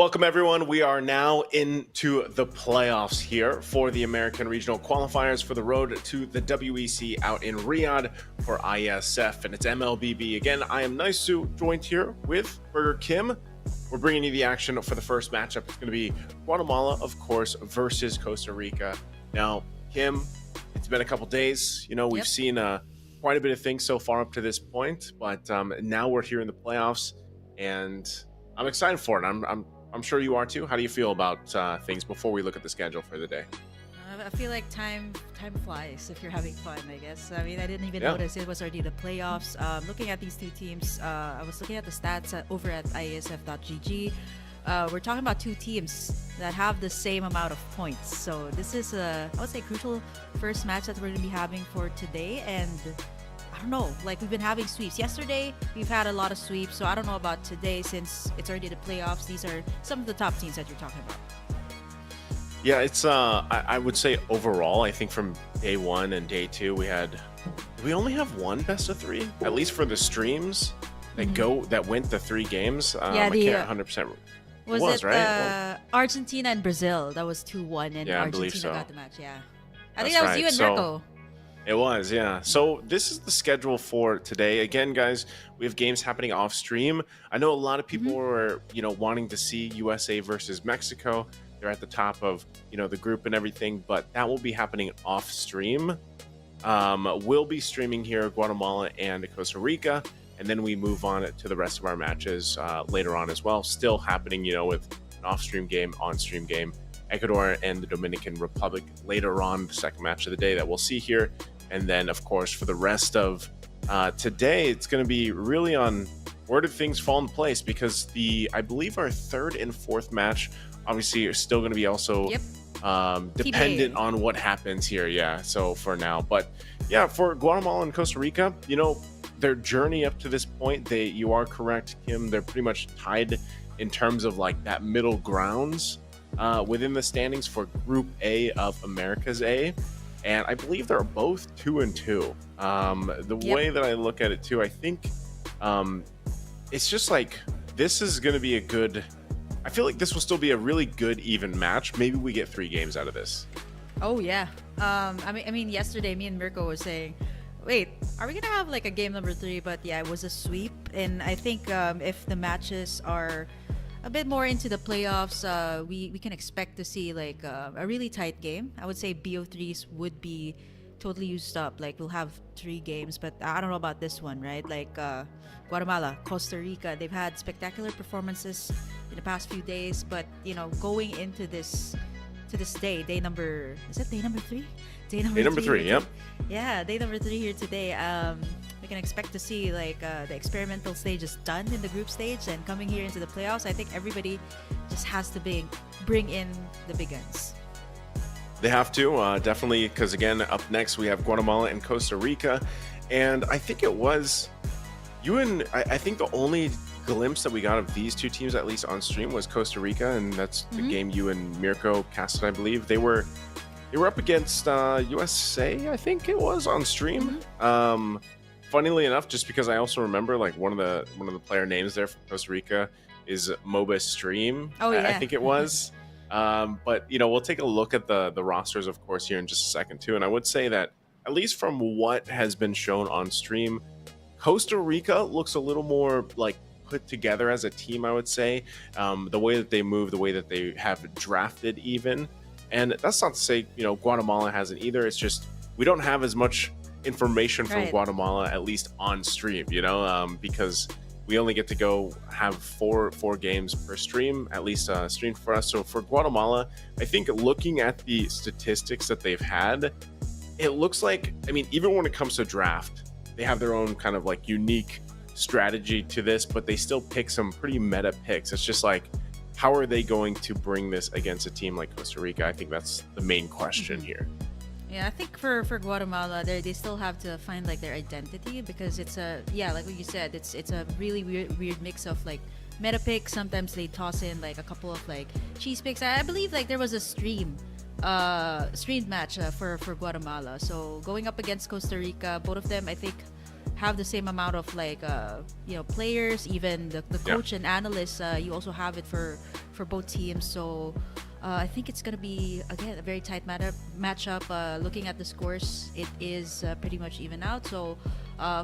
Welcome, everyone. We are now into the playoffs here for the American Regional Qualifiers for the road to the WEC out in Riyadh for Iesf, and it's Mlbb. Again, I am Naisu, joined here with Burger Kim. We're bringing you the action for the first matchup. It's going to be Guatemala, of course, versus Costa Rica. Now, Kim, it's been a couple days. You know, we've seen quite a bit of things so far up to this point, but now we're here in the playoffs, and I'm excited for it. I'm sure you are too. How do you feel about things before we look at the schedule for the day? I feel like time flies if you're having fun, I guess. I mean, I didn't even notice it was already the playoffs. Looking at these two teams, I was looking at the stats over at Iesf.gg. We're talking about two teams that have the same amount of points. So this is I would say, crucial first match that we're going to be having for today. And I don't know, like, we've been having sweeps. Yesterday, we've had a lot of sweeps, so I don't know about today since it's already the playoffs. These are some of the top teams that you're talking about. Yeah, it's I would say overall, I think from day one and day two, we only have one best of three, at least for the streams that went the 3 games. I can't 100%. Was it right? Argentina and Brazil? That was 2-1, and I Argentina believe so. got the match. Yeah, I think that was you and Mirko. It was, yeah. So this is the schedule for today. Again, guys, we have games happening off stream. I know a lot of people are, wanting to see USA versus Mexico. They're at the top of, the group and everything, but that will be happening off stream. We'll be streaming here Guatemala and Costa Rica, and then we move on to the rest of our matches later on as well. Still happening, with an off-stream game, on-stream game. Ecuador and the Dominican Republic later on, the second match of the day that we'll see here. And then, of course, for the rest of today, it's going to be really on where did things fall in place, because I believe our third and fourth match obviously are still going to be also dependent on what happens here. Yeah, so for now. But yeah, for Guatemala and Costa Rica, their journey up to this point, you are correct, Kim, they're pretty much tied in terms of like that middle grounds within the standings for Group A of Americas A, and I believe they're both 2-2. The way that I look at it too, I think it's just like this is going to be I feel like this will still be a really good even match. Maybe we get 3 games out of this. Oh yeah. I mean, yesterday me and Mirko were saying, wait, are we gonna have like a game number 3? But yeah, it was a sweep, and I think if the matches are a bit more into the playoffs, we can expect to see like a really tight game. I would say BO3s would be totally used up. Like, we'll have 3 games, but I don't know about this one, right? Like Guatemala, Costa Rica, they've had spectacular performances in the past few days, but going into this day number 3? Day number 3, yep. Yeah, day number 3 here today. We can expect to see like the experimental stage is done in the group stage, and coming here into the playoffs, I think everybody just has to bring in the big guns. They have to, definitely, because again, up next we have Guatemala and Costa Rica, and I think it was I think the only glimpse that we got of these two teams, at least on stream, was Costa Rica, and that's the game you and Mirko casted, I believe. They were up against USA, I think it was, on stream. Funnily enough, just because I also remember like one of the player names there from Costa Rica is Mlbb Stream. Oh yeah, I think it was. But we'll take a look at the rosters, of course, here in just a second too. And I would say that at least from what has been shown on stream, Costa Rica looks a little more like put together as a team, I would say. The way that they move, the way that they have drafted even. And that's not to say, Guatemala hasn't either. It's just we don't have as much information from Guatemala, at least on stream, because we only get to go have four games per stream, at least streamed for us. So for Guatemala, I think looking at the statistics that they've had, it looks like, I mean, even when it comes to draft, they have their own kind of like unique strategy to this, but they still pick some pretty meta picks. It's just like, how are they going to bring this against a team like Costa Rica? I think that's the main question here. Yeah, I think for Guatemala, they still have to find like their identity, because it's like what you said, it's a really weird mix of like meta picks. Sometimes they toss in like a couple of like cheese picks. I believe like there was a streamed match for Guatemala. So going up against Costa Rica, both of them, I think have the same amount of like players, even the coach and analysts. You also have it for both teams. So I think it's gonna be again a very tight matchup. Looking at the scores, it is pretty much even out. So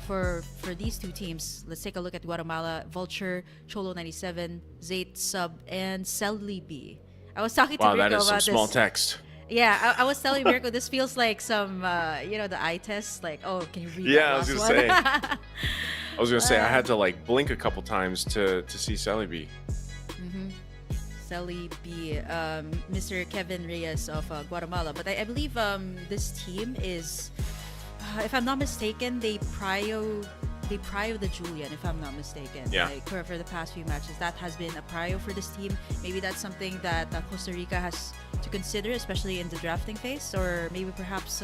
for these two teams, let's take a look at Guatemala: Vulture, Cholo 97, Zate Sub, and Mlbb. I was talking to Rico that is about some small this. text. Yeah, I was telling Mirko, this feels like some, the eye test. Like, oh, can you read Yeah, I that was last gonna one? say. I was gonna say I had to like blink a couple times to see Mlbb. Mlbb, Mr. Kevin Reyes of Guatemala. But I believe this team is, if I'm not mistaken, they prio the Julian, if I'm not mistaken. Yeah. Like for the past few matches, that has been a prio for this team. Maybe that's something that Costa Rica has to consider, especially in the drafting phase, or maybe perhaps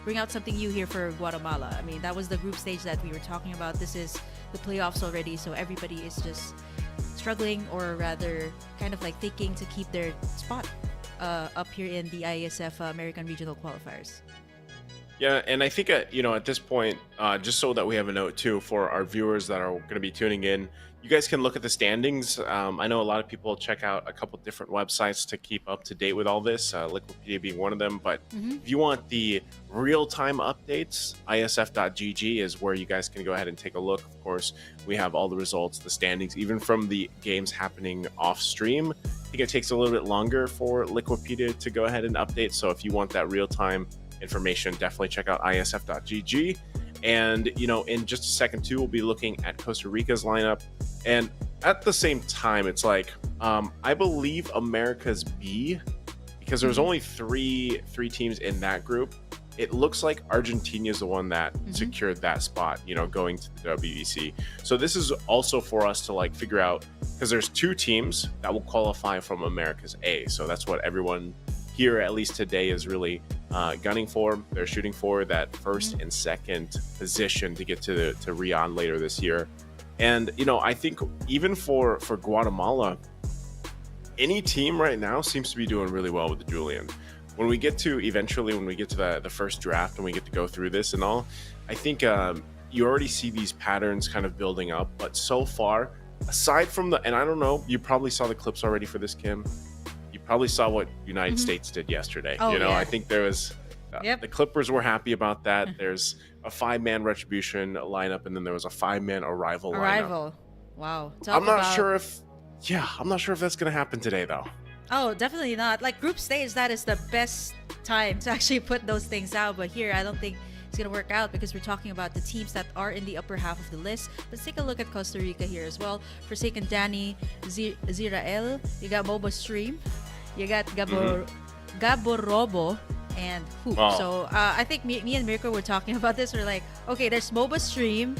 bring out something new here for Guatemala. I mean, that was the group stage that we were talking about. This is the playoffs already, so everybody is just struggling, or rather kind of like thinking to keep their spot up here in the Iesf American Regional Qualifiers. Yeah, and I think at this point, just so that we have a note too for our viewers that are going to be tuning in, you guys can look at the standings. I know a lot of people check out a couple different websites to keep up to date with all this, Liquipedia being one of them. But if you want the real-time updates, isf.gg is where you guys can go ahead and take a look. Of course, we have all the results, the standings, even from the games happening off stream. I think it takes a little bit longer for Liquipedia to go ahead and update. So if you want that real-time information, definitely check out isf.gg. And in just a second too, we'll be looking at Costa Rica's lineup, and at the same time it's like I believe America's B, because there's only three teams in that group. It looks like Argentina is the one that secured that spot, going to the WEC. So this is also for us to like figure out, because there's two teams that will qualify from America's A. So that's what everyone here, at least today, is really gunning for. They're shooting for that first and second position to get to Rion later this year. And I think even for Guatemala, any team right now seems to be doing really well with the Julian. When we get to the first draft and we get to go through this and all, I think you already see these patterns kind of building up. But so far, aside from and I don't know, you probably saw the clips already for this, Kim. You probably saw what United States did yesterday. I think there was the Clippers were happy about that. There's a 5-man retribution lineup, and then there was a 5-man arrival lineup. Wow. I'm not sure if that's gonna happen today though. Oh, definitely not. Like group stage, that is the best time to actually put those things out. But here, I don't think it's gonna work out, because we're talking about the teams that are in the upper half of the list. Let's take a look at Costa Rica here as well. Forsaken Danny, Zirael, you got Moba Stream, you got Gaborobo, and Hoop. Wow. So I think me and Mirko were talking about this. We're like, okay, there's Moba Stream,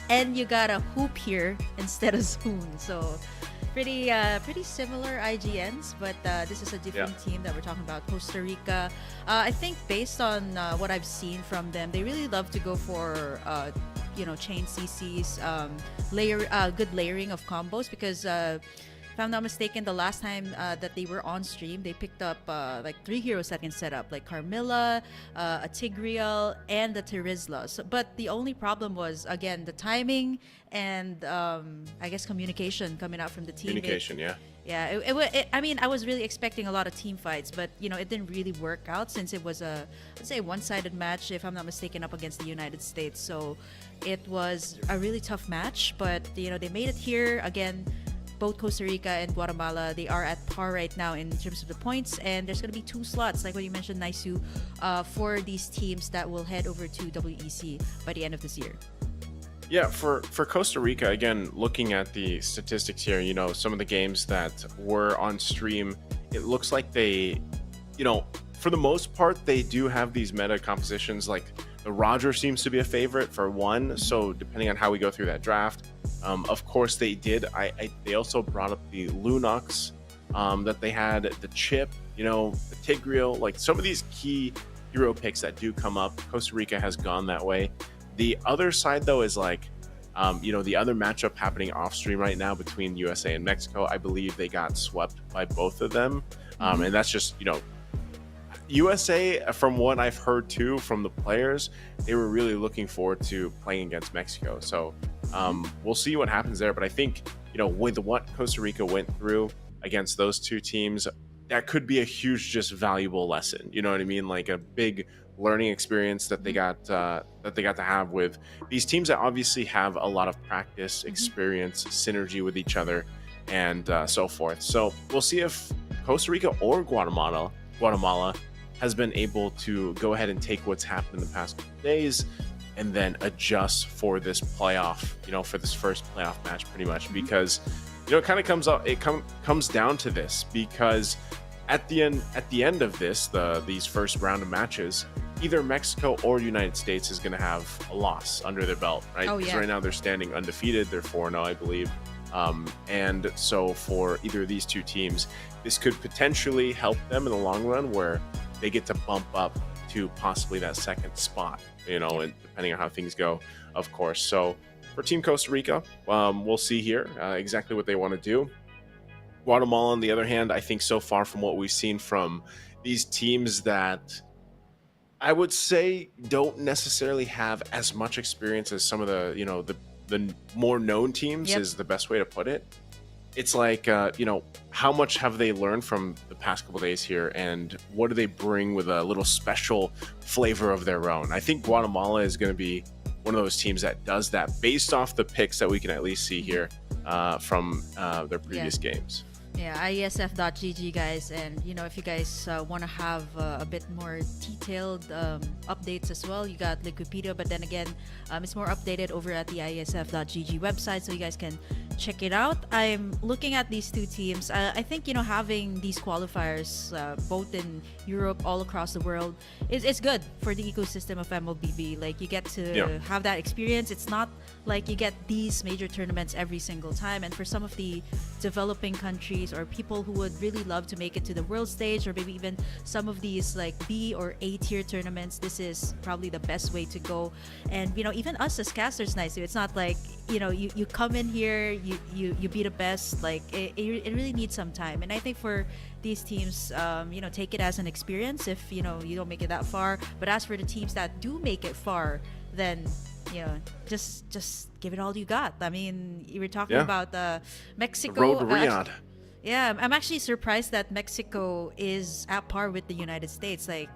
and you got a Hoop here instead of Spoon. So pretty similar IGNs, but this is a different team that we're talking about. Costa Rica, I think based on what I've seen from them, they really love to go for chain CCs, good layering of combos, because if I'm not mistaken, the last time that they were on stream, they picked up like 3 heroes that can set up, like Carmilla, a Tigreal, and the Terizla. So, but the only problem was, again, the timing and I guess communication coming out from the team. I mean, I was really expecting a lot of team fights, but it didn't really work out, since it was let's say, one-sided match, if I'm not mistaken, up against the United States. So it was a really tough match, but they made it here. Again, both Costa Rica and Guatemala, they are at par right now in terms of the points, and there's going to be 2 slots, like what you mentioned, Naisu, for these teams that will head over to WEC by the end of this year. Yeah, for Costa Rica, again, looking at the statistics here, some of the games that were on stream, it looks like they, for the most part, they do have these meta compositions. Like the Roger seems to be a favorite for one, so depending on how we go through that draft. Of course, they did. They also brought up the Lunox that they had, the Chip, the Tigreal, like some of these key hero picks that do come up. Costa Rica has gone that way. The other side, though, is like, the other matchup happening off stream right now between USA and Mexico. I believe they got swept by both of them. And that's just, USA, from what I've heard too from the players, they were really looking forward to playing against Mexico. So we'll see what happens there. But I think, with what Costa Rica went through against those two teams, that could be a huge, just valuable lesson. You know what I mean? Like a big learning experience that they got to have with these teams that obviously have a lot of practice, experience, synergy with each other, and so forth. So we'll see if Costa Rica or Guatemala has been able to go ahead and take what's happened in the past couple days and then adjust for this playoff, for this first playoff match, pretty much, because it kind of comes down to this, because at the end of these first round of matches, either Mexico or United States is going to have a loss under their belt, right? Because right now they're standing undefeated. They're 4-0, I believe. And so for either of these two teams, this could potentially help them in the long run, where they get to bump up to possibly that second spot, and depending on how things go, of course. So for Team Costa Rica, we'll see here exactly what they want to do. Guatemala, on the other hand, I think so far from what we've seen from these teams, that I would say don't necessarily have as much experience as some of the more known teams, is the best way to put it. It's like, how much have they learned from the past couple days here, and what do they bring with a little special flavor of their own? I think Guatemala is going to be one of those teams that does that based off the picks that we can at least see here from their previous games. Yeah, Iesf.gg, guys. And, if you guys want to have a bit more detailed updates as well, you got Wikipedia. But then again, it's more updated over at the Iesf.gg website, so you guys can check it out. I'm looking at these two teams. I think, having these qualifiers both in Europe, all across the world, it's good for the ecosystem of Mlbb. Like, you get to have that experience. It's not like you get these major tournaments every single time. And for some of the developing countries or people who would really love to make it to the world stage, or maybe even some of these like B or A tier tournaments, this is probably the best way to go. And even us as casters, nice. It's not like you come in here, you be the best. Like it really needs some time. And I think for these teams, take it as an experience if you don't make it that far. But as for the teams that do make it far, then just give it all you got. I mean, you were talking about Mexico. The road to Riyadh. I'm actually surprised that Mexico is at par with the United States. Like,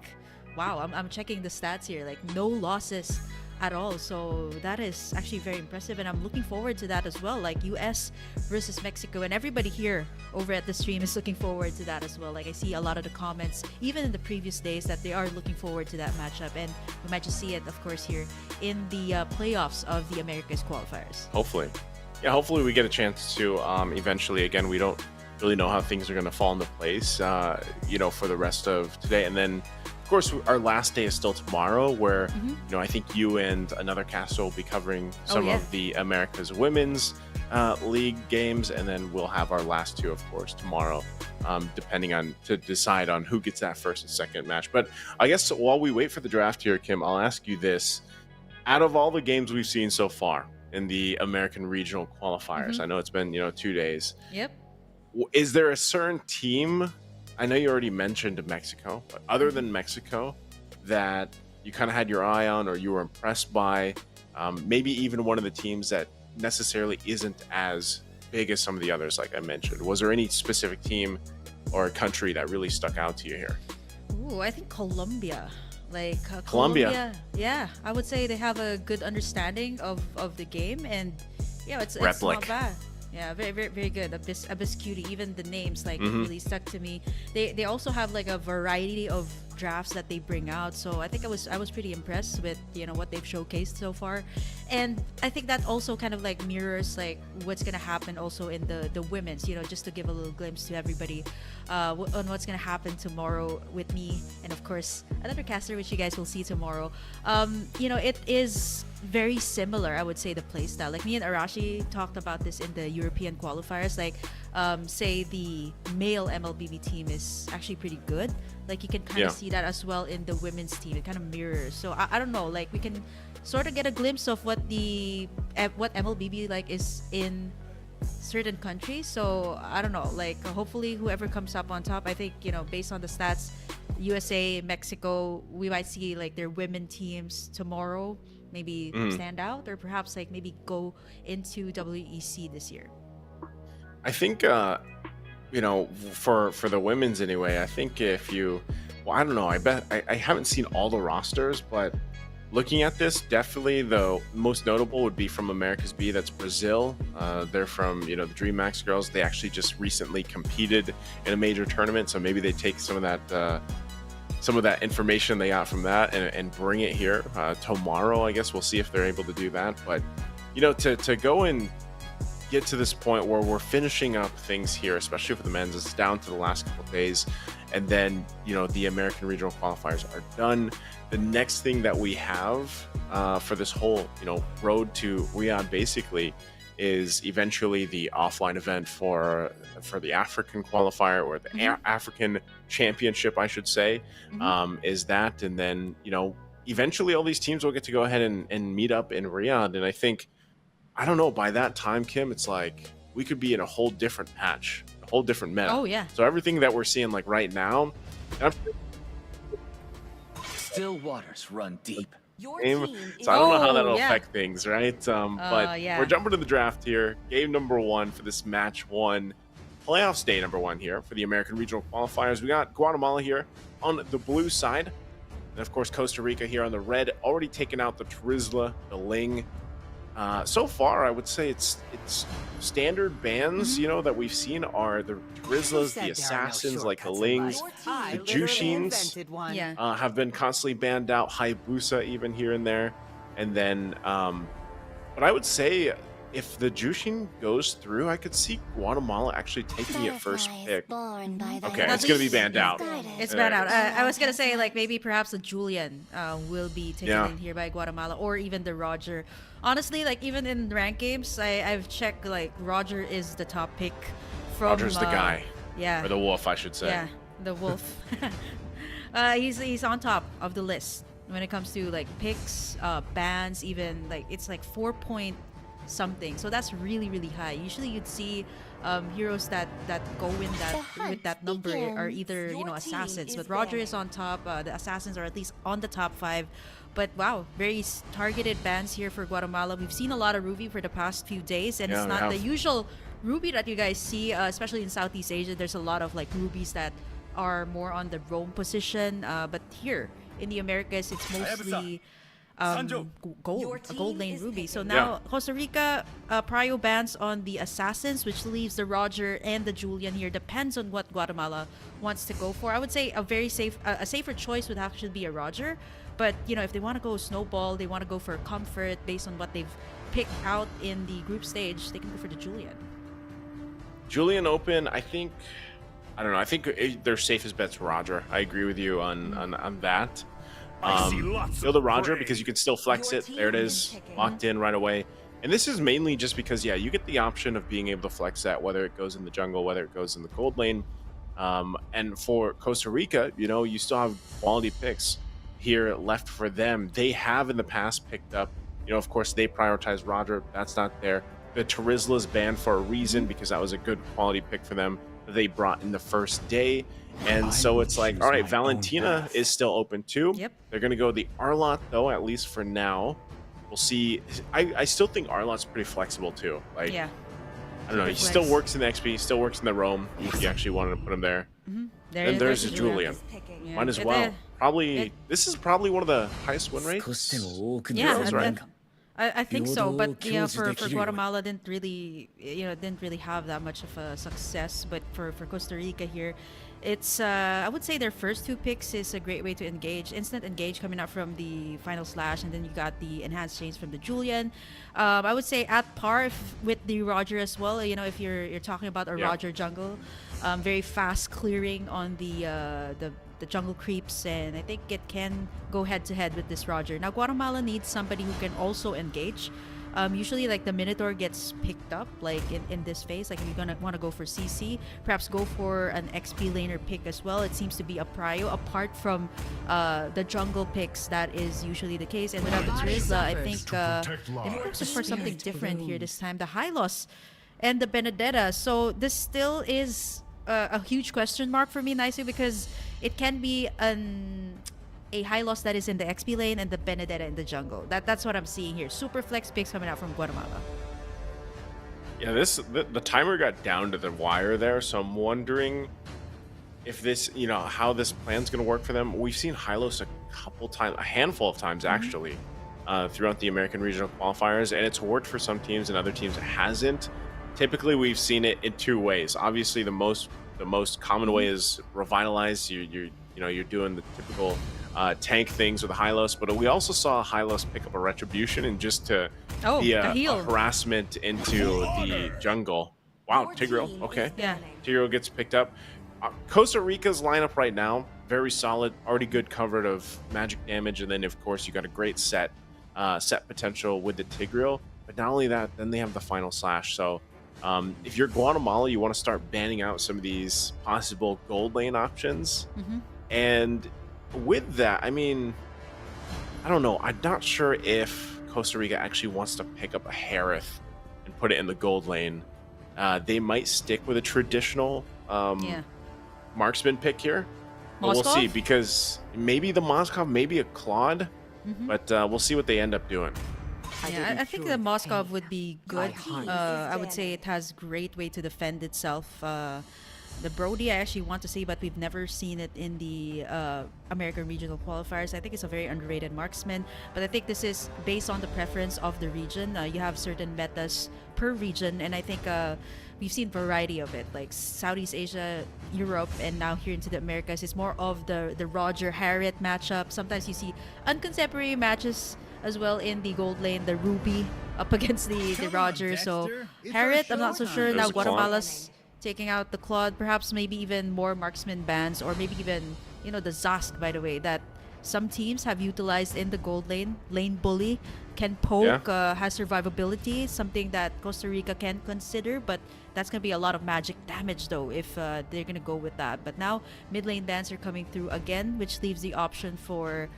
wow, I'm checking the stats here. Like, no losses at all. So that is actually very impressive, and I'm looking forward to that as well. Like US versus Mexico, and everybody here over at the stream is looking forward to that as well. Like, I see a lot of the comments, even in the previous days, that they are looking forward to that matchup, and we might just see it, of course, here in the playoffs of the Americas qualifiers. Hopefully we get a chance to eventually. Again, we don't really know how things are going to fall into place, for the rest of today, and then of course our last day is still tomorrow, where I think you and another caster will be covering some of the America's Women's League games, and then we'll have our last two, of course, tomorrow, to decide on who gets that first and second match. But I guess while we wait for the draft here, Kim, I'll ask you this: out of all the games we've seen so far in the American regional qualifiers, I know it's been 2 days. Is there a certain team? I know you already mentioned Mexico, but other than Mexico, that you kind of had your eye on or you were impressed by, maybe even one of the teams that necessarily isn't as big as some of the others, like I mentioned? Was there any specific team or country that really stuck out to you here? Ooh, I think Colombia. Like Colombia. Yeah, I would say they have a good understanding of the game, and it's not bad. Yeah, very, very, very good. Abyss Cutie, even the names really stuck to me. They also have like a variety of drafts that they bring out, so I think I was pretty impressed with what they've showcased so far. And I think that also kind of like mirrors like what's gonna happen also in the women's, just to give a little glimpse to everybody on what's gonna happen tomorrow with me and of course another caster, which you guys will see tomorrow. It is very similar, I would say, the play style. Like me and Arashi talked about this in the European qualifiers. Like say the male Mlbb team is actually pretty good. Like you can kind of see that as well in the women's team. It kind of mirrors. So I don't know, like we can sort of get a glimpse of what Mlbb like is in certain countries. So I don't know, like hopefully whoever comes up on top, I think, based on the stats, USA, Mexico, we might see like their women teams tomorrow maybe stand out, or perhaps like maybe go into WEC this year. I think for the women's anyway, I think well, I don't know, I haven't seen all the rosters, but looking at this, definitely the most notable would be from America's B. That's Brazil. They're from the DreamHack girls. They actually just recently competed in a major tournament, so maybe they take some of that information they got from that and bring it here tomorrow. I guess we'll see if they're able to do that. But to go and get to this point where we're finishing up things here, especially for the men's, it's down to the last couple of days, and then the American regional qualifiers are done. The next thing that we have for this whole road to Riyadh basically is eventually the offline event for the African qualifier, or the African championship, I should say, is that, and then eventually all these teams will get to go ahead and meet up in Riyadh. And I don't know, by that time, Kim, it's like we could be in a whole different patch, a whole different meta. Oh yeah. So everything that we're seeing like right now, Still waters run deep. So I don't know how that'll affect things, right? But we're jumping to the draft here. Game number 1 for this match 1. Playoffs day number 1 here for the American regional qualifiers. We got Guatemala here on the blue side. And of course, Costa Rica here on the red, already taken out the Trizla, the Ling. So far, I would say it's standard bans, that we've seen are the Trizlas, the Assassins, like the Lings, the Jushins have been constantly banned out, Hayabusa even here and there. And then, but I would say if the Jushin goes through, I could see Guatemala actually taking it first pick. Okay, it's going to be banned out. It's banned out. I was going to say, like, maybe perhaps the Julian will be taken in here by Guatemala, or even the Roger. Honestly, like, even in ranked games, I've checked, like, Roger is the top pick from... Roger's the guy. Yeah. Or the wolf, I should say. Yeah, the wolf. He's on top of the list when it comes to, like, picks, bans, even, like, it's like 4 point something, so that's really, really high. Usually you'd see heroes that go in with that number are either assassins, but Roger is on top. The assassins are at least on the top 5. But wow, very targeted bans here for Guatemala. We've seen a lot of Ruby for the past few days, and it's not the usual Ruby that you guys see, especially in Southeast Asia. There's a lot of like Rubies that are more on the roam position, but here in the Americas it's mostly a gold lane Ruby. So now Costa Rica prio bans on the Assassins, which leaves the Roger and the Julian here. Depends on what Guatemala wants to go for. I would say a safer choice would actually be a Roger, but if they want to go Snowball, they want to go for comfort based on what they've picked out in the group stage, they can go for the Julian Open. I don't know, I think their safest bet's Roger. I agree with you on that. The Roger, because you can still flex it. There it is, locked in right away. And this is mainly just because, you get the option of being able to flex that, whether it goes in the jungle, whether it goes in the gold lane. And for Costa Rica, you still have quality picks here left for them. They have in the past picked up, of course, they prioritize Roger. That's not there. The Trizla's banned for a reason, because that was a good quality pick for them that they brought in the first day. And so it's like, all right, Valentina is still open too. Yep. They're going to go the Arlot, though, at least for now. We'll see. I still think Arlot's pretty flexible too. Like, I don't know. He still works in the XP, still works in the roam. If you actually wanted to put him there. And there's Julian. Might as well. This is probably one of the highest win rates. Right? I think so, but for Guatemala didn't really have that much of a success. But for Costa Rica here, it's I would say their first 2 picks is a great way to engage. Instant engage coming out from the final slash, and then you got the enhanced chains from the Julian. I would say at par with the Roger as well. If you're talking about a Roger jungle, very fast clearing on the jungle creeps, and I think it can go head to head with this Roger. Now Guatemala needs somebody who can also engage. Usually, like, the Minotaur gets picked up, like in this phase. Like, if you're gonna want to go for CC, perhaps go for an XP laner pick as well. It seems to be a prio apart from the jungle picks. That is usually the case. And without the Trizla, I think they look for something different here this time. The high loss and the Benedetta. So this still is a huge question mark for me, nicely, because it can be a high loss that is in the XP lane and the Benedetta in the jungle. That's what I'm seeing here. Super flex picks coming out from Guatemala. Yeah, the timer got down to the wire there, so I'm wondering if this, how this plan's going to work for them. We've seen Hylos a handful of times actually, throughout the American regional qualifiers, and it's worked for some teams and other teams it hasn't. Typically, we've seen it in two ways. Obviously, the most common way is revitalize. You're doing the typical tank things with the Hylos, but we also saw Hylos pick up a retribution and just to be a harassment into the jungle. Wow, Tigreal. Okay. Yeah. Tigreal gets picked up. Costa Rica's lineup right now, very solid, already good covered of magic damage, and then of course you got a great set potential with the Tigreal. But not only that, then they have the final slash. So if you're Guatemala, you want to start banning out some of these possible gold lane options. And with that, I mean, I don't know. I'm not sure if Costa Rica actually wants to pick up a Harith and put it in the gold lane. They might stick with a traditional marksman pick here. But we'll see, because maybe the Moskov, maybe a Claude, but we'll see what they end up doing. Yeah, I think the Moskov would be good. I would say it has great way to defend itself. The Brody I actually want to see, but we've never seen it in the American regional qualifiers. I think it's a very underrated marksman, but I think this is based on the preference of the region. You have certain metas per region, and I think we've seen variety of it, like Southeast Asia, Europe, and now here into the Americas. It's more of the Roger Harriet matchup. Sometimes you see uncontemporary matches as well in the gold lane, the Ruby up against the Roger. So Harriet, I'm not so sure. Now Guatemala's taking out the Claude, perhaps maybe even more marksman bans, or maybe even, the Zask, by the way, that some teams have utilized in the gold lane. Lane bully can poke, has survivability, something that Costa Rica can consider, but that's going to be a lot of magic damage though if they're going to go with that. But now mid lane bans are coming through again, which leaves the option for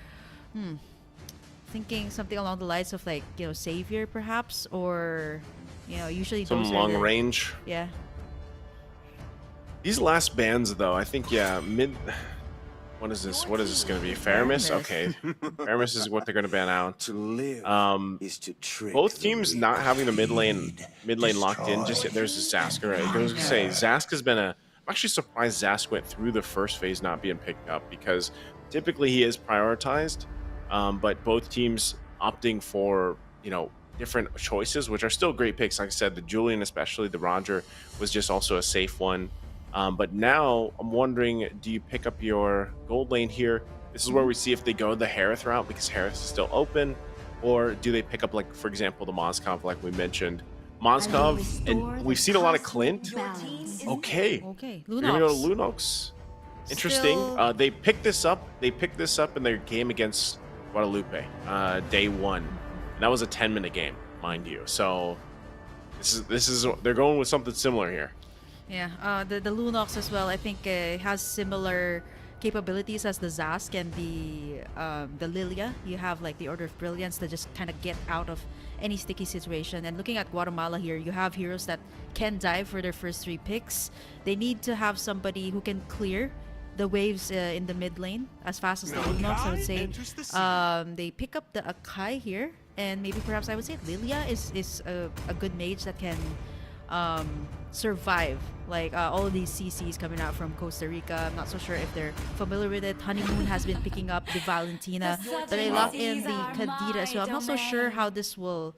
thinking something along the lines of like, Savior perhaps, or usually some those long range. Yeah. These last bans, though, I think, mid... What is this? What is this going to be? Faramis? Okay. Faramis is what they're going to ban out. To live is to trick. Both teams not having the mid lane locked in just yet. There's a Zask, right? I was going to say, Zask has been I'm actually surprised Zask went through the first phase not being picked up, because typically he is prioritized, but both teams opting for, different choices, which are still great picks. Like I said, the Julian, especially the Roger, was just also a safe one. But now I'm wondering, do you pick up your gold lane here? This is where we see if they go the Harith route, because Harith is still open, or do they pick up, like, for example, the Moskov, like we mentioned. Moskov, and we've seen a lot of Clint. Okay. You're gonna go to Lunox. Interesting. They picked this up. They picked this up in their game against Guadalupe, day one. And that was a 10-minute game, mind you. So this is they're going with something similar here. Yeah, the Lunox as well, I think has similar capabilities as the Zask and the Lilia. You have like the Order of Brilliance to just kind of get out of any sticky situation. And looking at Guatemala here, you have heroes that can dive for their first 3 picks. They need to have somebody who can clear the waves in the mid lane as fast as the Lunox, I would say. They pick up the Akai here, and maybe perhaps I would say Lilia is a good mage that can survive like all of these CCs coming out from Costa Rica. I'm not so sure if they're familiar with it. Honeymoon has been picking up the Valentina, but they lock in the Kadira as well. I'm not so sure how this will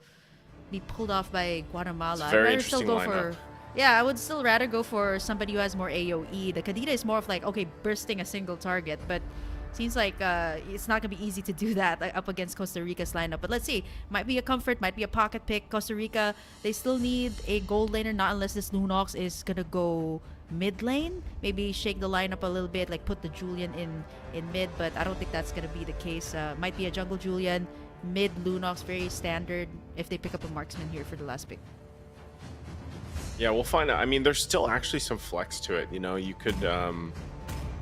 be pulled off by Guatemala. It's very interesting lineup. I would still rather go for somebody who has more AoE. The Kadira is more of like, okay, bursting a single target, but seems like it's not going to be easy to do that up against Costa Rica's lineup. But let's see. Might be a comfort, might be a pocket pick. Costa Rica, they still need a gold laner, not unless this Lunox is going to go mid lane. Maybe shake the lineup a little bit, like put the Julian in mid, but I don't think that's going to be the case. Might be a jungle Julian, mid Lunox, very standard if they pick up a marksman here for the last pick. Yeah, we'll find out. I mean, there's still actually some flex to it. You could...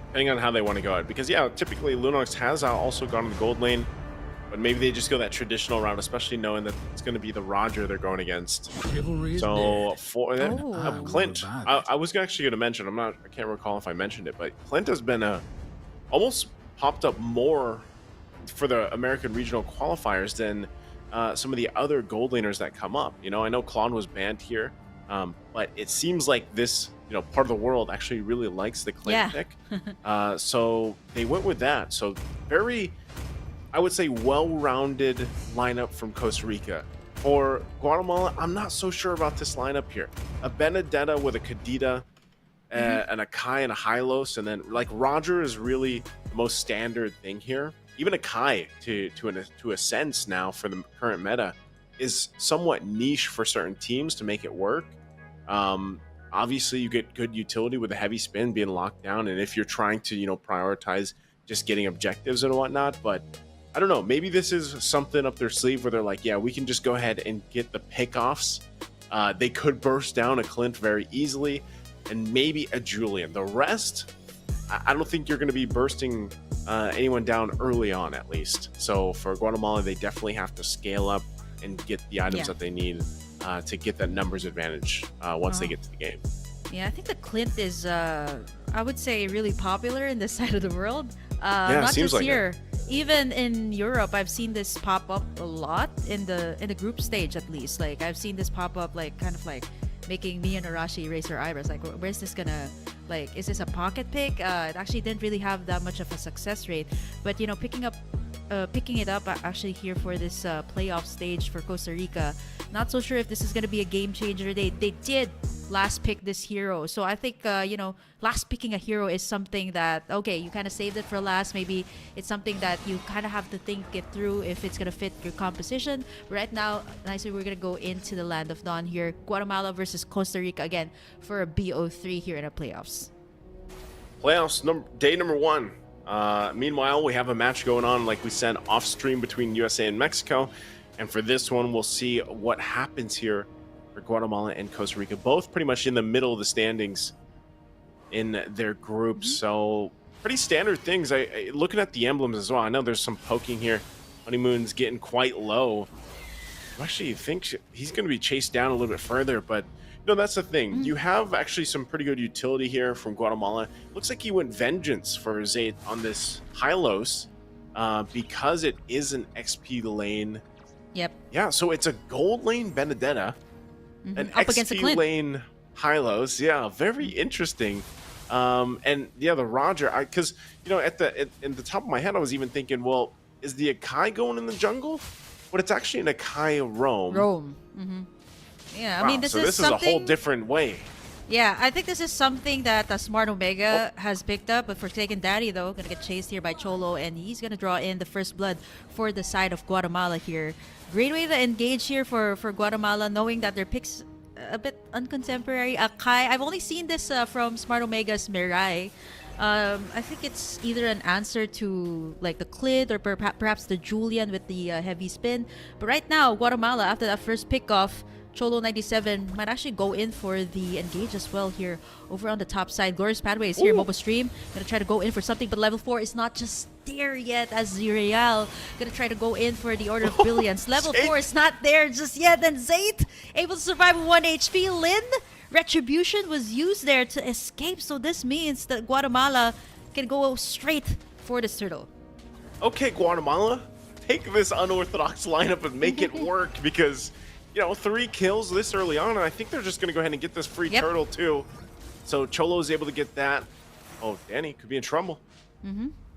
depending on how they want to go out, because typically Lunox has also gone to the gold lane, but maybe they just go that traditional route, especially knowing that it's going to be the Roger they're going against. So for that, Clint, I was actually going to mention, I can't recall if I mentioned it, but Clint has been almost popped up more for the American regional qualifiers than some of the other gold laners that come up. You know, I know Klon was banned here, but it seems like this, part of the world actually really likes the Clint pick. So they went with that. So very, I would say, well-rounded lineup from Costa Rica. For Guatemala, I'm not so sure about this lineup here. A Benedetta with a Kadita, and a Kai and a Hylos, and then like Roger is really the most standard thing here. Even a Kai, to a sense now for the current meta, is somewhat niche for certain teams to make it work. Obviously, you get good utility with a heavy spin being locked down, and if you're trying to prioritize just getting objectives and whatnot. But I don't know, maybe this is something up their sleeve where they're like, yeah, we can just go ahead and get the pickoffs. They could burst down a Clint very easily, and maybe a Julian. The rest, I don't think you're going to be bursting anyone down early on, at least. So for Guatemala, they definitely have to scale up and get the items that they need to get that numbers advantage once they get to the game. Yeah, I think the Clint is, I would say, really popular in this side of the world. Yeah, not seems just like here. it. Even in Europe, I've seen this pop up a lot in the group stage, at least. Like I've seen this pop up, like kind of like making me and Arashi raise her eyebrows. Like, where's this gonna? Like, is this a pocket pick? It actually didn't really have that much of a success rate, but picking it up actually here for this playoff stage for Costa Rica. Not so sure if this is gonna be a game changer. They did last pick this hero, so I think last picking a hero is something that you kind of saved it for last. Maybe it's something that you kind of have to think it through if it's gonna fit your composition. Right now, nicely, we're gonna go into the Land of Dawn here. Guatemala versus Costa Rica again for a BO3 here in the playoffs. Day number 1. Meanwhile, we have a match going on, like we said, off stream between USA and Mexico. And for this one, we'll see what happens here for Guatemala and Costa Rica, both pretty much in the middle of the standings in their groups. So pretty standard things. Looking at the emblems as well, I know there's some poking here. Honeymoon's getting quite low. I actually think he's going to be chased down a little bit further, but that's the thing. You have actually some pretty good utility here from Guatemala. Looks like he went Vengeance for Zayt on this Hylos because it is an XP lane. Yep. Yeah, so it's a gold lane Benedetta, an Up against the XP Clint. lane Hylos. Yeah, very interesting. And yeah, the Roger, because in the top of my head, I was even thinking, well, is the Akai going in the jungle? But it's actually an Akai roam. Yeah, Wow, I mean, this is a whole different way. Yeah, I think this is something that Smart Omega has picked up. But for Forsaken Daddy, though, gonna get chased here by Cholo, and he's gonna draw in the first blood for the side of Guatemala here. Great way to engage here for Guatemala, knowing that their picks a bit uncontemporary. Akai, I've only seen this from Smart Omega's Mirai. I think it's either an answer to like the Clid or perhaps the Julian with the heavy spin. But right now, Guatemala, after that first pick off, Cholo 97 might actually go in for the engage as well here over on the top side. Glorious Padway is here, Mobile Stream. Gonna try to go in for something, but level 4 is not just there yet as Zirial gonna try to go in for the Order of Brilliance. Level 4 is not there just yet. Then Zayt able to survive with 1 HP. Lin, Retribution was used there to escape, so this means that Guatemala can go straight for this turtle. Okay, Guatemala, take this unorthodox lineup and make it work because 3 kills this early on, and I think they're just going to go ahead and get this free turtle too. So Cholo is able to get that. Oh, Danny could be in trouble.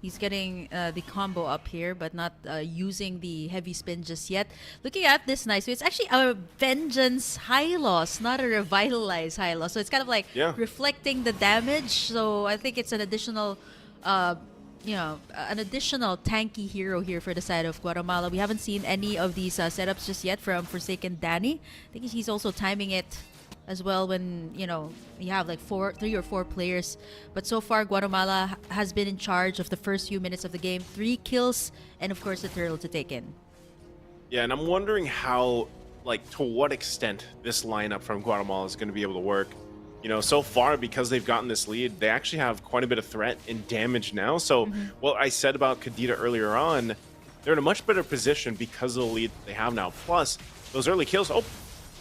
He's getting the combo up here, but not using the heavy spin just yet. Looking at this nicely, it's actually a Vengeance High Loss, not a Revitalize High Loss. So it's kind of like reflecting the damage. So I think it's an additional an additional tanky hero here for the side of Guatemala. We haven't seen any of these setups just yet from Forsaken Danny. I think he's also timing it as well when, you have like 3 or 4 players. But so far, Guatemala has been in charge of the first few minutes of the game. 3 kills and, of course, the turtle to take in. Yeah, and I'm wondering how, to what extent this lineup from Guatemala is going to be able to work. So far, because they've gotten this lead, they actually have quite a bit of threat and damage now. So what I said about Kadita earlier on, they're in a much better position because of the lead they have now. Plus, those early kills.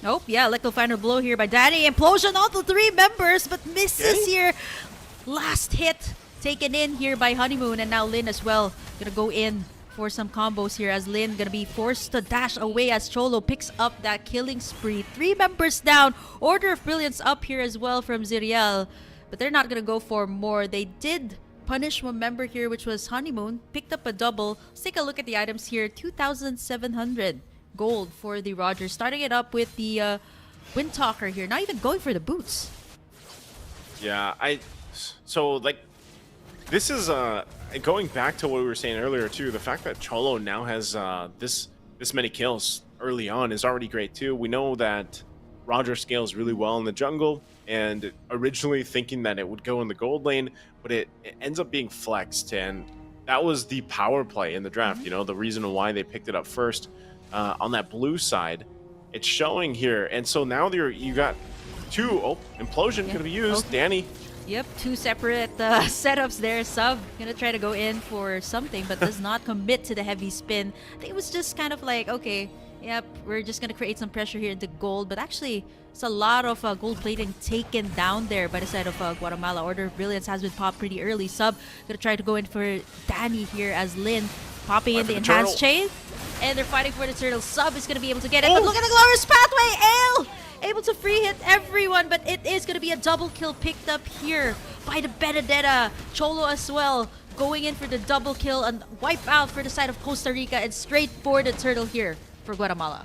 Oh, yeah, electro final blow here by Danny. Implosion on the 3 members, but misses here. Last hit taken in here by Honeymoon, and now Lin as well. Gonna go in for some combos here as Lin gonna be forced to dash away as Cholo picks up that killing spree. 3 members down. Order of Brilliance up here as well from Ziriel, but they're not gonna go for more. They did punish one member here, which was Honeymoon. Picked up a double. Let's take a look at the items here. 2,700 gold for the Rogers. Starting it up with the Windtalker here. Not even going for the boots. Yeah, so like this is going back to what we were saying earlier too. The fact that Cholo now has this many kills early on is already great too. We know that Roger scales really well in the jungle, and originally thinking that it would go in the gold lane, but it ends up being flexed, and that was the power play in the draft. You know, the reason why they picked it up first. On that blue side, it's showing here, and so now you got 2 implosion gonna be used. Okay. Danny. Yep, 2 separate setups there. Sub gonna try to go in for something, but does not commit to the heavy spin. I think it was just kind of like, okay, yep, we're just gonna create some pressure here into gold, but actually it's a lot of gold plating taken down there by the side of Guatemala. Order of Brilliance has been popped pretty early. Sub gonna try to go in for Danny here as Lin popping in the enhanced chain, and they're fighting for the turtle. Sub is gonna be able to get it, but look at the glorious pathway. Ale able to free hit everyone, but it is gonna be a double kill picked up here by the Benedetta. Cholo as well going in for the double kill and wipe out for the side of Costa Rica, and straight for the turtle here for Guatemala.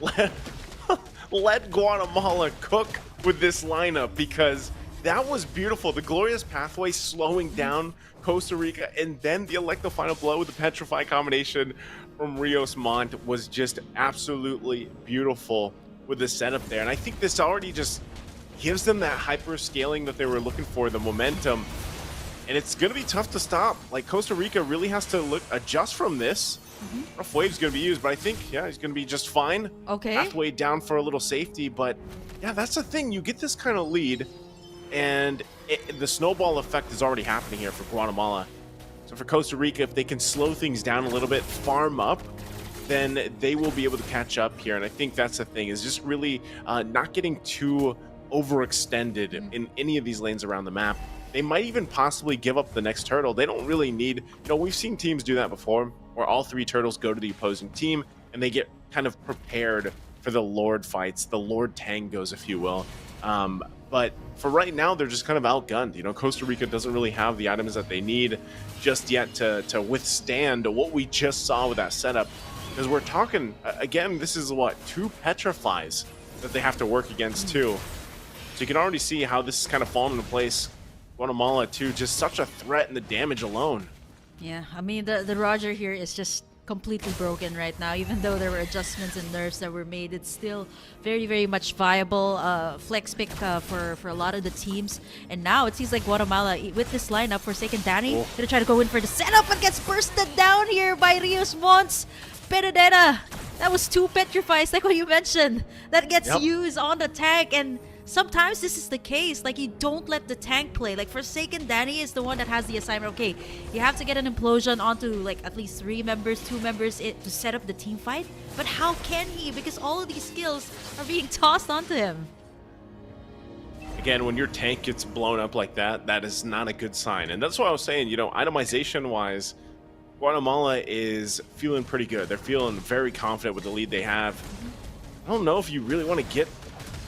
Let Guatemala cook with this lineup, because that was beautiful. The glorious pathway slowing down Costa Rica, and then the electro final blow with the petrify combination from Rios Mont was just absolutely beautiful with the setup there. And I think this already just gives them that hyper scaling that they were looking for, the momentum. And it's going to be tough to stop. Like, Costa Rica really has to adjust from this. Rough Wave's going to be used, but I think, yeah, he's going to be just fine. Okay. Pathway down for a little safety, but yeah, that's the thing. You get this kind of lead, and the snowball effect is already happening here for Guatemala. So for Costa Rica, if they can slow things down a little bit, farm up, then they will be able to catch up here. And I think that's the thing, is just really not getting too overextended in any of these lanes around the map. They might even possibly give up the next turtle. They don't really need, you know, we've seen teams do that before, where all 3 turtles go to the opposing team and they get kind of prepared for the Lord fights, the Lord tangos, if you will. But for right now, they're just kind of outgunned. You know, Costa Rica doesn't really have the items that they need just yet to withstand what we just saw with that setup. Because we're talking, again, this is what, 2 petrifies that they have to work against too. So you can already see how this is kind of falling into place. Guatemala too, just such a threat in the damage alone. Yeah, I mean, the Roger here is just completely broken right now. Even though there were adjustments and nerfs that were made, it's still very, very much viable flex pick for a lot of the teams. And now it seems like Guatemala, with this lineup, Forsaken Danny, gonna try to go in for the setup, but gets bursted down here by Rios Mons. Benedetta, that was 2 petrifies, like what you mentioned, that gets used on the tank. And sometimes this is the case, like, you don't let the tank play. Like, Forsaken Danny is the one that has the assignment. Okay, you have to get an implosion onto like at least 3 members, 2 members to set up the team fight. But how can he? Because all of these skills are being tossed onto him. Again, when your tank gets blown up like that, that is not a good sign. And that's what I was saying, you know, itemization wise, Guatemala is feeling pretty good. They're feeling very confident with the lead they have. I don't know if you really want to get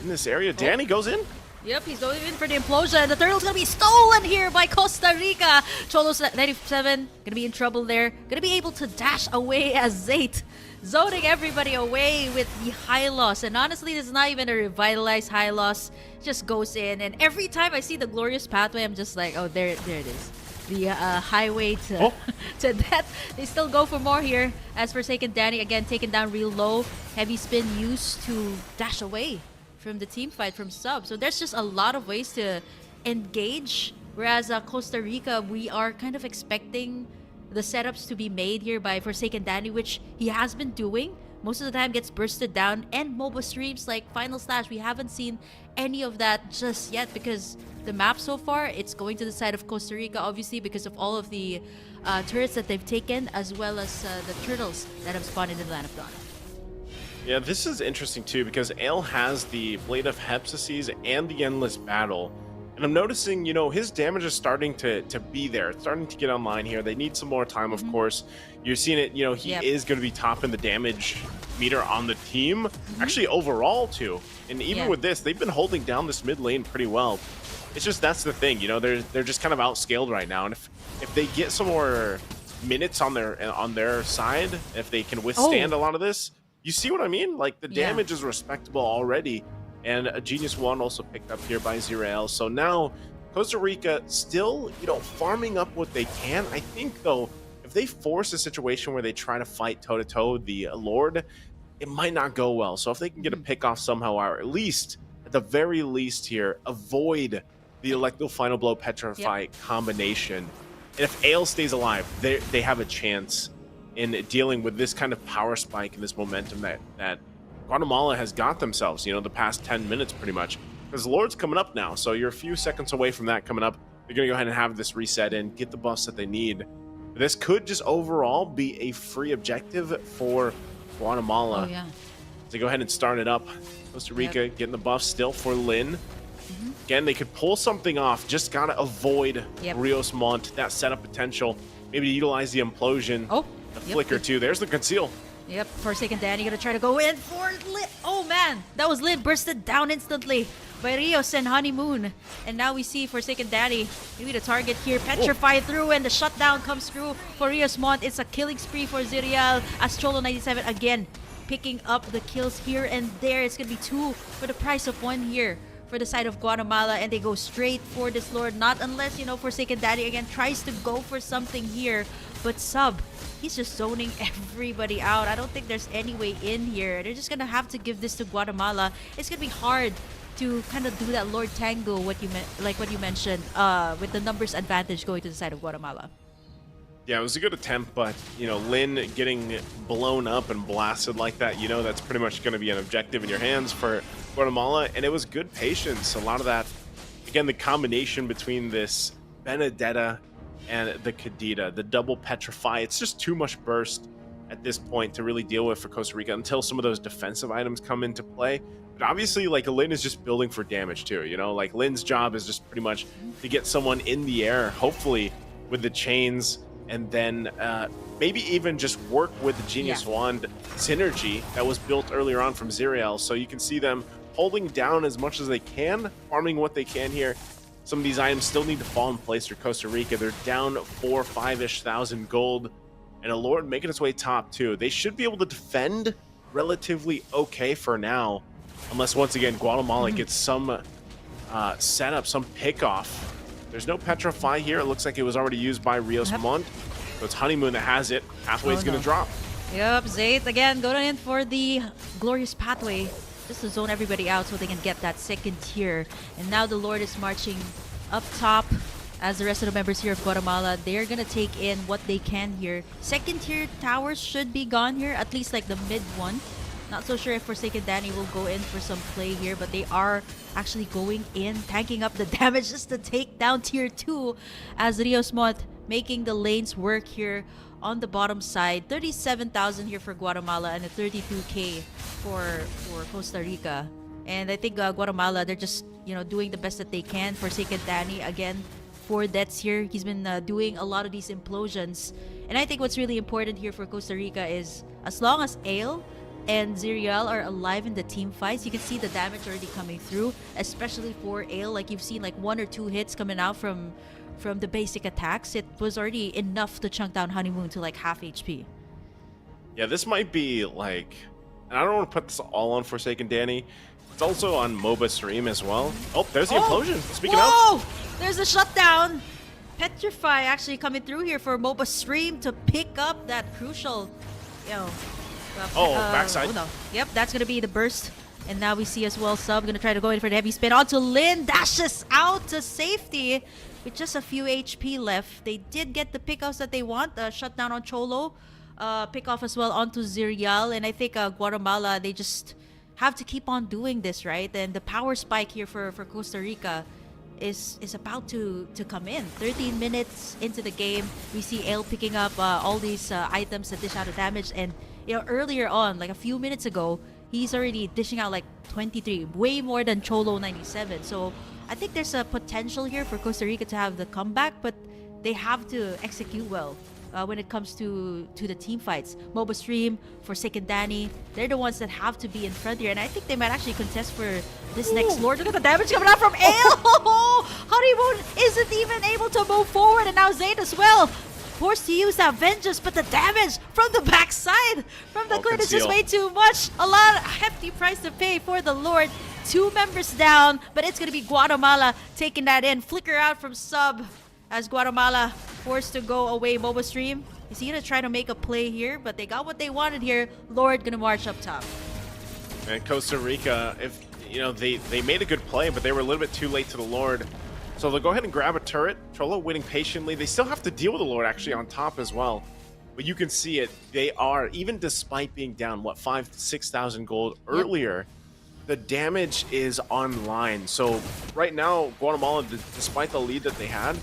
in this area. Danny goes in. Yep, he's going in for the implosion. The turtle's gonna be stolen here by Costa Rica. Cholo's at 97, gonna be in trouble there. Gonna be able to dash away as Zayt, zoning everybody away with the high loss. And honestly, this is not even a revitalized high loss. It just goes in, and every time I see the glorious pathway, I'm just like, oh, there it is. The highway to to death. They still go for more here. As Forsaken Danny, again, taken down real low. Heavy spin used to dash away from the team fight from Sub. So there's just a lot of ways to engage. Whereas Costa Rica, we are kind of expecting the setups to be made here by Forsaken Danny, which he has been doing. most of the time gets bursted down, and MOBA streams like Final Slash, we haven't seen any of that just yet because the map so far, it's going to the side of Costa Rica, obviously, because of all of the turrets that they've taken, as well as the turtles that have spawned in the Land of Dawn. Yeah, this is interesting too because Ale has the Blade of Hepsises and the Endless Battle. And I'm noticing, you know, his damage is starting to be there. It's starting to get online here. They need some more time, of course. You're seeing it, you know, he is going to be topping the damage meter on the team. Actually, overall, too. And even with this, they've been holding down this mid lane pretty well. It's just, that's the thing, you know, they're just kind of outscaled right now. And if they get some more minutes on their side, if they can withstand a lot of this, you see what I mean? Like, the damage is respectable already. And a Genius 1 also picked up here by Zerael. So now, Costa Rica still, you know, farming up what they can. I think, though, if they force a situation where they try to fight toe-to-toe the Lord, it might not go well. So if they can get a pick off somehow, or at least, at the very least here, avoid the Electro Final Blow Petrify combination. And if Ale stays alive, they have a chance in dealing with this kind of power spike and this momentum that Guatemala has got themselves, you know, the past 10 minutes pretty much. Because Lord's coming up now, so you're a few seconds away from that coming up. They're going to go ahead and have this reset and get the buffs that they need. This could just overall be a free objective for Guatemala. So go ahead and start it up. Costa Rica getting the buff still for Lin. Again, they could pull something off. Just got to avoid Rios Mont, that setup potential. Maybe utilize the implosion. The flicker too. There's the conceal. Forsaken Danny gonna try to go in for Lin. Oh man, that was Lin bursted down instantly by Rios and Honeymoon. And now we see Forsaken Daddy, maybe the target here, petrify through, and the shutdown comes through for Rios Mont. It's a killing spree for Zerial as Cholo 97 again picking up the kills here and there. It's gonna be 2 for the price of 1 here for the side of Guatemala, and they go straight for this Lord. Not unless, you know, Forsaken Daddy again tries to go for something here, but Sub, he's just zoning everybody out. I don't think there's any way in here. They're just gonna have to give this to Guatemala. It's gonna be hard to kind of do that Lord Tango, what you mentioned, with the numbers advantage going to the side of Guatemala. Yeah, it was a good attempt, but, you know, Lin getting blown up and blasted like that, you know, that's pretty much going to be an objective in your hands for Guatemala, and it was good patience. A lot of that, again, the combination between this Benedetta and the Kadita, the double petrify, it's just too much burst at this point to really deal with for Costa Rica until some of those defensive items come into play. But obviously, like, Lin is just building for damage too, you know, like Lin's job is just pretty much to get someone in the air, hopefully with the chains, and then maybe even just work with the Genius Wand synergy that was built earlier on from Zerial. So you can see them holding down as much as they can, farming what they can here. Some of these items still need to fall in place for Costa Rica. They're down 4,000-5-ish thousand gold, and a Lord making its way top too. They should be able to defend relatively okay for now, unless once again Guatemala gets some setup, some pick off. There's no petrify here. It looks like it was already used by Rios Mont. So it's Honeymoon that has it. Pathway's going to drop. Zayt again going in for the glorious pathway, just to zone everybody out so they can get that second tier. And now the Lord is marching up top as the rest of the members here of Guatemala. They're going to take in what they can here. Second tier towers should be gone here, at least like the mid one. Not so sure if Forsaken Danny will go in for some play here, but they are actually going in, tanking up the damage just to take down tier 2 as Rios Mont making the lanes work here on the bottom side. 37,000 here for Guatemala and a 32k for Costa Rica. And I think Guatemala, they're just, you know, doing the best that they can. Forsaken Danny, again, 4 deaths here. He's been doing a lot of these implosions. And I think what's really important here for Costa Rica is as long as Ale and Zerial are alive in the team fights, you can see the damage already coming through, especially for Ale. Like, you've seen like 1 or 2 hits coming out from the basic attacks. It was already enough to chunk down Honeymoon to like half HP. Yeah, this might be like, and I don't want to put this all on Forsaken Danny. It's also on MOBA stream as well. Oh, there's the implosion. Speaking of, there's the shutdown. Petrify actually coming through here for MOBA stream to pick up that crucial, backside. Yep, that's gonna be the burst. And now we see as well Sub gonna try to go in for the heavy spin onto Lin. Dashes out to safety with just a few HP left. They did get the pickups that they want. The shutdown on Cholo. pick off as well onto Zirial. And I think Guatemala, they just have to keep on doing this, right? And the power spike here for Costa Rica is about to come in. 13 minutes into the game, we see Ale picking up all these items that dish out of damage. And earlier on, like a few minutes ago, he's already dishing out like 23, way more than Cholo 97. So I think there's a potential here for Costa Rica to have the comeback, but they have to execute well when it comes to the team fights. Mlbb Stream, Forsaken Danny, they're the ones that have to be in front here, and I think they might actually contest for this next Lord. Look at the damage coming out from Ale! Honeymoon isn't even able to move forward, and now Zayd as well. Forced to use that vengeance, but the damage from the backside from the Clint is just way too much. A lot of hefty price to pay for the Lord. 2 members down, but it's going to be Guatemala taking that in. Flicker out from sub as Guatemala forced to go away. Mlbb Stream, is he going to try to make a play here? But they got what they wanted here. Lord going to march up top. And Costa Rica, if they made a good play, but they were a little bit too late to the Lord. So they'll go ahead and grab a turret. Cholo waiting patiently. They still have to deal with the Lord actually on top as well. But you can see it. They are, even despite being down, what, 5,000 to 6,000 gold earlier, the damage is online. So right now, Guatemala, despite the lead that they had,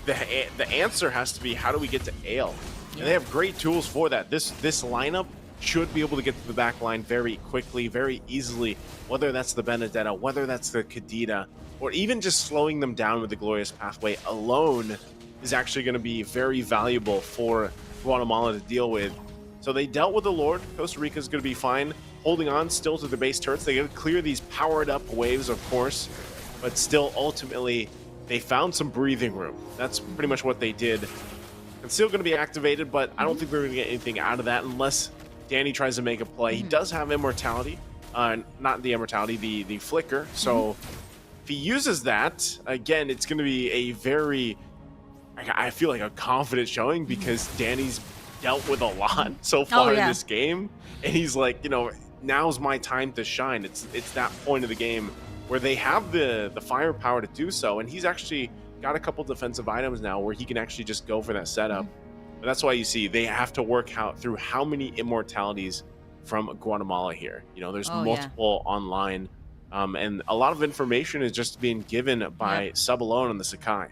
the answer has to be, how do we get to Ale? And they have great tools for that. This lineup should be able to get to the back line very quickly, very easily, whether that's the Benedetta, whether that's the Kadita, or even just slowing them down with the Glorious Pathway alone is actually going to be very valuable for Guatemala to deal with. So they dealt with the Lord. Costa Rica is going to be fine, holding on still to the base turrets. They got to clear these powered up waves, of course, but still ultimately they found some breathing room. That's pretty much what they did. It's still going to be activated, but I don't think we're going to get anything out of that unless Danny tries to make a play. He does have immortality, not the immortality, the flicker. So if he uses that, again, it's going to be a very, I feel like a confident showing, because Danny's dealt with a lot so far in this game. And he's like, now's my time to shine. It's that point of the game where they have the firepower to do so. And he's actually got a couple defensive items now where he can actually just go for that setup. But that's why you see they have to work out through how many immortalities from Guatemala here. There's multiple online. And a lot of information is just being given by sub alone on the Sakai.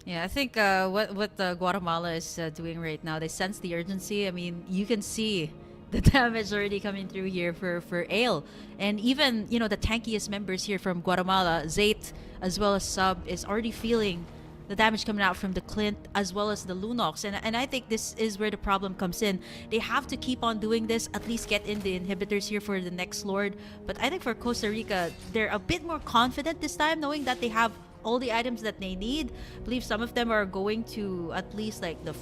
Yeah, I think what Guatemala is doing right now, they sense the urgency. I mean, you can see the damage already coming through here for Ale. And even, the tankiest members here from Guatemala, Zayd as well as Sub, is already feeling the damage coming out from the Clint as well as the Lunox. And I think this is where the problem comes in. They have to keep on doing this, at least get in the inhibitors here for the next Lord. But I think for Costa Rica, they're a bit more confident this time, knowing that they have all the items that they need. I believe some of them are going to at least like the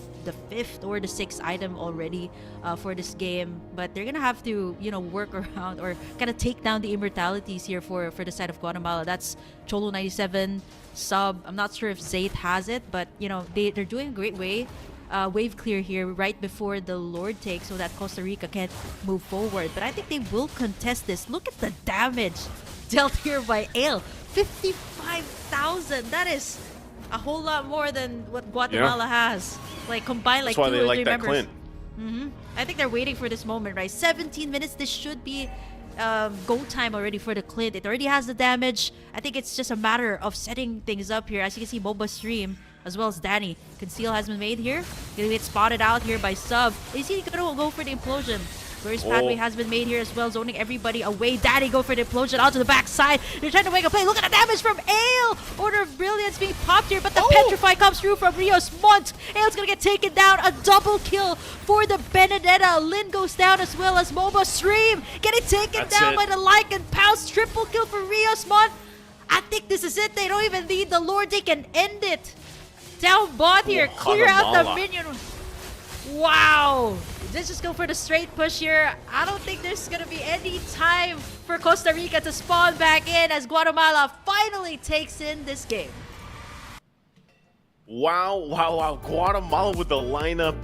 5th or the 6th item already for this game. But they're gonna have to, work around or kind of take down the immortalities here for the side of Guatemala. That's Cholo 97, Sub. I'm not sure if Zayd has it, but they're doing a great wave clear here right before the Lord takes, so that Costa Rica can't move forward. But I think they will contest this. Look at the damage dealt here by Ale. 55,000. That is a whole lot more than what Guatemala has. Like combined, like 2 or 3 members. Clint. I think they're waiting for this moment, right? 17 minutes. This should be go time already for the Clint. It already has the damage. I think it's just a matter of setting things up here. As you can see, Mlbb Stream as well as Danny. Conceal has been made here. Gonna get spotted out here by Sub. Is he gonna go for the implosion? Glorious Pathway has been made here as well, zoning everybody away. Danny go for the implosion onto the backside. They're trying to make a play. Look at the damage from Ale. Order of Brilliance being popped here, but the Petrify comes through from Rios Mont. Ale's gonna get taken down. A double kill for the Benedetta. Lin goes down as well as Mlbb Stream. Getting taken down by the Lycan Pounce. Triple kill for Rios Mont. I think this is it. They don't even need the Lord. They can end it. Down bot here. Clear out the minion. Wow. Let's just go for the straight push here. I don't think there's going to be any time for Costa Rica to spawn back in as Guatemala finally takes in this game. Wow. Guatemala with the lineup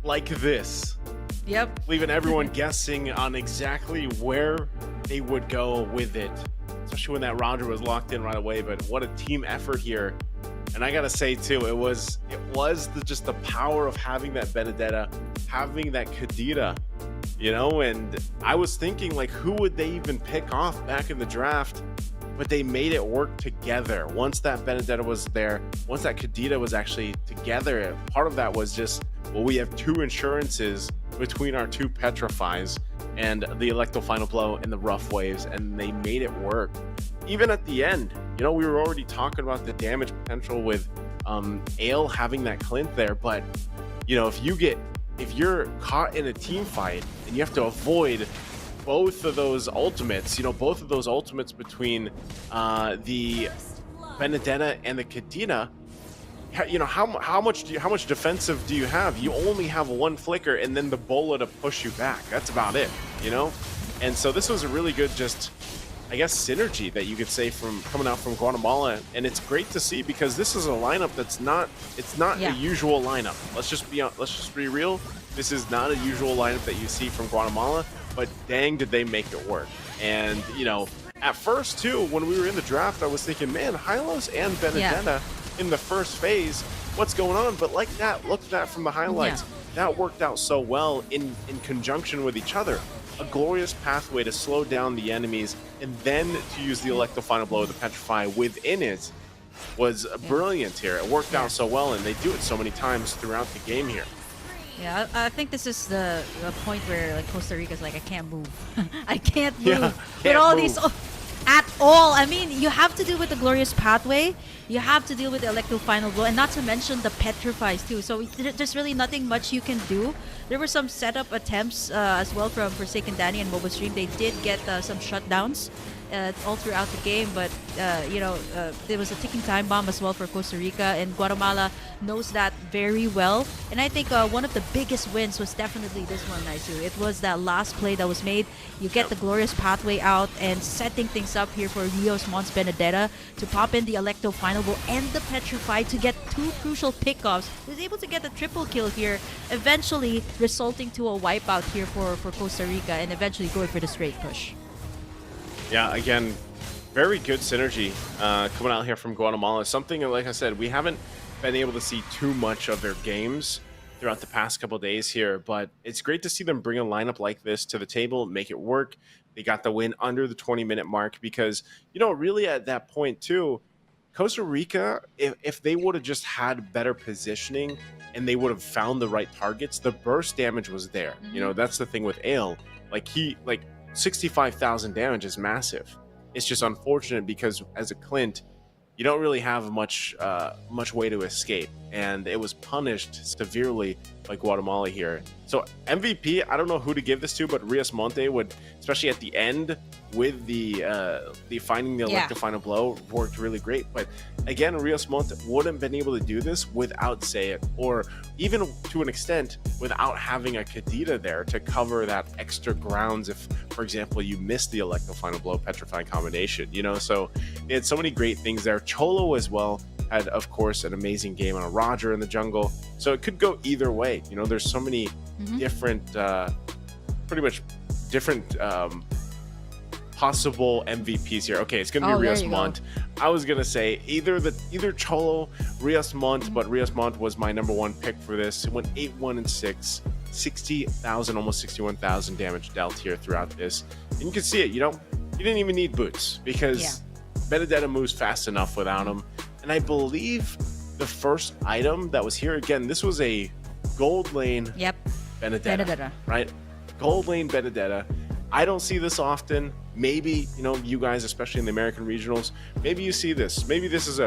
like this. Yep. Leaving everyone guessing on exactly where they would go with it. Especially when that Roger was locked in right away. But what a team effort here And I gotta say too, it was just the power of having that Benedetta, having that Kadira, you know. And I was thinking, like, who would they even pick off back in the draft? But they made it work together. Once that Benedetta was there, once that Kadira was actually together, part of that was just, well, we have two insurances between our two Petrifies and the Electro Final Blow and the Rough Waves, and they made it work. Even at the end, you know, we were already talking about the damage potential with Ale having that Clint there, but you know, if you're caught in a team fight and you have to avoid both of those ultimates, you know, both of those ultimates between the Benedetta and the Kadena, you know, how much defensive do you have? You only have one flicker and then the bola to push you back. That's about it, you know. And so this was a really good, just, I guess, synergy that you could say from coming out from Guatemala, and it's great to see because this is a lineup that's not a usual lineup. Let's just be real. This is not a usual lineup that you see from Guatemala, but dang, did they make it work. And you know, at first too, when we were in the draft, I was thinking, man, Hylos and Benedetta in the first phase, what's going on? But like that, look at that from the highlights. That worked out so well in conjunction with each other. A glorious pathway to slow down the enemies and then to use the Electro Final Blow of the Petrify within it was brilliant here. It worked out so well, and they do it so many times throughout the game here. Yeah, I think this is the point where like Costa Rica's like, I can't move. I can't move with all these at all. I mean, you have to deal with the glorious pathway. You have to deal with the Electro Final Blow, and not to mention the Petrifies too. So there's really nothing much you can do. There were some setup attempts as well from Forsaken Danny and Mobile Stream. They did get some shutdowns all throughout the game, but you know, there was a ticking time bomb as well for Costa Rica, and Guatemala knows that very well. And I think one of the biggest wins was definitely this one, Naisu. It was that last play that was made. You get the glorious pathway out and setting things up here for Rios Mons Benedetta to pop in the Electro Final Blow and the Petrify to get two crucial pickoffs. He was able to get a triple kill here, eventually resulting to a wipeout here for Costa Rica, and eventually going for the straight push. Yeah, again, very good synergy coming out here from Guatemala. Something, like I said, we haven't been able to see too much of their games throughout the past couple of days here, but it's great to see them bring a lineup like this to the table, make it work. They got the win under the 20-minute mark because, you know, really at that point too, Costa Rica, if they would have just had better positioning and they would have found the right targets, the burst damage was there. You know, that's the thing with Ale. Like 65,000 damage is massive. It's just unfortunate because as a Clint, you don't really have much way to escape, and it was punished severely by Guatemala here. So MVP, I don't know who to give this to, but Rios Monte would, especially at the end with the finding the Electro Final Blow, worked really great. But again, Rios Monte wouldn't been able to do this without Say-It, or even to an extent without having a Kadita there to cover that extra grounds if, for example, you missed the Electro Final Blow Petrify combination, you know. So they had so many great things there. Cholo as well had, of course, an amazing game on a Roger in the jungle. So it could go either way. You know, there's so many different, pretty much different possible MVPs here. Okay, it's gonna be Rios Monte. I was gonna say either Cholo, Rios Monte, but Rios Monte was my #1 pick for this. It went 8-1 and 6, 60,000, almost 61,000 damage dealt here throughout this, and you can see it. You know, you didn't even need boots because Benedetta moves fast enough without him. And I believe the first item that was here, again, this was a gold lane Benedetta, right? Gold lane Benedetta. I don't see this often. Maybe, you know, you guys, especially in the American regionals, maybe you see this. Maybe this is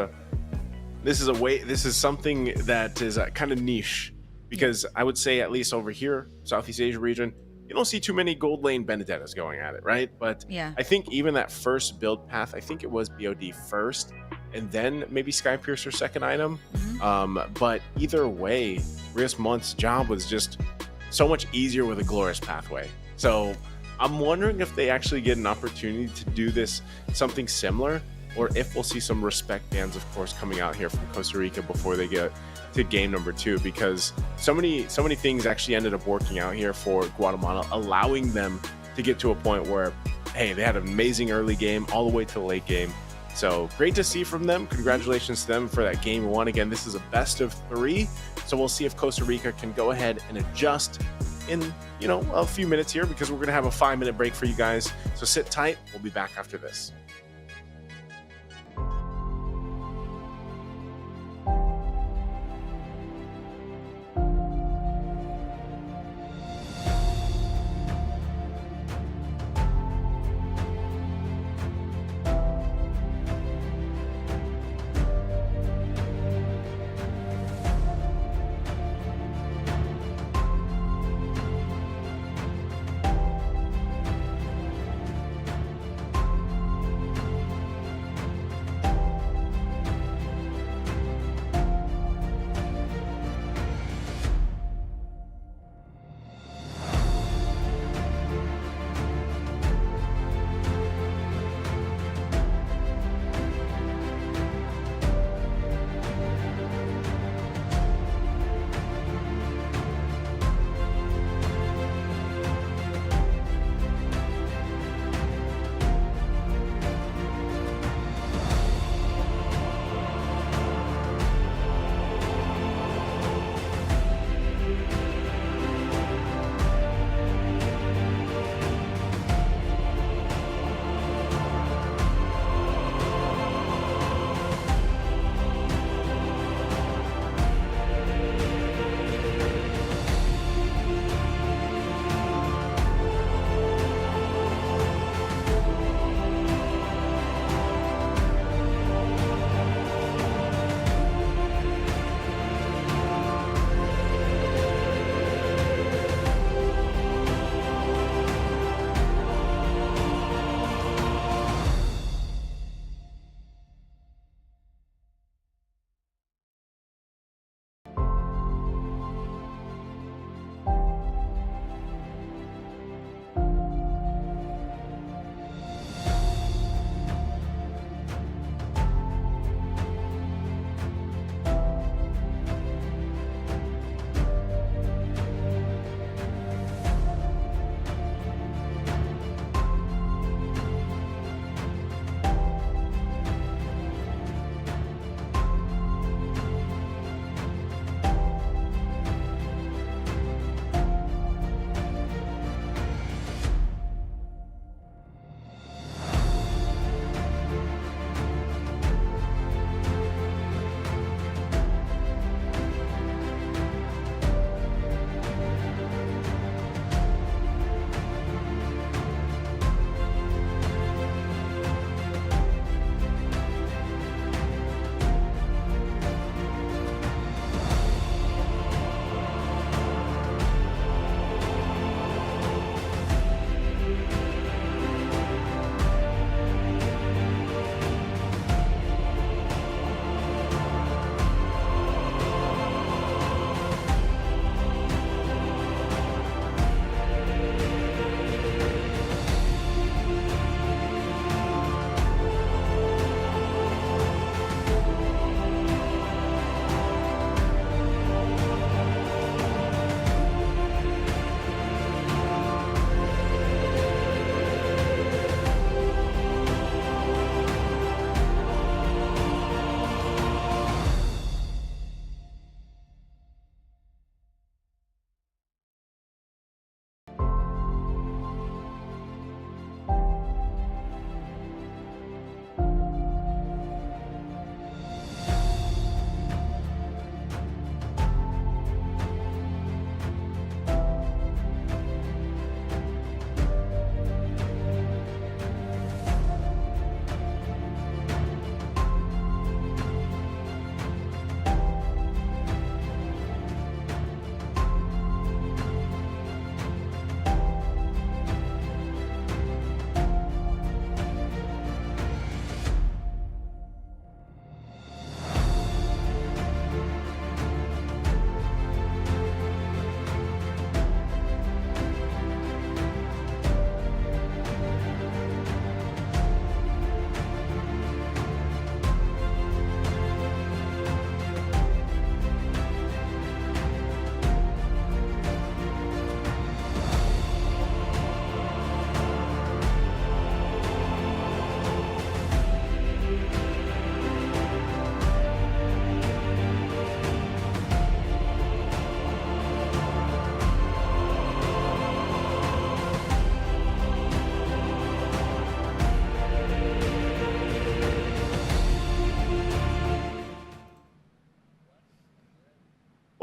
something that is kind of niche, because I would say at least over here, Southeast Asia region, you don't see too many gold lane Benedettas going at it, right? But I think even that first build path, I think it was BOD first, and then maybe Skypiercer second item. But either way, Rios Monte's job was just so much easier with a glorious pathway. So I'm wondering if they actually get an opportunity to do this, something similar, or if we'll see some respect bans, of course, coming out here from Costa Rica before they get to game #2, because so many things actually ended up working out here for Guatemala, allowing them to get to a point where, hey, they had an amazing early game all the way to the late game. So great to see from them. Congratulations to them for that game one. Again, this is a best of 3. So we'll see if Costa Rica can go ahead and adjust in, a few minutes here, because we're going to have a 5-minute break for you guys. So sit tight. We'll be back after this.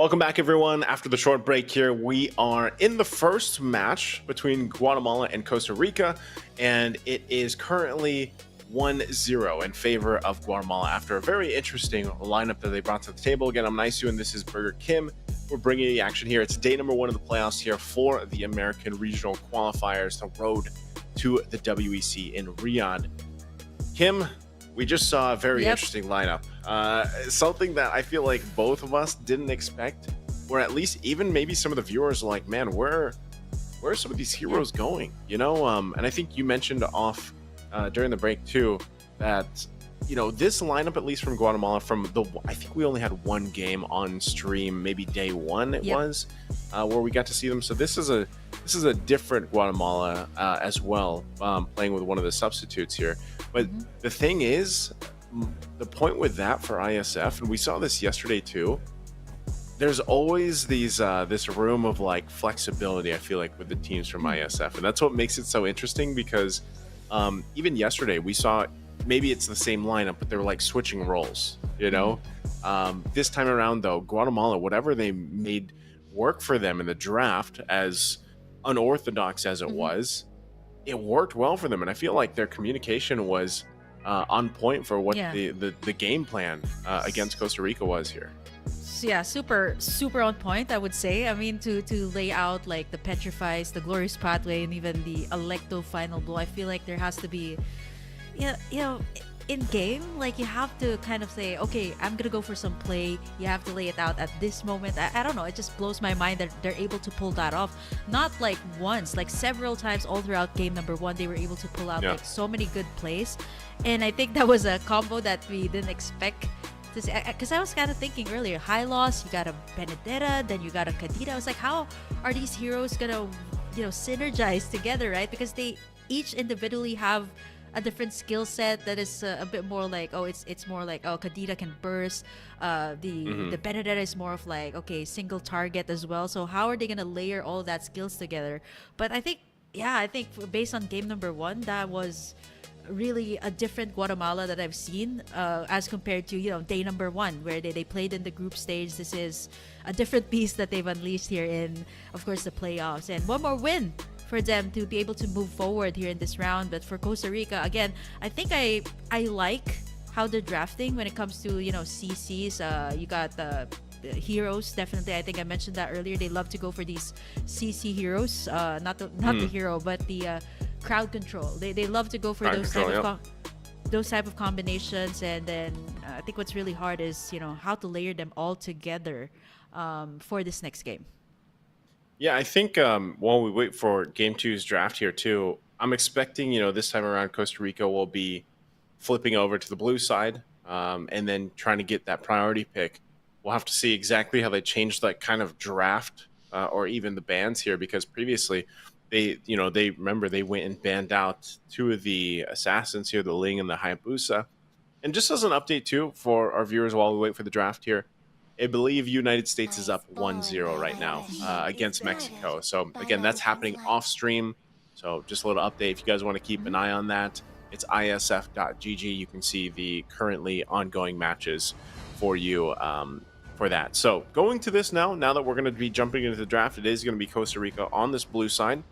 Welcome back, everyone. After the short break here, we are in the first match between Guatemala and Costa Rica, and it is currently 1-0 in favor of Guatemala after a very interesting lineup that they brought to the table. Again, I'm Nice, and this is Burger Kim. We're bringing you the action here. It's day number 1 of the playoffs here for the American Regional Qualifiers, the road to the WEC in Riyadh. Kim, we just saw a very interesting lineup. Something that I feel like both of us didn't expect, or at least even maybe some of the viewers are like, man, where are some of these heroes going? You know, and I think you mentioned off during the break too that, you know, this lineup, at least from Guatemala, I think we only had one game on stream, maybe day 1 it was, where we got to see them. So this is a different Guatemala as well, playing with one of the substitutes here. But the thing is, the point with that for Iesf, and we saw this yesterday too, there's always this room of like flexibility, I feel like, with the teams from Iesf, and that's what makes it so interesting, because even yesterday we saw maybe it's the same lineup, but they were like switching roles, you know. This time around though, Guatemala, whatever they made work for them in the draft, as unorthodox as it was, it worked well for them, and I feel like their communication was on point for what the game plan against Costa Rica was here. Yeah, super on point, I would say. I mean, to lay out like the Petrifies, the Glorious Pathway, and even the Electo Final Blow, I feel like there has to be, you know, in game, like you have to kind of say, okay, I'm gonna go for some play. You have to lay it out at this moment. I don't know, it just blows my mind that they're able to pull that off. Not like once, like several times all throughout game number 1, they were able to pull out like so many good plays. And I think that was a combo that we didn't expect to see, because I was kind of thinking earlier, high loss, you got a Benedetta, then you got a Kadita. I was like, how are these heroes gonna, you know, synergize together, right? Because they each individually have a different skill set that is a bit more like, it's more like, Kadita can burst, the Benedetta is more of like, okay, single target as well. So how are they gonna layer all that skills together? But I think based on game number 1, that was really a different Guatemala that I've seen as compared to, you know, day number 1, where they played in the group stage. This is a different beast that they've unleashed here in, of course, the playoffs, and one more win for them to be able to move forward here in this round. But for Costa Rica, again, I think I like how they're drafting when it comes to, you know, CCs. You got the heroes, definitely. I think I mentioned that earlier. They love to go for these CC heroes, not the hero, but the crowd control. They love to go for those type of combinations. And then I think what's really hard is, you know, how to layer them all together for this next game. Yeah, I think while we wait for Game 2's draft here too, I'm expecting, you know, this time around Costa Rica will be flipping over to the blue side and then trying to get that priority pick. We'll have to see exactly how they change that kind of draft or even the bans here, because previously they remember they went and banned out 2 of the assassins here, the Ling and the Hayabusa. And just as an update too for our viewers while we wait for the draft here, I believe United States is up 1-0 right now against Mexico. So again, that's happening off stream. So just a little update. If you guys want to keep an eye on that, it's isf.gg. You can see the currently ongoing matches for you for that. So going to this now that we're going to be jumping into the draft, it is going to be Costa Rica on this blue side.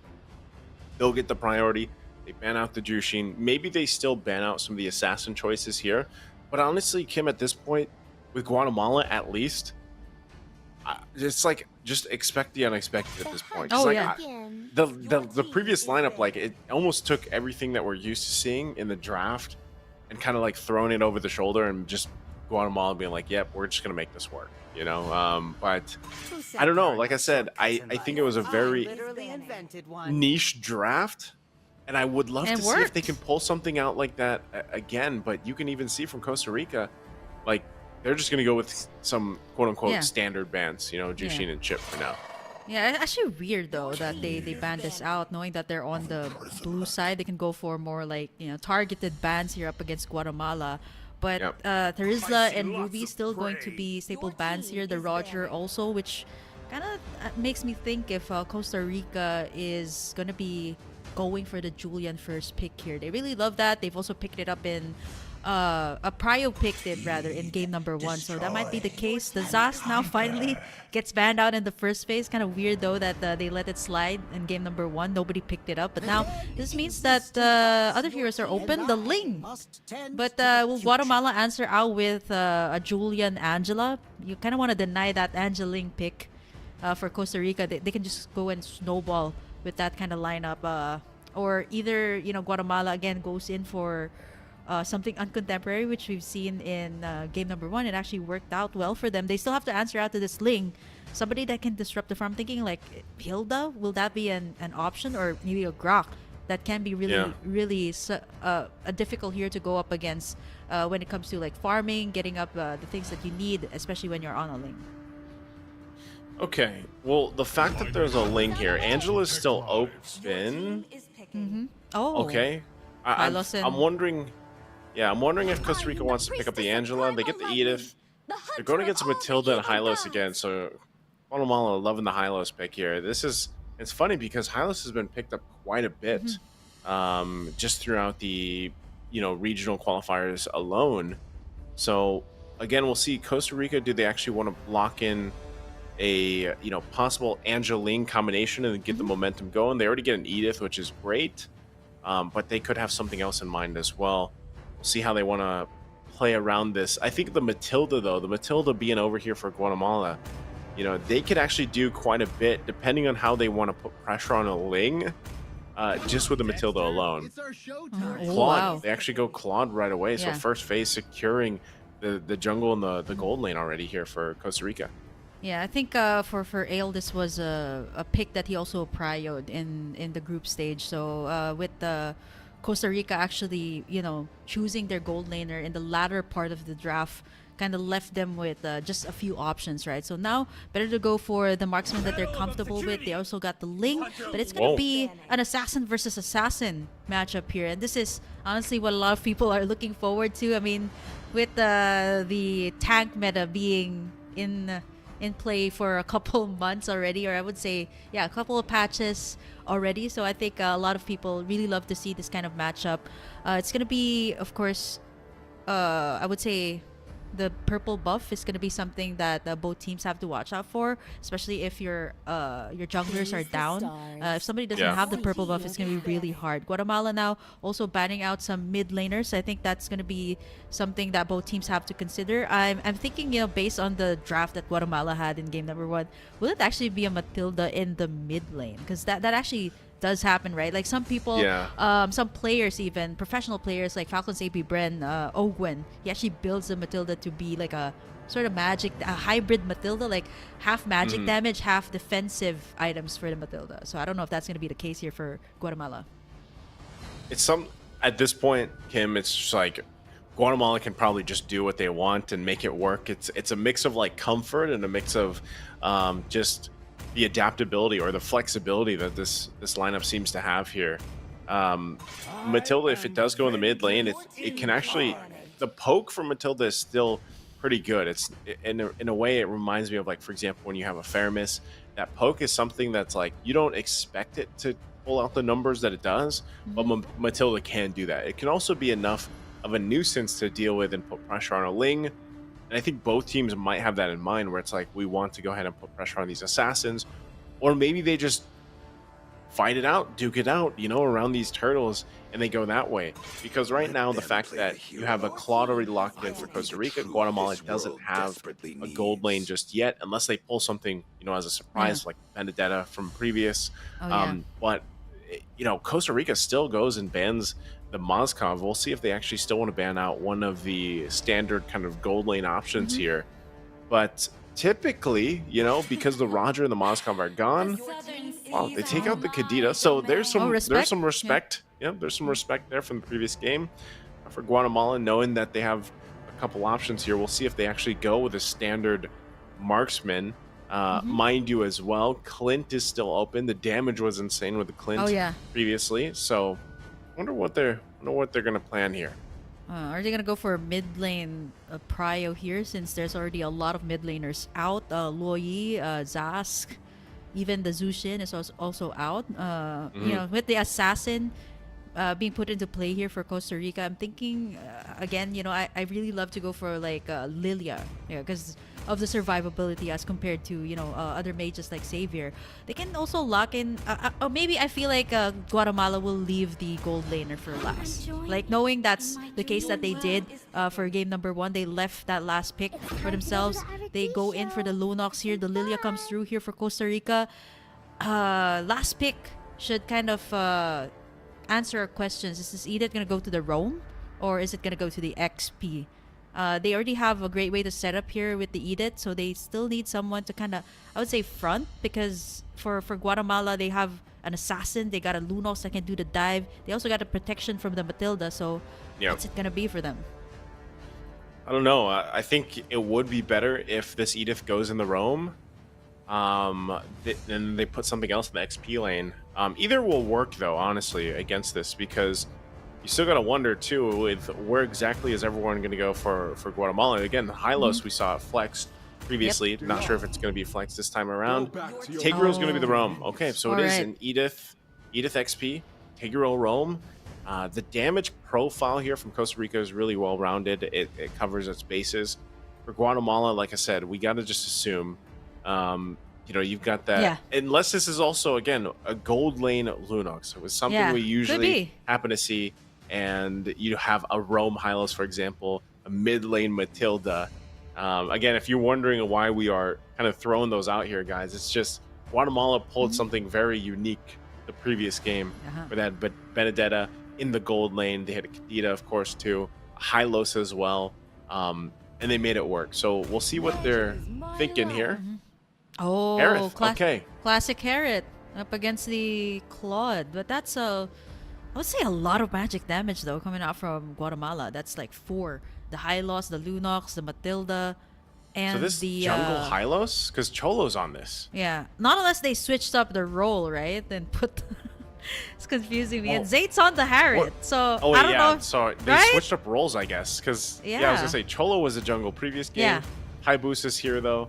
They'll get the priority. They ban out the Jushin. Maybe they still ban out some of the assassin choices here. But honestly, Kim, at this point, with Guatemala at least, it's like just expect the unexpected at this point. The previous lineup, like, it almost took everything that we're used to seeing in the draft and kind of like throwing it over the shoulder, and just Guatemala being like, yep, we're just gonna make this work, you know. But I don't know, like I said, I think it was a very niche draft, and I would love to see if they can pull something out like that again. But you can even see from Costa Rica, like, they're just going to go with some quote-unquote standard bans, you know, Jushin and Chip for now. Yeah, it's actually weird, though, that they banned this out, knowing that they're on the blue side. They can go for more, like, you know, targeted bans here up against Guatemala. But Terizla and Ruby still going to be staple bans here. The Roger also, which kind of makes me think if Costa Rica is going to be going for the Julian first pick here. They really love that. They've also picked it up in a Prio picked it rather in game number 1, so that might be the case. The Zas now finally gets banned out in the first phase. Kind of weird though that they let it slide in game number 1. Nobody picked it up, but now this means that other heroes are open. The Ling, but will Guatemala answer out with a Julian Angela? You kind of want to deny that Angeling pick for Costa Rica. They can just go and snowball with that kind of lineup, or either Guatemala again goes in for something uncontemporary, which we've seen in game number 1. It actually worked out well for them. They still have to answer out to this Ling, somebody that can disrupt the farm. Thinking like Hilda, will that be an option, or maybe a Grok that can be really a difficult hero to go up against when it comes to like farming, getting up the things that you need, especially when you're on a Ling. Okay, well, the fact that there's a Ling here, Angela's still open. Oh, okay. I'm wondering. Yeah, I'm wondering if Costa Rica wants to pick up the Angela. They get the Iesf. They're going against Matilda and Hylos again, so Guatemala loving the Hylos pick here. It's funny because Hylos has been picked up quite a bit just throughout the regional qualifiers alone. So again, we'll see Costa Rica. Do they actually want to lock in a possible Angeline combination and get the momentum going? They already get an Edith, which is great, but they could have something else in mind as well. We'll see how they want to play around this. I think the Matilda, though, the Matilda being over here for Guatemala, they could actually do quite a bit depending on how they want to put pressure on a Ling, just with the Matilda alone. Claude, wow. They actually go Claude right away. So first phase securing the jungle and the gold lane already here for Costa Rica. Yeah, I think for Ale, this was a pick that he also prioed in the group stage. So with Costa Rica actually, choosing their gold laner in the latter part of the draft kind of left them with just a few options, right? So now, better to go for the marksman that they're comfortable with. They also got the Ling, but it's going to be an assassin versus assassin matchup here. And this is honestly what a lot of people are looking forward to. I mean, with the tank meta being in play for a couple months already, or I would say, a couple of patches already. So I think a lot of people really love to see this kind of matchup. It's going to be, of course, I would say the purple buff is going to be something that both teams have to watch out for, especially if your junglers are down. If somebody doesn't have the purple buff, it's going to be really hard. Guatemala now also banning out some mid laners. I think that's going to be something that both teams have to consider. I'm thinking, based on the draft that Guatemala had in game number 1, will it actually be a Matilda in the mid lane? Because that actually does happen, right? Like some people, some players, even professional players like Falcons AP Bren, Ogwen, he actually builds the Matilda to be like a sort of magic, a hybrid Matilda, like half magic damage, half defensive items for the Matilda. So I don't know if that's going to be the case here for Guatemala. At this point, Kim, it's just like Guatemala can probably just do what they want and make it work. It's a mix of like comfort and a mix of just the adaptability or the flexibility that this lineup seems to have here. Matilda, if it does go in the mid lane, it can actually, the poke from Matilda is still pretty good. It's in a way, it reminds me of, like, for example, when you have a Faramis, that poke is something that's like you don't expect it to pull out the numbers that it does, but Matilda can do that. It can also be enough of a nuisance to deal with and put pressure on a Ling. And I think both teams might have that in mind, where it's like, we want to go ahead and put pressure on these assassins, or maybe they just fight it out, duke it out, around these turtles, and they go that way. Because right now, the fact that you have a Claude already locked in for Costa Rica, Guatemala doesn't have a gold lane just yet, unless they pull something, as a surprise, like Benedetta from previous. But, Costa Rica still goes and bans the Moskov. We'll see if they actually still want to ban out one of the standard kind of gold lane options here. But typically, because the Roger and the Moskov are gone, they take out the Kadita. So there's some respect. Yeah, there's some respect there from the previous game for Guatemala, knowing that they have a couple options here. We'll see if they actually go with a standard marksman. Mind you, as well, Clint is still open. The damage was insane with the Clint previously. So I wonder what they're gonna plan here. Are they gonna go for a mid lane prio here, since there's already a lot of mid laners out? Luoyi, Zask, Even the Zushin is also out. You know, with the assassin being put into play here for Costa Rica, I'm thinking again. You know, I really love to go for like Lilia, because of the survivability as compared to other mages like Xavier. They can also lock in. Or maybe I feel like Guatemala will leave the gold laner for last. Like knowing that's the case that they did for game number 1, they left that last pick for themselves. They go in for the Lunox here. The Lilia comes through here for Costa Rica. Last pick should kind of answer our questions. Is this Edith gonna go to the roam, or is it gonna go to the XP? They already have a great way to set up here with the Edith, so they still need someone to kind of, I would say, front, because for Guatemala, they have an assassin, they got a Lunos that can do the dive, they also got a protection from the Matilda, so what's it gonna be for them? I don't know. I think it would be better if this Edith goes in the roam, then they put something else in the XP lane. Either will work, though, honestly, against this, because you still got to wonder, too, with where exactly is everyone going to go for Guatemala. Again, the Hylos we saw flexed previously. Yep. Not sure if it's going to be flexed this time around. Tigreal is going to be the roam. Okay, so it is an Edith XP, Tigreal roam. The damage profile here from Costa Rica is really well-rounded. It covers its bases. For Guatemala, like I said, we got to just assume, you've got that. Yeah. Unless this is also, again, a gold lane Lunox. It was something we usually happen to see. And you have a roam Hylos, for example, a mid lane Matilda. Again, if you're wondering why we are kind of throwing those out here, guys, it's just Guatemala pulled something very unique the previous game. Where they had Benedetta in the gold lane. They had a Kadita, of course, too. Hylos as well. And they made it work. So we'll see what they're thinking here. Oh, okay. Classic Carrot up against the Claude. But that's I would say a lot of magic damage, though, coming out from Guatemala. That's like 4. The Hylos, the Lunox, the Matilda, and so this the jungle Hylos? Because Cholo's on this. Yeah. Not unless they switched up the role, right? And put... It's confusing me. And Zate's on the Harriet. So, I don't know. So they switched up roles, I guess. Because, I was going to say, Cholo was a jungle previous game. Yeah. Hayabusa's here, though.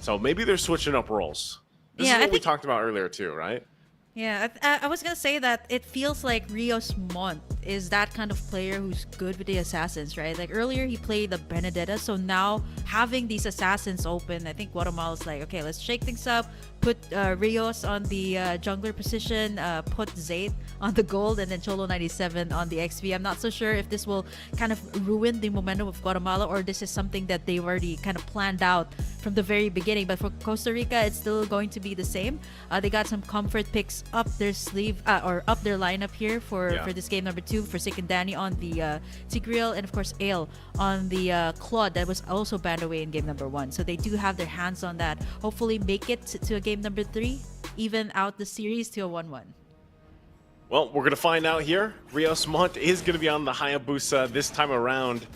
So maybe they're switching up roles. This is what we talked about earlier, too, right? Yeah, I was going to say that it feels like Rios Montt is that kind of player who's good with the assassins, right? Like earlier he played the Benedetta, so now having these assassins open, I think Guatemala's like, okay, let's shake things up, put Rios on the jungler position, put Zayt on the gold, and then Cholo 97 on the XP. I'm not so sure if this will kind of ruin the momentum of Guatemala, or this is something that they've already kind of planned out from the very beginning. But for Costa Rica, it's still going to be the same. They got some comfort picks up their sleeve, or up their lineup here for this game number 2, for Sick and Danny on the Tigreal, and of course Ale on the Claude that was also banned away in game number 1. So they do have their hands on that. Hopefully make it to a game number 3, even out the series to a 1-1. Well, we're going to find out here. Rios Montt is going to be on the Hayabusa this time around.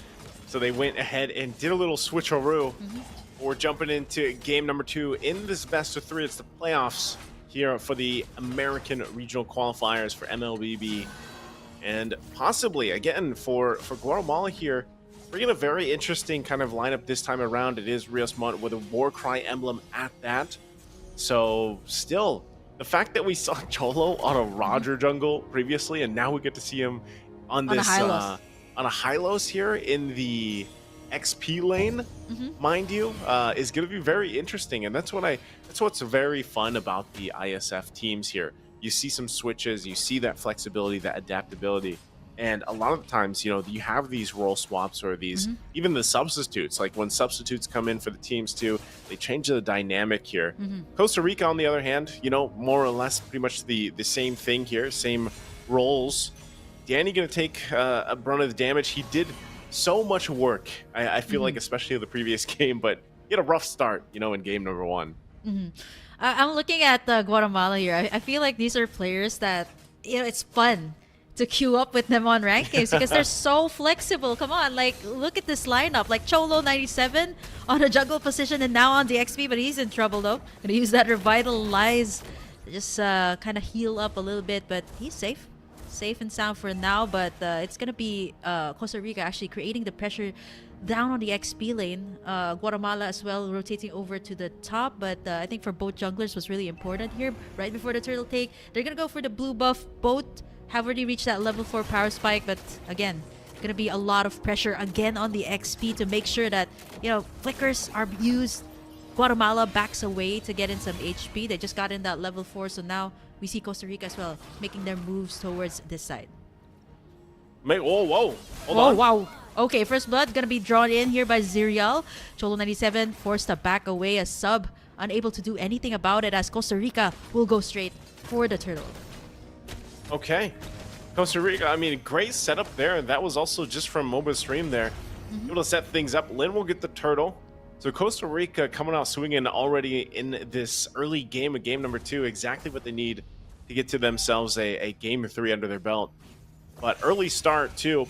So they went ahead and did a little switcheroo. We're jumping into game number 2 in this best of 3. It's the playoffs here for the American Regional Qualifiers for Mlbb. And possibly, again, for Guatemala here, bringing a very interesting kind of lineup this time around. It is Rios Montt with a Warcry emblem at that. So still, the fact that we saw Cholo on a Roger jungle previously, and now we get to see him on this on a Hylos here in the XP lane, mind you, is going to be very interesting. And that's what's very fun about the Iesf teams here. You see some switches, you see that flexibility, that adaptability. And a lot of the times, you have these role swaps, or these, even the substitutes. Like when substitutes come in for the teams too, they change the dynamic here. Costa Rica, on the other hand, more or less pretty much the same thing here, same roles. Danny going to take a brunt of the damage. He did so much work, I feel like, especially in the previous game, but he had a rough start, in game number 1. I'm looking at Guatemala here. I feel like these are players that, it's fun to queue up with them on ranked games because they're so flexible. Come on, like, look at this lineup. Like Cholo 97 on a jungle position and now on the XP, but he's in trouble though. Gonna use that Revitalize to just kind of heal up a little bit, but he's safe and sound for now. But it's gonna be Costa Rica actually creating the pressure down on the XP lane. Guatemala as well rotating over to the top, but I think for both junglers was really important here. Right before the turtle take, they're gonna go for the blue buff. Both have already reached that level 4 power spike, but again, gonna be a lot of pressure again on the XP to make sure that, you know, flickers are used. Guatemala backs away to get in some HP. They just got in that level 4, so now we see Costa Rica as well making their moves towards this side. Whoa. Hold Oh, on. wow. Okay, first blood gonna be drawn in here by Zirial. Cholo97 forced to back away as sub, unable to do anything about it as Costa Rica will go straight for the turtle. Okay. Costa Rica, I mean, great setup there. And that was also just from Mlbb stream there. Able to set things up. Lin will get the turtle. So Costa Rica coming out swinging already in this early game of game number 2. Exactly what they need to get to themselves a game 3 under their belt. But early start too.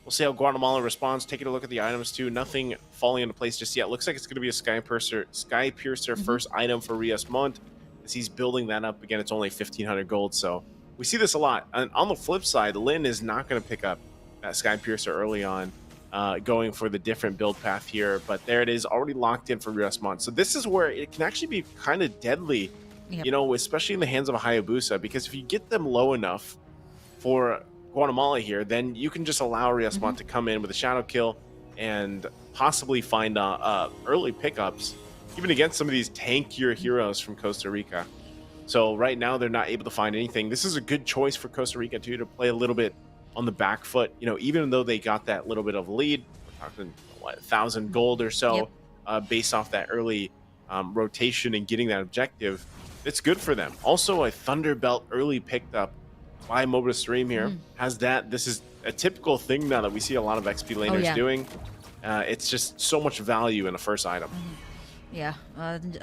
We'll see how Guatemala responds. Taking a look at the items too. Nothing falling into place just yet. Looks like it's going to be a Sky Piercer first item for Riesmont. As he's building that up. Again, it's only 1,500 gold. So we see this a lot. And on the flip side, Lin is not going to pick up that Sky Piercer early on. Going for the different build path here. But there it is. Already locked in for Riesmont. So this is where it can actually be kind of deadly. Yep. You know, especially in the hands of a Hayabusa. Because if you get them low enough for Guatemala here, then you can just allow Riesmont to come in with a shadow kill and possibly find early pickups, even against some of these tankier heroes from Costa Rica. So right now they're not able to find anything. This is a good choice for Costa Rica too, to play a little bit on the back foot. You know, even though they got that little bit of lead, we're talking what, 1,000 gold or so, based off that early rotation and getting that objective. It's good for them. Also, a Thunder Belt early picked up by Mlbb stream here has that. This is a typical thing now that we see a lot of XP laners doing. It's just so much value in a first item. Yeah,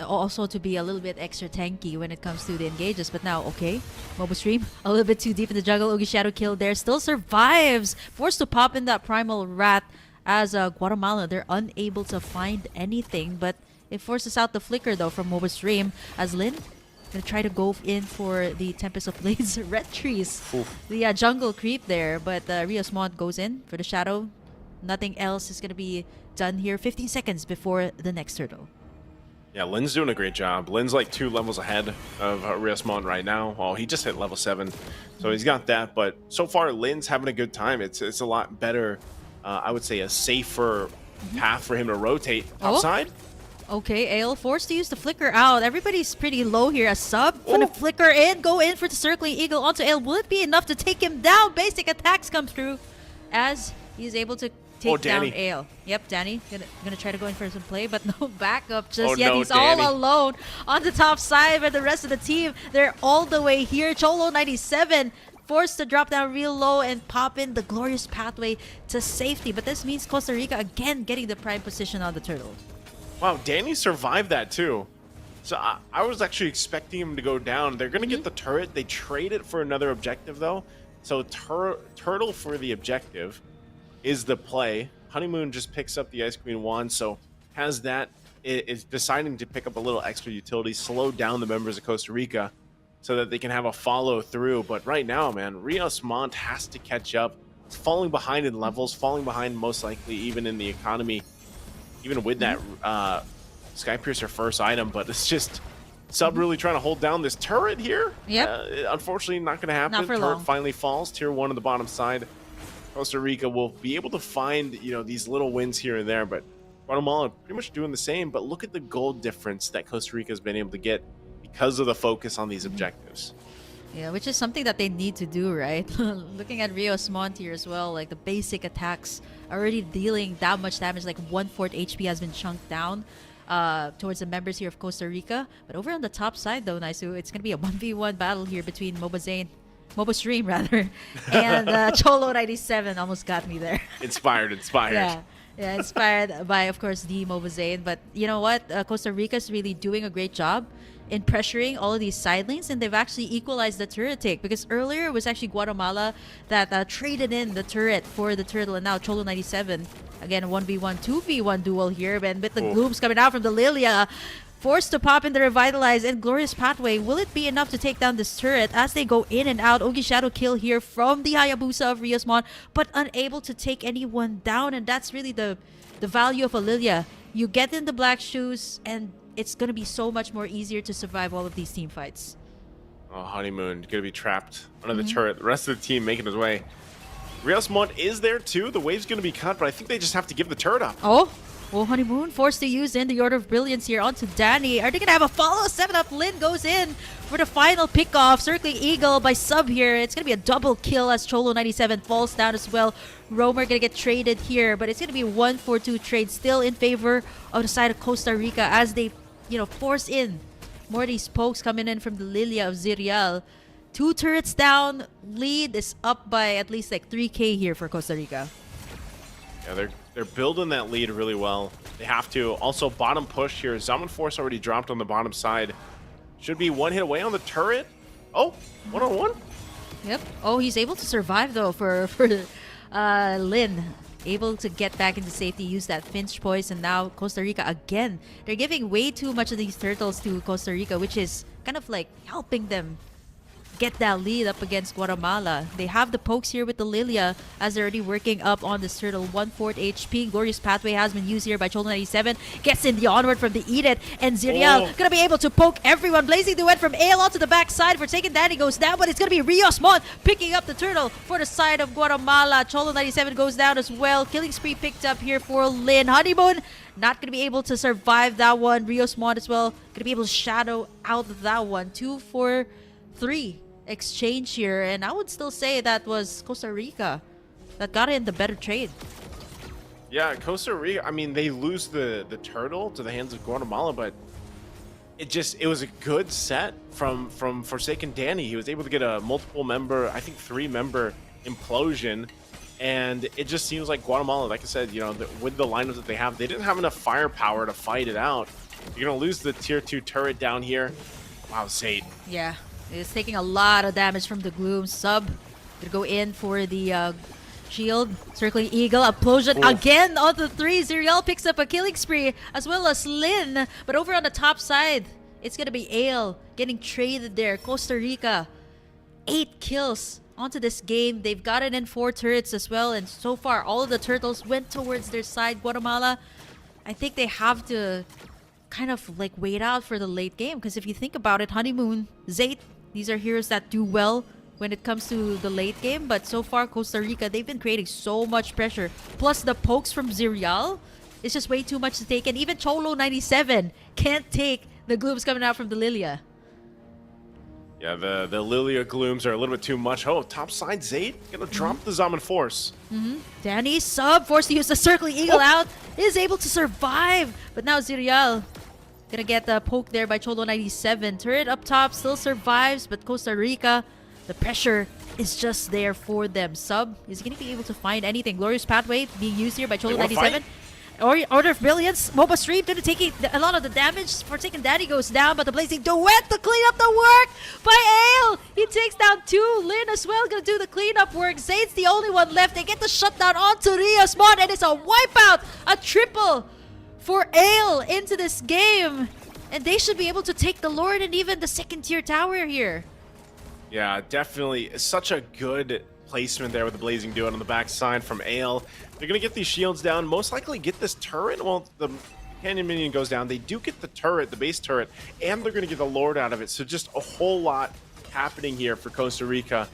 also to be a little bit extra tanky when it comes to the engages. But now, okay, Mlbb stream a little bit too deep in the jungle. Oogie Shadow kill there, still survives. Forced to pop in that Primal Rat as Guatemala. They're unable to find anything, but it forces out the flicker though from Mlbb stream as Lin gonna try to go in for the Tempest of Blades red trees. The jungle creep there, but Riesmont goes in for the shadow. Nothing else is gonna be done here. 15 seconds before the next turtle. Yeah, Lin's doing a great job. Lin's like 2 levels ahead of Riesmont right now. Oh, he just hit level 7, so he's got that. But so far, Lin's having a good time. It's a lot better. I would say a safer path for him to rotate topside. Okay, Ale forced to use the flicker out. Everybody's pretty low here. A sub gonna flicker in, go in for the circling eagle onto Ale. Will it be enough to take him down? Basic attacks come through as he's able to take down Ale. Yep, Danny gonna try to go in for some play, but no backup just yet. He's all alone on the top side, but the rest of the team, they're all the way here. Cholo97 forced to drop down real low and pop in the glorious pathway to safety. But this means Costa Rica again getting the prime position on the turtle. Wow, Danny survived that too. So I was actually expecting him to go down. They're going to get the turret. They trade it for another objective though. So turtle for the objective is the play. Honeymoon just picks up the Ice Queen wand. So has that, is deciding to pick up a little extra utility, slow down the members of Costa Rica so that they can have a follow through. But right now, man, Riesmont has to catch up. It's falling behind in levels, falling behind most likely even in the economy. Even with that Sky Piercer first item, but it's just Sub really trying to hold down this turret here. Yep. Unfortunately, not going to happen. Not for Turret long. finally falls. Tier 1 on the bottom side. Costa Rica will be able to find, you know, these little wins here and there, but Guatemala pretty much doing the same. But look at the gold difference that Costa Rica has been able to get because of the focus on these objectives. Yeah, which is something that they need to do, right? Looking at Riesmont here as well, like the basic attacks already dealing that much damage, like 1/4 HP has been chunked down towards the members here of Costa Rica. But over on the top side though, Naisu, it's going to be a 1v1 battle here between Mlbb stream rather, and Cholo97 almost got me there. Inspired. Yeah, inspired by, of course, the Mlbb. But you know what? Costa Rica is really doing a great job in pressuring all of these side lanes, and they've actually equalized the turret take, because earlier it was actually Guatemala that traded in the turret for the turtle, and now Cholo97 again 1v1 2v1 duel here, and with the glooms coming out from the Lilia, forced to pop in the Revitalize and Glorious Pathway. Will it be enough to take down this turret as they go in and out? Ogi Shadow kill here from the Hayabusa of Riosmon, but unable to take anyone down. And that's really the value of a Lilia. You get in the black shoes and it's going to be so much more easier to survive all of these team fights. Oh, Honeymoon going to be trapped under the turret. The rest of the team making his way. Riosmon is there too. The wave's going to be cut, but I think they just have to give the turret up. Oh, well, Honeymoon forced to use in the Order of Brilliance here onto Danny. Are they going to have a follow? 7-up Lin goes in for the final pickoff. Circling Eagle by sub here. It's going to be a double kill as Cholo97 falls down as well. Roamer going to get traded here, but it's going to be a 1-4-2 trade still in favor of the side of Costa Rica as they, force in more of these pokes coming in from the Lilia of Zirial. 2 turrets down. Lead is up by at least like 3K here for Costa Rica. Yeah, they're building that lead really well. They have to. Also, bottom push here. Zaman Force already dropped on the bottom side. Should be 1 hit away on the turret. Oh, 1-on-1. Yep. Oh, he's able to survive though for Lin. Able to get back into safety, use that Finch Poise, and now Costa Rica again. They're giving way too much of these turtles to Costa Rica, which is kind of like helping them get that lead up against Guatemala. They have the pokes here with the Lilia as they're already working up on this turtle. 1/4 HP. Glorious Pathway has been used here by Cholo97. Gets in the onward from the Eat It. And Zirial gonna be able to poke everyone. Blazing Duet from Ale onto the backside for taking Danny goes down, but it's gonna be Riosmon picking up the turtle for the side of Guatemala. Cholo97 goes down as well. Killing spree picked up here for Lin. Honeymoon not gonna be able to survive that one. Riosmon as well gonna be able to shadow out that one. 2 for 3 exchange here, and I would still say that was Costa Rica that got in the better trade. Yeah, Costa Rica, I mean, they lose the turtle to the hands of Guatemala, but it was a good set from Forsaken Danny. He was able to get a multiple member, I think 3-member implosion, and it just seems like Guatemala, like I said, with the lineup that they have, they didn't have enough firepower to fight it out. You're gonna lose the tier 2 turret down here. Wow, Zate. Yeah. It's taking a lot of damage from the Gloom. Sub gonna go in for the shield. Circling Eagle. Implosion again on the 3. Zirial picks up a killing spree as well as Lin. But over on the top side, it's gonna be Ale getting traded there. Costa Rica, 8 kills onto this game. They've gotten in 4 turrets as well. And so far, all of the turtles went towards their side. Guatemala, I think they have to kind of like wait out for the late game. Because if you think about it, Honeymoon, Zate, these are heroes that do well when it comes to the late game. But so far, Costa Rica, they've been creating so much pressure. Plus, the pokes from Zirial is just way too much to take. And even Cholo97 can't take the glooms coming out from the Lilia. Yeah, the Lilia glooms are a little bit too much. Oh, top side Zate gonna drop the Zaman Force. Danny, sub, forced to use the Circling Eagle out, is able to survive. But now Zirial gonna get the poke there by Cholo97. Turret up top still survives, but Costa Rica, the pressure is just there for them. Sub is gonna be able to find anything. Glorious Pathway being used here by Cholo97. Order of Brilliance, MOBA Stream gonna take a lot of the damage. Forsaken Daddy goes down, but the Blazing Duet to clean up the work by Ale. He takes down 2. Lin as well gonna do the cleanup work. Zane's the only one left. They get the shutdown onto Riosmon, and it's a wipeout, a triple for Ale into this game. And they should be able to take the Lord and even the 2nd-tier tower here. Yeah, definitely. Such a good placement there with the Blazing Duet on the backside from Ale. They're going to get these shields down, most likely get this turret. Well, the Canyon Minion goes down. They do get the turret, the base turret, and they're going to get the Lord out of it. So just a whole lot happening here for Costa Rica.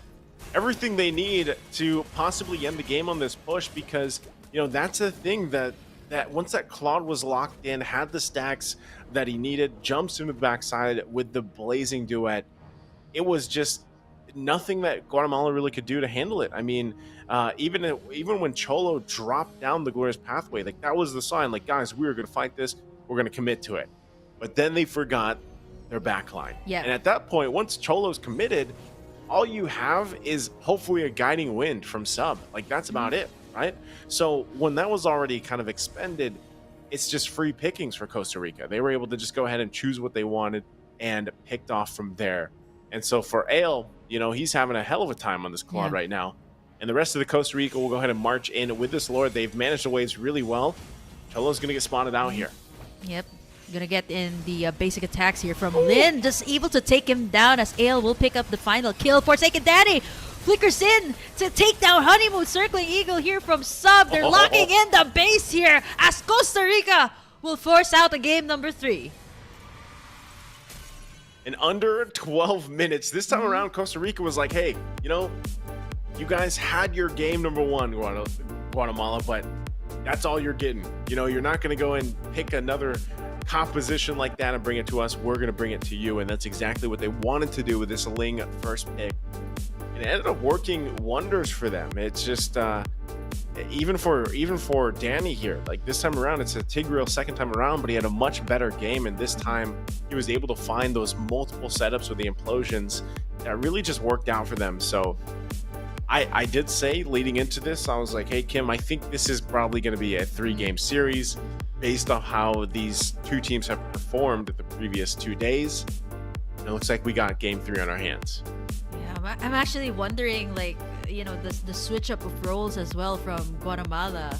Everything they need to possibly end the game on this push, because, that's a thing that once that Claude was locked in, had the stacks that he needed, jumps into the backside with the Blazing Duet, it was just nothing that Guatemala really could do to handle it. I mean, even when Cholo dropped down the Glorious Pathway, like that was the sign, like, guys, we were going to fight this, we're going to commit to it. But then they forgot their backline. Yeah. And at that point, once Cholo's committed, all you have is hopefully a guiding wind from Sub. Like, that's about it, right? So when that was already kind of expended, it's just free pickings for Costa Rica. They were able to just go ahead and choose what they wanted and picked off from there. And so for Ale, he's having a hell of a time on this Claude right now. And the rest of the Costa Rica will go ahead and march in with this Lord. They've managed the waves really well. Cholo's going to get spotted out here. Yep. Gonna get in the basic attacks here from Lin. Just able to take him down as Ale will pick up the final kill. Forsaken Danny flickers in to take down Honeymoon. Circling Eagle here from Sub. They're locking in the base here as Costa Rica will force out a game number 3. In under 12 minutes. This time around, Costa Rica was like, hey, you know, you guys had your game number 1, Guatemala, but that's all you're getting. You know, you're not going to go and pick another composition like that and bring it to us. We're going to bring it to you. And that's exactly what they wanted to do with this Ling first pick. And it ended up working wonders for them. It's just, even for Danny here, like this time around, it's a Tigreal second time around, but he had a much better game. And this time he was able to find those multiple setups with the implosions that really just worked out for them. So I did say leading into this, I was like, hey, Kim, I think this is probably going to be a 3-game series based on how these two teams have performed the previous 2 days. And it looks like we got game 3 on our hands. Yeah, I'm actually wondering, like, you know, the switch up of roles as well from Guatemala.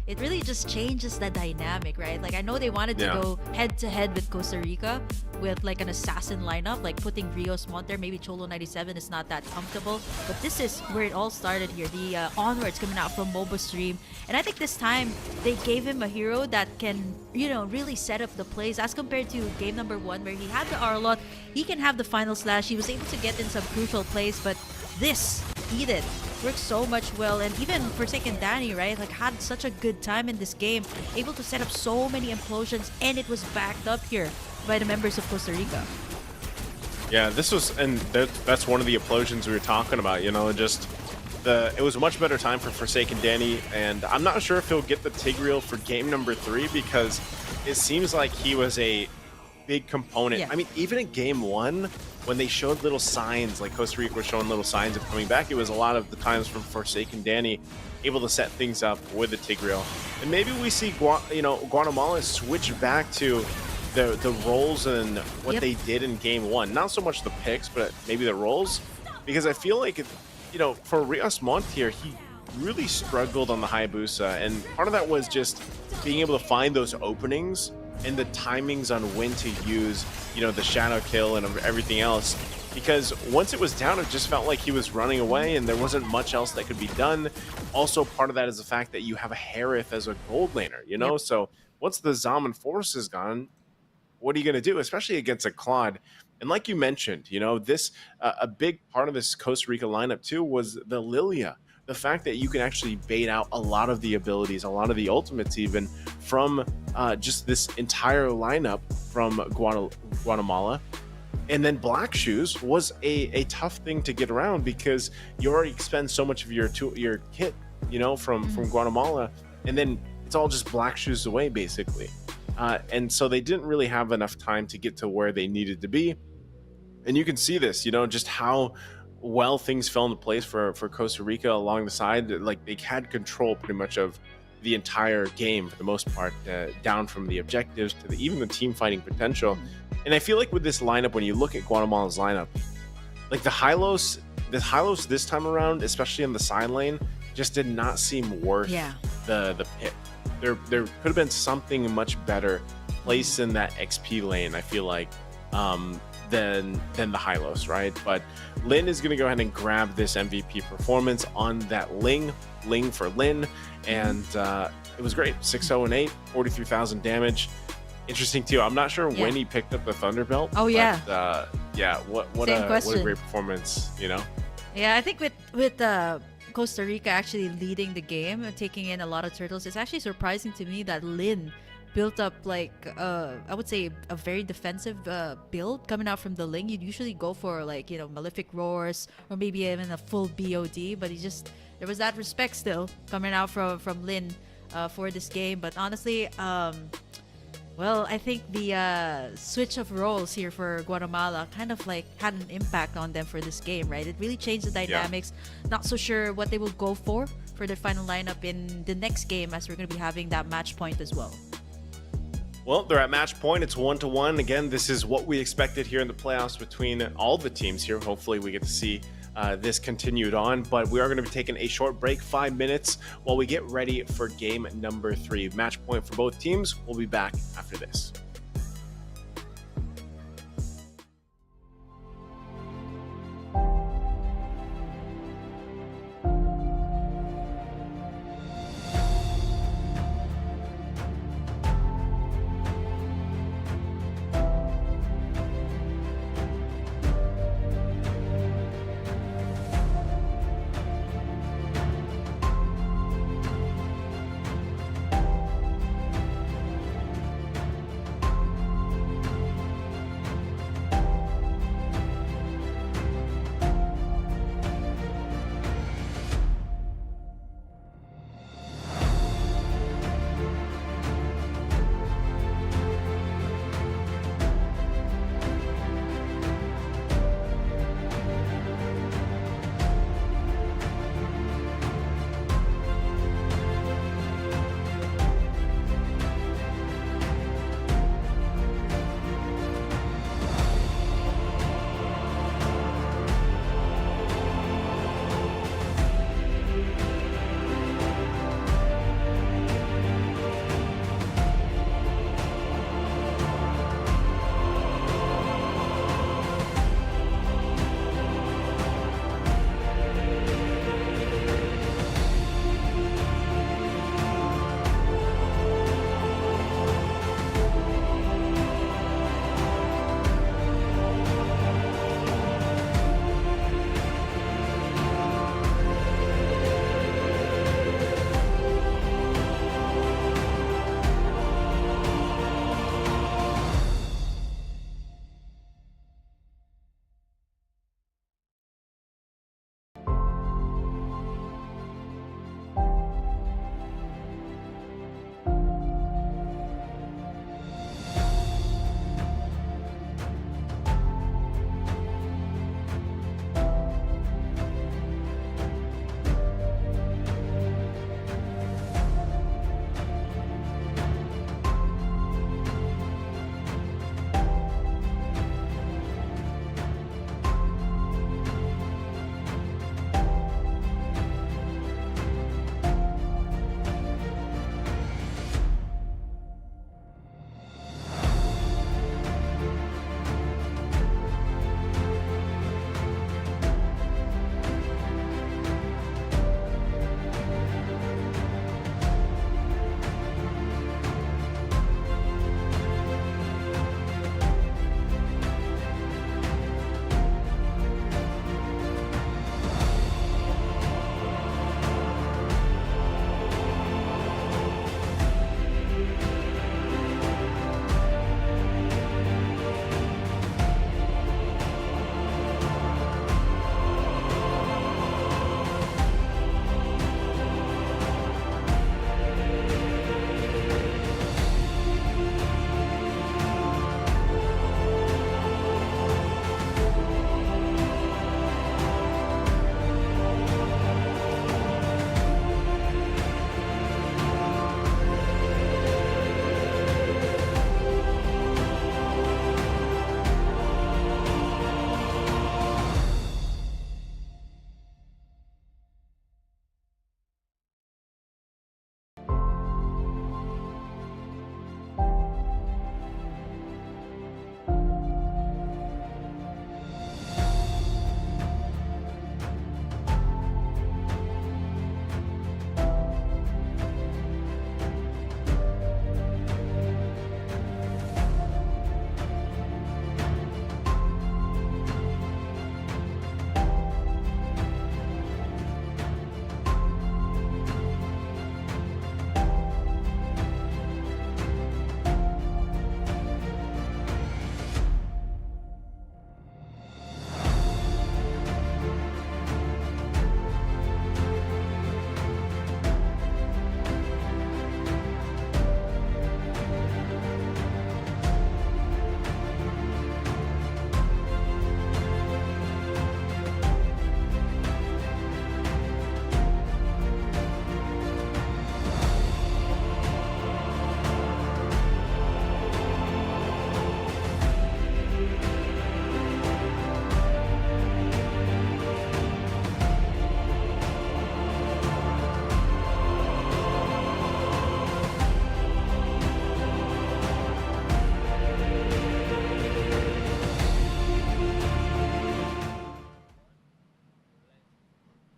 It really just changes the dynamic, right? Like, I know they wanted to go head-to-head with Costa Rica with, like, an assassin lineup, like putting Rios Mont there. Maybe Cholo 97 is not that comfortable. But this is where it all started here. The onwards coming out from Mobile Stream. And I think this time, they gave him a hero that can, you know, really set up the plays. As compared to game number 1, where he had the Arlot, he can have the final slash. He was able to get in some crucial plays, but this, Eden, worked so much well. And even Forsaken Danny, right, like had such a good time in this game, able to set up so many implosions, and it was backed up here by the members of Costa Rica. Yeah, this was, and that's one of the implosions we were talking about, you know, just it was a much better time for Forsaken Danny, and I'm not sure if he'll get the Tigreal for game number 3 because it seems like he was a big component. Yeah. I mean, even in game 1, when they showed little signs, like Costa Rica was showing little signs of coming back, it was a lot of the times from Forsaken Danny able to set things up with the Tigreal. And maybe we see Guatemala switch back to the roles and what they did in game 1. Not so much the picks, but maybe the roles. Because I feel like, you know, for Rios Mont here, he really struggled on the Hayabusa. And part of that was just being able to find those openings and the timings on when to use, you know, the shadow kill and everything else. Because once it was down, it just felt like he was running away and there wasn't much else that could be done. Also, part of that is the fact that you have a Harith as a gold laner, you know? So once the Zaman force is gone, what are you going to do, especially against a Claude? And like you mentioned, you know, this a big part of this Costa Rica lineup too was the Lilia. The fact that you can actually bait out a lot of the abilities, a lot of the ultimates even from just this entire lineup from Guatemala. And then Black Shoes was a tough thing to get around because you already spend so much of your kit, you know, from Guatemala, and then it's all just Black Shoes away basically. And so they didn't really have enough time to get to where they needed to be. And you can see this, you know, just how well things fell into place for Costa Rica along the side. Like they had control pretty much of the entire game for the most part, down from the objectives to even the team fighting potential. And I feel like with this lineup, when you look at Guatemala's lineup, like the Hylos this time around, especially in the side lane, just did not seem worth the pick. There could have been something much better placed in that XP lane, I feel like, than the Hylos, right? But Lin is going to go ahead and grab this MVP performance on that Ling for Lin, and it was great. 6-0-8, 43,000 damage. Interesting too. I'm not sure when he picked up the Thunderbelt. Oh yeah. But, what a great performance, you know. Yeah, I think with Costa Rica actually leading the game and taking in a lot of turtles, it's actually surprising to me that Lin built up like I would say a very defensive build coming out from the Ling. You'd usually go for like, you know, Malefic Roars or maybe even a full BOD, but there was that respect still coming out from Lin for this game. But honestly, well, I think the switch of roles here for Guatemala kind of like had an impact on them for this game, right? It really changed the dynamics. Not so sure what they will go for their final lineup in the next game, as we're going to be having that match point as well. Well, they're at match point. It's 1-1. Again, this is what we expected here in the playoffs between all the teams here. Hopefully we get to see this continued on, but we are going to be taking a short break, 5 minutes, while we get ready for game number 3. Match point for both teams. We'll be back after this.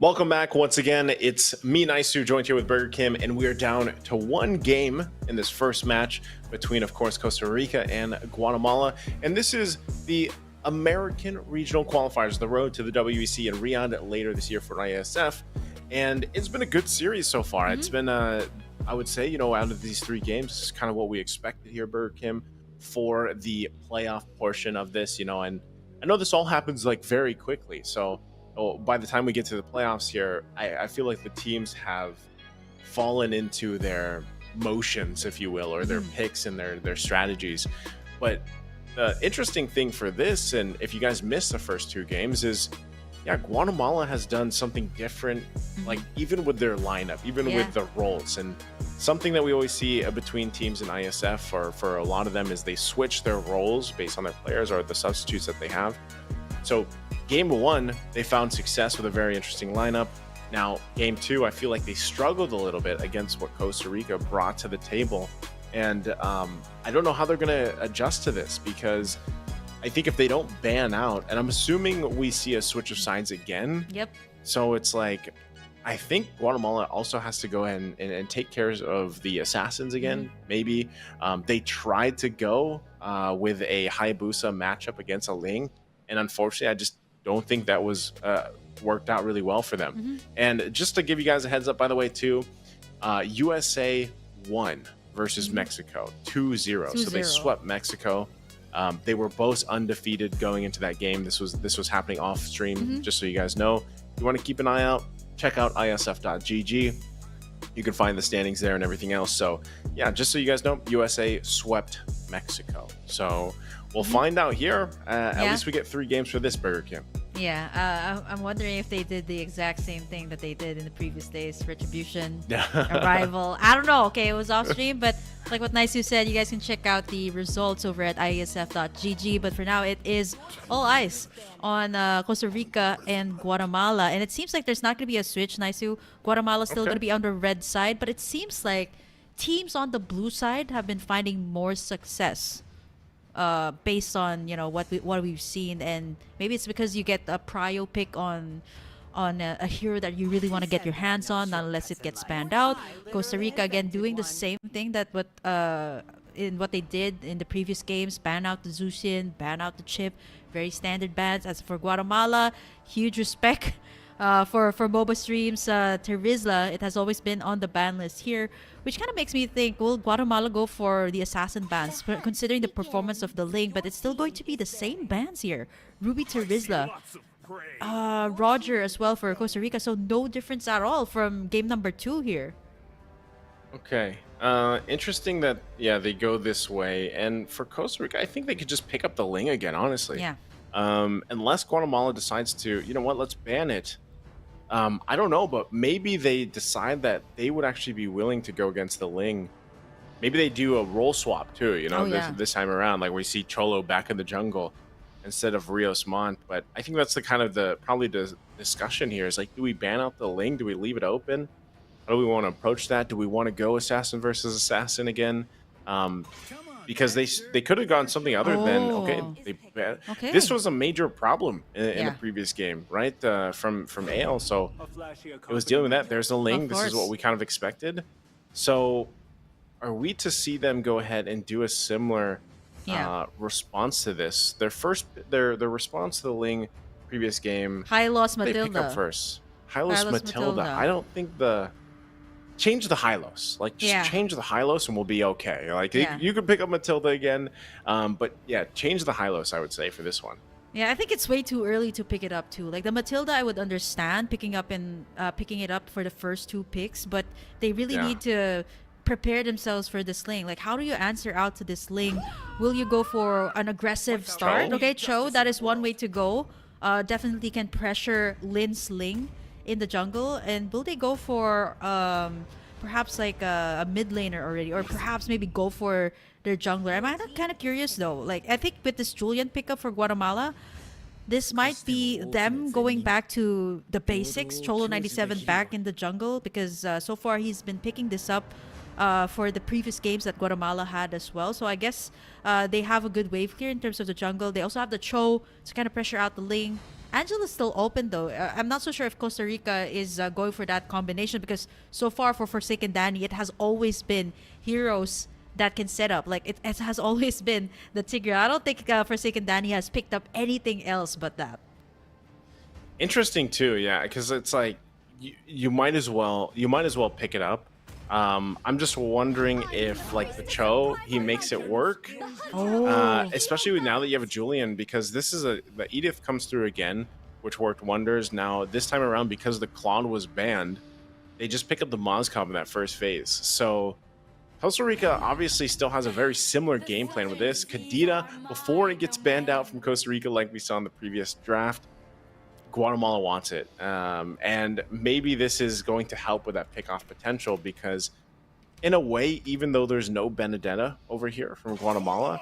Welcome back once again. It's me, Naisu, joined here with Burger Kim, and we are down to one game in this first match between, of course, Costa Rica and Guatemala. And this is the American Regional Qualifiers, the road to the WEC in Riyadh later this year for Iesf. And it's been a good series so far. It's been, I would say, out of these three games, this is kind of what we expected here, Burger Kim, for the playoff portion of this, and I know this all happens like very quickly. So by the time we get to the playoffs here, I feel like the teams have fallen into their motions, if you will, or their picks and their strategies. But the interesting thing for this, and if you guys missed the first two games, is Guatemala has done something different, like even with their lineup, even with the roles. And something that we always see between teams in ISF, or for a lot of them, is they switch their roles based on their players or the substitutes that they have. So game one, they found success with a very interesting lineup. Now, game two, I feel like they struggled a little bit against what Costa Rica brought to the table. And I don't know how they're going to adjust to this, because I think if they don't ban out, and I'm assuming we see a switch of sides again. Yep. So it's like, I think Guatemala also has to go ahead and take care of the assassins again. Maybe they tried to go with a Hayabusa matchup against a Ling. And unfortunately, I just don't think that was worked out really well for them. And just to give you guys a heads up, by the way, too, USA won versus Mexico 2-0. So they swept Mexico. They were both undefeated going into that game. This was happening off stream, just so you guys know. If you want to keep an eye out, check out isf.gg. You can find the standings there and everything else. So yeah, just so you guys know, USA swept Mexico. So we'll find out here. At least we get 3 games for this, Burger Kim. Yeah, I'm wondering if they did the exact same thing that they did in the previous days. Retribution, Arrival. I don't know. Okay, it was off stream, but like what Naisu said, you guys can check out the results over at isf.gg. But for now, it is all eyes on Costa Rica and Guatemala. And it seems like there's not going to be a switch, Naisu. Guatemala's still going to be on the red side, but it seems like teams on the blue side have been finding more success. Based on what we've seen, and maybe it's because you get a prio pick on a hero that you really want to get your hands on, not unless it gets banned out. Costa Rica again doing the same thing that what they did in the previous games: ban out the Zusian, ban out the Chip, very standard bans. As for Guatemala, huge respect. For MOBA streams, Terizla, it has always been on the ban list here, which kind of makes me think, will Guatemala go for the assassin bans, considering the performance of the Ling? But it's still going to be the same bans here. Ruby, Terizla, Roger as well for Costa Rica, so no difference at all from game number 2 here. Okay. Interesting that, they go this way. And for Costa Rica, I think they could just pick up the Ling again, honestly. Yeah. Unless Guatemala decides to, let's ban it. I don't know, but maybe they decide that they would actually be willing to go against the Ling. Maybe they do a role swap too, this time around, like we see Cholo back in the jungle instead of Rios Montt. But I think that's probably the discussion here is like, do we ban out the Ling? Do we leave it open? How do we want to approach that? Do we want to go assassin versus assassin again? Because they could have gone something other than this was a major problem in the previous game, right? From Ale, so it was dealing with that. There's a Ling. This is what we kind of expected. So, are we to see them go ahead and do a similar response to this? Their response to the Ling previous game. Hylos Matilda. They pick up first. Hylos Matilda. I don't think change the Hylos. Like, just change the Hylos and we'll be okay. Like, you can pick up Matilda again. But, change the Hylos, I would say, for this one. Yeah, I think it's way too early to pick it up, too. Like, the Matilda, I would understand picking it up for the first 2 picks. But they really need to prepare themselves for this Ling. Like, how do you answer out to this Ling? Will you go for an aggressive start? Okay, Cho, that is one way to go. Definitely can pressure Lin's Ling in the jungle, and will they go for perhaps like a mid laner already, or perhaps maybe go for their jungler? I'm kind of curious though. Like, I think with this Julian pickup for Guatemala, this might be them going back to the basics. Cholo 97 back in the jungle, because so far he's been picking this up for the previous games that Guatemala had as well. So I guess they have a good wave here in terms of the jungle. They also have the Cho to kind of pressure out the Ling. Angela's still open though. I'm not so sure if Costa Rica is going for that combination, because so far for Forsaken Danny, it has always been heroes that can set up. Like it has always been the Tigre. I don't think Forsaken Danny has picked up anything else but that. Interesting too, yeah, because it's like you might as well pick it up. I'm just wondering if like the Cho, he makes it work, especially now that you have a Julian, because this is the Edith comes through again, which worked wonders. Now this time around, because the Klon was banned, they just pick up the Mozcom in that first phase. So Costa Rica obviously still has a very similar game plan with this. Kadita, before it gets banned out from Costa Rica like we saw in the previous draft, Guatemala wants it. And maybe this is going to help with that pick-off potential, because in a way, even though there's no Benedetta over here from Guatemala,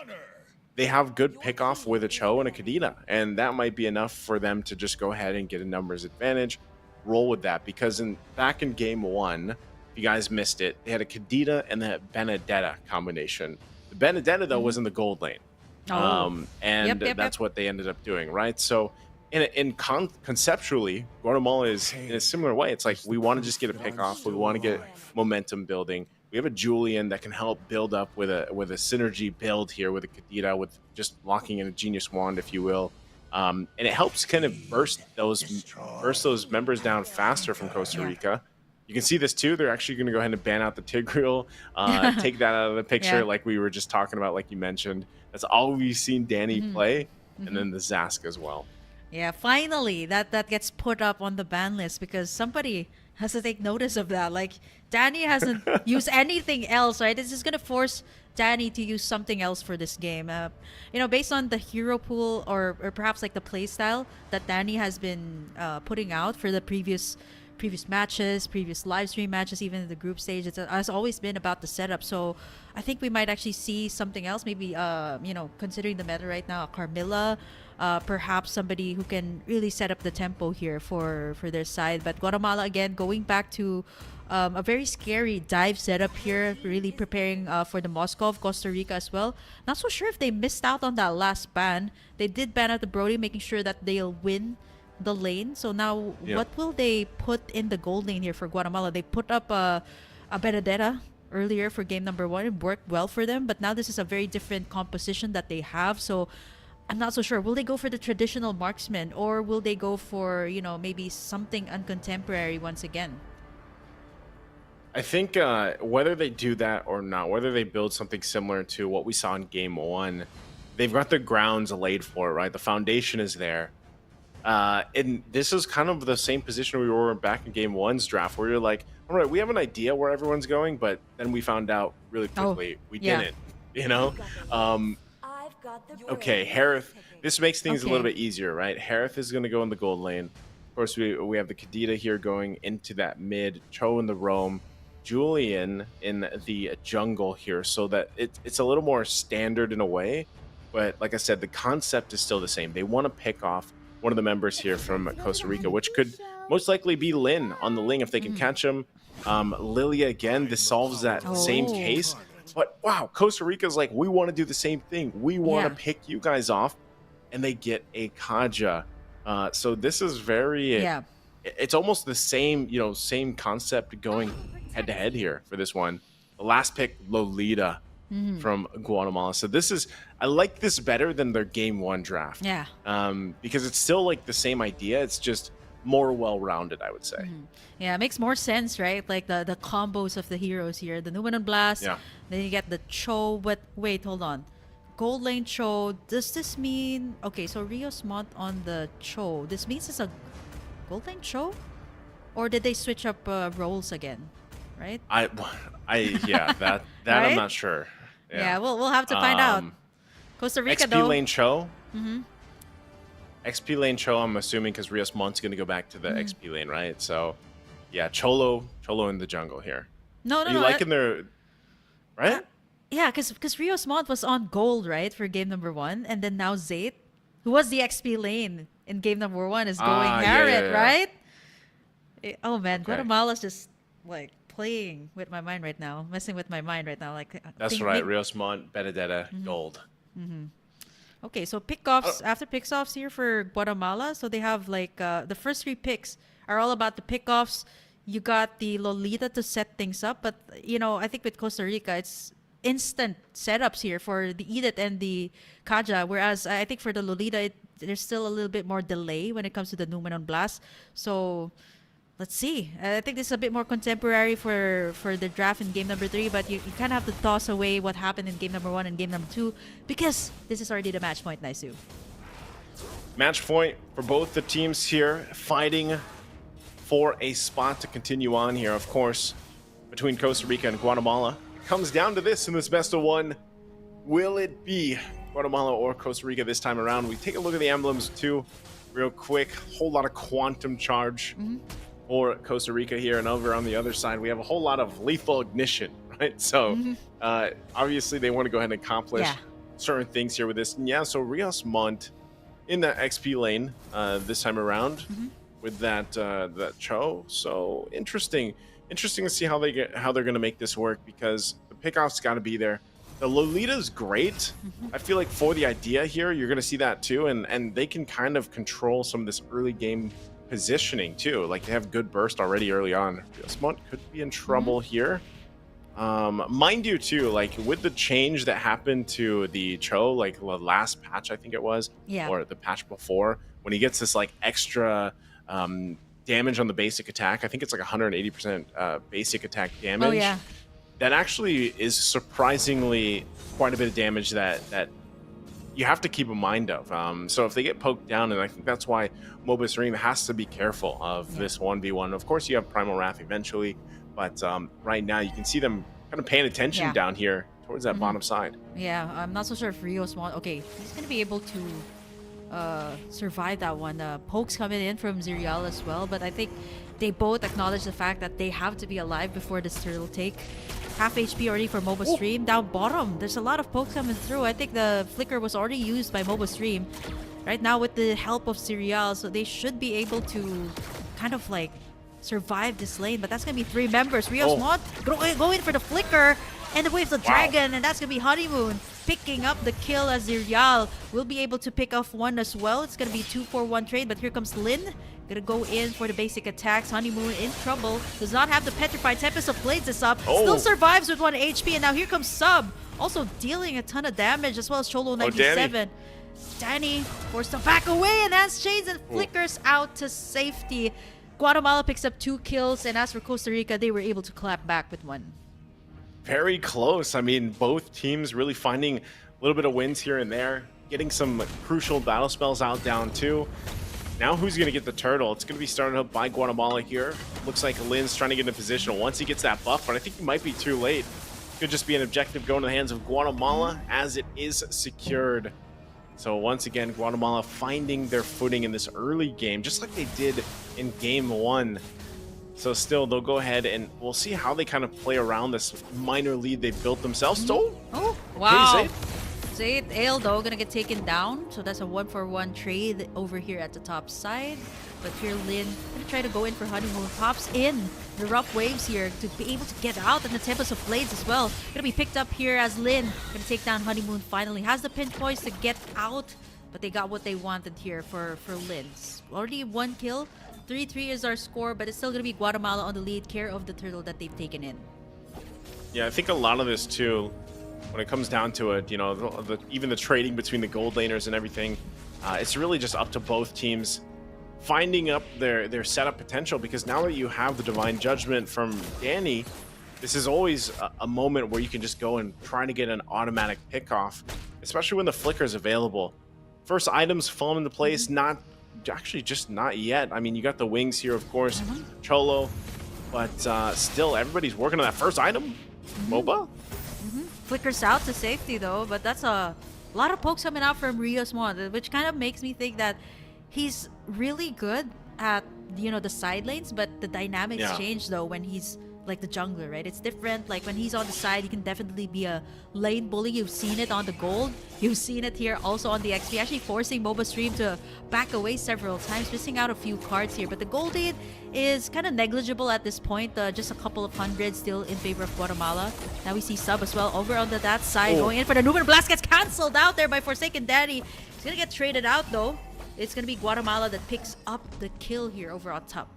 they have good pick-off with a Cho and a Kadita. And that might be enough for them to just go ahead and get a numbers advantage, roll with that. Because back in game one, if you guys missed it, they had a Kadita and that Benedetta combination. The Benedetta, though, was in the gold lane. And that's what they ended up doing, right? So conceptually, Guatemala is in a similar way. It's like we want to just get a pick off. We want to get momentum building. We have a Julian that can help build up with a synergy build here with a Kadita, with just locking in a Genius Wand, if you will. And it helps kind of burst those members down faster from Costa Rica. You can see this too. They're actually going to go ahead and ban out the Tigreal, take that out of the picture, like we were just talking about, like you mentioned. That's all we've seen Danny play, and then the Zask as well. Yeah, finally, that gets put up on the ban list, because somebody has to take notice of that. Like, Danny hasn't used anything else, right? This is going to force Danny to use something else for this game. Based on the hero pool or perhaps like the play style that Danny has been putting out for the previous matches, previous live stream matches, even in the group stage, it has always been about the setup. So I think we might actually see something else. Maybe, considering the meta right now, Carmilla, perhaps somebody who can really set up the tempo here for their side. But Guatemala, again, going back to a very scary dive setup here, really preparing for the Moscow of Costa Rica as well. Not so sure if they missed out on that last ban. They did ban out the Brody, making sure that they'll win the lane. So now what will they put in the gold lane here for Guatemala? They put up a Benedetta earlier for game number one. It worked well for them, but now this is a very different composition that they have. So I'm not so sure. Will they go for the traditional marksman, or will they go for, maybe something uncontemporary once again? I think whether they do that or not, whether they build something similar to what we saw in game one, they've got the grounds laid for it, right? The foundation is there. And this is kind of the same position we were back in game one's draft, where you're like, all right, we have an idea where everyone's going, but then we found out really quickly we didn't, Okay, Harith, this makes things a little bit easier, right? Harith is going to go in the gold lane. Of course, we have the Kadita here going into that mid, Cho in the roam, Julian in the jungle here, so that it's a little more standard in a way. But like I said, the concept is still the same. They want to pick off one of the members here from Costa Rica, which could most likely be Lin on the Ling if they can catch him. Lilia, again, this solves that same case. But wow, Costa Rica's like, we want to do the same thing. We want to pick you guys off. And they get a Kaja. So this is very, it's almost the same, same concept going head to head here for this one. The last pick, Lolita from Guatemala. So I like this better than their game one draft. Yeah. Because it's still like the same idea. It's just more well-rounded, I would say. Yeah, it makes more sense, right? Like the combos of the heroes here. The Numenon Blast. Yeah. Then you get the Cho. But wait, hold on. Gold lane Cho. Does this mean... Okay, so Rios Mont on the Cho. This means it's a gold lane Cho? Or did they switch up roles again? Right? That right? I'm not sure. Yeah, we'll have to find out. Costa Rica, XP though. lane Cho. XP lane Cho, I'm assuming, because Rios Mont's going to go back to the XP lane, right? So, yeah, Cholo in the jungle here. No. You liking their... Right? Yeah, because Rios Mont was on gold, right, for game number one. And then now Zayt, who was the XP lane in game number one, is going Harriet, right? Oh, man. Okay. Guatemala's just, like, playing with my mind right now. Messing with my mind right now. Like, that's right. Rios Mont, Benedetta, gold. Okay, so pickoffs after pickoffs here for Guatemala. So they have like the first 3 picks are all about the pickoffs. You got the Lolita to set things up, but I think with Costa Rica, it's instant setups here for the Edith and the Kaja. Whereas I think for the Lolita, there's still a little bit more delay when it comes to the Numenon Blast. So let's see. I think this is a bit more contemporary for the draft in game number 3, but you kind of have to toss away what happened in game number 1 and game number 2 because this is already the match point, Naisu. Match point for both the teams here, fighting for a spot to continue on here, of course, between Costa Rica and Guatemala. It comes down to this in this best of 1. Will it be Guatemala or Costa Rica this time around? We take a look at the emblems too, real quick. Whole lot of quantum charge. For Costa Rica here, and over on the other side we have a whole lot of lethal ignition, right? So obviously they want to go ahead and accomplish certain things here with this. And yeah, so Rios Montt in that XP lane this time around with that Cho. So interesting to see how they're going to make this work, because the pickoff's got to be there. The Lolita's great. I feel like for the idea here, you're going to see that too, and they can kind of control some of this early game positioning too. Like they have good burst already early on. Riosmont could be in trouble here. Mind you too, like with the change that happened to the Cho, like the last patch I think it was, or the patch before, when he gets this like extra damage on the basic attack, I think it's like 180% basic attack damage. Oh yeah. That actually is surprisingly quite a bit of damage that you have to keep in mind of. So if they get poked down, and I think that's why Mlbb Stream has to be careful of this 1v1. Of course, you have Primal Wrath eventually, but right now you can see them kind of paying attention down here towards that bottom side. Yeah, I'm not so sure if Rios Montt. Okay, he's going to be able to survive that one. Pokes coming in from Zirial as well, but I think they both acknowledge the fact that they have to be alive before this turtle take. Half HP already for Mlbb Stream. Down bottom, there's a lot of pokes coming through. I think the flicker was already used by Mlbb Stream. Right now with the help of Zirial, so they should be able to kind of like survive this lane. But that's going to be 3 members. Rios Montt go in for the flicker and the Wave of Dragon, and that's going to be Honeymoon picking up the kill, as Zirial will be able to pick off 1 as well. It's going to be 2-4-1 trade, but here comes Lin. Gonna go in for the basic attacks. Honeymoon in trouble. Does not have the Petrified. Tempest of Blades this up. Still survives with 1 HP. And now here comes Sub. Also dealing a ton of damage, as well as Cholo 97. Danny forced to back away. Enhanced Chains and flickers out to safety. Guatemala picks up 2 kills. And as for Costa Rica, they were able to clap back with 1. Very close. I mean, both teams really finding a little bit of wins here and there. Getting some crucial battle spells out down too. Now who's going to get the turtle? It's going to be started up by Guatemala here. Looks like Lin's trying to get in a position once he gets that buff, but I think he might be too late. Could just be an objective going to the hands of Guatemala, as it is secured. So once again, Guatemala finding their footing in this early game, just like they did in game 1. So still, they'll go ahead and we'll see how they kind of play around this minor lead they built themselves. Oh, wow. Okay, Zayt Ale though gonna get taken down, so that's a 1-for-1 trade over here at the top side. But here Lin gonna try to go in for Honeymoon, pops in the rough waves here to be able to get out, and the Tempest of Blades as well gonna be picked up here as Lin gonna take down Honeymoon. Finally has the pinch points to get out, but they got what they wanted here for Lin's. Already 1 kill, 3-3 is our score, but it's still gonna be Guatemala on the lead, care of the turtle that they've taken in. Yeah, I think a lot of this too, when it comes down to it, you know, even the trading between the gold laners and everything, it's really just up to both teams finding up their setup potential, because now that you have the Divine Judgment from Danny, this is always a moment where you can just go and try to get an automatic pickoff, especially when the flicker is available. First items fall into place, not yet. I mean, you got the wings here, of course, Cholo, but still everybody's working on that first item. MOBA? Flickers out to safety though, but that's a lot of pokes coming out from Rios Montt, which kind of makes me think that he's really good at, you know, the side lanes, but the dynamics change though when he's like the jungler, right? It's different. Like when he's on the side, he can definitely be a lane bully. You've seen it on the gold. You've seen it here also on the XP, actually forcing Mlbb Stream to back away several times, missing out a few cards here. But the gold aid is kind of negligible at this point. Just a couple of hundred still in favor of Guatemala. Now we see Sub as well over on that side, going in for the Numen Blast. Gets cancelled out there by Forsaken Daddy. He's gonna get traded out though. It's gonna be Guatemala that picks up the kill here over on top.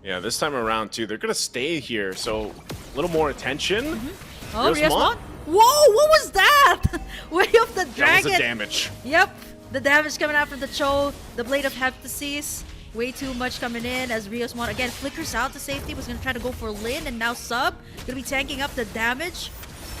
Yeah, this time around too, they're gonna stay here, so a little more attention. Oh, Riasmon. Whoa, what was that? Way of the dragon. That was the damage. Yep, the damage coming out from the Cho, the Blade of Heptasis. Way too much coming in as Riasmon again flickers out to safety. Was gonna try to go for Lin, and now Sub gonna be tanking up the damage.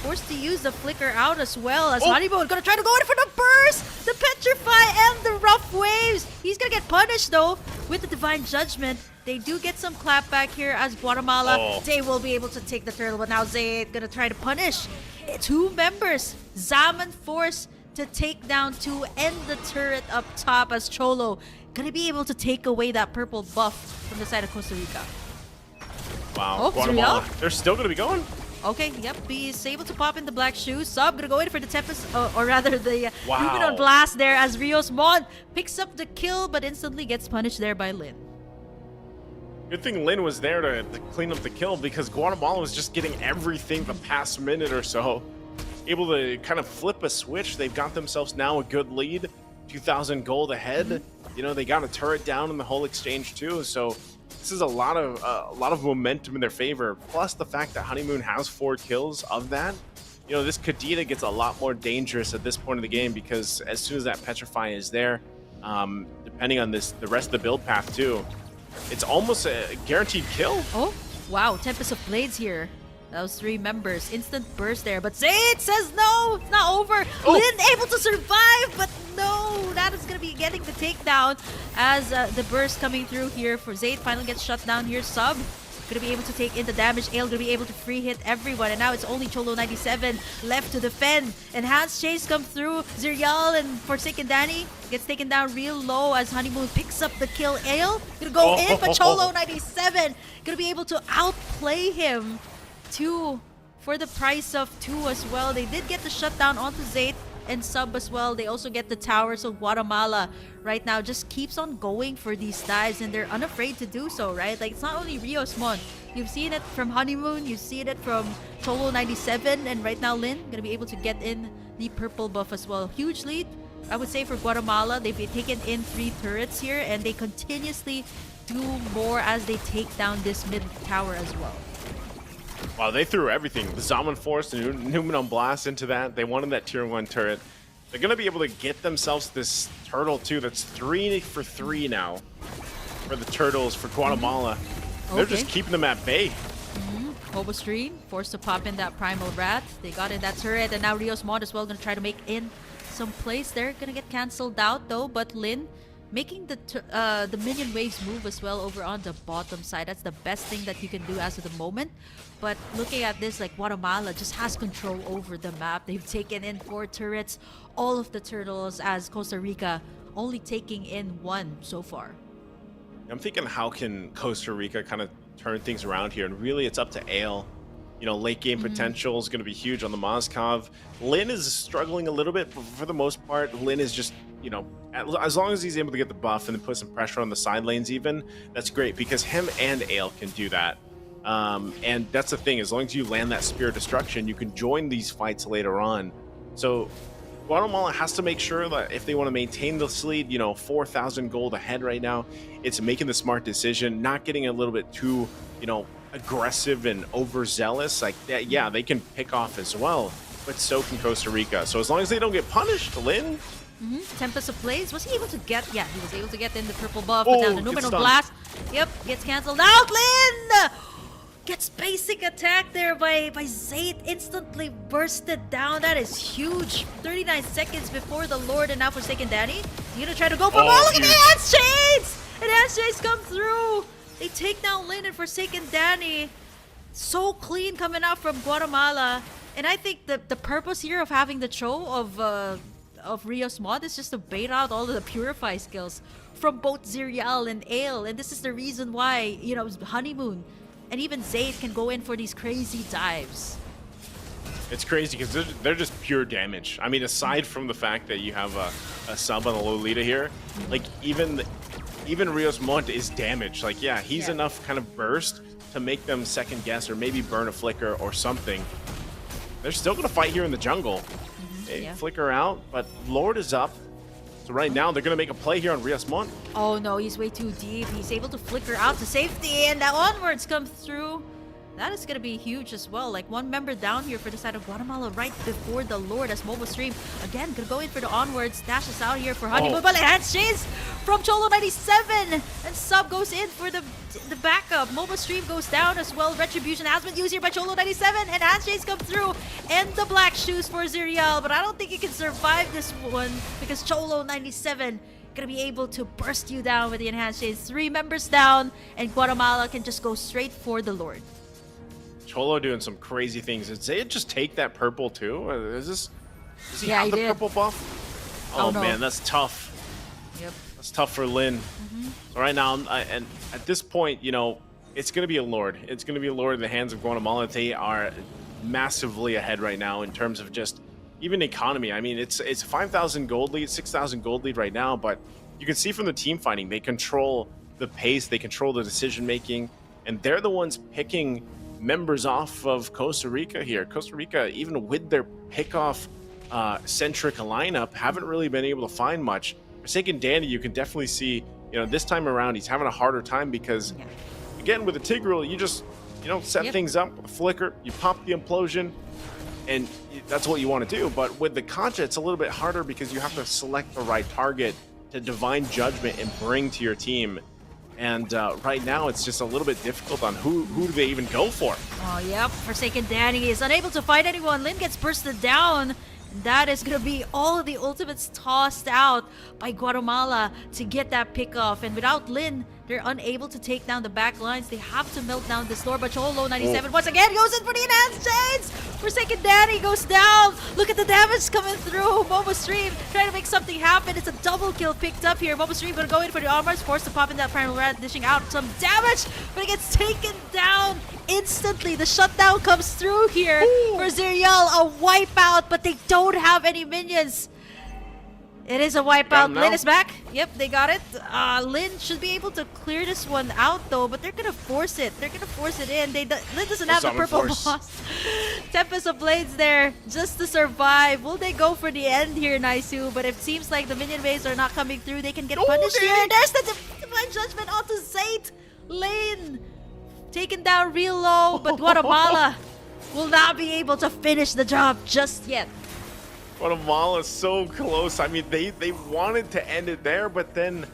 Forced to use the flicker out as well as Honeymoon gonna try to go in for the burst, the petrify, and the rough waves. He's gonna get punished though with the divine judgment. They do get some clapback here as Guatemala. They will be able to take the turtle, but now Zayt gonna try to punish two members. Zaman forced to take down two and the turret up top as Cholo gonna be able to take away that purple buff from the side of Costa Rica. Wow, Guatemala, they're still gonna be going. Okay, yep, he's able to pop in the black shoes. Sub gonna go in for the Tempest, or rather the Ruben Blast there as Riasmon picks up the kill, but instantly gets punished there by Lin. Good thing Lin was there to clean up the kill, because Guatemala was just getting everything the past minute or so. Able to kind of flip a switch. They've got themselves now a good lead, 2,000 gold ahead. You know, they got a turret down in the whole exchange too, so this is a lot of momentum in their favor. Plus the fact that Honeymoon has 4 kills of that. You know, this Kadena gets a lot more dangerous at this point of the game, because as soon as that Petrify is there, depending on the rest of the build path too, it's almost a guaranteed kill. Oh, wow. Tempest of Blades here. Those 3 members. Instant burst there. But Zayt says no. It's not over. Lin able to survive, but no. That is going to be getting the takedown as the burst coming through here for Zayt. Finally gets shut down here. Sub going to be able to take in the damage. Ale going to be able to free hit everyone. And now it's only Cholo 97 left to defend. Enhanced Chase comes through. Zirial and Forsaken Danny gets taken down real low as Honeymoon picks up the kill. Ale going to go in, but Cholo 97 going to be able to outplay him. 2 for the price of 2 as well. They did get the shutdown onto Zayt and Sub as well. They also get the tower, so Guatemala right now just keeps on going for these dives, and they're unafraid to do so, right? Like, it's not only Riasmon. You've seen it from Honeymoon, you've seen it from Cholo 97, and right now Lin gonna be able to get in the purple buff as well. Huge lead, I would say, for Guatemala. They've taken in 3 turrets here, and they continuously do more as they take down this mid tower as well. Wow, they threw everything. The Zaman Force and Numen Blast into that. They wanted that tier 1 turret. They're going to be able to get themselves this turtle too. That's 3 for 3 now for the turtles for Guatemala. They're just keeping them at bay. Mlbb Stream forced to pop in that Primal Rat. They got in that turret, and now Riasmon as well going to try to make in some plays there. Going to get cancelled out though, but Lin making the minion waves move as well over on the bottom side. That's the best thing that you can do as of the moment. But looking at this, like, Guatemala just has control over the map. They've taken in 4 turrets, all of the turtles, as Costa Rica only taking in 1 so far. I'm thinking, how can Costa Rica kind of turn things around here? And really, it's up to Ale. You know, late game potential is going to be huge on the Mozkov. Lin is struggling a little bit, but for the most part, Lin is just, you know, as long as he's able to get the buff and then put some pressure on the side lanes even, that's great, because him and Ale can do that. And that's the thing, as long as you land that Spear of Destruction, you can join these fights later on. So Guatemala has to make sure that if they want to maintain this lead, you know, 4,000 gold ahead right now, it's making the smart decision, not getting a little bit too, you know, aggressive and overzealous. Like that, yeah, they can pick off as well, but so can Costa Rica. So as long as they don't get punished, Lin. Tempest of Blaze, was he able to get? Yeah, he was able to get in the purple buff, but now the Numen Blast, gets cancelled out. Lin gets basic attack there by Zayt, instantly bursted down. That is huge. 39 seconds before the Lord, and now Forsaken Danny. He's gonna try to go for more. Look at the Enhanced Shades! Enhanced Shades come through. They take down Lin and Forsaken Danny. So clean coming out from Guatemala. And I think the purpose here of having the Cho of Riasmon is just to bait out all of the Purify skills from both Zirial and Ale. And this is the reason why, you know, Honeymoon and even Zayd can go in for these crazy dives. It's crazy because they're just pure damage. I mean, aside from the fact that you have a sub on the Lolita here, like even Rios Montt is damaged. Like, yeah, he's enough kind of burst to make them second guess or maybe burn a flicker or something. They're still gonna fight here in the jungle. They flicker out, but Lord is up. So right now they're gonna make a play here on Rios Montt. Oh no, he's way too deep. He's able to flicker out to safety, and that onwards comes through. That is going to be huge as well. Like, one member down here for the side of Guatemala right before the Lord as Mlbb Stream. Again, going to go in for the onwards. Dashes out here for Honeymoon. But hands chase from Cholo 97. And Sub goes in for the backup. Mlbb Stream goes down as well. Retribution has been used here by Cholo 97. And hands chase come through. And the black shoes for Zirial. But I don't think he can survive this one because Cholo 97 gonna be able to burst you down with the enhanced chase. 3 members down. And Guatemala can just go straight for the Lord. Cholo doing some crazy things. Did Zayd just take that purple too? Does he have the purple buff? Oh no. Man, that's tough. Yep. That's tough for Lin. So right now, and at this point, you know, it's going to be a Lord. It's going to be a Lord in the hands of Guatemala. They are massively ahead right now in terms of just even economy. I mean, it's 5,000 gold lead, 6,000 gold lead right now, but you can see from the team fighting, they control the pace, they control the decision making, and they're the ones picking members off of Costa Rica here. Costa Rica, even with their pickoff centric lineup, haven't really been able to find much. Forsaken Danny, you can definitely see, you know, this time around he's having a harder time because, again, with the Tigreal, you just, you know, set things up with a flicker, you pop the implosion, and that's what you want to do. But with the Concha, it's a little bit harder because you have to select the right target to Divine Judgment and bring to your team. And right now, it's just a little bit difficult on who do they even go for. Oh, yep. Forsaken Danny is unable to find anyone. Lin gets bursted down. That is going to be all of the ultimates tossed out by Guatemala to get that pick off. And without Lin, they're unable to take down the back lines. They have to melt down this door. But Cholo 97 once again goes in for the enhanced chains. Forsaken Danny goes down. Look at the damage coming through. Mlbb Stream trying to make something happen. It's a double kill picked up here. Mlbb Stream going to go in for the armors. Forced to pop in that primal rat, dishing out some damage. But it gets taken down instantly. The shutdown comes through here for Zirial. A wipeout, but they don't have any minions. It is a wipeout. Lin is back. Yep, they got it. Lin should be able to clear this one out though, but they're gonna force it. They're gonna force it in. Lin doesn't have the purple boss. Tempest of Blades there just to survive. Will they go for the end here, Naisu? But it seems like the minion waves are not coming through. They can get punished here. There's the Divine Judgment onto Zayd. Lane taken down real low, but Guatemala will not be able to finish the job just yet. Guatemala is so close. I mean, they wanted to end it there, but then,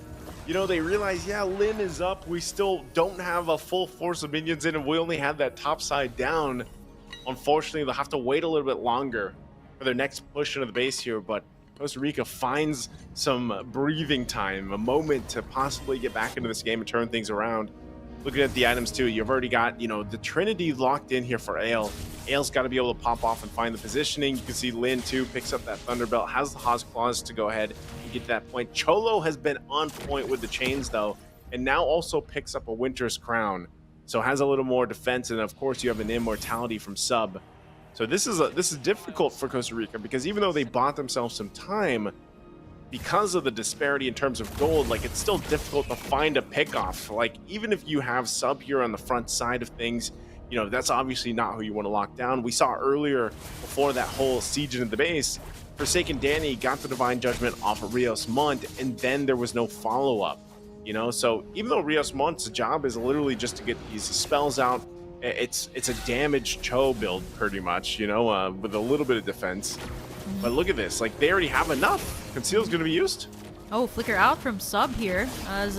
you know, they realized, yeah, Lin is up. We still don't have a full force of minions in, and we only have that top side down. Unfortunately, they'll have to wait a little bit longer for their next push into the base here, but Costa Rica finds some breathing time, a moment to possibly get back into this game and turn things around. Looking at the items too, you've already got, you know, the Trinity locked in here for Ale. Ale's got to be able to pop off and find the positioning. You can see Lin too picks up that Thunderbelt, has the Haas Claws to go ahead and get to that point. Cholo has been on point with the chains though, and now also picks up a Winter's Crown, so has a little more defense, and of course you have an Immortality from Sub. So this is difficult for Costa Rica because even though they bought themselves some time, because of the disparity in terms of gold, like, it's still difficult to find a pickoff. Like, even if you have Sub here on the front side of things, you know, that's obviously not who you want to lock down. We saw earlier, before that whole siege into the base, Forsaken Danny got the Divine Judgment off of Rios Montt, and then there was no follow-up, you know? So even though Rios Montt's job is literally just to get these spells out, it's a damaged Cho build, pretty much, you know, with a little bit of defense. But look at this, like, they already have enough. Conceal's gonna be used. Oh, flicker out from Sub here. As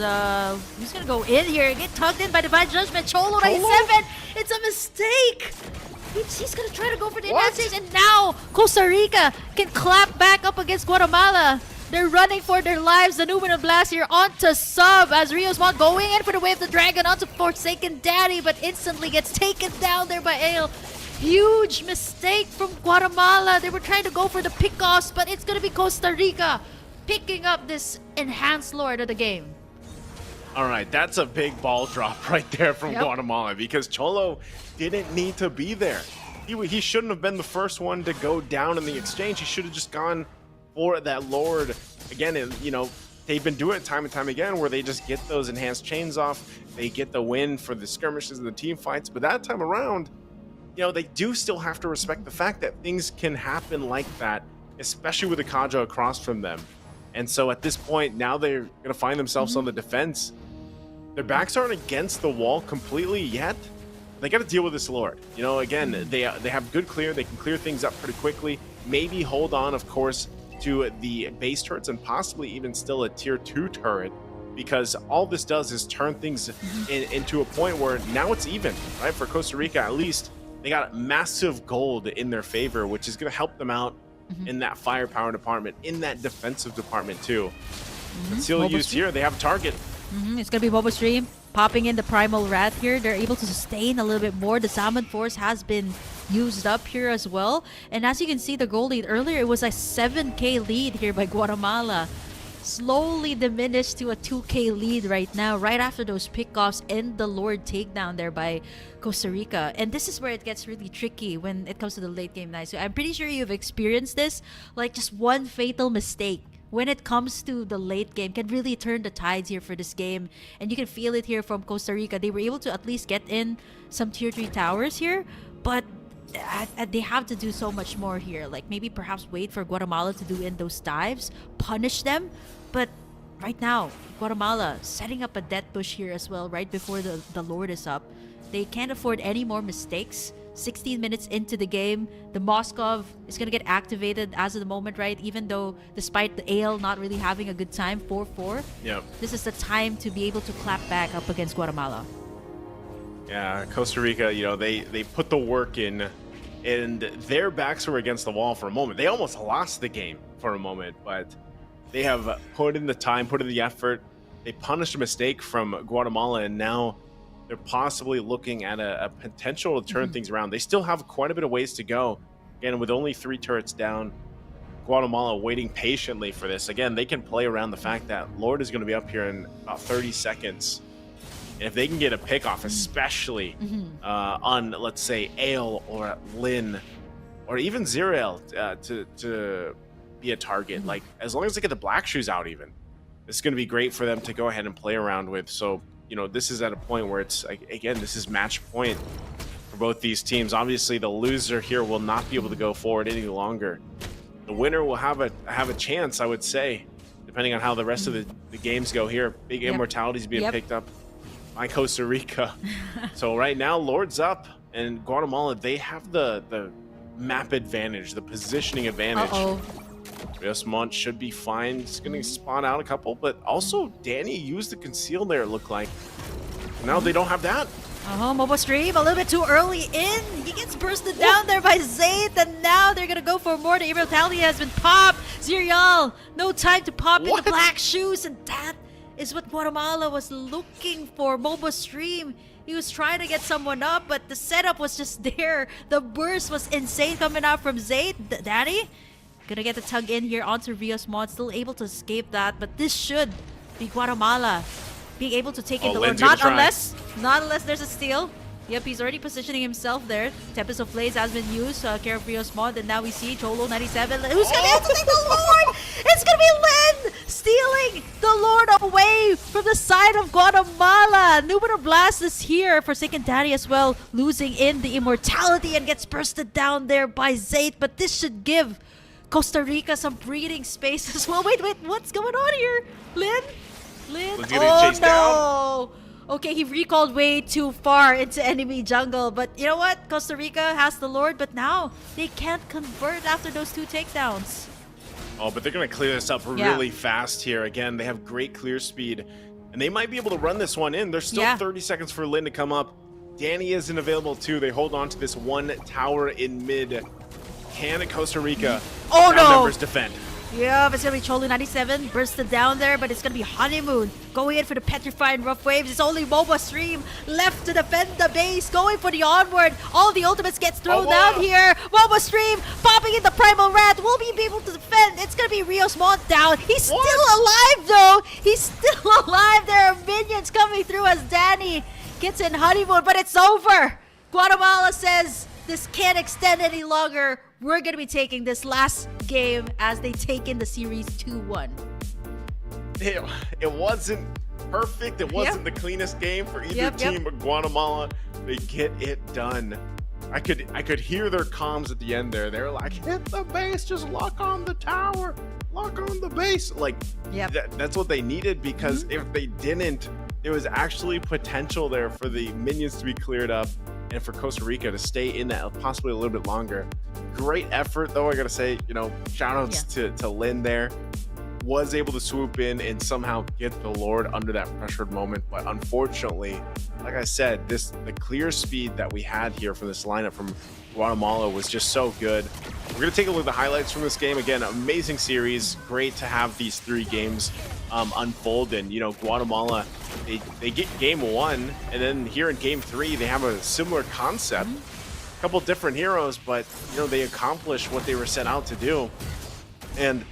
he's gonna go in here and get tugged in by Divine Judgment. Cholo 97! It's a mistake! He's gonna try to go for the advantage, and now Costa Rica can clap back up against Guatemala. They're running for their lives. The Numenor Blast here onto Sub as Rios Montt going in for the Wave of the Dragon onto Forsaken Daddy, but instantly gets taken down there by Ale. Huge mistake from Guatemala. They were trying to go for the pickoffs, but it's going to be Costa Rica picking up this enhanced lord of the game. All right, that's a big ball drop right there from Guatemala because Cholo didn't need to be there. He shouldn't have been the first one to go down in the exchange. He should have just gone for that Lord. Again, you know, they've been doing it time and time again where they just get those enhanced chains off. They get the win for the skirmishes and the team fights. But that time around, you know, they do still have to respect the fact that things can happen like that, especially with the Kaja across from them. And so at this point, now they're going to find themselves on the defense. Their backs aren't against the wall completely yet. They got to deal with this Lord. You know, again, they have good clear. They can clear things up pretty quickly. Maybe hold on, of course, to the base turrets and possibly even still a tier 2 turret, because all this does is turn things into a point where now it's even, right? For Costa Rica, at least, they got massive gold in their favor, which is going to help them out in that firepower department, in that defensive department too. Conceal use here, they have a target. It's going to be Mlbb Stream popping in the Primal Rat here. They're able to sustain a little bit more. The Salmon Force has been used up here as well. And as you can see, the goal lead earlier, it was a 7K lead here by Guatemala. Slowly diminished to a 2K lead right now, right after those pickoffs and the Lord takedown there by Costa Rica. And this is where it gets really tricky when it comes to the late game night. So I'm pretty sure you've experienced this, like just one fatal mistake when it comes to the late game can really turn the tides here for this game. And you can feel it here from Costa Rica. They were able to at least get in some tier 3 towers here, but they have to do so much more here. Like maybe perhaps wait for Guatemala to do in those dives, punish them. But right now, Guatemala setting up a death push here as well right before the Lord is up. They can't afford any more mistakes. 16 minutes into the game, the Moskov is going to get activated as of the moment, right? Even though, despite the AL not really having a good time, 4-4, this is the time to be able to clap back up against Guatemala. Yeah, Costa Rica, you know, they put the work in, and their backs were against the wall for a moment. They almost lost the game for a moment, but they have put in the time, put in the effort. They punished a mistake from Guatemala, and now they're possibly looking at a potential to turn things around. They still have quite a bit of ways to go. Again, with only 3 turrets down, Guatemala waiting patiently for this. Again, they can play around the fact that Lord is going to be up here in about 30 seconds. And if they can get a pick off, especially on, let's say, Ale or Lin, or even Zirael to be a target, like as long as they get the black shoes out even, it's going to be great for them to go ahead and play around with. So, you know, this is at a point where it's, again, this is match point for both these teams. Obviously, the loser here will not be able to go forward any longer. The winner will have a chance, I would say, depending on how the rest of the games go here. Big immortalities being picked up by Costa Rica. So right now, Lord's up, and Guatemala, they have the map advantage, the positioning advantage. Rios Mont should be fine. He's going to spawn out a couple, but also Danny used the conceal there, it looked like. Now they don't have that. Mlbb Stream a little bit too early in. He gets bursted down there by Zayt, and now they're going to go for more. The immortality has been popped. Zirial, no time to pop in the black shoes, and that is what Guatemala was looking for. Mlbb Stream, he was trying to get someone up, but the setup was just there. The burst was insane coming out from Zayt. Danny gonna get the tug in here onto Rios Mod, still able to escape that, but this should be Guatemala being able to take in the Lord. Not unless there's a steal. Yep, he's already positioning himself there. Tempest of Blaze has been used to care of Rios Mod, and now we see Cholo 97. Who's gonna be able to take the Lord? It's gonna be Lin stealing the Lord away from the side of Guatemala. Numenor Blast is here for Second Daddy as well, losing in the immortality and gets bursted down there by Zayt, but this should give Costa Rica some breathing space as well. Wait, what's going on here? Lin? Oh no! Okay, he recalled way too far into enemy jungle, but you know what? Costa Rica has the Lord, but now they can't convert after those 2 takedowns. Oh, but they're going to clear this up really fast here. Again, they have great clear speed, and they might be able to run this one in. There's still 30 seconds for Lin to come up. Danny isn't available too. They hold on to this one tower in mid. Can Costa Rica members defend? Yeah, it's gonna be Cholo 97 bursted down there, but it's gonna be Honeymoon going in for the petrifying rough waves. It's only Moba Stream left to defend the base, going for the onward. All the ultimates gets thrown down here. Moba Stream popping in the primal rat. Will he be able to defend? It's gonna be Rio's Mont down. He's still alive though. He's still alive. There are minions coming through as Danny gets in Honeymoon, but it's over. Guatemala says this can't extend any longer. We're going to be taking this last game as they take in the series 2-1. It wasn't perfect. It wasn't the cleanest game for either team, but Guatemala, they get it done. I could hear their comms at the end there. They were like, hit the base, just lock on the tower, lock on the base. Like, that's what they needed, because if they didn't, there was actually potential there for the minions to be cleared up and for Costa Rica to stay in that possibly a little bit longer. Great effort, though, I gotta say, shout outs to Lynn there. Was able to swoop in and somehow get the Lord under that pressured moment. But unfortunately, like I said, the clear speed that we had here from this lineup from Guatemala was just so good. We're gonna take a look at the highlights from this game. Again, amazing series. Great to have these 3 games unfold. And, Guatemala, they get game 1, and then here in game 3, they have a similar concept. A couple different heroes, but, they accomplish what they were set out to do. And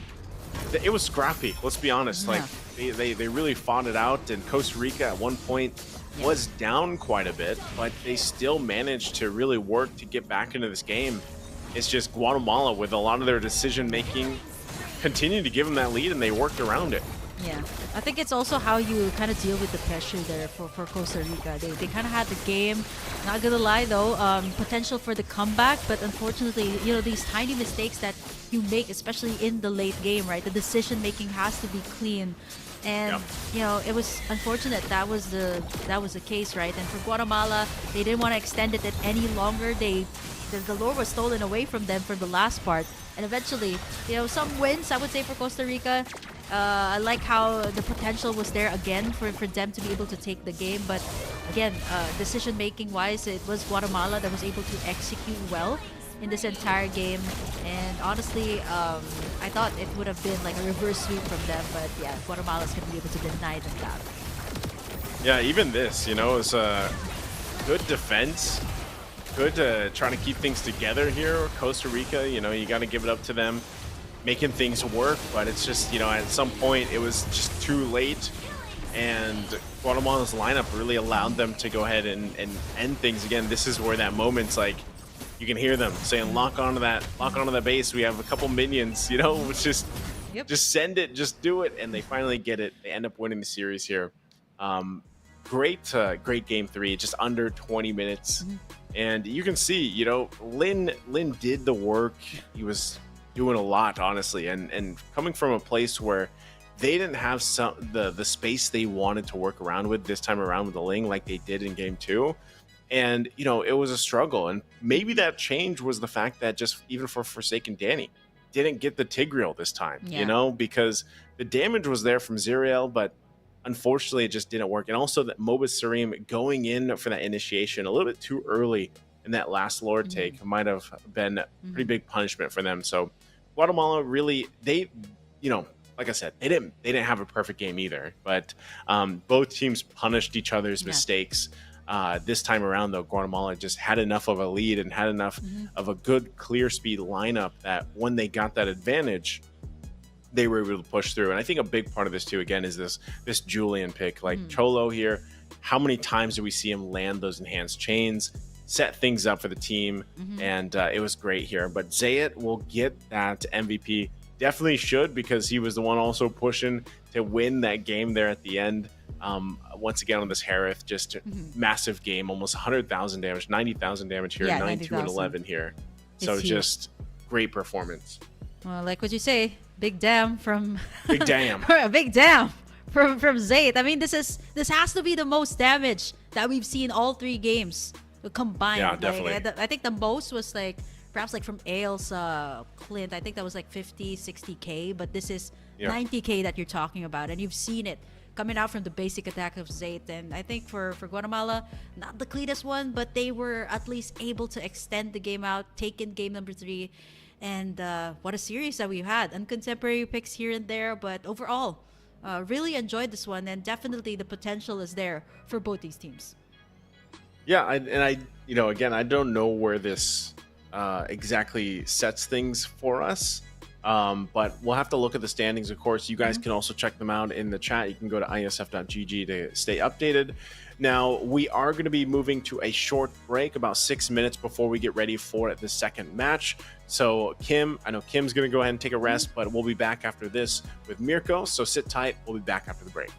it was scrappy, let's be honest. Like, they really fought it out, and Costa Rica at one point was down quite a bit, but they still managed to really work to get back into this game. It's just Guatemala, with a lot of their decision making, continued to give them that lead, and they worked around it. Yeah, I think it's also how you kind of deal with the pressure there for Costa Rica. They kind of had the game, not gonna lie though, potential for the comeback, but unfortunately, these tiny mistakes that you make, especially in the late game, right? The decision making has to be clean, and it was unfortunate that was the case, right? And for Guatemala, they didn't want to extend it any longer. The lore was stolen away from them for the last part, and eventually, some wins, I would say, for Costa Rica. I like how the potential was there again for them to be able to take the game, but again, decision making wise, it was Guatemala that was able to execute well in this entire game. And honestly, I thought it would have been like a reverse sweep from them, but yeah, Guatemala's gonna be able to deny them that. Yeah, even this, is a good defense. Good to try to keep things together here. Costa Rica, you got to give it up to them, making things work, but it's just, at some point it was just too late, and Guatemala's lineup really allowed them to go ahead and end things again. This is where that moment's like, you can hear them saying, lock onto that base. We have a couple minions, it's just, just send it, just do it, and they finally get it. They end up winning the series here. Great game 3, just under 20 minutes. And you can see, Lynn did the work. He was doing a lot, honestly, and coming from a place where they didn't have the space they wanted to work around with this time around with the Ling like they did in game 2. And, it was a struggle. And maybe that change was the fact that just even for Forsaken Danny didn't get the Tigreal this time, because the damage was there from Ziriel, but unfortunately, it just didn't work. And also that Mlbb Sareem going in for that initiation a little bit too early in that last Lord take might have been a pretty big punishment for them. So Guatemala really, they, like I said, they didn't have a perfect game either. But both teams punished each other's mistakes. This time around, though, Guatemala just had enough of a lead and had enough of a good clear speed lineup that when they got that advantage, they were able to push through. And I think a big part of this too, again, is this Julian pick. Like Cholo here, how many times do we see him land those enhanced chains, set things up for the team, and it was great here. But Zayet will get that MVP. Definitely should, because he was the one also pushing to win that game there at the end. Once again on this Harith, just massive game, almost 100,000 damage, 90,000 damage here, 92 and 11 here. So just great performance. Well, like what you say, big damn from big damn big damn from Zayt. I mean, this has to be the most damage that we've seen all 3 games combined. Yeah, definitely. I think the most was like perhaps like from Ailes Clint. I think that was like 50, 60k, but this is 90k that you're talking about, and you've seen it coming out from the basic attack of Zayt. And I think for Guatemala, not the cleanest one, but they were at least able to extend the game out, take in game number 3. And what a series that we've had. And contemporary picks here and there, but overall, really enjoyed this one, and definitely the potential is there for both these teams. Yeah, I again, I don't know where this exactly sets things for us. But we'll have to look at the standings, of course. You guys can also check them out in the chat. You can go to iesf.gg to stay updated. Now, we are going to be moving to a short break, about 6 minutes before we get ready for the second match. So, Kim, I know Kim's going to go ahead and take a rest, but we'll be back after this with Mirko. So sit tight. We'll be back after the break.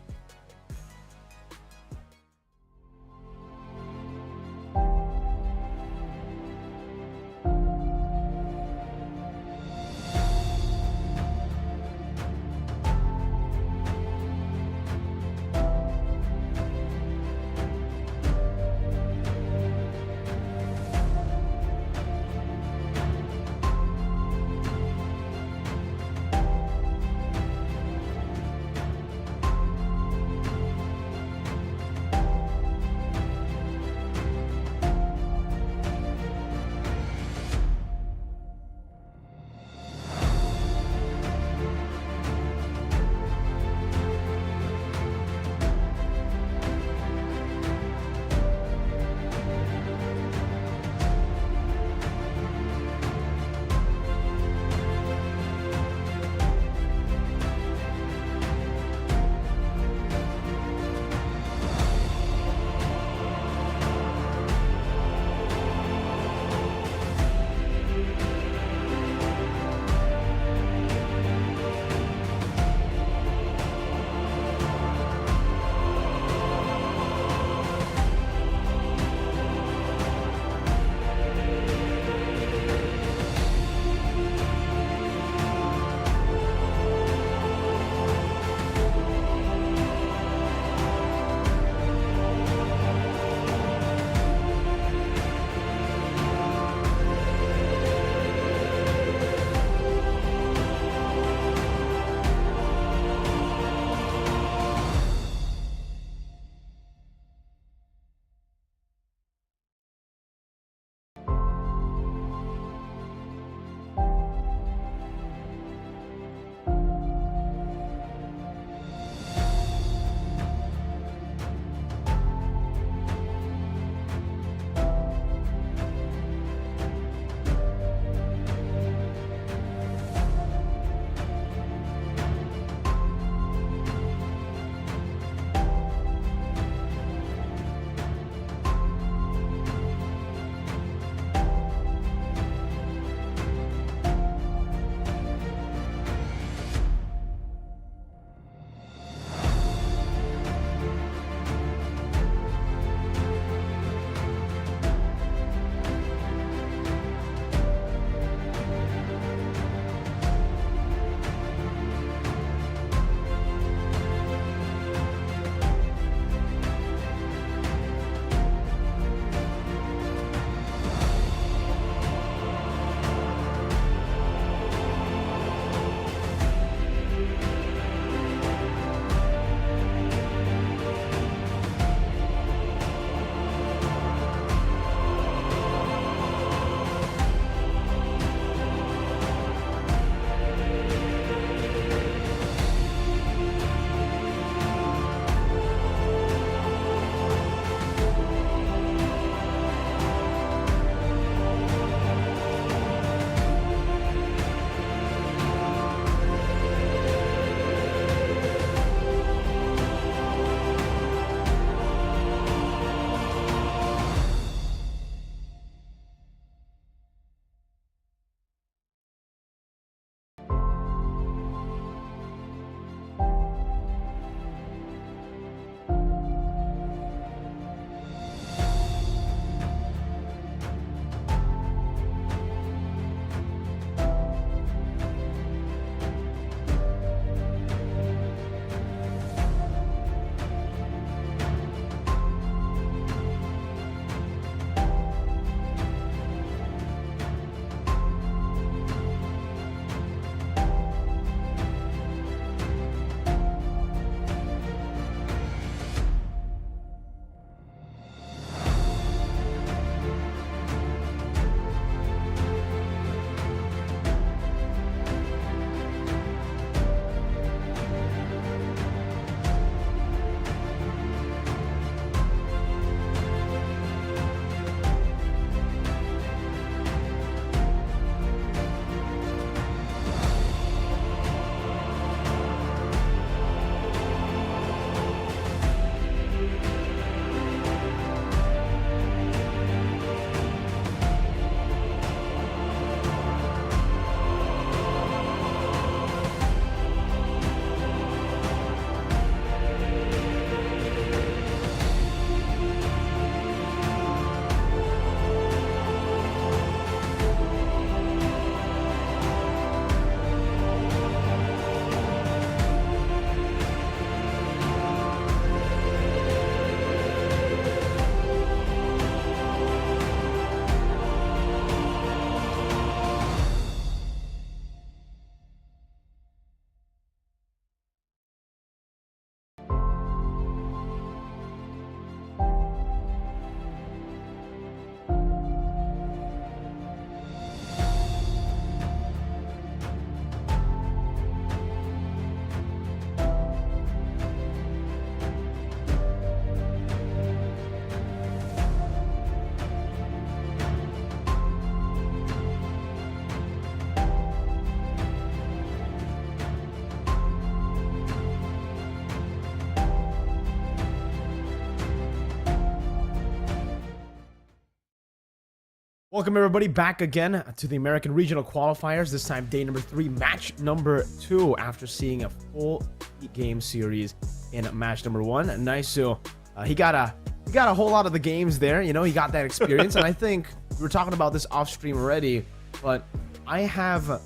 Welcome everybody back again to the American Regional Qualifiers. This time day number 3, match number 2 after seeing a full game series in match number 1. Naisu, he got a whole lot of the games there, you know, he got that experience. And I think we were talking about this off stream already, but I have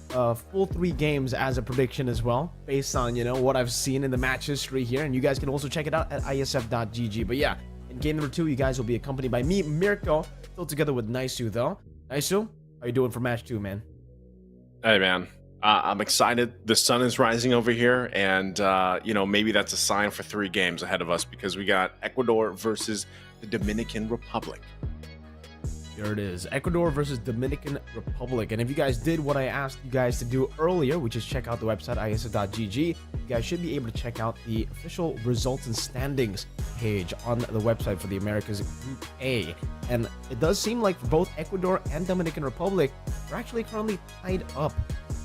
full 3 games as a prediction as well, based on, you know, what I've seen in the match history here. And you guys can also check it out at iesf.gg. But yeah, in game number 2, you guys will be accompanied by me, Mirko, still together with Naisu though. Naisu, how you doing for match 2, man? Hey, man. I'm excited. The sun is rising over here, and you know, maybe that's a sign for 3 games ahead of us because we got Ecuador versus the Dominican Republic. Here it is, Ecuador versus Dominican Republic. And if you guys did what I asked you guys to do earlier, which is check out the website iesf.gg, you guys should be able to check out the official results and standings page on the website for the Americas Group A. And it does seem like both Ecuador and Dominican Republic are actually currently tied up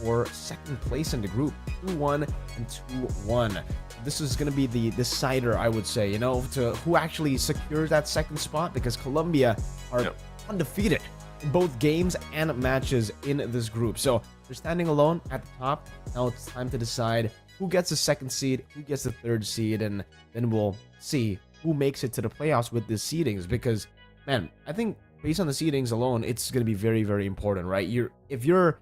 for second place in the group, 2-1 and 2-1. This is going to be the decider, I would say, you know, to who actually secures that second spot, because Colombia are undefeated in both games and matches in this group. So they're standing alone at the top. Now it's time to decide who gets the second seed, who gets the third seed, and then we'll see who makes it to the playoffs with the seedings. Because, man, I think based on the seedings alone, it's going to be very, very important, right? If you're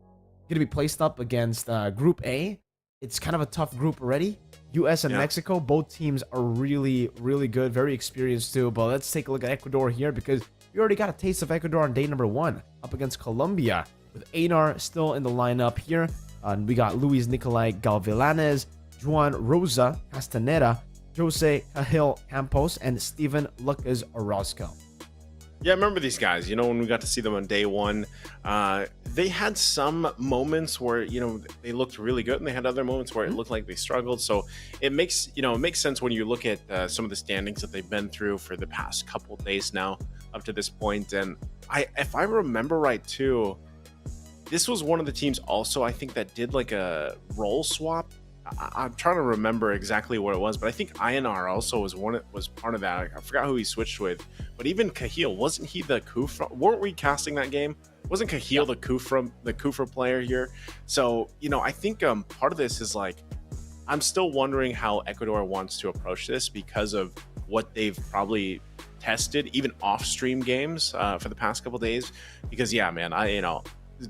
going to be placed up against Group A, it's kind of a tough group already. US and Mexico, both teams are really, really good, very experienced too. But let's take a look at Ecuador here, because we already got a taste of Ecuador on day number 1 up against Colombia, with Einar still in the lineup here. We got Luis Nicolai Galvilanes, Juan Rosa Castaneda, Jose Cahil Campos, and Steven Lucas Orozco. Yeah, I remember these guys. You know, when we got to see them on day 1, they had some moments where, you know, they looked really good, and they had other moments where it looked like they struggled. So it makes sense when you look at some of the standings that they've been through for the past couple days now up to this point. And if I remember right too, this was one of the teams also, I think, that did like a role swap. I'm trying to remember exactly what it was, but I think INR also was part of that. I forgot who he switched with, but even Cahil, wasn't he the Kufra? Weren't we casting that game? Wasn't Cahil the Kufra player here? So, you know, I think part of this is like, I'm still wondering how Ecuador wants to approach this because of what they've probably tested, even off-stream games for the past couple days. Because yeah, man,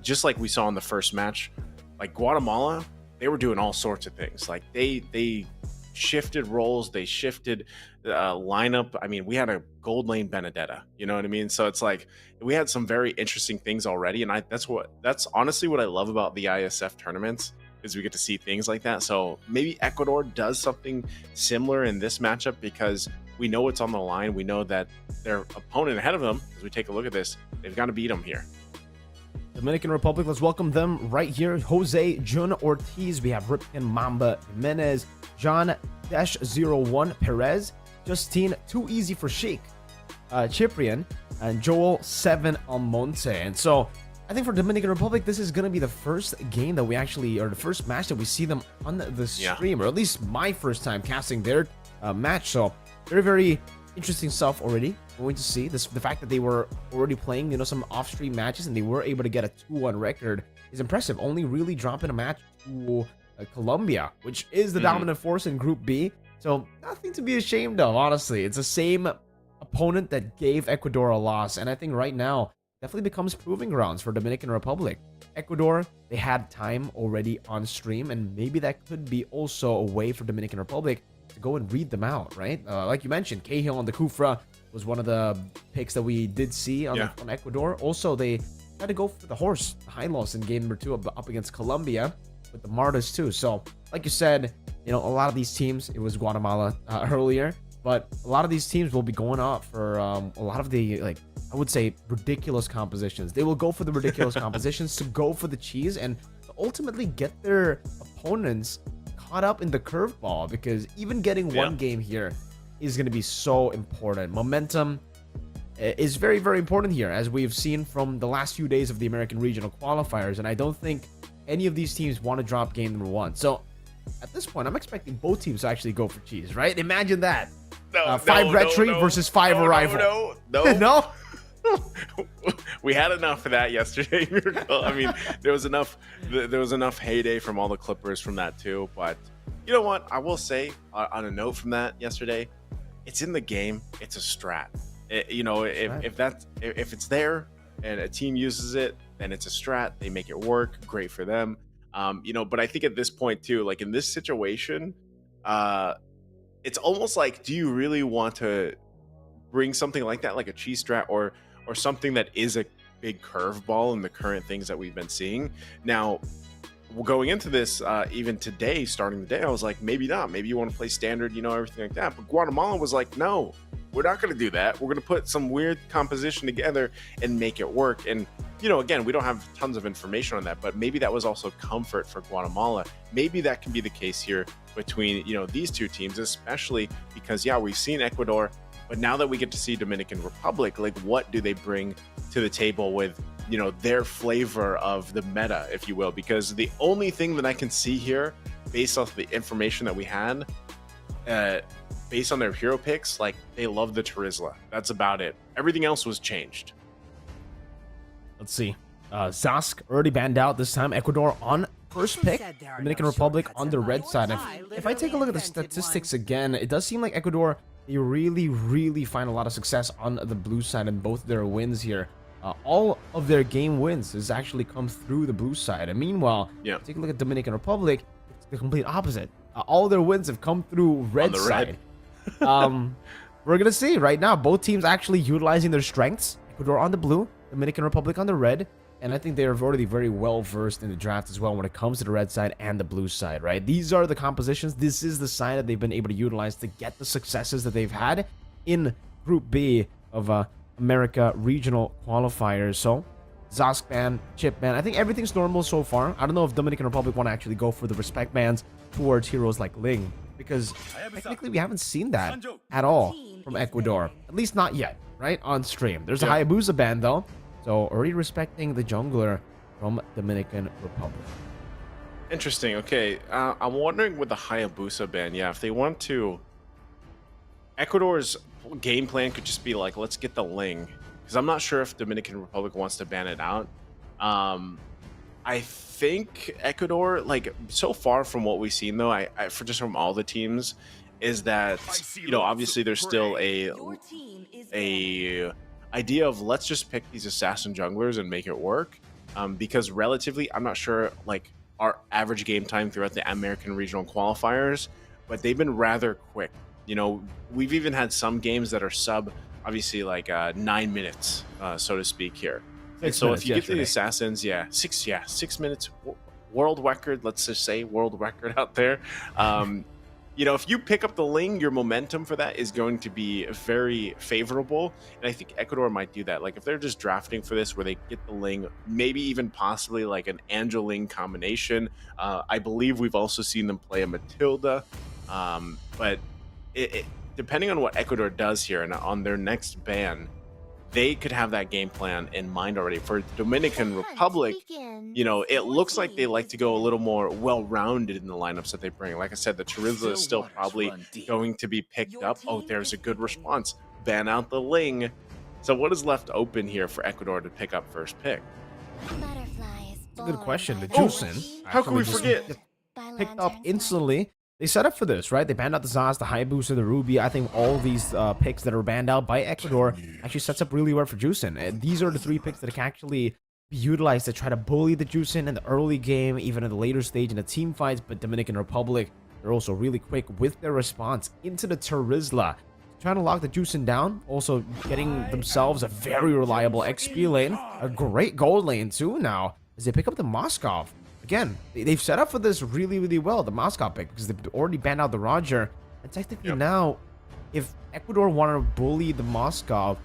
just like we saw in the first match, like Guatemala, they were doing all sorts of things. Like they shifted roles, they shifted lineup. I mean, we had a gold lane Benedetta, you know what I mean? So it's like we had some very interesting things already, and that's honestly what I love about the ISF tournaments, is we get to see things like that. So maybe Ecuador does something similar in this matchup, because we know it's on the line. We know that their opponent ahead of them, as we take a look at this, they've got to beat them here. Dominican Republic, let's welcome them right here. Jose Jun Ortiz, we have Ripken Mamba Jimenez, John -01 Perez, Justine Too Easy for Sheik, Cyprian, and Joel 7 Almonte. And so I think for Dominican Republic, this is going to be the first game that we actually, or the first match that we see them on the stream, or at least my first time casting their match. So very, very interesting stuff already. Going to see this, the fact that they were already playing, you know, some off-stream matches, and they were able to get a 2-1 record is impressive. Only really dropping a match to Colombia, which is the dominant force in Group B. So nothing to be ashamed of, honestly. It's the same opponent that gave Ecuador a loss, and I think right now definitely becomes proving grounds for Dominican Republic. Ecuador, they had time already on stream, and maybe that could be also a way for Dominican Republic to go and read them out, right? Like you mentioned, Cahill on the Kufra was one of the picks that we did see on Ecuador. Also, they had to go for the horse, the high loss in game number 2 up against Colombia with the Martas too. So, like you said, you know, a lot of these teams, it was Guatemala earlier, but a lot of these teams will be going out for a lot of the, like, I would say, ridiculous compositions. They will go for the ridiculous compositions to go for the cheese and to ultimately get their opponents caught up in the curveball, because even getting one game here is going to be so important. Momentum is very, very important here, as we've seen from the last few days of the American Regional Qualifiers, and I don't think any of these teams want to drop game number 1. So at this point, I'm expecting both teams to actually go for cheese, right? Imagine that. 5 Red Tree versus 5 Arrival. No. No? we had enough of that yesterday. Miracle. I mean, there was enough heyday from all the Clippers from that too. But you know what? I will say on a note from that yesterday, it's in the game. It's a strat. If it's there and a team uses it, then it's a strat. They make it work. Great for them. But I think at this point too, like in this situation, it's almost like, do you really want to bring something like that, like a cheese strat or something that is a big curveball in the current things that we've been seeing? Now, going into this, even today, starting the day, I was like, maybe not. Maybe you want to play standard, everything like that. But Guatemala was like, no, we're not going to do that. We're going to put some weird composition together and make it work. And, again, we don't have tons of information on that, but maybe that was also comfort for Guatemala. Maybe that can be the case here between, these two teams, especially because, we've seen Ecuador, but now that we get to see Dominican Republic, like what do they bring to the table with, their flavor of the meta, if you will? Because the only thing that I can see here, based off the information that we had, based on their hero picks, like they love the Tirizla. That's about it. Everything else was changed. Let's see. Zask already banned out this time. Ecuador on first pick. Dominican Republic on the red side. If I take a look at the statistics again, it does seem like Ecuador, they really, really find a lot of success on the blue side in both their wins here. All of their game wins has actually come through the blue side. And meanwhile, take a look at Dominican Republic, it's the complete opposite. All their wins have come through red side. We're going to see right now, both teams actually utilizing their strengths. Ecuador on the blue, Dominican Republic on the red. And I think they are already very well versed in the draft as well when it comes to the red side and the blue side, right? These are the compositions. This is the side that they've been able to utilize to get the successes that they've had in Group B of America Regional Qualifiers. So, Zask ban, Chip ban. I think everything's normal so far. I don't know if Dominican Republic want to actually go for the respect bans towards heroes like Ling, because technically we haven't seen that at all from Ecuador. At least not yet, right? On stream. There's a Hayabusa ban though. So already respecting the jungler from Dominican Republic. Interesting. Okay, I'm wondering with the Hayabusa ban, if they want to, Ecuador's game plan could just be like, let's get the Ling, because I'm not sure if Dominican Republic wants to ban it out. I think Ecuador, like so far from what we've seen though, I from all the teams, is that obviously there's still a idea of let's just pick these assassin junglers and make it work, because relatively I'm not sure like our average game time throughout the American regional qualifiers, but they've been rather quick. We've even had some games that are obviously like 9 minutes, so to speak here. And so if you get the assassins, 6 minutes, world record, let's just say world record out there. If you pick up the Ling, your momentum for that is going to be very favorable. And I think Ecuador might do that. Like if they're just drafting for this where they get the Ling, maybe even possibly like an Angel Ling combination. I believe we've also seen them play a Matilda. But depending on what Ecuador does here and on their next ban, they could have that game plan in mind already. For the Dominican Republic, it looks like they like to go a little more well-rounded in the lineups that they bring. Like I said, the Tirizla is still probably going to be picked up. Oh, there's a good response. Ban out the Ling. So what is left open here for Ecuador to pick up first pick? That's a good question. The Juicin. How can we forget? Picked up instantly. They set up for this, right? They banned out the Zaz, the Hayabusa, the Ruby. I think all these picks that are banned out by Ecuador actually sets up really well for Juicin. And these are the 3 picks that can actually be utilized to try to bully the Juicin in the early game, even in the later stage in the team fights. But Dominican Republic, they're also really quick with their response into the Tirizla, trying to lock the Juicin down. Also getting themselves a very reliable XP lane, a great gold lane too now, as they pick up the Moskov. Again, they've set up for this really, really well, the Moskov pick, because they've already banned out the Roger. And technically now, if Ecuador want to bully the Moskov,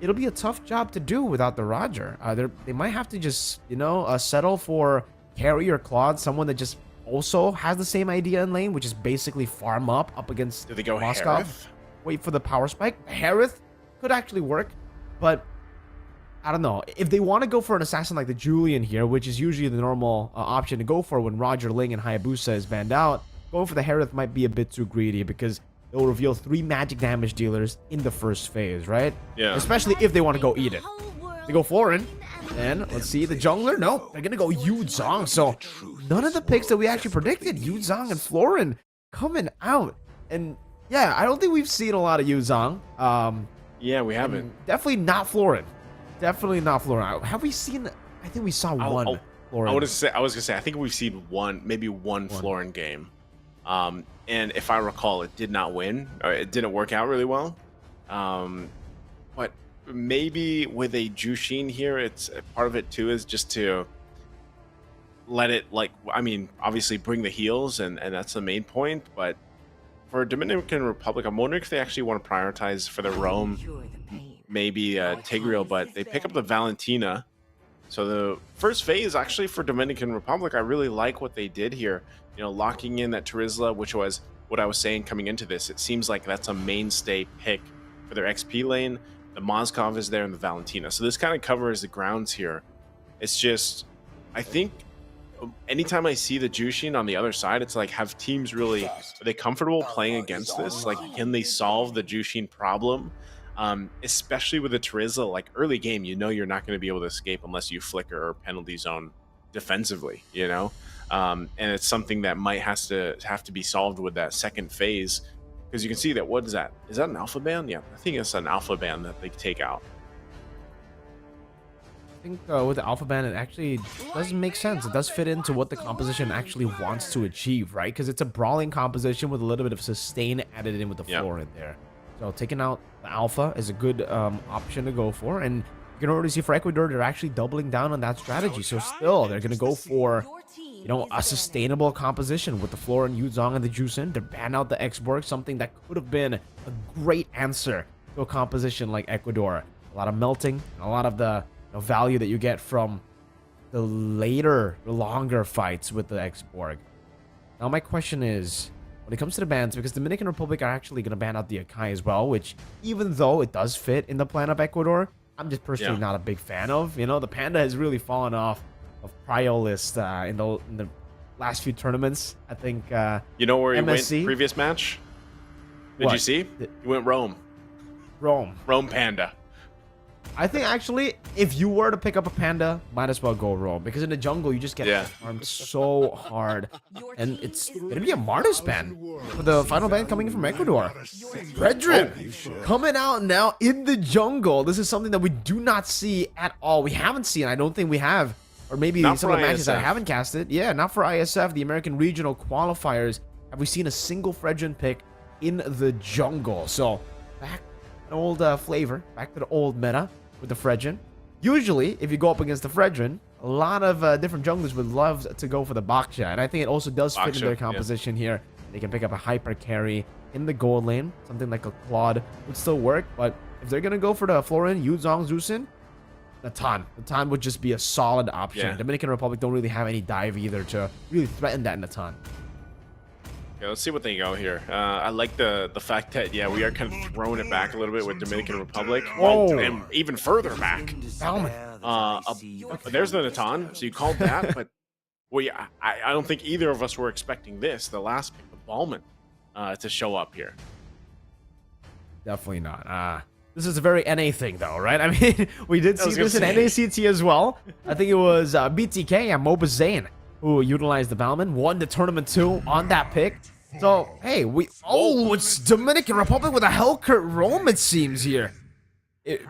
it'll be a tough job to do without the Roger. They might have to just, settle for Carry or Claude, someone that just also has the same idea in lane, which is basically farm up against Do they go Moskov. Harith? Wait for the power spike. Harith could actually work, but I don't know. If they want to go for an assassin like the Julian here, which is usually the normal option to go for when Roger, Ling, and Hayabusa is banned out, going for the Harith might be a bit too greedy, because they'll reveal 3 magic damage dealers in the first phase, right? Yeah. Especially if they want to go eat it. They go Florin, and let's see, the jungler, no, they're gonna go Yu Zhong. So none of the picks that we actually predicted, Yu Zhong and Florin coming out. And yeah, I don't think we've seen a lot of Yu Zhong. Yeah, we haven't. Definitely not Florin. Definitely not Florin. Have we seen? I think we saw one. Florin. I was gonna say, I think we've seen maybe one Florin game. And if I recall, it did not win, or it didn't work out really well. But maybe with a Jushin here, it's part of it too is just to let it, like, I mean, obviously bring the heals, and that's the main point. But for Dominican Republic, I'm wondering if they actually want to prioritize for the roam, maybe Tigreal, but they pick up the Valentina. So the first phase, actually, for Dominican Republic, I really like what they did here. You know, locking in that Terizla, which was what I was saying coming into this. It seems like that's a mainstay pick for their XP lane. The Mozkov is there and the Valentina. So this kind of covers the grounds here. It's just, I think, anytime I see the Jushin on the other side, it's like, have teams really, are they comfortable playing against this? Like, can they solve the Jushin problem? Especially with the Terizla, like early game, you know you're not going to be able to escape unless you flicker or penalty zone defensively, you know? And it's something that might have to be solved with that second phase, because you can see that, what is that? Is that an alpha ban? Yeah, I think it's an alpha ban that they take out. I think with the alpha ban, it actually doesn't make sense. It does fit into what the composition actually wants to achieve, right? Because it's a brawling composition with a little bit of sustain added in with the floor in there. So taking out the alpha is a good option to go for. And you can already see for Ecuador, they're actually doubling down on that strategy. So still, they're going to go for, you know, a sustainable composition with the Flora and Yu Zhong and the Juicin. They're ban out the Xborg, something that could have been a great answer to a composition like Ecuador. A lot of melting, and a lot of the value that you get from the later, longer fights with the Xborg. Now my question is, when it comes to the bans, because Dominican Republic are actually going to ban out the Akai as well, which even though it does fit in the plan of Ecuador, I'm just personally not a big fan of. You know, the Panda has really fallen off of prio list in the last few tournaments. I think you know where he MSC, went previous match? Did you see? He went Rome. Rome Panda. I think actually, if you were to pick up a Panda, might as well go Rome, because in the jungle you just get farmed so hard, and it's gonna be a Martis ban for the final ban coming in from Ecuador. Fredrin coming out now in the jungle. This is something that we do not see at all. We haven't seen. I don't think we have, or maybe not some of the matches that I haven't casted. Yeah, not for ISF, the American Regional Qualifiers. Have we seen a single Fredrin pick in the jungle? So back an old flavor, back to the old meta with the Fredrin. Usually, if you go up against the Fredrin, a lot of different junglers would love to go for the Baksha, and I think it also does fit in their composition here. They can pick up a hyper carry in the gold lane. Something like a Claude would still work, but if they're gonna go for the Florin, Yu Zhong, Zusin, Natan would just be a solid option. Dominican Republic don't really have any dive either to really threaten that Natan. Yeah, let's see what they go here. I like the fact that, we are kind of throwing it back a little bit with Dominican Republic. And even further back. There's the Natan, so you called that, but I don't think either of us were expecting this, the last pick, the Ballman, to show up here. Definitely not. This is a very NA thing, though, right? I mean, we did see this in NACT as well. I think it was BTK and Mlbb Zayn who utilized the Ballman, won the tournament 2 on that pick. So, hey, it's Dominican Republic with a Hellcurt roam, it seems here. It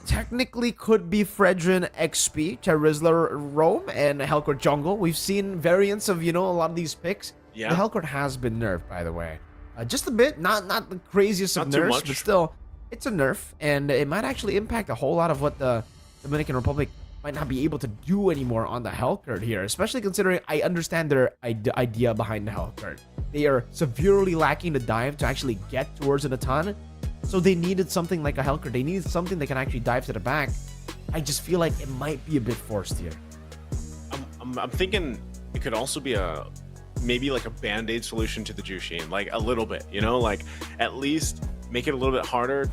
technically could be Fredrin XP, Terizla roam, and Hellcurt jungle. We've seen variants of, a lot of these picks. Yeah. The Hellcurt has been nerfed, by the way. Just a bit, not the craziest of nerfs, but still, it's a nerf, and it might actually impact a whole lot of what the Dominican Republic might not be able to do anymore on the Hellcurt here, especially considering I understand their idea behind the Hellcurt. They are severely lacking the dive to actually get towards an Natan, so they needed something like a Hellcurt. They needed something that can actually dive to the back. I just feel like it might be a bit forced here. I'm thinking it could also be maybe like a band-aid solution to the Jushin, like a little bit, like at least make it a little bit harder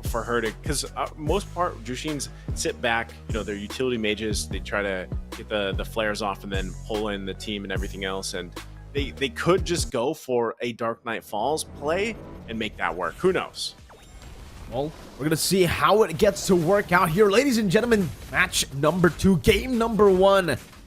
for her to, because most part Jushins sit back, they're utility mages, they try to get the flares off and then pull in the team and everything else, and they could just go for a Dark Knight Falls play and make that work. Who knows? Well, we're going to see how it gets to work out here. Ladies and gentlemen, match number 2, game number 1.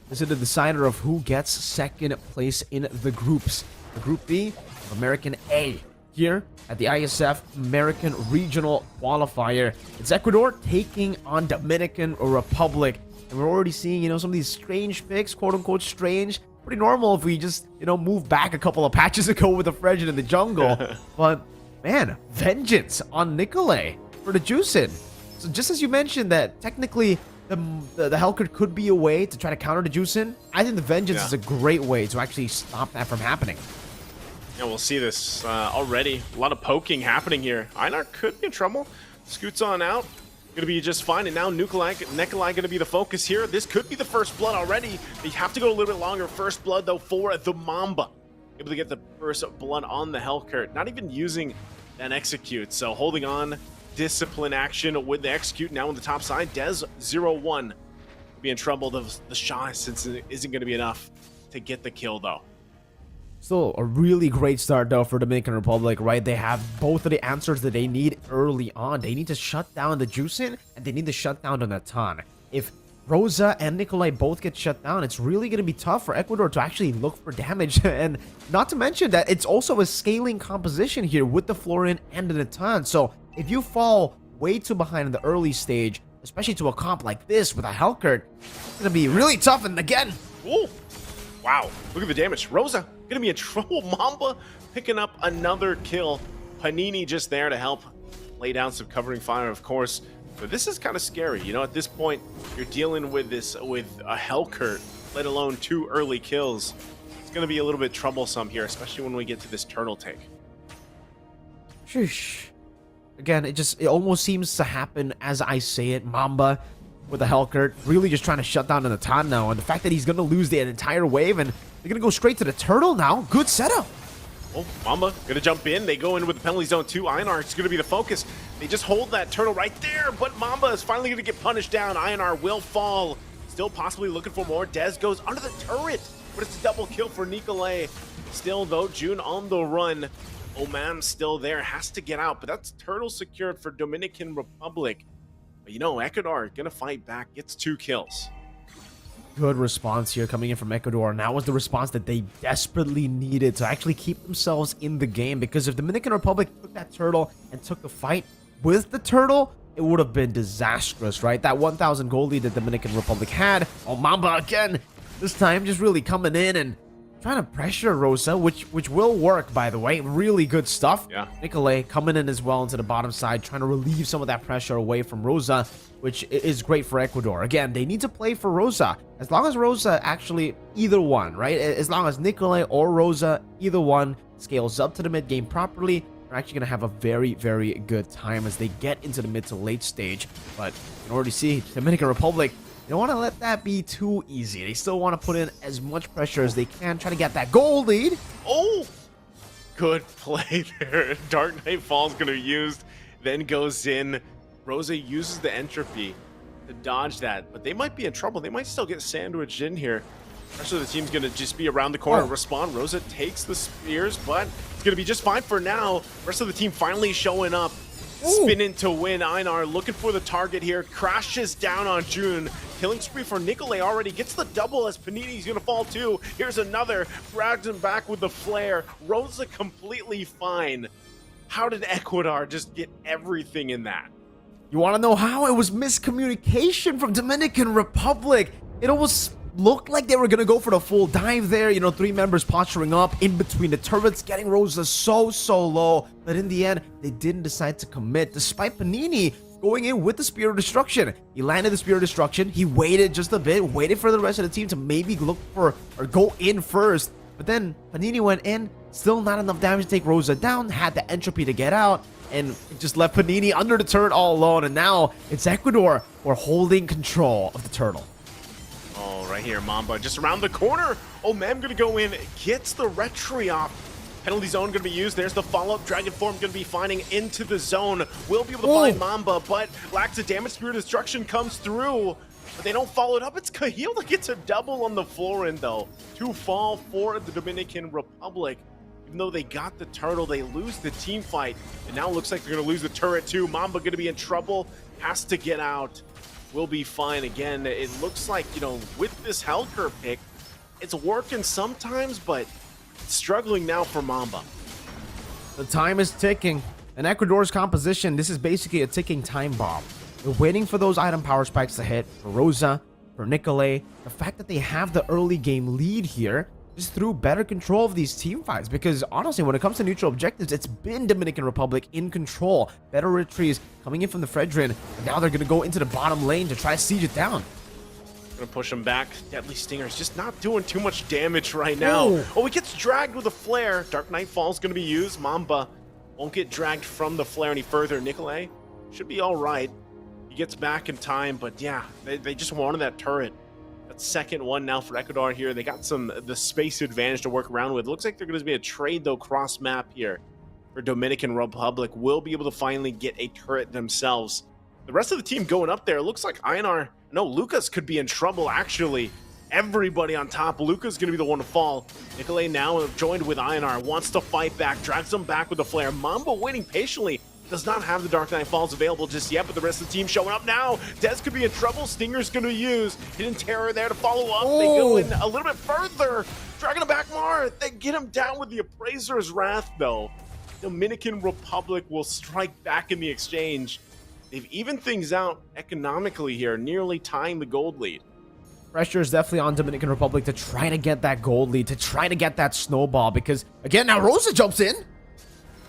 This is the decider of who gets second place in the groups. The Group B of American A here at the Iesf American Regional Qualifier. It's Ecuador taking on Dominican Republic. And we're already seeing, some of these strange picks, quote-unquote strange. Pretty normal if we just, move back a couple of patches ago with the Fredgen in the jungle. But, man, vengeance on Nikolai for the juicing. So just as you mentioned that technically the Hellcurt could be a way to try to counter the juicing, I think the vengeance is a great way to actually stop that from happening. Yeah, we'll see this already. A lot of poking happening here. Einar could be in trouble. Scoots on out. Going to be just fine. And now Nikolai going to be the focus here. This could be the first blood already. They have to go a little bit longer. First blood, though, for the Mamba. Able to get the first blood on the Hellcurt. Not even using an execute. So holding on. Discipline action with the execute now on the top side. Dez 0-1. Be in trouble. The shot since it isn't going to be enough to get the kill, though. Still a really great start, though, for Dominican Republic, right? They have both of the answers that they need early on. They need to shut down the Juicing, and they need to shut down the Natan. If Rosa and Nikolai both get shut down, it's really going to be tough for Ecuador to actually look for damage. And not to mention that it's also a scaling composition here with the Florian and the Natan. So if you fall way too behind in the early stage, especially to a comp like this with a Hellcurt, it's going to be really tough. And again... Ooh. Wow, look at the damage. Rosa gonna be in trouble. Mamba picking up another kill. Panini just there to help lay down some covering fire, of course. But this is kind of scary. At this point, you're dealing with a Hellcurt, let alone 2 early kills. It's gonna be a little bit troublesome here, especially when we get to this turtle take. Sheesh. Again, it almost seems to happen as I say it. Mamba with the Hellcurt, really just trying to shut down the Natan now, and the fact that he's going to lose the entire wave, and they're going to go straight to the turtle now. Good setup. Oh, Mamba gonna jump in. They go in with the penalty zone too. Einar is gonna be the focus. They just hold that turtle right there, but Mamba is finally gonna get punished down. Einar will fall. Still possibly looking for more. Dez goes under the turret, but it's a double kill for Nikolai. Still though, June on the run. Oman still there, has to get out, but that's turtle secured for Dominican Republic. But Ecuador gonna fight back, gets 2 kills. Good response here coming in from Ecuador. And that was the response that they desperately needed to actually keep themselves in the game. Because if Dominican Republic took that turtle and took the fight with the turtle, it would have been disastrous, right? That 1,000 gold lead that Dominican Republic had. Oh, Mamba again, this time just really coming in and trying to pressure Rosa, which will work, by the way. Really good stuff. Yeah. Nikolai coming in as well into the bottom side, trying to relieve some of that pressure away from Rosa, which is great for Ecuador. Again, they need to play for Rosa. As long as Rosa actually, either one, right? As long as Nikolai or Rosa, either one, scales up to the mid game properly, they're actually going to have a very, very good time as they get into the mid to late stage. But you can already see Dominican Republic, they don't want to let that be too easy. They still want to put in as much pressure as they can, try to get that gold lead. Oh, good play there. Dark Knight Falls going to be used, then goes in. Rosa uses the entropy to dodge that, but they might be in trouble. They might still get sandwiched in here. Especially the team's going to just be around the corner and respond. Rosa takes the spears, but it's going to be just fine for now. Rest of the team finally showing up. Spinning to win. Einar looking for the target here. Crashes down on June. Killing spree for Nikolai already. Gets the double as Panini's going to fall too. Here's another. Drags him back with the flare. Rosa completely fine. How did Ecuador just get everything in that? You want to know how? It was miscommunication from Dominican Republic. It almost looked like they were going to go for the full dive there. 3 members posturing up in between the turrets, getting Rosa so low. But in the end, they didn't decide to commit, despite Panini going in with the Spear of Destruction. He landed the Spear of Destruction. He waited just a bit, waited for the rest of the team to maybe look for or go in first. But then Panini went in, still not enough damage to take Rosa down, had the entropy to get out, and it just left Panini under the turret all alone. And now it's Ecuador who are holding control of the turtle. Oh, right here, Mamba just around the corner. Oh, man, gonna go in, gets the retry off. Penalty zone gonna be used. There's the follow-up. Dragon Form gonna be finding into the zone. Will be able to find Mamba, but lacks the damage. Spirit of Destruction comes through. but they don't follow it up. It's Cahill that gets a double on the floor end, though, to fall for the Dominican Republic. Even though they got the turtle, they lose the team fight, and now it looks like they're going to lose the turret too. Mamba going to be in trouble, has to get out. Will be fine again. It looks like, you know, with this Helker pick, it's working sometimes, but it's struggling now for Mamba. The time is ticking. In Ecuador's composition, this is basically a ticking time bomb. They're waiting for those item power spikes to hit for Rosa, for Nicolay. The fact that they have the early game lead here just through better control of these team fights, because honestly, when it comes to neutral objectives, it's been Dominican Republic in control. Better retrieves coming in from the Fredrin, and now they're going to go into the bottom lane to try to siege it down. Gonna push him back. Deadly Stinger's just not doing too much damage right now. Ooh. Oh, he gets dragged with a flare. Dark Knight Fall's gonna be used. Mamba won't get dragged from the flare any further. Nicolay should be all right. He gets back in time, but yeah, they just wanted that turret. That second one now for Ecuador here. They got the space advantage to work around with. Looks like they're gonna be a trade though, cross map here for Dominican Republic. Will be able to finally get a turret themselves. The rest of the team going up there, it looks like INR, no, Lucas could be in trouble actually. Everybody on top. Lucas gonna be the one to fall. Nicolay now joined with INR, wants to fight back, drags him back with a flare. Mamba waiting patiently. Does not have the Dark Knight Falls available just yet, but the rest of the team showing up now. Dez could be in trouble. Stinger's going to use Hidden Terror there to follow up. They go in a little bit further. Dragging him back more. They get him down with the Appraiser's Wrath, though. Dominican Republic will strike back in the exchange. They've evened things out economically here, nearly tying the gold lead. Pressure is definitely on Dominican Republic to try to get that gold lead, to try to get that snowball, because, again, now Rosa jumps in.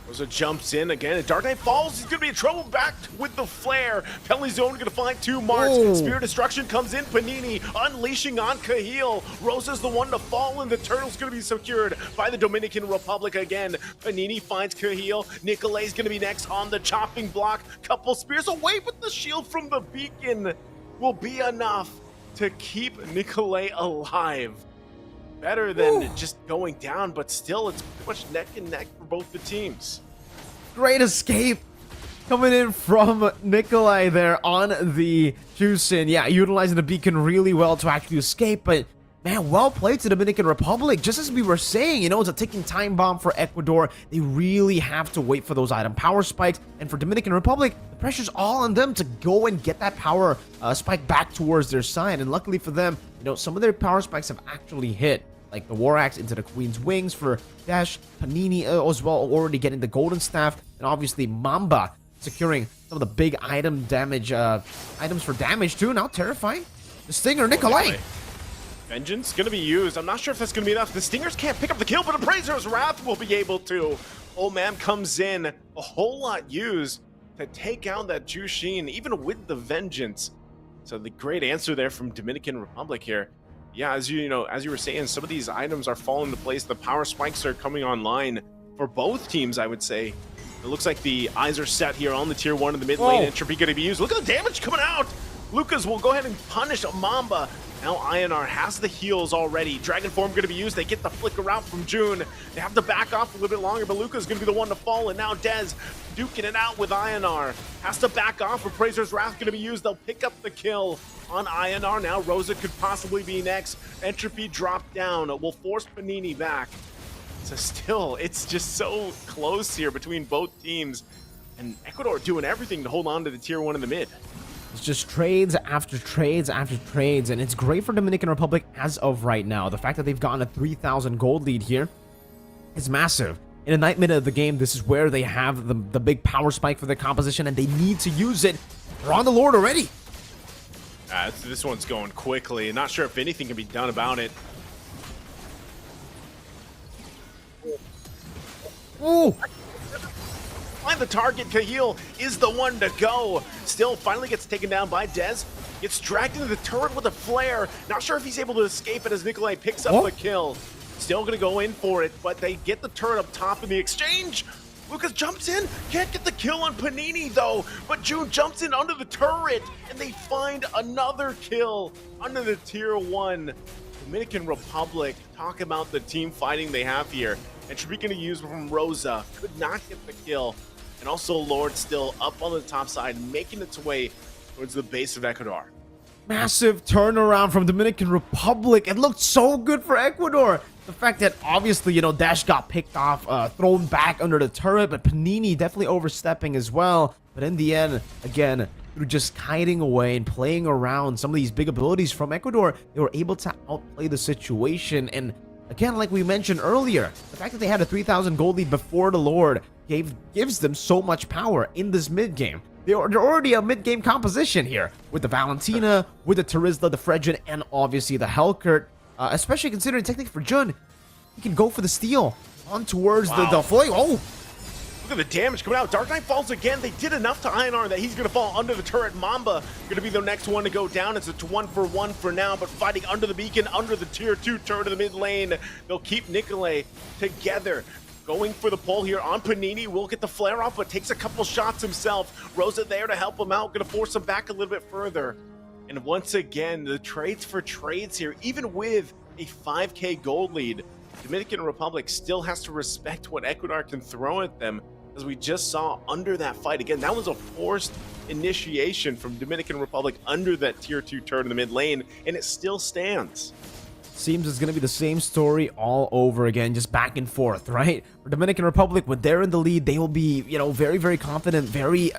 Rosa jumps in again, and Dark Knight Falls. He's going to be in trouble back with the flare. Penalty zone going to find two marks. Ooh. Spirit Destruction comes in. Panini unleashing on Cahill. Rosa's the one to fall, and the turtle's going to be secured by the Dominican Republic again. Panini finds Cahill. Nicolay's going to be next on the chopping block. Couple spears away, but the shield from the beacon will be enough to keep Nicolay alive. Better than just going down, but still, it's pretty much neck and neck for both the teams. Great escape coming in from Nicolay there on the Juicin. Yeah, utilizing the beacon really well to actually escape, but man, well played to Dominican Republic. Just as we were saying, you know, it's a ticking time bomb for Ecuador. They really have to wait for those item power spikes, and for Dominican Republic, the pressure's all on them to go and get that power spike back towards their side, and luckily for them, you know, some of their power spikes have actually hit, like the War Axe into the Queen's Wings for Dash, Panini as well, already getting the Golden Staff, and obviously Mamba securing some of the big item damage, items for damage too. Now terrifying. The Stinger, Nicolay. Vengeance gonna be used. I'm not sure if that's gonna be enough. The Stingers can't pick up the kill, but Appraiser's Wrath will be able to. Old Man comes in, a whole lot used to take out that Jushin, even with the Vengeance. So the great answer there from Dominican Republic here. Yeah, as you were saying, some of these items are falling into place. The power spikes are coming online for both teams, I would say. It looks like the eyes are set here on the tier 1 in the mid lane. Entropy going to be used. Look at the damage coming out. Lucas will go ahead and punish Mamba. Now INR has the heals already. Dragon Form going to be used. They get the flicker out from June. They have to back off a little bit longer, but Lucas going to be the one to fall. And now Dez duking it out with INR. Has to back off. Appraiser's Wrath going to be used. They'll pick up the kill on INR. Now Rosa could possibly be next. Entropy dropped down. Will force Panini back. So still, it's just so close here between both teams. And Ecuador doing everything to hold on to the tier 1 in the mid. It's just trades after trades after trades, and it's great for Dominican Republic as of right now. The fact that they've gotten a 3,000 gold lead here is massive. In the night minute of the game, this is where they have the big power spike for their composition, and they need to use it. They're on the Lord already. This one's going quickly. Not sure if anything can be done about it. Ooh! Find the target. Cahill is the one to go. Still finally gets taken down by Dez. Gets dragged into the turret with a flare. Not sure if he's able to escape it as Nicolay picks up the kill. Still going to go in for it, but they get the turret up top in the exchange. Lucas jumps in. Can't get the kill on Panini, though. But June jumps in under the turret, and they find another kill under the tier 1. Dominican Republic, talk about the team fighting they have here. And should be going to use from Rosa. Could not get the kill. And also Lord still up on the top side, making its way towards the base of Ecuador. massive turnaround from Dominican Republic. It looked so good for Ecuador. The fact that obviously, you know, Dash got picked off, thrown back under the turret, but Panini definitely overstepping as well. But in the end, again, through just kiting away and playing around some of these big abilities from Ecuador, they were able to outplay the situation. And again, like we mentioned earlier, the fact that they had a 3,000 gold lead before the Lord gives them so much power in this mid game. They're already a mid-game composition here with the Valentina, with the Terizla, the Fredrin, and obviously the Helkert. Especially considering technically for Jun, he can go for the steal on towards the flame. Oh! Look at the damage coming out. Dark Knight falls again. They did enough to Einar that he's going to fall under the turret. Mamba going to be the next one to go down. It's a 1-for-1 for now, but fighting under the beacon, under the tier 2 turret of the mid lane. They'll keep Nikolay together. Going for the pull here on Panini. Will get the flare off, but takes a couple shots himself. Rosa there to help him out. Going to force him back a little bit further. And once again, the trades for trades here, even with a 5k gold lead, Dominican Republic still has to respect what Ecuador can throw at them, as we just saw under that fight. Again, that was a forced initiation from Dominican Republic under that tier 2 turn in the mid lane, and it still stands. Seems it's going to be the same story all over again, just back and forth, right? For Dominican Republic, when they're in the lead, they will be, you know, very, very confident, very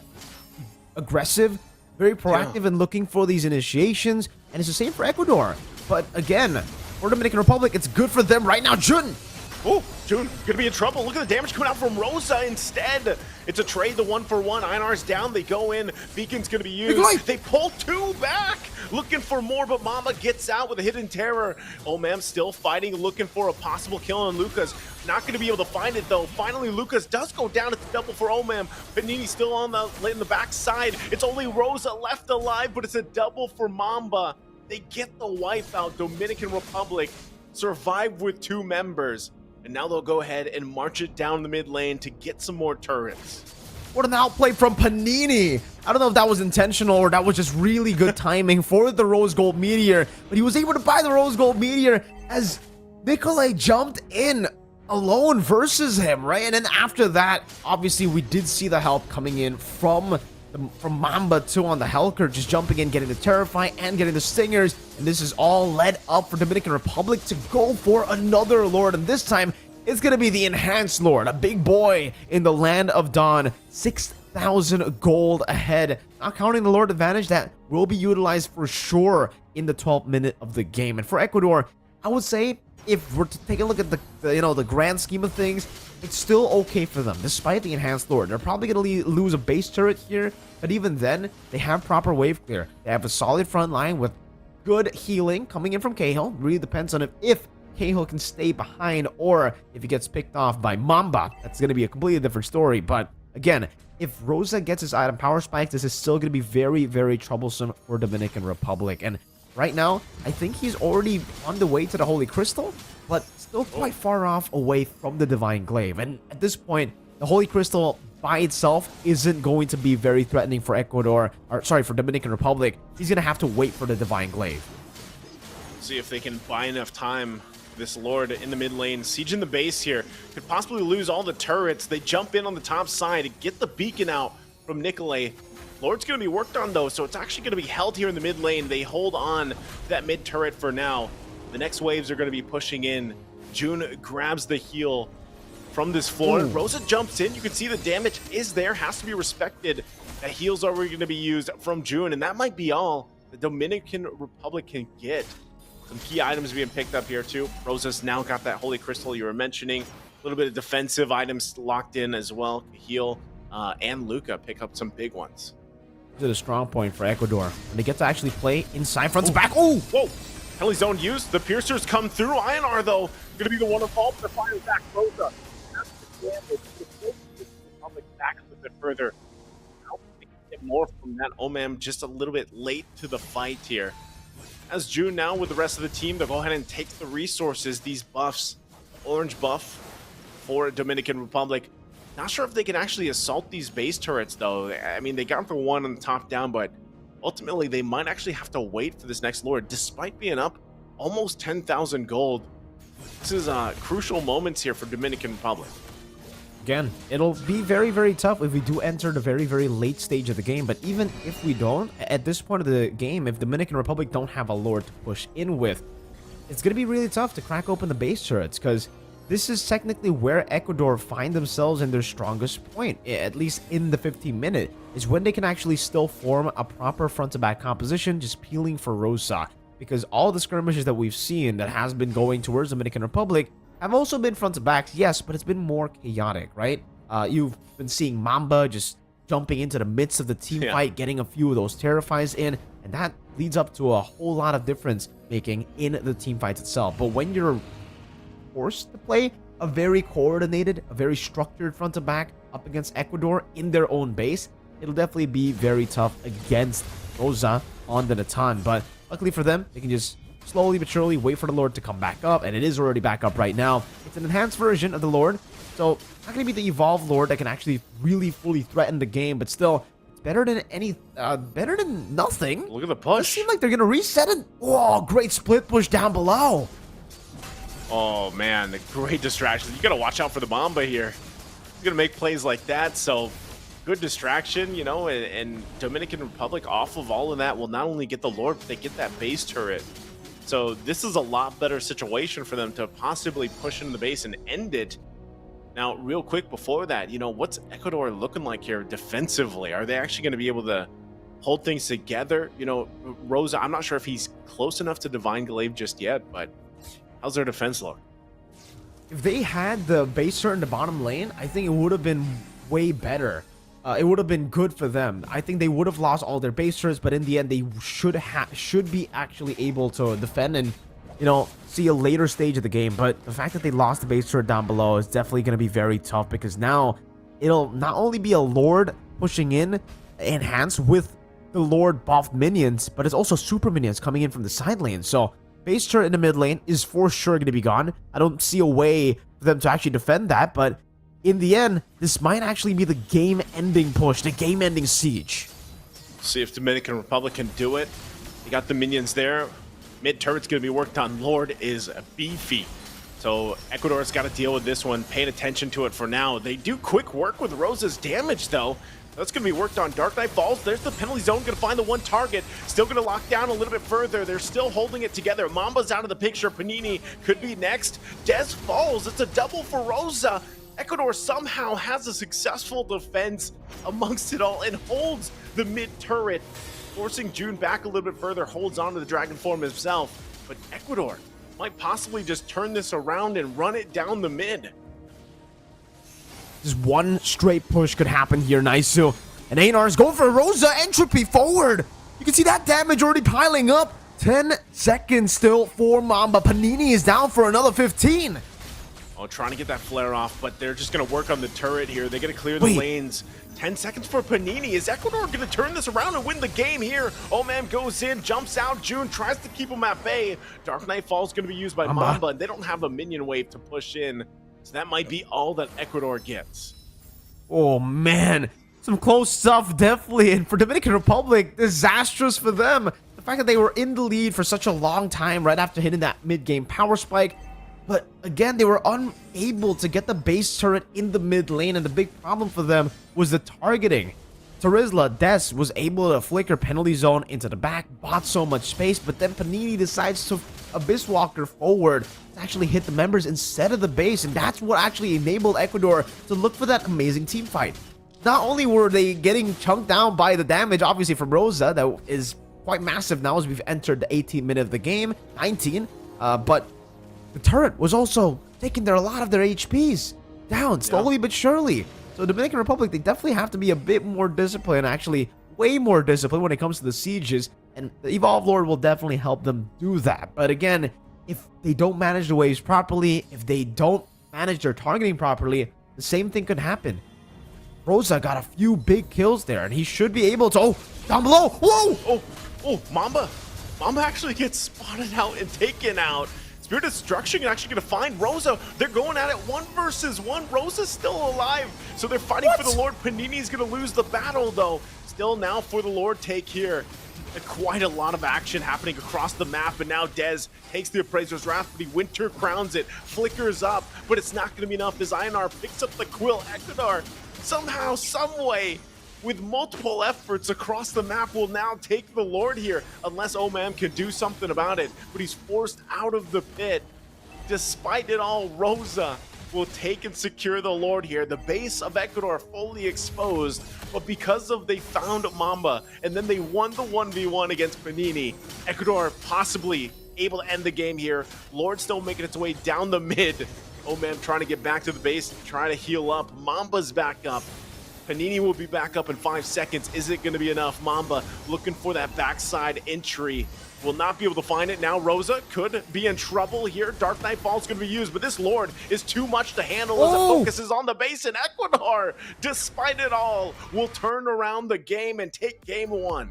aggressive, very proactive in looking for these initiations, and it's the same for Ecuador. But again, for Dominican Republic, it's good for them right now. Jun! Oh, Jun gonna be in trouble. Look at the damage coming out from Rosa instead. It's a trade, the 1-for-1. Einar's down, they go in. Beacon's gonna be used. They pull 2 back, looking for more, but Mama gets out with a hidden terror. Omam still fighting, looking for a possible kill on Lucas. Not gonna be able to find it though. Finally, Lucas does go down. It's a double for Omam. Panini still on the back side. It's only Rosa left alive, but it's a double for Mamba. They get the wipe out. Dominican Republic survive with 2 members. And now they'll go ahead and march it down the mid lane to get some more turrets. What an outplay from Panini. I don't know if that was intentional or that was just really good timing for the Rose Gold Meteor. But he was able to buy the Rose Gold Meteor as Nikolay jumped in alone versus him, right? And then after that, obviously, we did see the help coming in from Mamba too on the Helker, just jumping in, getting the Terrify and getting the Stingers. And this is all led up for Dominican Republic to go for another Lord. And this time, it's going to be the Enhanced Lord, a big boy in the Land of Dawn. 6,000 gold ahead. Not counting the Lord advantage that will be utilized for sure in the 12th minute of the game. And for Ecuador, I would say, if we're to take a look at the grand scheme of things, it's still okay for them, despite the Enhanced Lord. They're probably going to lose a base turret here, but even then, they have proper wave clear. They have a solid front line with good healing coming in from Cahill. Really depends on if Cahill can stay behind or if he gets picked off by Mamba. That's going to be a completely different story. But again, if Rosa gets his item power spikes, this is still going to be very, very troublesome for Dominican Republic. And right now, I think he's already on the way to the Holy Crystal, but still quite far off away from the Divine Glaive. And at this point, the Holy Crystal by itself isn't going to be very threatening for Ecuador, or sorry, for Dominican Republic. He's going to have to wait for the Divine Glaive. See if they can buy enough time. This Lord in the mid lane, sieging the base here. Could possibly lose all the turrets. They jump in on the top side to get the beacon out from Nikolay. Lord's going to be worked on though, so it's actually going to be held here in the mid lane. They hold on to that mid turret for now. The next waves are going to be pushing in. Jun grabs the heal from this floor. Rosa jumps in. You can see the damage is there, has to be respected. That heal's already going to be used from Jun, and that might be all the Dominican Republic can get. Some key items being picked up here too. Rosa's now got that Holy Crystal you were mentioning. A little bit of defensive items locked in as well. Heal and Luca pick up some big ones. This is a strong point for Ecuador. When they get to actually play inside, fronts, back. Oh! Whoa! Penalty zone used. The Piercers come through. Einar, though, going to be the one to fall for the final back. Rosa. That's the damage. The Republic back a little bit further. How can they get more from that? Omam just a little bit late to the fight here. As Jun now with the rest of the team, they'll go ahead and take the resources, these buffs. Orange buff for Dominican Republic. Not sure if they can actually assault these base turrets, though. I mean, they got the one on the top down, but ultimately they might actually have to wait for this next Lord, despite being up almost 10,000 gold. This is crucial moments here for Dominican Republic. Again, it'll be very, very tough if we do enter the very, very late stage of the game. But even if we don't, at this point of the game, if Dominican Republic don't have a Lord to push in with, it's going to be really tough to crack open the base turrets, because this is technically where Ecuador find themselves in their strongest point, at least in the 15-minute, is when they can actually still form a proper front-to-back composition, just peeling for Rosa. Because all the skirmishes that we've seen that has been going towards Dominican Republic have also been front-to-backs, yes, but it's been more chaotic, right? You've been seeing Mamba just jumping into the midst of the team fight, getting a few of those Terrifies in, and that leads up to a whole lot of difference making in the team fights itself. But when you're forced to play a very coordinated, a very structured front-to-back up against Ecuador in their own base, it'll definitely be very tough against Rosa on the Natan. But luckily for them, they can just slowly but surely wait for the Lord to come back up, and it is already back up right now. It's an enhanced version of the Lord, so not going to be the evolved Lord that can actually really fully threaten the game, but still, it's better than better than nothing. Look at the push. It seems like they're going to reset it. Oh, great split push down below. Oh man, the great distraction. You got to watch out for the Mamba here. He's going to make plays like that, so good distraction, you know, and Dominican Republic off of all of that will not only get the Lord, but they get that base turret. So this is a lot better situation for them to possibly push into the base and end it. Now, real quick before that, you know, what's Ecuador looking like here defensively? Are they actually going to be able to hold things together? You know, Rosa, I'm not sure if he's close enough to Divine Glaive just yet, but how's their defense look? If they had the base turret in the bottom lane, I think it would have been way better. It would have been good for them. I think they would have lost all their base turrets, but in the end, they should be actually able to defend and, you know, see a later stage of the game. But the fact that they lost the base turret down below is definitely going to be very tough, because now it'll not only be a Lord pushing in enhanced with the Lord buffed minions, but it's also super minions coming in from the side lane. So base turret in the mid lane is for sure going to be gone. I don't see a way for them to actually defend that, but in the end, this might actually be the game-ending push, the game-ending siege. See if Dominican Republic can do it. You got the minions there. Mid turret's going to be worked on. Lord is beefy. So Ecuador's got to deal with this one, paying attention to it for now. They do quick work with Rosa's damage, though. That's going to be worked on. Dark Knight falls. There's the penalty zone. Going to find the one target. Still going to lock down a little bit further. They're still holding it together. Mamba's out of the picture. Panini could be next. Des falls. It's a double for Rosa. Ecuador somehow has a successful defense amongst it all and holds the mid turret, forcing June back a little bit further, holds on to the Dragon Form himself. But Ecuador might possibly just turn this around and run it down the mid. Just one straight push could happen here, Naisu. And Einar is going for Rosa entropy forward. You can see that damage already piling up. 10 seconds still for Mamba. Panini is down for another 15. Oh, trying to get that flare off, but they're just going to work on the turret here. They're going to clear the lanes. 10 seconds for Panini. Is Ecuador going to turn this around and win the game here? Oh, man, goes in, jumps out. June tries to keep him at bay. Dark Knight Fall is going to be used by Mamba, and they don't have a minion wave to push in. So that might be all that Ecuador gets. Oh, man. Some close stuff, definitely. And for Dominican Republic, disastrous for them. The fact that they were in the lead for such a long time right after hitting that mid-game power spike. But again, they were unable to get the base turret in the mid lane, and the big problem for them was the targeting. Tarizla, Des was able to flicker penalty zone into the back, bought so much space, but then Panini decides to Abyss Walker forward to actually hit the members instead of the base, and that's what actually enabled Ecuador to look for that amazing team fight. Not only were they getting chunked down by the damage, obviously from Rosa, that is quite massive now as we've entered the 18th minute of the game, 19, but the turret was also taking a lot of their HPs down slowly but surely. So Dominican Republic, they definitely have to be a bit more disciplined, actually way more disciplined when it comes to the sieges, and the Evolved Lord will definitely help them do that. But again, if they don't manage the waves properly, if they don't manage their targeting properly, the same thing could happen. Rosa got a few big kills there, and he should be able to... Oh, down below! Whoa! Oh, Mamba actually gets spotted out and taken out. Spirit of Destruction actually going to find Rosa. They're going at it 1 versus 1. Rosa's still alive, so they're fighting for the Lord. Panini's going to lose the battle, though. Still now for the Lord take here. Quite a lot of action happening across the map, and now Dez takes the Appraiser's Wrath, but he winter crowns it, flickers up, but it's not going to be enough as Einar picks up the Quill. Ecuador, somehow, someway, with multiple efforts across the map, will now take the Lord here, unless Omam can do something about it, but he's forced out of the pit. Despite it all, Rosa will take and secure the Lord here. The base of Ecuador fully exposed, but because of they found Mamba and then they won the 1v1 against Panini, Ecuador possibly able to end the game here. Lord still making its way down the mid. Oh man, trying to get back to the base, trying to heal up. Mamba's back up. Panini will be back up in 5 seconds. Is it going to be enough? Mamba looking for that backside entry. Will not be able to find it. Now Rosa could be in trouble here. Dark Nightfall's going to be used, but this Lord is too much to handle as it focuses on the base, and Ecuador, despite it all, will turn around the game and take game 1.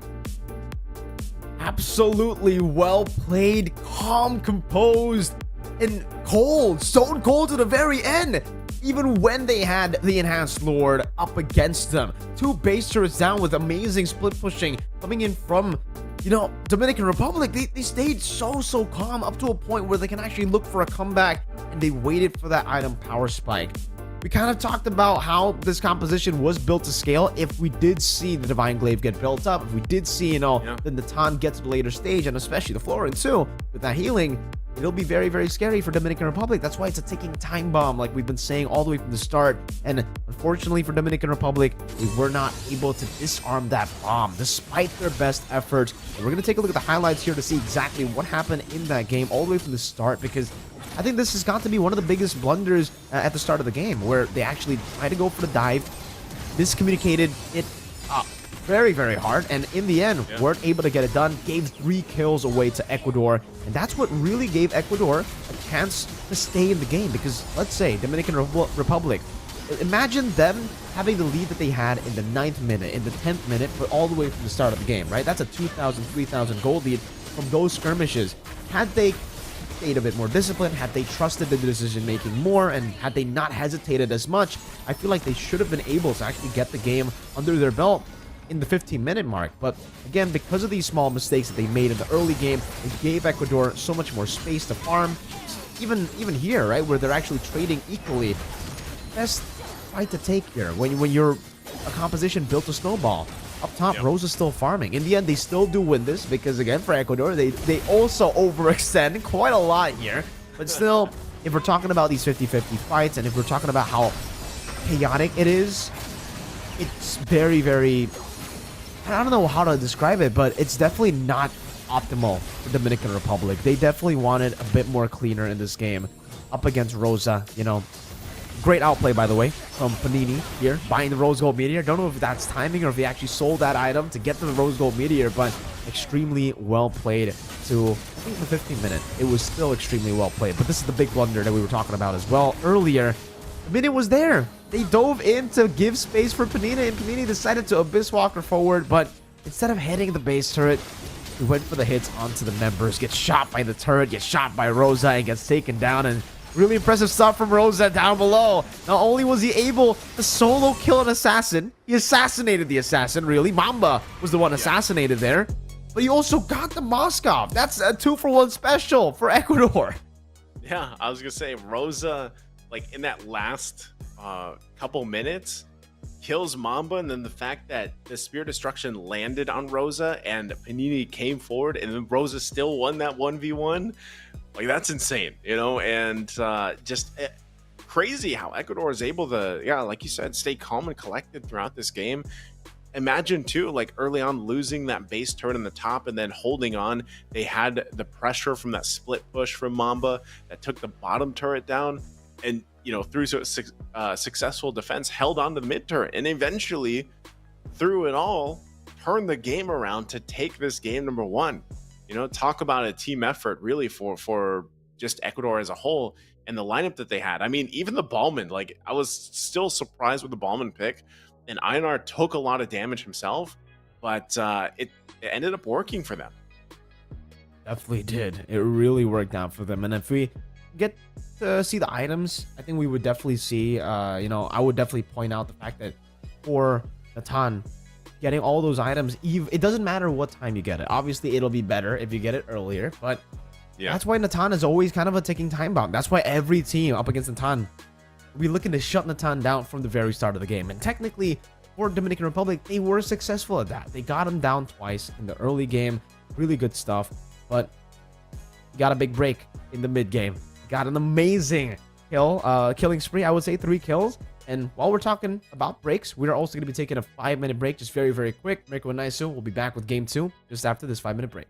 Absolutely well played, calm, composed, and cold. Stone cold to the very end. Even when they had the Enhanced Lord up against them. 2 base turrets down with amazing split pushing coming in from, you know, Dominican Republic. They stayed so calm up to a point where they can actually look for a comeback, and they waited for that item power spike. We kind of talked about how this composition was built to scale. If we did see the Divine Glaive get built up, if we did see, you know, the Natan get to the later stage, and especially the Florin too, with that healing, it'll be very scary for Dominican Republic. That's why it's a ticking time bomb, like we've been saying all the way from the start. And unfortunately for Dominican Republic, they were not able to disarm that bomb despite their best efforts. And we're going to take a look at the highlights here to see exactly what happened in that game all the way from the start, because I think this has got to be one of the biggest blunders at the start of the game, where they actually tried to go for the dive, miscommunicated it very hard, and in the end weren't able to get it done. Gave 3 kills away to Ecuador, and that's what really gave Ecuador a chance to stay in the game. Because let's say Dominican Republic, imagine them having the lead that they had in the 9th minute, in the 10th minute, but all the way from the start of the game, right? That's a 2,000, 3,000 gold lead from those skirmishes. Had they stayed a bit more disciplined, had they trusted the decision making more, and had they not hesitated as much, I feel like they should have been able to actually get the game under their belt in the 15-minute mark. But again, because of these small mistakes that they made in the early game, it gave Ecuador so much more space to farm. Even here, right, where they're actually trading equally. Best fight to take here when you're a composition built to snowball. Up top, Rosa's still farming. In the end, they still do win this because, again, for Ecuador, they also overextend quite a lot here. But still, if we're talking about these 50-50 fights, and if we're talking about how chaotic it is, it's very I don't know how to describe it, but it's definitely not optimal for Dominican Republic. They definitely wanted a bit more cleaner in this game. Up against Rosa, you know. Great outplay, by the way, from Panini here, buying the Rose Gold Meteor. Don't know if that's timing or if he actually sold that item to get the Rose Gold Meteor, but extremely well played to, I think, the 15-minute. It was still extremely well played, but this is the big blunder that we were talking about as well earlier. The minute was there. They dove in to give space for Panini, and Panini decided to Abyss Walker forward, but instead of hitting the base turret, he went for the hits onto the members, gets shot by the turret, gets shot by Rosa, and gets taken down. And really impressive stuff from Rosa down below. Not only was he able to solo kill an assassin, he assassinated the assassin, really. Mamba was the one assassinated there, but he also got the Moskov. That's a 2-for-1 special for Ecuador. Yeah, I was going to say, Rosa, like in that last couple minutes, kills Mamba, and then the fact that the Spear Destruction landed on Rosa and Panini came forward and then Rosa still won that 1v1, like that's insane, you know. And just crazy how Ecuador is able to, like you said, stay calm and collected throughout this game. Imagine too, like early on, losing that base turret in the top and then holding on. They had the pressure from that split push from Mamba that took the bottom turret down, and you know, through successful defense, held on to the mid turret, and eventually, through it all, turned the game around to take this game number 1. You know, talk about a team effort, really, for just Ecuador as a whole, and the lineup that they had. I mean, even the Ballman, like, I was still surprised with the Ballman pick, and Einar took a lot of damage himself, but it ended up working for them. Definitely did. It really worked out for them. And if we get to see the items, I think we would definitely see, you know, I would definitely point out the fact that for Natan, getting all those items. It doesn't matter what time you get it. Obviously, it'll be better if you get it earlier, but that's why Natan is always kind of a ticking time bomb. That's why every team up against Natan, we're looking to shut Natan down from the very start of the game. And technically, for Dominican Republic, they were successful at that. They got him down twice in the early game. Really good stuff, but got a big break in the mid game. Got an amazing killing spree. I would say 3 kills. And while we're talking about breaks, we're also going to be taking a 5-minute break, just very, very quick. Mirko and Naisu will be back with game 2 just after this 5-minute break.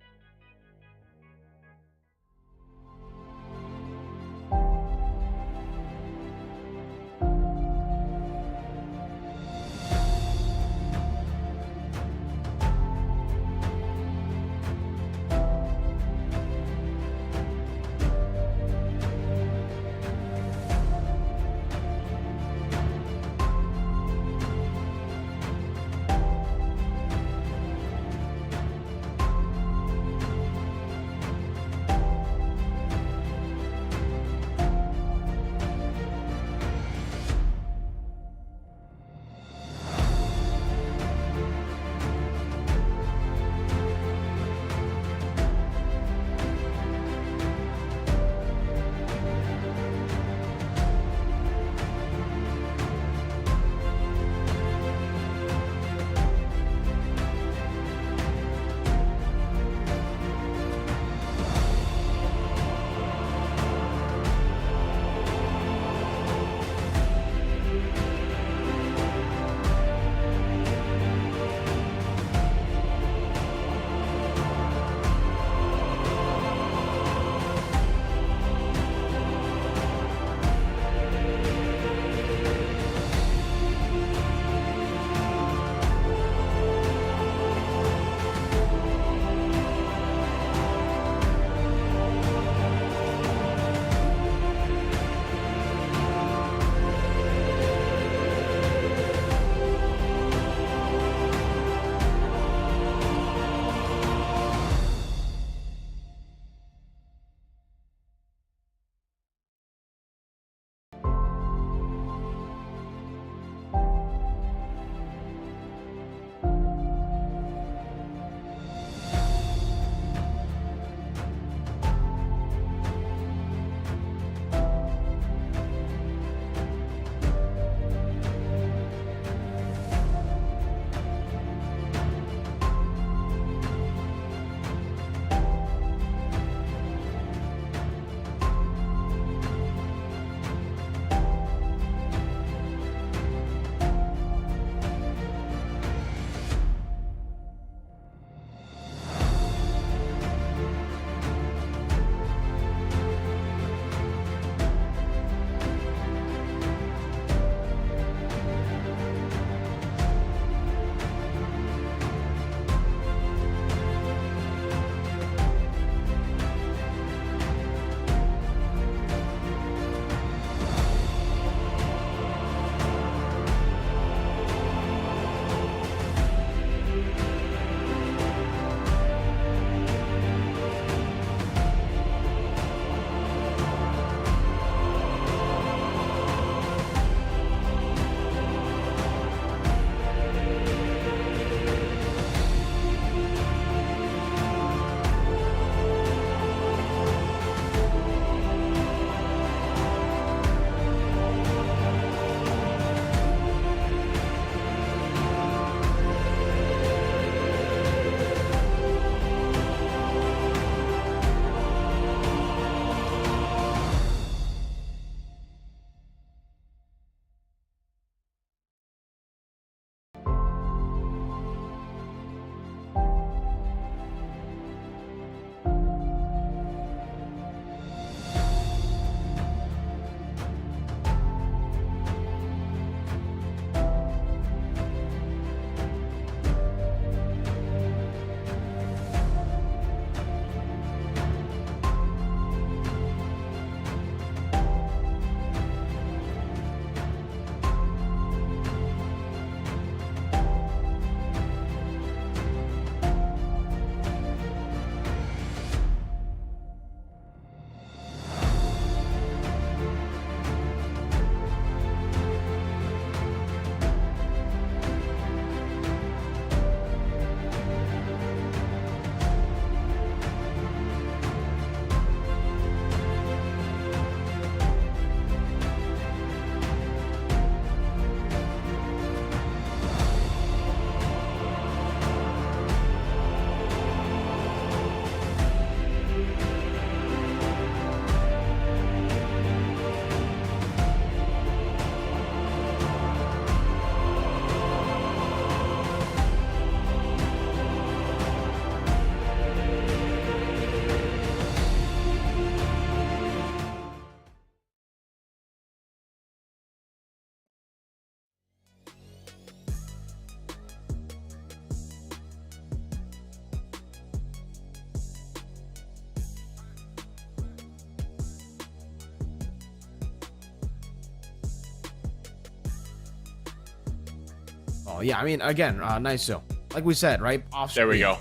Oh, yeah, I mean, again, nice. So, like we said, right? Off There we screen, go.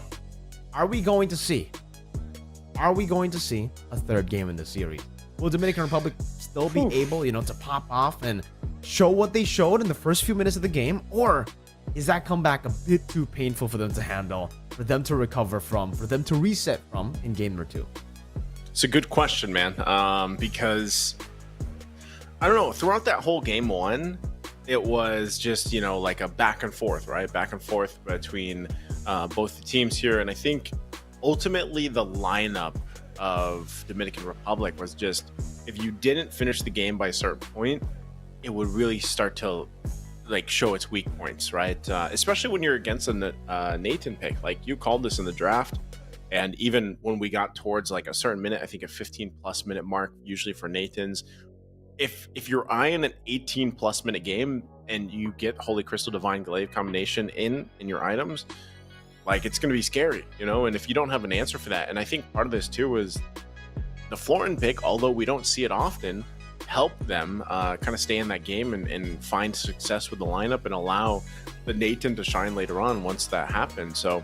Are we going to see a third game in the series? Will Dominican Republic still be able, to pop off and show what they showed in the first few minutes of the game? Or is that comeback a bit too painful for them to handle, for them to recover from, for them to reset from in game number 2? It's a good question, man. Because I don't know, throughout that whole game 1, it was just, like a back and forth, right? Back and forth between both the teams here. And I think ultimately the lineup of Dominican Republic was just, if you didn't finish the game by a certain point, it would really start to like show its weak points, right? Especially when you're against a Nathan pick. Like, you called this in the draft, and even when we got towards like a certain minute, I think a 15+ minute mark usually for Nathans, if you're eyeing an 18+ minute game and you get Holy Crystal Divine Glaive combination in your items, like, it's going to be scary, and if you don't have an answer for that. And I think part of this too is the Florin pick, although we don't see it often, help them kind of stay in that game and find success with the lineup and allow the Nathan to shine later on once that happened. So,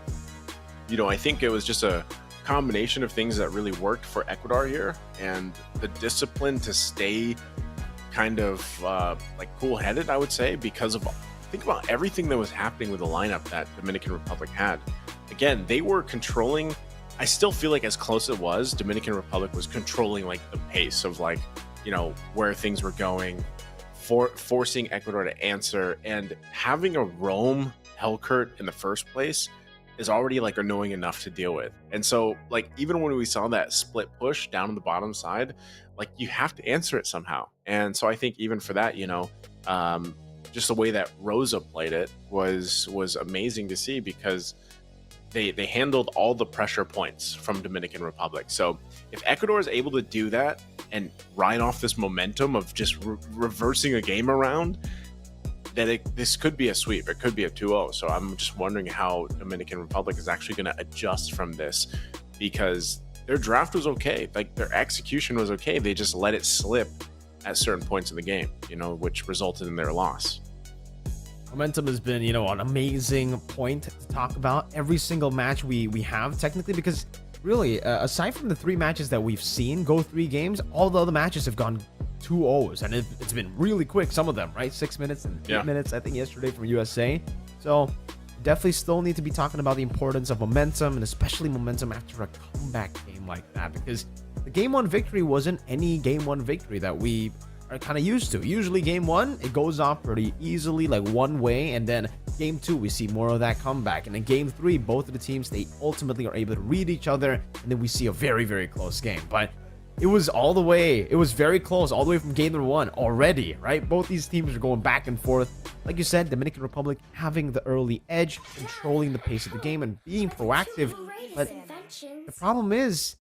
I think it was just a combination of things that really worked for Ecuador here, and the discipline to stay kind of like cool-headed, I would say, because of, think about everything that was happening with the lineup that Dominican Republic had. Again, they were controlling, I still feel like as close as it was, Dominican Republic was controlling like the pace of like, where things were going, forcing Ecuador to answer, and having a roam Hellcurt in the first place is already like annoying enough to deal with. And so, like, even when we saw that split push down on the bottom side, like, you have to answer it somehow. And so I think even for that, just the way that Rosa played it was amazing to see, because they handled all the pressure points from Dominican Republic. So if Ecuador is able to do that and ride off this momentum of just reversing a game around, that this could be a sweep. It could be a 2-0. So I'm just wondering how Dominican Republic is actually going to adjust from this, because their draft was okay. Like, their execution was okay. They just let it slip at certain points in the game, which resulted in their loss. Momentum has been, an amazing point to talk about every single match we have, technically, because really, aside from the 3 matches that we've seen go 3 games, all the other matches have gone 2-0s, and it's been really quick, some of them, right? 6 minutes and 8 minutes, I think, yesterday from USA. So definitely still need to be talking about the importance of momentum, and especially momentum after a comeback game like that, because the game 1 victory wasn't any game 1 victory that we are kind of used to. Usually game 1, it goes off pretty easily, like one way, and then game 2, we see more of that comeback. And in game 3, both of the teams, they ultimately are able to read each other, and then we see a very, very close game. But it was very close all the way from game number 1 already, right? Both these teams are going back and forth. Like you said, Dominican Republic having the early edge, controlling the pace of the game and being proactive. But the problem is,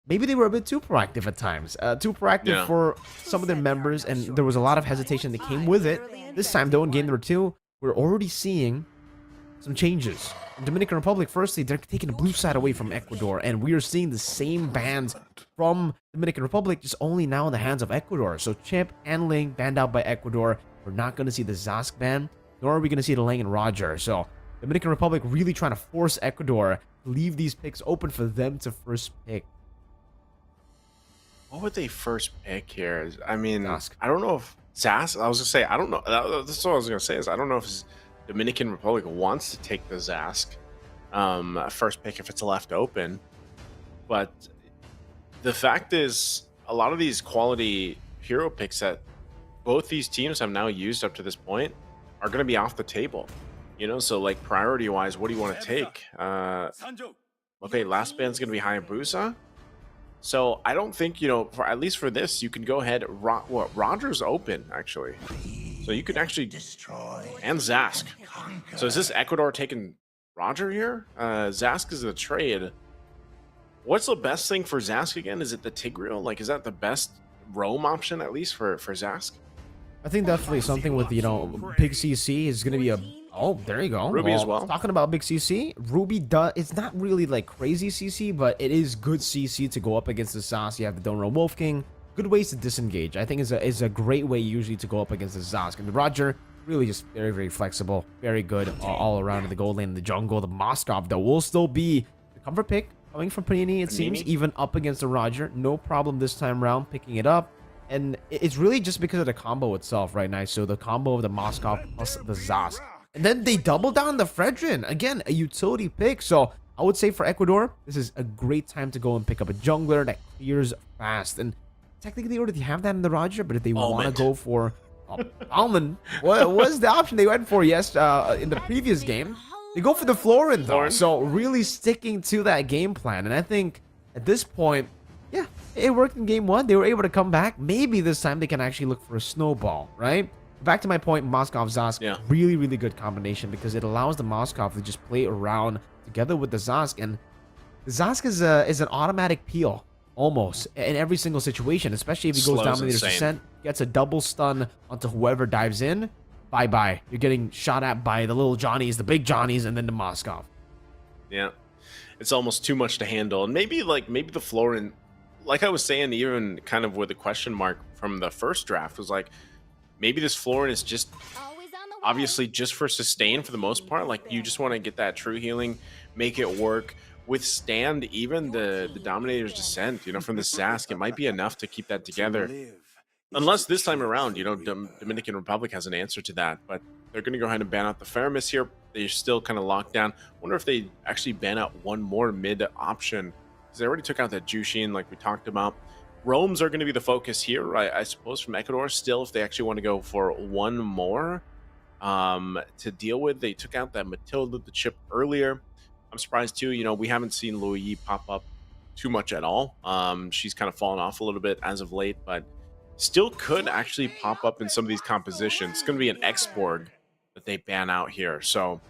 maybe they were a bit too proactive at times. Too proactive for some of their members, and there was a lot of hesitation that came with it. This time, though, in game number 2, we're already seeing some changes. In Dominican Republic, firstly, they're taking the blue side away from Ecuador, and we are seeing the same bans from Dominican Republic, just only now in the hands of Ecuador. So Chip and Ling banned out by Ecuador. We're not going to see the Zask ban, nor are we going to see the Lang and Roger. So Dominican Republic really trying to force Ecuador to leave these picks open for them to first pick. What would they first pick here? I mean, Zask. I don't know if Zask, I was going to say, I don't know. That's what I was going to say, is I don't know if Dominican Republic wants to take the Zask first pick if it's left open. But the fact is, a lot of these quality hero picks that both these teams have now used up to this point are going to be off the table. So like priority-wise, what do you want to take? Okay, last band's going to be Hayabusa. So I don't think, at least for this, you can go ahead. Roger's open, actually. So you could actually, and Zask. So is this Ecuador taking Roger here? Zask is a trade. What's the best thing for Zask again? Is it the Tigreal? Like, is that the best roam option, at least for Zask? I think definitely something with, Big CC is going to be a... Oh, there you go. Ruby as well. Talking about Big CC, Ruby does... It's not really like crazy CC, but it is good CC to go up against the Zas. You have the Donro Wolf King. Good ways to disengage. I think is a great way usually to go up against the Zask. And Roger, really just very, very flexible. Very good all around in the gold lane, in the jungle. The Moskov, though, will still be the comfort pick coming from Panini, it seems, even up against the Roger. No problem this time around picking it up. And it's really just because of the combo itself right now. So the combo of the Moskov plus the Zas. And then they double down the Fredrin. Again, a utility pick. So I would say for Ecuador, this is a great time to go and pick up a jungler that clears fast. And technically, they already have that in the Roger, but if they want to go for Almond, what was the option they went for in the previous game? They go for the Florin, though. So really sticking to that game plan. And I think at this point, yeah, it worked in game 1. They were able to come back. Maybe this time they can actually look for a snowball, right? Back to my point, Moskov Zask, really, really good combination because it allows the Moskov to just play around together with the Zask. And the Zask is an automatic peel almost in every single situation, especially if he goes Dominator's Descent, gets a double stun onto whoever dives in. Bye-bye. You're getting shot at by the little Johnnies, the big Johnnies, and then the Moskov. Yeah. It's almost too much to handle. And maybe the Florin, like I was saying, even kind of with the question mark from the first draft, was like, maybe this Florin is just obviously just for sustain for the most part. Like, you just want to get that true healing, make it work, withstand even the Dominator's Descent, from the Zask. It might be enough to keep that together. Unless this time around, Dominican Republic has an answer to that. But they're going to go ahead and ban out the Faramis here. They're still kind of locked down. Wonder if they actually ban out one more mid option, because they already took out that Jushin like we talked about. Roams are going to be the focus here, I suppose, from Ecuador. Still, if they actually want to go for one more to deal with. They took out that Matilda, the chip, earlier. I'm surprised, too. We haven't seen Louis pop up too much at all. She's kind of fallen off a little bit as of late, but still could actually pop up in some of these compositions. It's going to be an X-Borg that they ban out here. So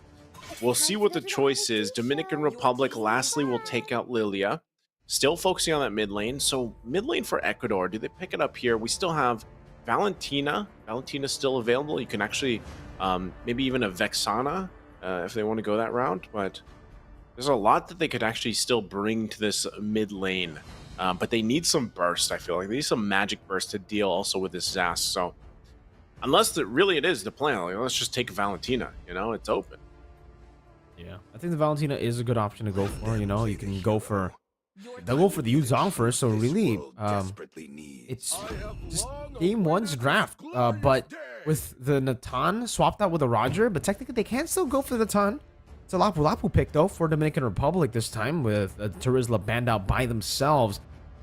we'll see what the choice is. Dominican Republic, lastly, will take out Lilia. Still focusing on that mid lane. So mid lane for Ecuador, do they pick it up here? We still have Valentina. Valentina's still available. You can actually maybe even a Vexana if they want to go that route. But there's a lot that they could actually still bring to this mid lane. But they need some burst, I feel like. They need some magic burst to deal also with this Zas. So unless it is the plan, like, let's just take Valentina. It's open. Yeah, I think the Valentina is a good option to go for. You can go for... They'll go for the Yuzong first, so really, it's just game 1's draft. But with the Natan swapped out with a Roger, but technically they can still go for the Natan. It's a Lapu Lapu pick, though, for Dominican Republic this time, with Terizla banned out by themselves.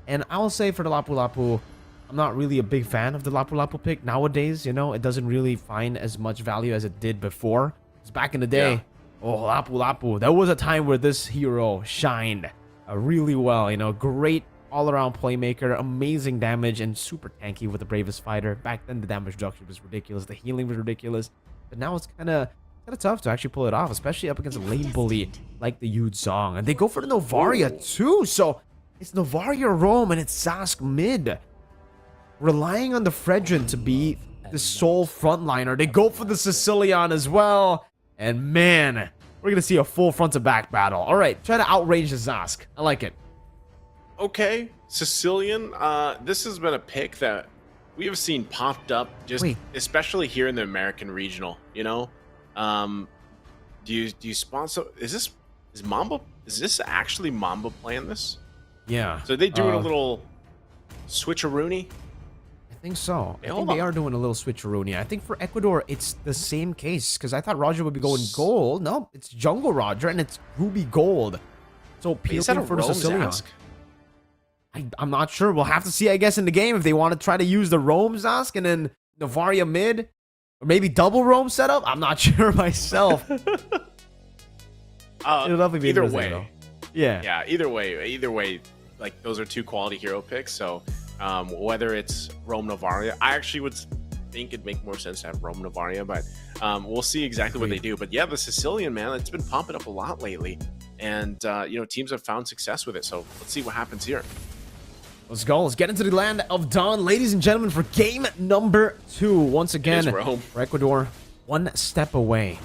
And I will say for the Lapu Lapu, I'm not really a big fan of the Lapu Lapu pick nowadays. It doesn't really find as much value as it did before. Because back in the day, Lapu Lapu, there was a time where this hero shined really well. Great all-around playmaker, amazing damage, and super tanky with the bravest fighter. Back then, the damage reduction was ridiculous. The healing was ridiculous. But now it's kind of tough to actually pull it off, especially up against a lane bully like the Yuzong. And they go for the Novaria too. So it's Novaria Rome and it's Zask mid, relying on the Fredrin to be the sole frontliner. They go for the Sicilian as well. And man, we're going to see a full front-to-back battle. All right, try to outrange the Zask. I like it. Okay, Sicilian. This has been a pick that we have seen popped up, especially here in the American regional. Do you sponsor? Is Mamba? Is this actually Mamba playing this? Yeah. So they doing a little switcheroony? I think so. I think they are doing a little switcheroony. I think for Ecuador, it's the same case, because I thought Roger would be going gold. No, it's Jungle Roger, and it's Ruby Gold. So peeling for the Sicilian. I'm not sure. We'll have to see, I guess, in the game if they want to try to use the Rome Zask and then Novaria mid, or maybe double Rome setup. I'm not sure myself. Either way. Yeah, either way, like, those are two quality hero picks. So whether it's Rome Novaria, I actually would think it'd make more sense to have Rome Novaria, but we'll see exactly what they do. But yeah, the Sicilian, man, it's been popping up a lot lately, and teams have found success with it. So let's see what happens here. Let's go. Let's get into the land of Dawn, ladies and gentlemen, for game number 2. Once again, for Ecuador, one step away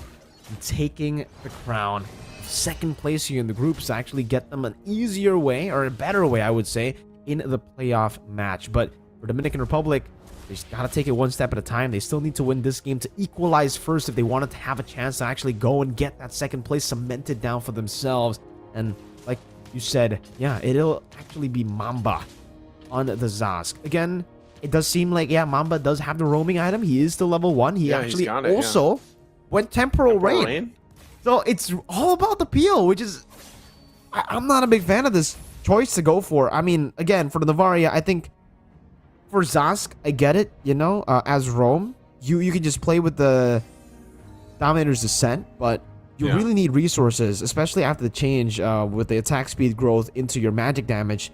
from taking the crown. Second place here in the groups to actually get them an easier way, or a better way, I would say, in the playoff match. But for Dominican Republic, they just got to take it one step at a time. They still need to win this game to equalize first if they wanted to have a chance to actually go and get that second place cemented down for themselves. And like you said, yeah, it'll actually be Mamba on the Zask. Again, it does seem like, yeah, Mamba does have the roaming item. He is still level 1. He actually also went Temporal Rain. So it's all about the peel, which is... I'm not a big fan of this choice to go for. I mean, again, for the Navaria, I think for Zask, I get it, you know, as roam. You can just play with the Dominator's Descent, but you really need resources, especially after the change with the attack speed growth into your magic damage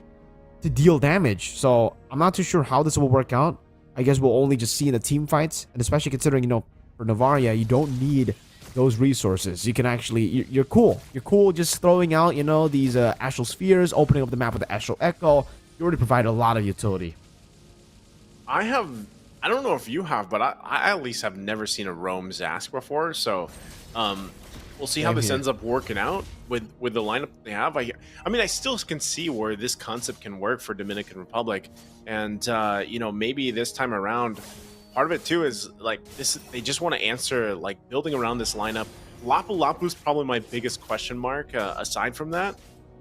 to deal damage. So I'm not too sure how this will work out. I guess we'll only just see in the team fights, and especially considering, you know, for Navaria, you don't need those resources. You can actually, you're cool. You're cool just throwing out, you know, these Astral Spheres, opening up the map with the Astral Echo. You already provide a lot of utility. I don't know if you have, but I at least have never seen a roam Zask before, so we'll see how this ends up working out with the lineup they have. I mean, I still can see where this concept can work for Dominican Republic, and you know, maybe this time around, part of it too is like this. They just want to answer like building around this lineup. Lapu Lapu's probably my biggest question mark aside from that.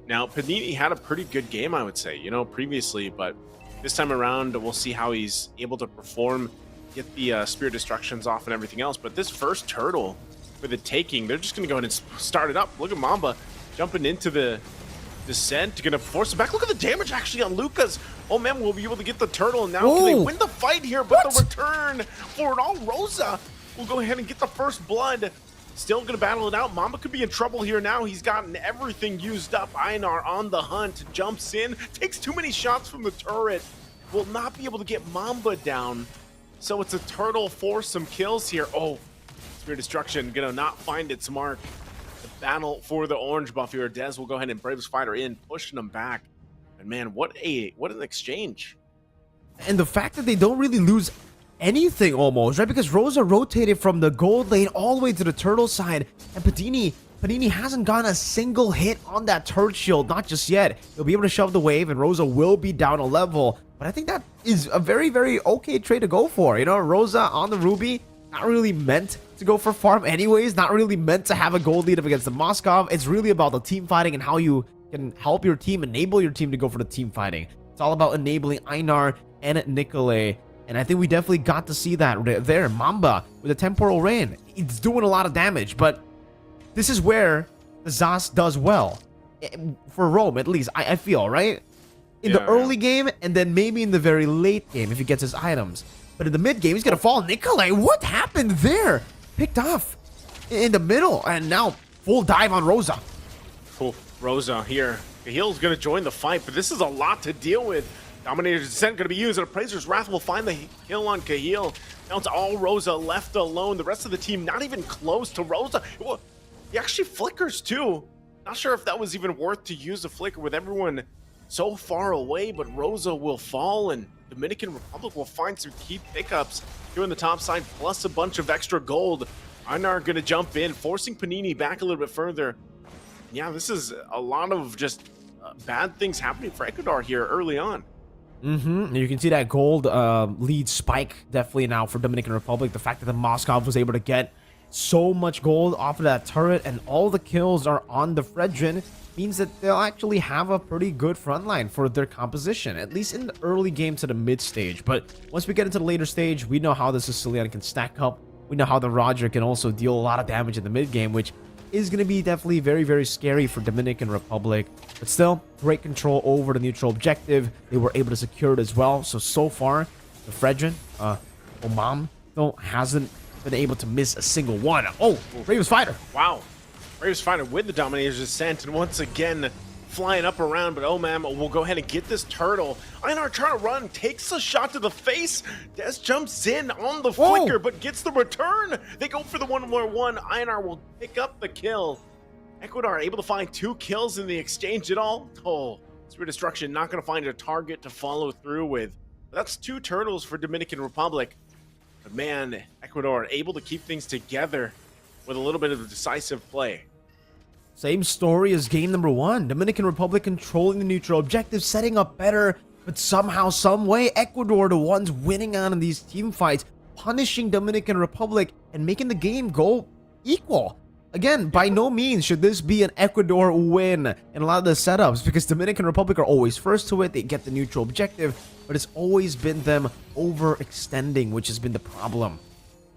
Now, Panini had a pretty good game, I would say, you know, previously, but this time around, we'll see how he's able to perform, get the Spear Destructions off and everything else. But this first turtle for the taking, they're just going to go ahead and start it up. Look at Mamba jumping into the descent, going to force it back. Look at the damage actually on Lucas. Oh man, we'll be able to get the turtle. And now can they win the fight here? But the return for it all, Rosa will go ahead and get the first blood. Still going to battle it out. Mamba could be in trouble here now. He's gotten everything used up. Einar on the hunt, jumps in, takes too many shots from the turret. Will not be able to get Mamba down. So it's a turtle for some kills here. Oh, Spear Destruction going to not find its mark. The battle for the orange buff here. Dez will go ahead and Braves Fighter in, pushing him back. And man, what an exchange. And the fact that they don't really lose anything almost, right? Because Rosa rotated from the gold lane all the way to the turtle side, and Panini hasn't gotten a single hit on that turret shield, not just yet. He'll be able to shove the wave, and Rosa will be down a level. But I think that is a very, very okay trade to go for. You know, Rosa on the Ruby, not really meant to go for farm anyways, not really meant to have a gold lead up against the Moskov. It's really about the team fighting and how you can help your team, enable your team to go for the team fighting. It's all about enabling Einar and Nikolai. And I think we definitely got to see that there. Mamba with a Temporal Rain. It's doing a lot of damage, but this is where the Zas does well. For Rome, at least, I feel, right? In the early game, and then maybe in the very late game if he gets his items. But in the mid game, he's going to fall. Nikolai, what happened there? Picked off in the middle, and now full dive on Rosa. Cool. Rosa here. Cahill's going to join the fight, but this is a lot to deal with. Dominator's Descent going to be used, and Appraiser's Wrath will find the kill on Cahill. Now it's all Rosa left alone. The rest of the team not even close to Rosa. He actually flickers too. Not sure if that was even worth to use a flicker with everyone so far away, but Rosa will fall, and Dominican Republic will find some key pickups here on the top side, plus a bunch of extra gold. Einar going to jump in, forcing Panini back a little bit further. Yeah, this is a lot of just bad things happening for Ecuador here early on. You can see that gold lead spike definitely now for Dominican Republic. The fact that the Moskov was able to get so much gold off of that turret and all the kills are on the Fredrin means that they'll actually have a pretty good front line for their composition, at least in the early game to the mid stage. But once we get into the later stage, we know how the Sicilian can stack up. We know how the Roger can also deal a lot of damage in the mid game, which is going to be definitely very, very scary for Dominican Republic. But still, great control over the neutral objective. They were able to secure it as well. So far, the Fredrin, Omam, though, hasn't been able to miss a single one. Oh, Braves Fighter. Wow. Braves Fighter with the Dominator's Descent, and once again, flying up around, but Omam will go ahead and get this turtle. Einar trying to run, takes a shot to the face. Des jumps in on the flicker, but gets the return. They go for the 1-1. Einar will pick up the kill. Ecuador able to find 2 kills in the exchange at all. Oh, Spear Destruction not going to find a target to follow through with. That's 2 turtles for Dominican Republic. But man, Ecuador able to keep things together with a little bit of a decisive play. Same story as game number 1. Dominican Republic controlling the neutral objective, setting up better, But somehow, some way, Ecuador, the ones winning out in these team fights, punishing Dominican Republic and making the game go equal. Again, by no means should this be an Ecuador win in a lot of the setups, because Dominican Republic are always first to it. They get the neutral objective, but it's always been them overextending, which has been the problem.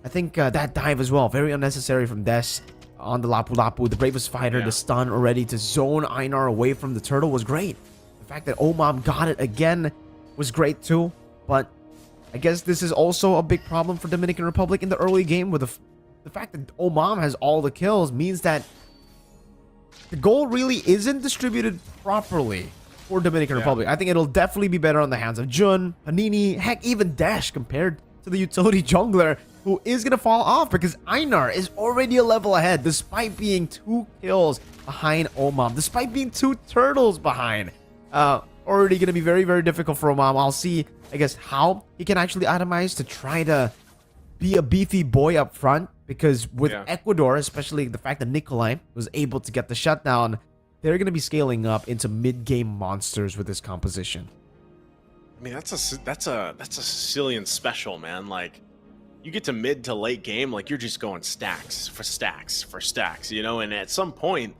I think that dive as well, very unnecessary from Des on the Lapu Lapu. The bravest fighter, the stun already to zone Einar away from the turtle was great. The fact that Omam got it again was great too, but I guess this is also a big problem for Dominican Republic in the early game, with the fact that Omam has all the kills means that the goal really isn't distributed properly for Dominican Republic. I think it'll definitely be better on the hands of Jun, Panini, heck, even Dash compared to the utility jungler, who is going to fall off because Einar is already a level ahead despite being 2 kills behind Omam, despite being 2 turtles behind. Already going to be very, very difficult for Omam. I'll see, I guess, how he can actually itemize to try to be a beefy boy up front, because with Ecuador, especially the fact that Nikolai was able to get the shutdown, they're going to be scaling up into mid-game monsters with this composition. I mean, that's a Sicilian special, man. Like, you get to mid to late game, like you're just going stacks for stacks for stacks, you know, and at some point,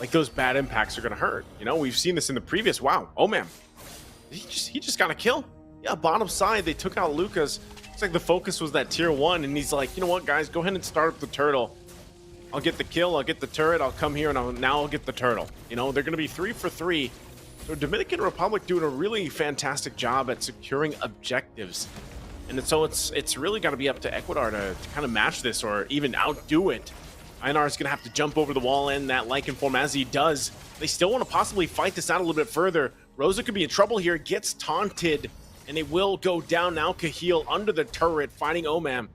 like, those bad impacts are going to hurt. You know, we've seen this in the previous. Wow. Oh, man. He just got a kill. Yeah, bottom side, they took out Lucas. Looks like the focus was that tier 1, and he's like, you know what, guys, go ahead and start up the turtle. I'll get the kill, I'll get the turret, I'll come here, and I'll get the turtle. You know, they're going to be 3 for 3. So Dominican Republic doing a really fantastic job at securing objectives. And so it's really got to be up to Ecuador to kind of match this or even outdo it. Einar is going to have to jump over the wall in that Lycan form as he does. They still want to possibly fight this out a little bit further. Rosa could be in trouble here, gets taunted, and it will go down now. Cahill under the turret fighting Omam.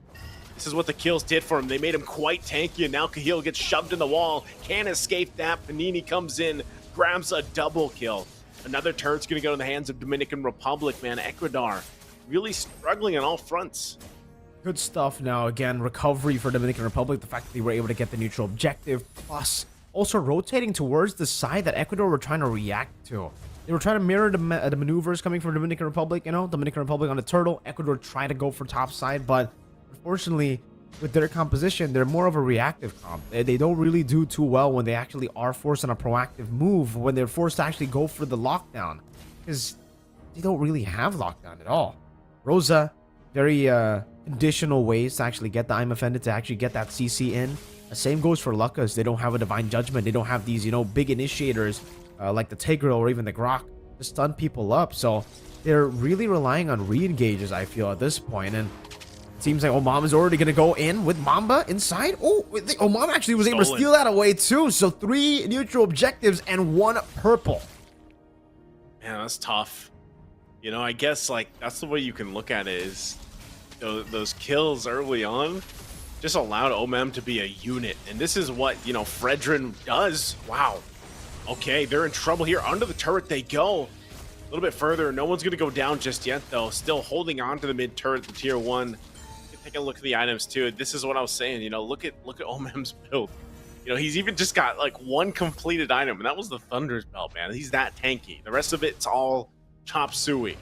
This is what the kills did for him. They made him quite tanky, and now Cahill gets shoved in the wall. Can't escape that. Panini comes in, grabs a double kill. Another turret's going to go in the hands of Dominican Republic, man. Ecuador really struggling on all fronts. Good stuff now. Again, recovery for Dominican Republic. The fact that they were able to get the neutral objective, plus also rotating towards the side that Ecuador were trying to react to. They were trying to mirror the maneuvers coming from Dominican Republic. You know, Dominican Republic on the turtle. Ecuador tried to go for top side, but unfortunately, with their composition, they're more of a reactive comp. They don't really do too well when they actually are forced on a proactive move, when they're forced to actually go for the lockdown, because they don't really have lockdown at all. Rosa, very conditional ways to actually get the I'm offended, to actually get that CC in. The same goes for Lucas. They don't have a divine judgment. They don't have these, you know, big initiators like the Tigreal or even the Grok to stun people up. So they're really relying on re-engages, I feel, at this point. And it seems like Omam is already going to go in with Mamba inside. Oh, Omam actually was able to steal that away too. So 3 neutral objectives and 1 purple. Man, that's tough. You know, I guess, like, that's the way you can look at it, is those kills early on just allowed Omam to be a unit. And this is what, you know, Fredrin does. Wow. Okay, they're in trouble here. Under the turret they go. A little bit further. No one's going to go down just yet, though. Still holding on to the mid turret, the tier 1. Take a look at the items, too. This is what I was saying. You know, look at Omam's build. You know, he's even just got, like, 1 completed item, and that was the Thunder's Belt, man. He's that tanky. The rest of it's all chop suey.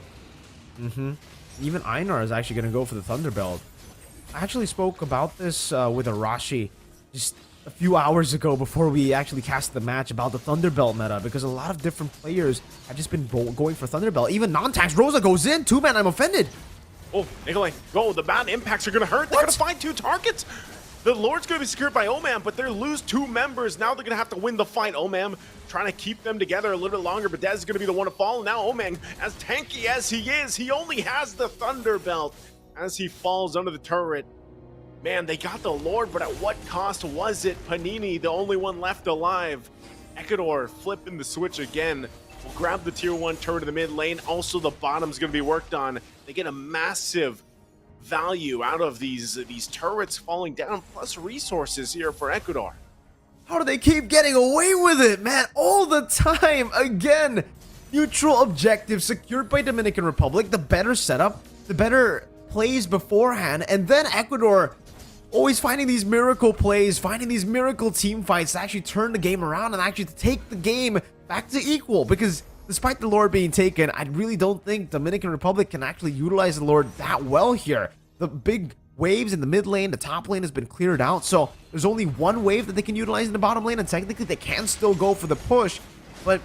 Even Einar is actually going to go for the Thunderbelt. I actually spoke about this with Arashi just a few hours ago before we actually cast the match about the Thunderbelt meta, because a lot of different players have just been going for Thunderbelt. Even non-tax Rosa goes in. 2-man, I'm offended. Oh, Nikolai, go. The bad impacts are going to hurt. They're going to find 2 targets. The Lord's going to be secured by Omam, but they lose 2 members. Now they're going to have to win the fight. Omam trying to keep them together a little bit longer, but Dez is going to be the one to fall. Now Omam, as tanky as he is, he only has the Thunderbelt as he falls under the turret. Man, they got the Lord, but at what cost was it? Panini, the only one left alive. Ecuador flipping the switch again. Will grab the tier 1 turret in the mid lane. Also, the bottom's going to be worked on. They get a massive value out of these turrets falling down, plus resources here for Ecuador. How do they keep getting away with it, man? All the time. Again, neutral objective secured by Dominican Republic. The better setup, the better plays beforehand, and then Ecuador always finding these miracle plays, finding these miracle team fights to actually turn the game around and actually to take the game back to equal, because despite the Lord being taken, I really don't think Dominican Republic can actually utilize the Lord that well here. The big waves in the mid lane, the top lane has been cleared out, so there's only one wave that they can utilize in the bottom lane, and technically they can still go for the push, but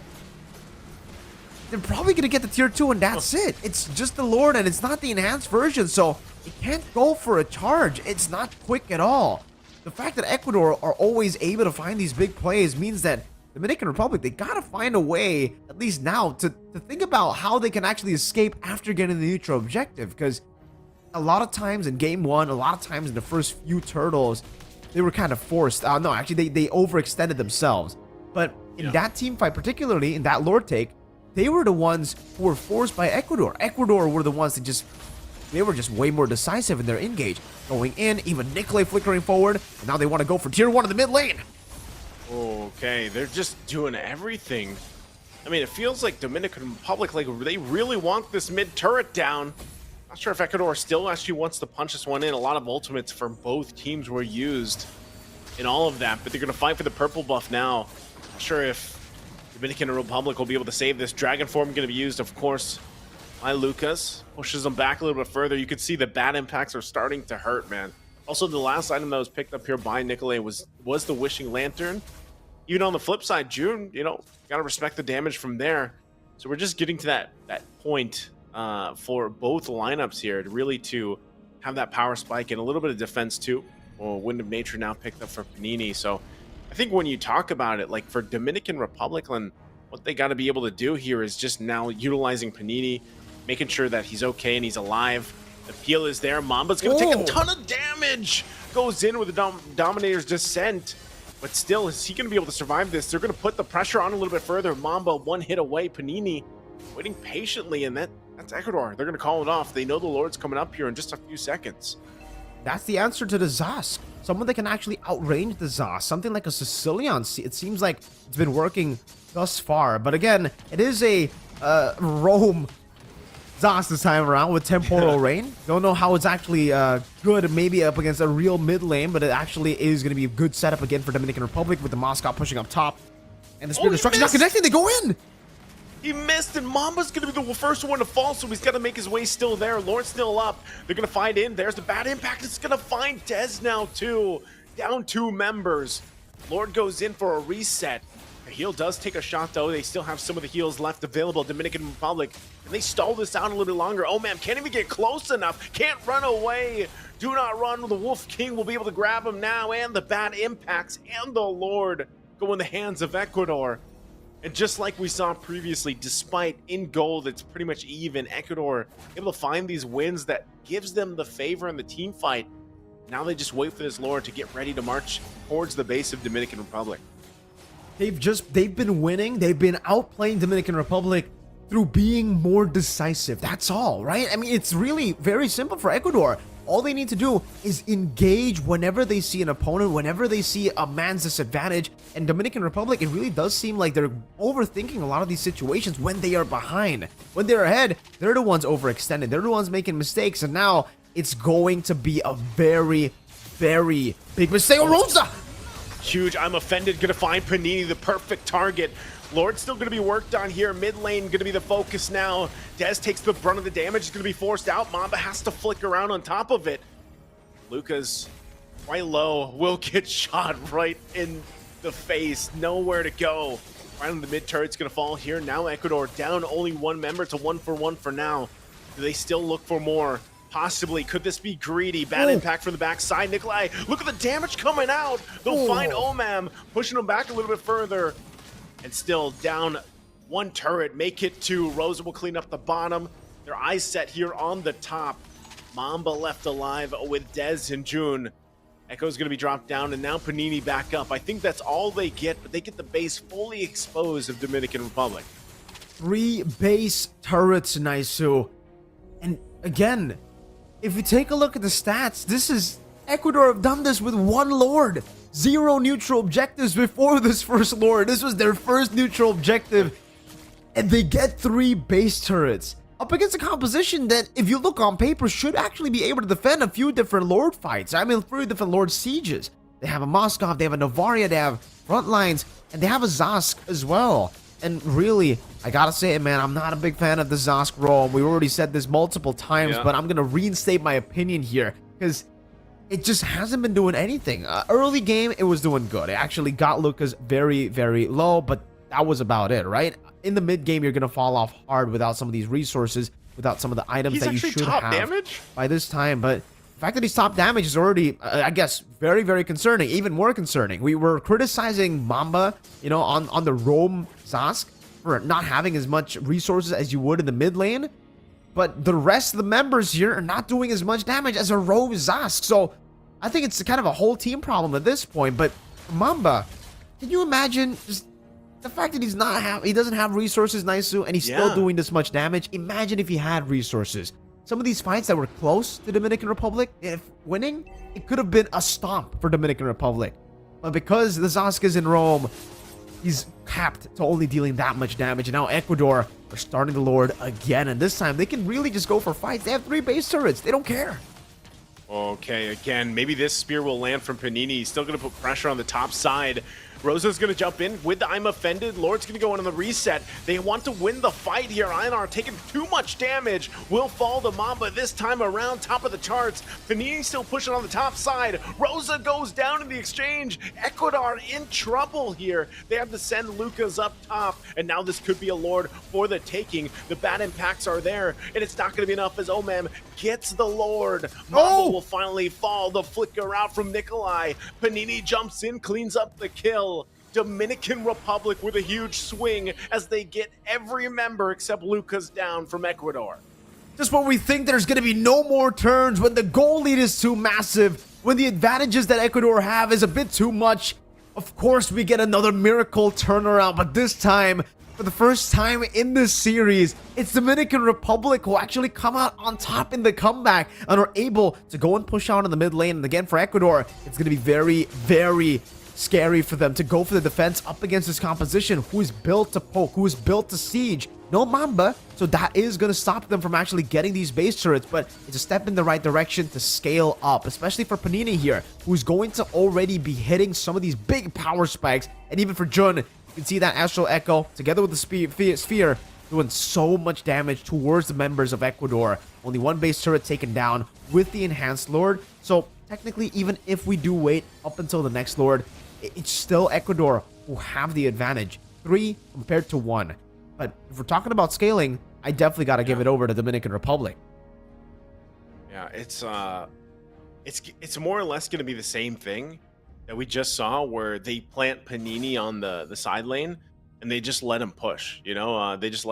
they're probably going to get the tier 2 and that's it. It's just the Lord and it's not the enhanced version, so it can't go for a charge. It's not quick at all. The fact that Ecuador are always able to find these big plays means that Dominican Republic, they got to find a way, at least now, to think about how they can actually escape after getting the neutral objective, because a lot of times in game 1, a lot of times in the first few turtles, they were kind of forced. No, actually, they overextended themselves. But in that team fight, particularly in that Lord take, they were the ones who were forced by Ecuador. Ecuador were the ones that they were just way more decisive in their engage. Going in, even Nikolai flickering forward, and now they want to go for tier 1 in the mid lane. Okay, they're just doing everything. I mean, it feels like Dominican Republic, like they really want this mid turret down. Not sure if Ecuador still actually wants to punch this one in. A lot of ultimates from both teams were used in all of that, but they're going to fight for the purple buff now. Not sure if Dominican Republic will be able to save this. Dragon form going to be used, of course, by Lucas. Pushes them back a little bit further. You can see the bad impacts are starting to hurt, man. Also, the last item that was picked up here by Nikolai was the Wishing Lantern. Even on the flip side, June, you know, got to respect the damage from there. So we're just getting to that point for both lineups here to have that power spike and a little bit of defense too. Well, Wind of Nature now picked up for Panini. So I think when you talk about it, like for Dominican Republic, and what they got to be able to do here is just now utilizing Panini, making sure that he's okay and he's alive. The peel is there. Mamba's going to take a ton of damage. Goes in with the Dominator's Descent. But still, is he going to be able to survive this? They're going to put the pressure on a little bit further. Mamba one hit away. Panini waiting patiently, and that's Ecuador. They're going to call it off. They know the Lord's coming up here in just a few seconds. That's the answer to the Zosk. Someone that can actually outrange the Zosk. Something like a Sicilian. It seems like it's been working thus far. But again, it is a Rome Zosk this time around with Temporal Rain. Don't know how it's actually good, maybe up against a real mid lane, but it actually is going to be a good setup again for Dominican Republic with the Moscow pushing up top. And the Spirit Destruction not connecting, they go in! He missed, and Mamba's going to be the first one to fall, so he's got to make his way still there. Lord's still up. They're going to find in. There's the bad impact. It's going to find Dez now, too. Down 2 members. Lord goes in for a reset. The heal does take a shot, though. They still have some of the heals left available. Dominican Republic, and they stall this out a little bit longer. Oh, man, can't even get close enough. Can't run away. Do not run. The Wolf King will be able to grab him now, and the bad impacts and the Lord go in the hands of Ecuador. And just like we saw previously, despite in gold, it's pretty much even. Ecuador able to find these wins that gives them the favor in the team fight. Now they just wait for this Lord to get ready to march towards the base of Dominican Republic. They've been winning. They've been outplaying Dominican Republic through being more decisive. That's all, right? I mean, it's really very simple for Ecuador. All they need to do is engage whenever they see an opponent, whenever they see a man's disadvantage. And Dominican Republic, it really does seem like they're overthinking a lot of these situations when they are behind. When they're ahead, they're the ones overextended. They're the ones making mistakes. And now it's going to be a very, very big mistake. Oh, Rosa! Huge. I'm offended. Gonna find Panini the perfect target. Lord's still going to be worked on here. Mid lane going to be the focus now. Dez takes the brunt of the damage. He's going to be forced out. Mamba has to flick around on top of it. Lucas, quite low, will get shot right in the face. Nowhere to go. Right on the mid turret's going to fall here. Now Ecuador down only 1 member to 1-for-1 for now. Do they still look for more? Possibly. Could this be greedy? Bad impact from the backside. Nikolai, look at the damage coming out. They'll find Omam, pushing him back a little bit further. And still down 1 turret. Make it 2. Rosa will clean up the bottom. Their eyes set here on the top. Mamba left alive with Dez and June. Echo's going to be dropped down, and now Panini back up. I think that's all they get, but they get the base fully exposed of Dominican Republic. 3 base turrets, Naisu. And again, if you take a look at the stats, this is... Ecuador have done this with 1 Lord. 0 neutral objectives before this first Lord. This was their first neutral objective. And they get 3 base turrets. Up against a composition that, if you look on paper, should actually be able to defend a few different Lord fights. I mean, 3 different Lord sieges. They have a Moskov, they have a Novaria, they have front lines, and they have a Zosk as well. And really, I gotta say it, man, I'm not a big fan of the Zosk roam. We already said this multiple times, but I'm gonna reinstate my opinion here because it just hasn't been doing anything. Early game, it was doing good. It actually got Lucas very, very low, but that was about it, right? In the mid game, you're gonna fall off hard without some of these resources, without some of the items that you should have damage by this time. But the fact that he's top damage is already, I guess, very, very concerning. Even more concerning. We were criticizing Mamba, you know, on the roam Zosk for not having as much resources as you would in the mid lane. But the rest of the members here are not doing as much damage as a roam Zosk. So I think it's kind of a whole team problem at this point. But Mamba, can you imagine just the fact that he doesn't have resources, Naisu, and he's still doing this much damage? Imagine if he had resources. Some of these fights that were close to Dominican Republic, if winning, it could have been a stomp for Dominican Republic. But because the Zosk is in Rome, he's capped to only dealing that much damage. And now Ecuador are starting the Lord again. And this time, they can really just go for fights. They have 3 base turrets. They don't care. Okay, again, maybe this spear will land from Panini. He's still going to put pressure on the top side. Rosa's going to jump in with the I'm Offended. Lord's going to go in on the reset. They want to win the fight here. Einar taking too much damage. Will fall to Mamba this time around, top of the charts. Panini still pushing on the top side. Rosa goes down in the exchange. Ecuador in trouble here. They have to send Lucas up top, and now this could be a Lord for the taking. The bad impacts are there, and it's not going to be enough as Omam gets the Lord. Mamba will finally fall. The flicker out from Nikolai. Panini jumps in, cleans up the kill. Dominican Republic with a huge swing as they get every member except Lucas down from Ecuador. Just when we think there's going to be no more turns, when the goal lead is too massive, when the advantages that Ecuador have is a bit too much, of course we get another miracle turnaround. But this time, for the first time in this series, it's Dominican Republic who actually come out on top in the comeback and are able to go and push out in the mid lane. And again, for Ecuador, it's going to be very, very scary for them to go for the defense up against this composition who is built to poke, who is built to siege. No Mamba, so that is going to stop them from actually getting these base turrets, but it's a step in the right direction to scale up, especially for Panini here, who's going to already be hitting some of these big power spikes. And even for Jun, you can see that Astral Echo together with the Sphere doing so much damage towards the members of Ecuador. Only 1 base turret taken down with the Enhanced Lord. So technically, even if we do wait up until the next Lord, it's still Ecuador who have the advantage. 3 compared to 1. But if we're talking about scaling, I definitely got to give it over to Dominican Republic. Yeah, it's more or less going to be the same thing that we just saw, where they plant Panini on the side lane and they just let him push. You know, they just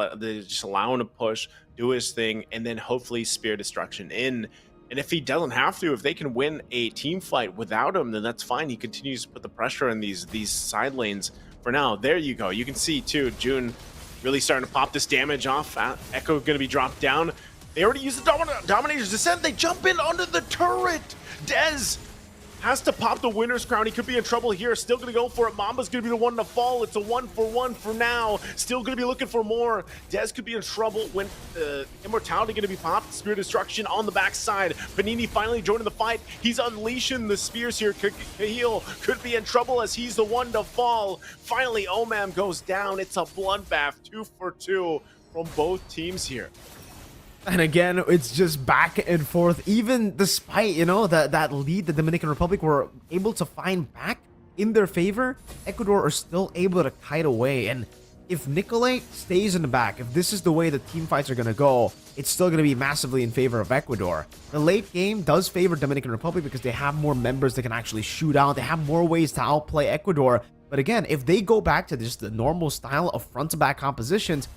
allow him to push, do his thing, and then hopefully spear destruction in. And if he doesn't have to, if they can win a team fight without him, then that's fine. He continues to put the pressure in these side lanes for now. There you go. You can see, too, June really starting to pop this damage off. Echo going to be dropped down. They already used the Dominator's Descent. They jump in under the turret. Dez has to pop the winner's crown. He could be in trouble here. Still going to go for it. Mamba's going to be the one to fall. It's a 1-for-1 for now. Still going to be looking for more. Dez could be in trouble when Immortality going to be popped. Spear Destruction on the backside. Panini finally joining the fight. He's unleashing the spears here. Kahil could be in trouble as he's the one to fall. Finally, Omam goes down. It's a bloodbath. 2 for 2 from both teams here. And again, it's just back and forth. Even despite, you know, that lead the Dominican Republic were able to find back in their favor, Ecuador are still able to kite away. And if Nikolai stays in the back, if this is the way the team fights are going to go, it's still going to be massively in favor of Ecuador. The late game does favor Dominican Republic because they have more members that can actually shoot out. They have more ways to outplay Ecuador. But again, if they go back to just the normal style of front-to-back compositions,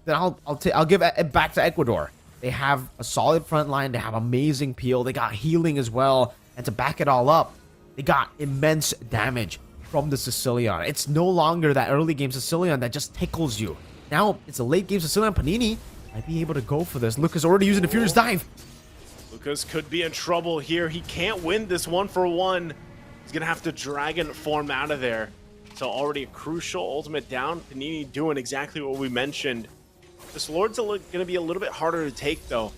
then I'll give it back to Ecuador. They have a solid front line. They have amazing peel. They got healing as well. And to back it all up, they got immense damage from the Sicilian. It's no longer that early game Sicilian that just tickles you. Now it's a late game Sicilian. Panini might be able to go for this. Lucas already using the Furious Dive. Lucas could be in trouble here. He can't win this 1-for-1. He's going to have to Dragon form out of there. So already a crucial ultimate down. Panini doing exactly what we mentioned. This Lord's going to be a little bit harder to take, though.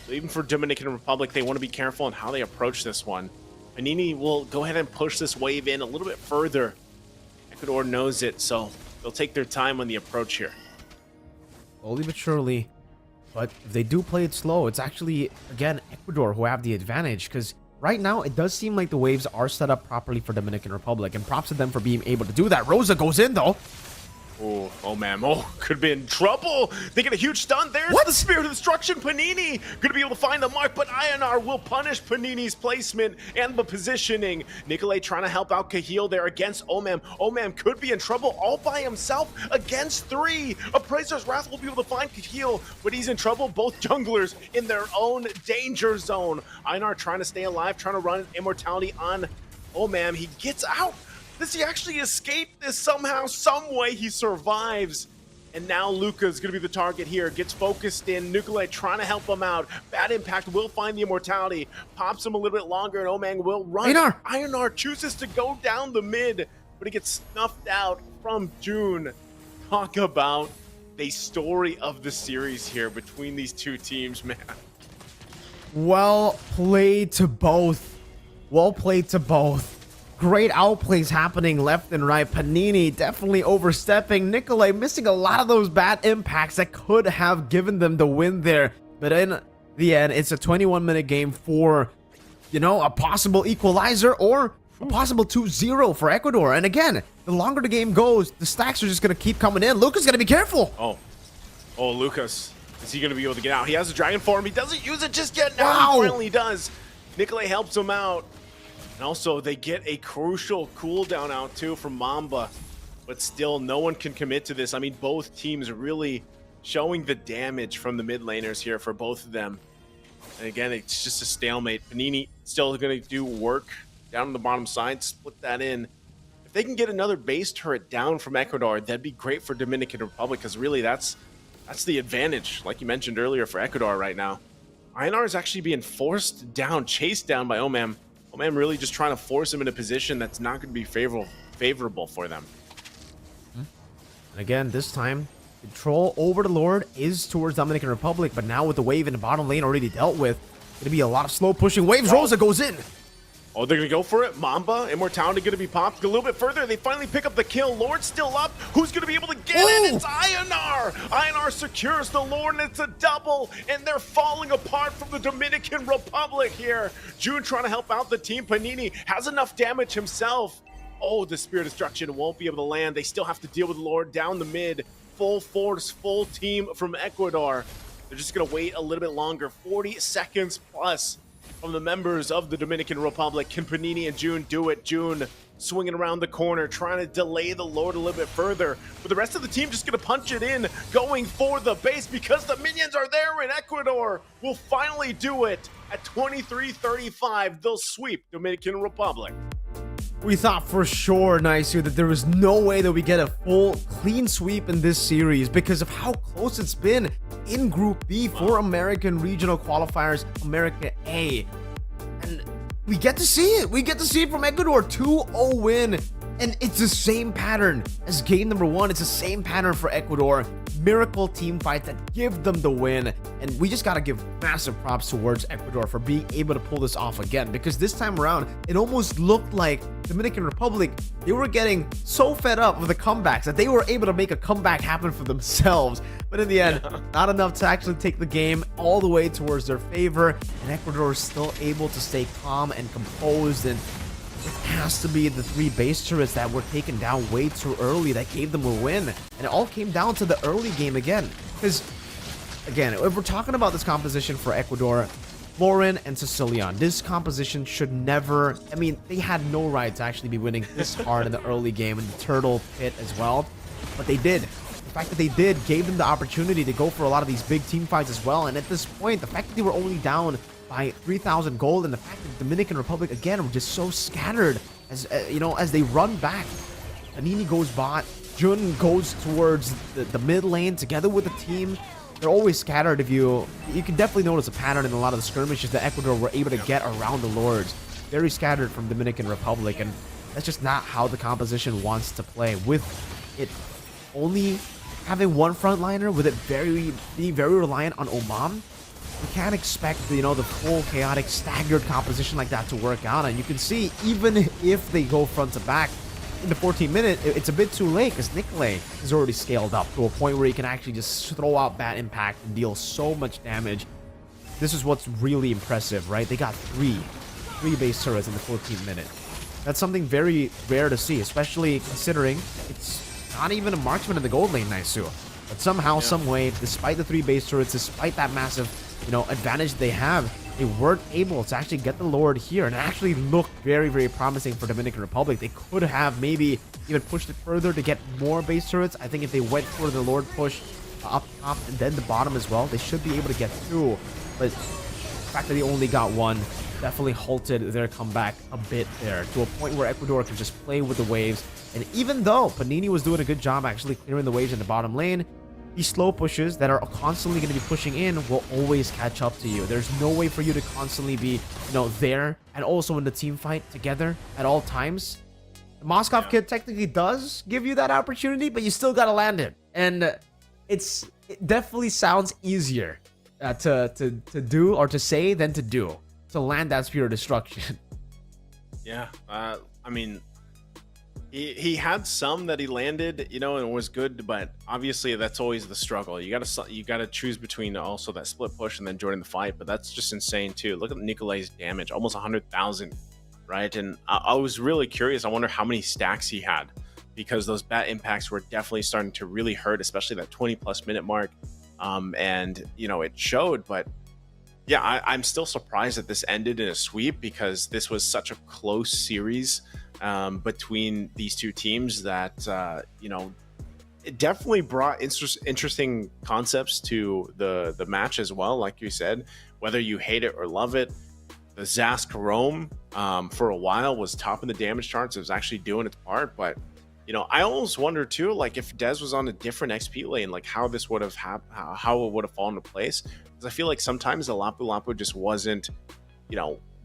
So even for Dominican Republic, they want to be careful on how they approach this one. Panini will go ahead and push this wave in a little bit further. Ecuador knows it, so they'll take their time on the approach here. Slowly but surely. But if they do play it slow, it's actually, again, Ecuador who have the advantage. Because right now, it does seem like the waves are set up properly for Dominican Republic. And props to them for being able to do that. Rosa goes in, though. Oh man, could be in trouble. They get a huge stun. There's the Spirit of Destruction. Panini gonna be able to find the mark, but Ionar will punish Panini's placement and the positioning. Nicolay trying to help out Cahill there against Omam. Omam could be in trouble all by himself against 3. Appraiser's Wrath will be able to find Cahill, but he's in trouble. Both junglers in their own danger zone. Ionar trying to stay alive, trying to run Immortality on Omam. He gets out. Does he actually escape this somehow, some way? He survives. And now Luca's going to be the target here. Gets focused in. Nicolay trying to help him out. Bad Impact will find the Immortality. Pops him a little bit longer, and Omang will run. Ionar chooses to go down the mid, but he gets snuffed out from June. Talk about the story of the series here between these two teams, man. Well played to both. Well played to both. Great outplays happening left and right. Panini definitely overstepping. Nicolay missing a lot of those bad impacts that could have given them the win there. But in the end, it's a 21-minute game for, you know, a possible equalizer or a possible 2-0 for Ecuador. And again, the longer the game goes, the stacks are just going to keep coming in. Lucas got to be careful. Oh, Lucas. Is he going to be able to get out? He has a dragon form. He doesn't use it just yet. Now he finally does. Nicolay helps him out. And also, they get a crucial cooldown out, too, from Mamba. But still, no one can commit to this. I mean, both teams really showing the damage from the mid laners here for both of them. And again, it's just a stalemate. Panini still going to do work down on the bottom side, split that in. If they can get another base turret down from Ecuador, that'd be great for Dominican Republic, because really that's the advantage, like you mentioned earlier, for Ecuador right now. Ionar is actually being forced down, chased down by Omam. Omam really just trying to force him in a position that's not going to be favorable for them. And again, this time, control over the Lord is towards Dominican Republic, but now with the wave in the bottom lane already dealt with, going to be a lot of slow pushing waves. Rosa goes in. Oh, they're going to go for it. Mamba, Immortality going to be popped. A little bit further, they finally pick up the kill. Lord's still up. Who's going to be able to get it? It's Ionar. Ionar secures the Lord, and it's a double, and they're falling apart from the Dominican Republic here. June trying to help out the team. Panini has enough damage himself. Oh, the Spirit of Destruction won't be able to land. They still have to deal with the Lord down the mid. Full force, full team from Ecuador. They're just going to wait a little bit longer. 40 seconds plus from the members of the Dominican Republic. Can Panini and June do it? June swinging around the corner, trying to delay the Lord a little bit further. But the rest of the team just going to punch it in, going for the base because the minions are there, and Ecuador will finally do it. At 23-35, they'll sweep Dominican Republic. We thought for sure, Nice, that there was no way that we get a full clean sweep in this series because of how close it's been in Group B for American Regional Qualifiers, America A. And we get to see it. We get to see it from Ecuador, 2-0 win. And it's the same pattern as game number 1. It's the same pattern for Ecuador. Miracle team fights that give them the win. And we just got to give massive props towards Ecuador for being able to pull this off again. Because this time around, it almost looked like Dominican Republic, they were getting so fed up with the comebacks that they were able to make a comeback happen for themselves. But in the end, not enough to actually take the game all the way towards their favor. And Ecuador is still able to stay calm and composed, and it has to be the 3 base turrets that were taken down way too early that gave them a win. And it all came down to the early game again. Because, again, if we're talking about this composition for Ecuador, Lauren and Sicilian, this composition should never... I mean, they had no right to actually be winning this hard in the early game, in the turtle pit as well. But they did. The fact that they did gave them the opportunity to go for a lot of these big team fights as well. And at this point, the fact that they were only down by 3,000 gold, and the fact that the Dominican Republic again were just so scattered as you know, as they run back. Panini goes bot, Jun goes towards the mid lane together with the team. They're always scattered. If you can definitely notice a pattern in a lot of the skirmishes that Ecuador were able to get around the Lords. Very scattered from Dominican Republic, and that's just not how the composition wants to play. With it only having one frontliner, with it being very reliant on Oman, we can't expect the full chaotic staggered composition like that to work out. And you can see, even if they go front to back, in the 14th minute, it's a bit too late because Nikolai is already scaled up to a point where he can actually just throw out bad impact and deal so much damage. This is what's really impressive, right? They got three base turrets in the 14th minute. That's something very rare to see, especially considering it's not even a marksman in the gold lane, Naisu. But somehow, some way, despite the 3 base turrets, despite that massive, advantage they have, they weren't able to actually get the Lord here, and it actually looked very, very promising for Dominican Republic. They could have maybe even pushed it further to get more base turrets. I think if they went for the Lord push up top and then the bottom as well, they should be able to get 2. But the fact that they only got 1 definitely halted their comeback a bit there, to a point where Ecuador could just play with the waves. And even though Panini was doing a good job actually clearing the waves in the bottom lane, these slow pushes that are constantly going to be pushing in will always catch up to you. There's no way for you to constantly be, there and also in the team fight together at all times. The Moskov kit technically does give you that opportunity, but you still got to land it. And it definitely sounds easier to do or to say than to do, to land that Spear of Destruction. Yeah, I mean, he had some that he landed, and it was good, but obviously that's always the struggle. You gotta choose between also that split push and then joining the fight, but that's just insane too. Look at Nikolai's damage, almost 100,000, right? And I was really curious. I wonder how many stacks he had, because those bat impacts were definitely starting to really hurt, especially that 20+ minute mark. And it showed, but yeah, I'm still surprised that this ended in a sweep, because this was such a close series between these two teams that it definitely brought interesting concepts to the match as well. Like you said, whether you hate it or love it, the Zask Roam for a while was top in the damage charts. It was actually doing its part, but I almost wonder too, like if Dez was on a different XP lane, like how this would have how it would have fallen into place. Because I feel like sometimes the Lapu Lapu just wasn't,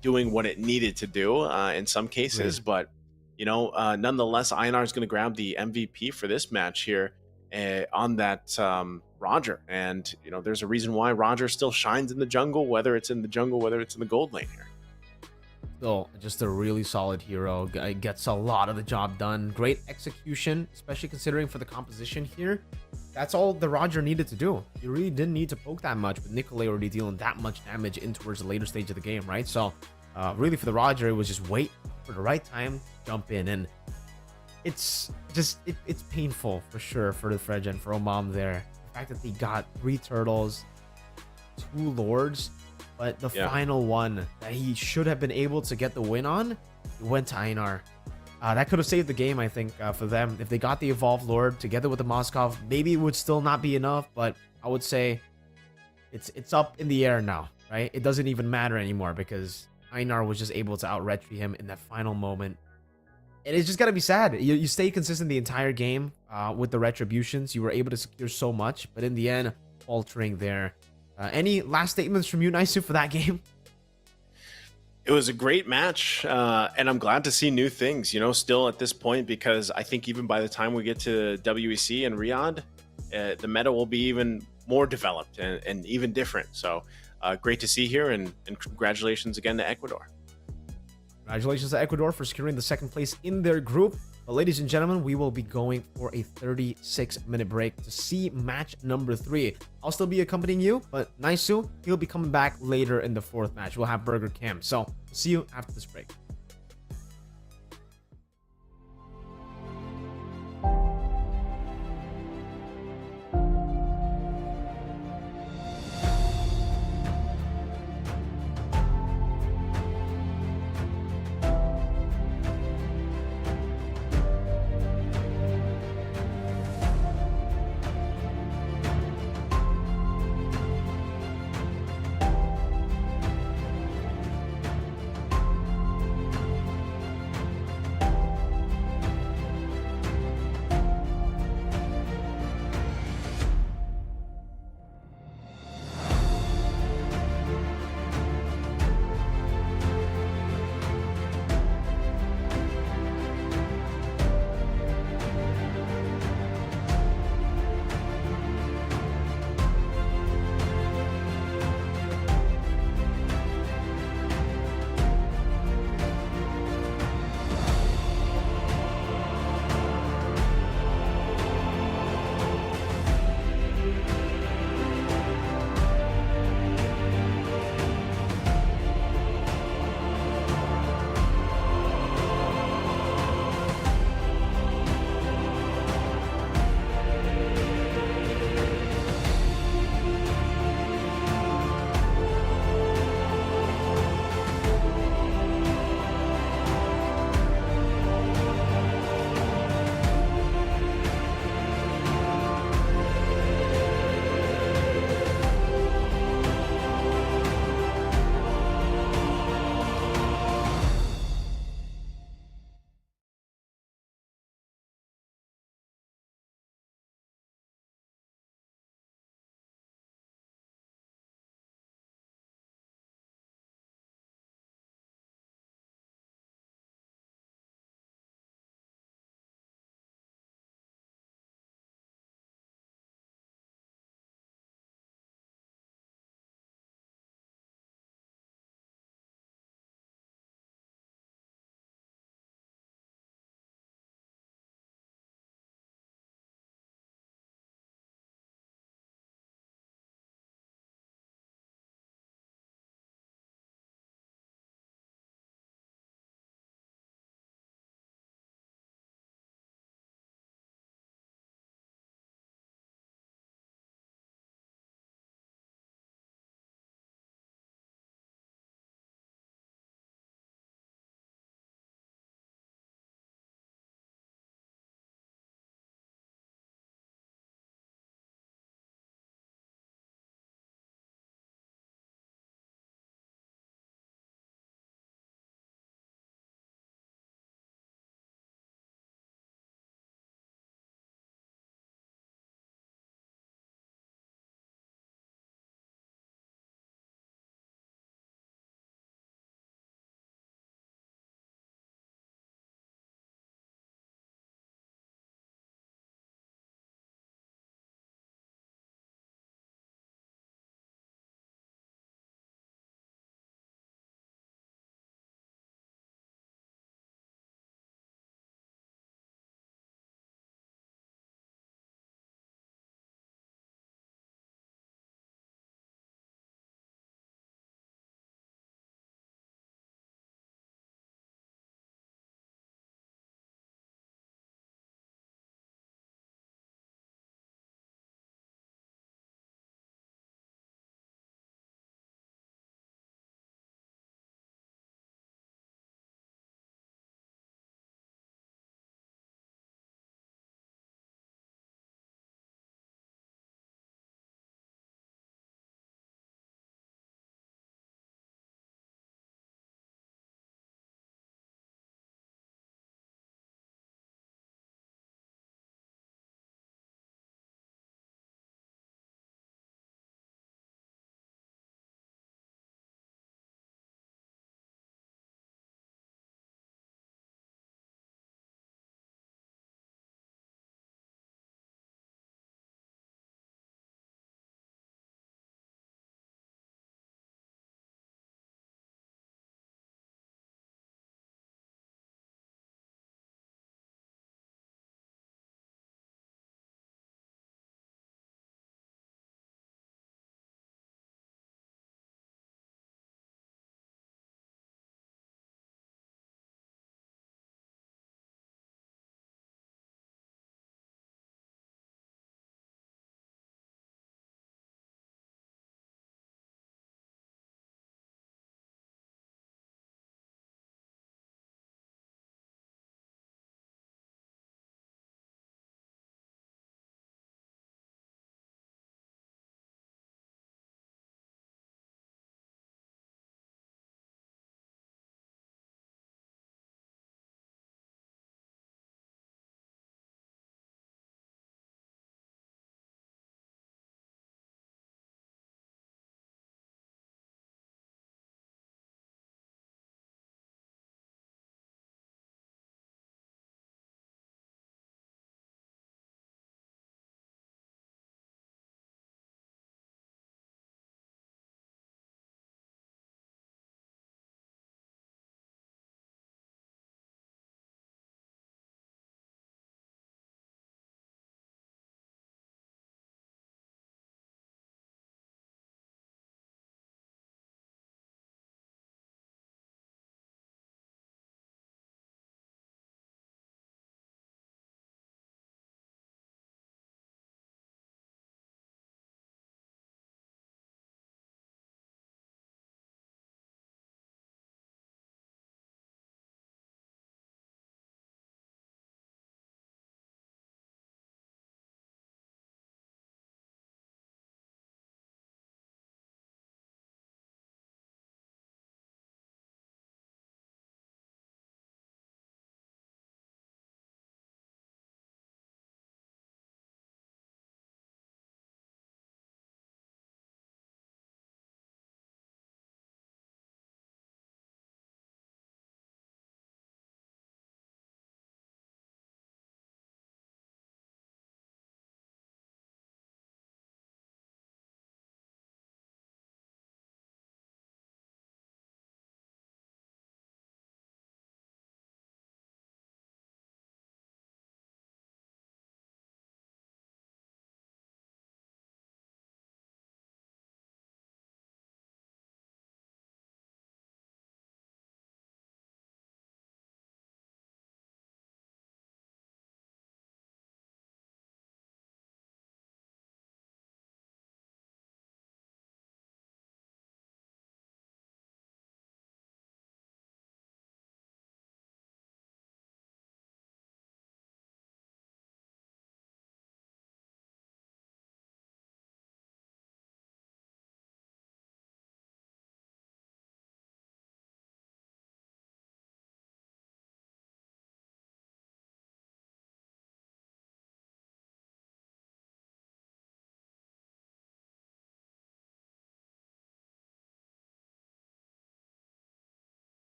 doing what it needed to do in some cases. But nonetheless, INR is going to grab the MVP for this match here on that Roger. And there's a reason why Roger still shines in the jungle, whether it's in the jungle, whether it's in the gold lane here. Still, just a really solid hero. Gets a lot of the job done. Great execution, especially considering for the composition here. That's all the Roger needed to do. You really didn't need to poke that much, with Nikolai already dealing that much damage in towards the later stage of the game, right? So, really for the Roger, it was just wait for the right time, jump in, and it's painful for sure for the Fredge and for Omam there. The fact that they got 3 turtles, 2 lords, but the final one that he should have been able to get the win on, it went to Einar. That could have saved the game, I think, for them. If they got the Evolved Lord together with the Moskov, maybe it would still not be enough, but I would say it's up in the air now, right? It doesn't even matter anymore, because Einar was just able to out-retry him in that final moment. And it's just gotta be sad. You stayed consistent the entire game with the retributions. You were able to secure so much, but in the end, faltering there. Any last statements from you, Naisu, for that game? It was a great match, and I'm glad to see new things, still at this point, because I think even by the time we get to WEC and Riyadh, the meta will be even more developed and even different. So great to see here, and congratulations again to Ecuador. Congratulations to Ecuador for securing the 2nd place in their group. But ladies and gentlemen, we will be going for a 36-minute break to see match number 3. I'll still be accompanying you, but Naisu, he'll be coming back later in the 4th match. We'll have Burger Cam. So, see you after this break.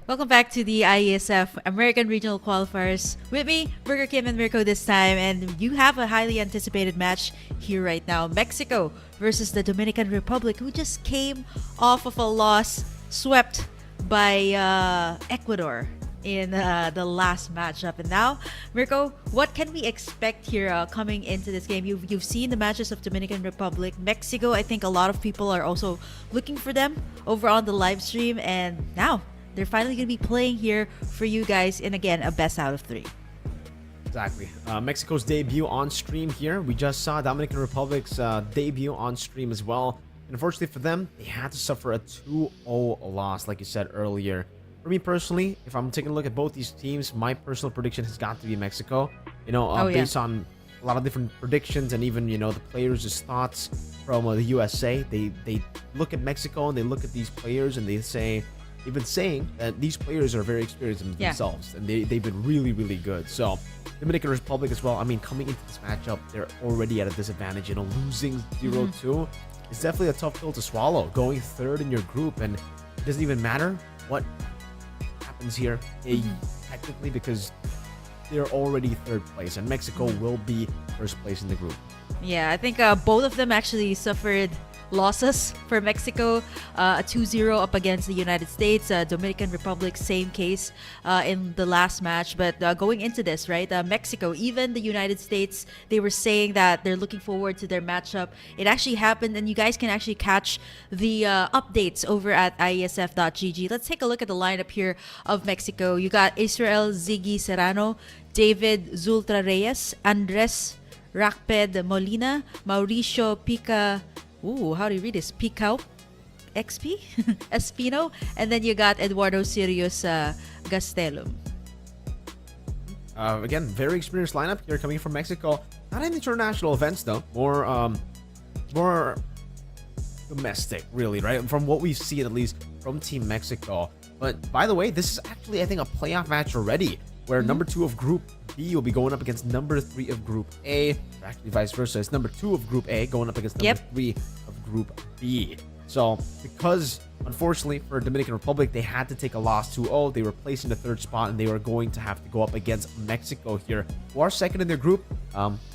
Welcome back to the Iesf American Regional Qualifiers. With me, Burger Kim and Mirko this time, and you have a highly anticipated match here right now. Mexico versus the Dominican Republic, who just came off of a loss, swept by Ecuador in the last matchup. And now, Mirko, what can we expect here coming into this game? You've seen the matches of Dominican Republic, Mexico. I think a lot of people are also looking for them over on the live stream, and now they're finally going to be playing here for you guys in, again, a best out of 3. Exactly. Mexico's debut on stream here. We just saw Dominican Republic's debut on stream as well. And unfortunately for them, they had to suffer a 2-0 loss, like you said earlier. For me personally, if I'm taking a look at both these teams, my personal prediction has got to be Mexico. You know, based on a lot of different predictions and even, you know, the players' thoughts from the USA. They look at Mexico and they look at these players and they say, they've been saying that these players are very experienced in themselves, and they've been really, really good. So, Dominican Republic as well, I mean, coming into this matchup, they're already at a disadvantage. You know, losing 0-2 is definitely a tough pill to swallow. Going third in your group, and it doesn't even matter what happens here, technically, because they're already third place, and Mexico will be first place in the group. Yeah, I think both of them actually suffered losses. For Mexico, a 2-0 up against the United States. Dominican Republic, same case in the last match. But going into this, right, Mexico, even the United States, they were saying that they're looking forward to their matchup. It actually happened, and you guys can actually catch the updates over at iesf.gg. Let's take a look at the lineup here of Mexico. You got Israel Ziggy Serrano, David Zultra Reyes, Andres Rakped Molina, Mauricio Pica. Ooh, how do you read this? Picao XP Espino, and then you got Eduardo Sirius Gastelum. Again, very experienced lineup here coming from Mexico. Not in international events though, more domestic, really, right? From what we've seen, at least from Team Mexico. But by the way, this is actually, I think, a playoff match already, where number 2 of Group B will be going up against number 3 of Group A. Or actually, vice versa. It's number 2 of Group A going up against number 3 of Group B. So, because, unfortunately, for Dominican Republic, they had to take a loss 2-0. They were placed in the 3rd spot, and they were going to have to go up against Mexico here, who are second in their group.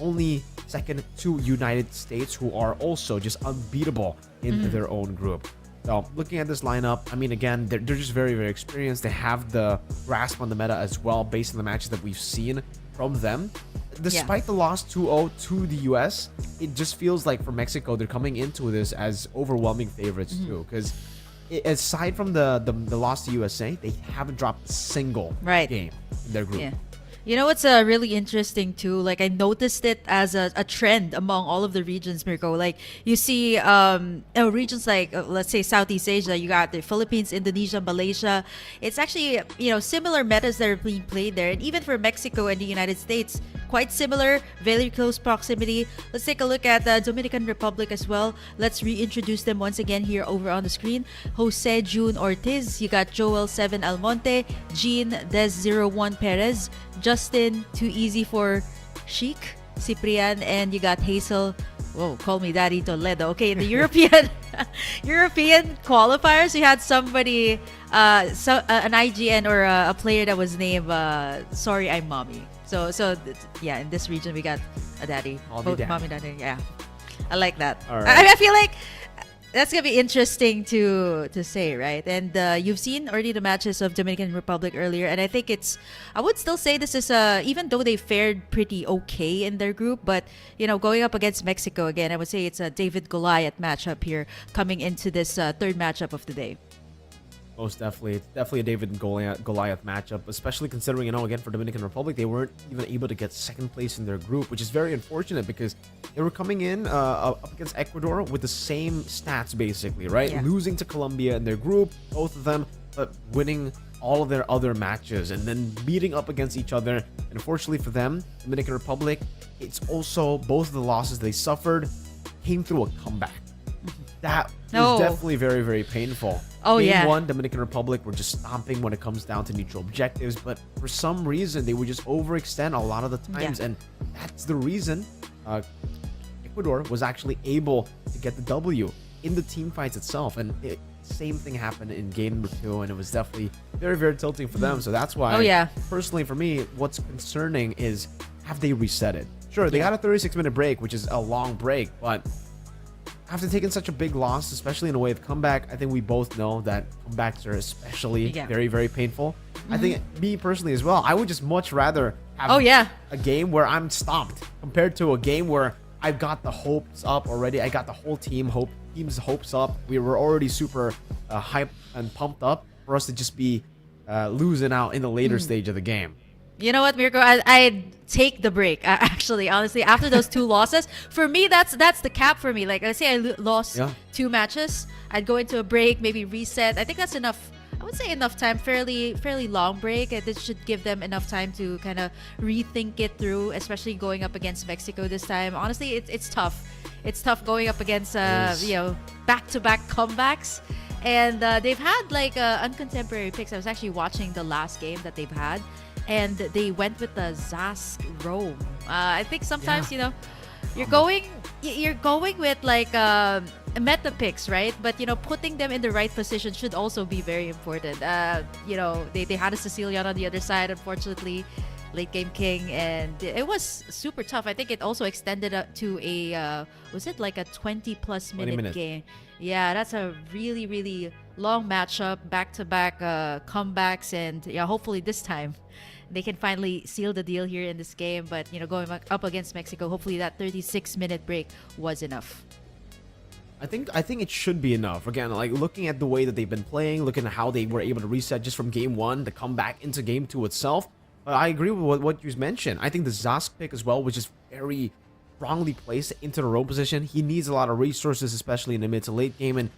Only second to United States, who are also just unbeatable in their own group. So, looking at this lineup, I mean, again, they're just very, very experienced. They have the grasp on the meta as well, based on the matches that we've seen from them. Despite the loss 2-0 to the US, it just feels like for Mexico, they're coming into this as overwhelming favorites too. Because aside from the loss to USA, they haven't dropped a single game in their group. Yeah. You know what's really interesting too? Like, I noticed it as a trend among all of the regions, Mirko. Like, you see regions like, let's say, Southeast Asia, you got the Philippines, Indonesia, Malaysia. It's actually, you know, similar metas that are being played there. And even for Mexico and the United States, quite similar, very close proximity. Let's take a look at the Dominican Republic as well. Let's reintroduce them once again here over on the screen. Jose June Ortiz, you got Joel 7 Almonte, Jean Des 01 Perez, Justin Too Easy for Chic, Cyprian, and you got Hazel. Whoa, call me Daddy Toledo. Okay, in the European qualifiers, you had somebody, an IGN or a player that was named Sorry I'm Mommy. So yeah, in this region we got a daddy, mommy, daddy. Yeah, I like that. All right. I feel like that's gonna be interesting to say, right? And you've seen already the matches of Dominican Republic earlier, and I think I would still say this is even though they fared pretty okay in their group, but you know, going up against Mexico again, I would say it's a David Goliath matchup here coming into this third matchup of the day. Most definitely. It's definitely a David and Goliath matchup, especially considering, you know, again, for Dominican Republic, they weren't even able to get second place in their group, which is very unfortunate because they were coming in up against Ecuador with the same stats, basically, right? Yeah. Losing to Colombia in their group, both of them, but winning all of their other matches and then beating up against each other. And unfortunately for them, Dominican Republic, it's also both of the losses they suffered came through a comeback. That was definitely very, very painful. Game 1, Dominican Republic were just stomping when it comes down to neutral objectives, but for some reason, they would just overextend a lot of the times, and that's the reason Ecuador was actually able to get the W in the team fights itself. And same thing happened in game number 2, and it was definitely very, very tilting for them. So that's why, Oh, yeah. personally for me, what's concerning is have they reset it? Sure, they got a 36-minute break, which is a long break, but after taking such a big loss, especially in a way of comeback, I think we both know that comebacks are especially very, very painful. I think me personally as well, I would just much rather have a game where I'm stomped compared to a game where I've got the hopes up already. I got the whole team's hopes up. We were already super hyped and pumped up for us to just be losing out in the later stage of the game. You know what, Mirko? I'd take the break. Actually, honestly, after those 2 losses, for me, that's the cap for me. Like, let's say I lost 2 matches, I'd go into a break, maybe reset. I think that's enough. I would say enough time, fairly long break. This should give them enough time to kind of rethink it through, especially going up against Mexico this time. Honestly, it's tough. It's tough going up against back-to-back comebacks. And they've had like uncontemporary picks. I was actually watching the last game that they've had, and they went with the Zask Rome. I think sometimes you're going with like meta picks, right? But putting them in the right position should also be very important. They had a Sicilian on the other side, unfortunately, late game king, and it was super tough. I think it also extended up to a was it like a 20+ minute game? Yeah, that's a really, really long matchup, back-to-back comebacks, and hopefully this time they can finally seal the deal here in this game. But going up against Mexico, hopefully that 36-minute break was enough. I think it should be enough. Again, like looking at the way that they've been playing, looking at how they were able to reset just from game 1 to come back into game 2 itself. I agree with what you mentioned. I think the Zask pick as well was just very strongly placed into the role position. He needs a lot of resources, especially in the mid to late game. And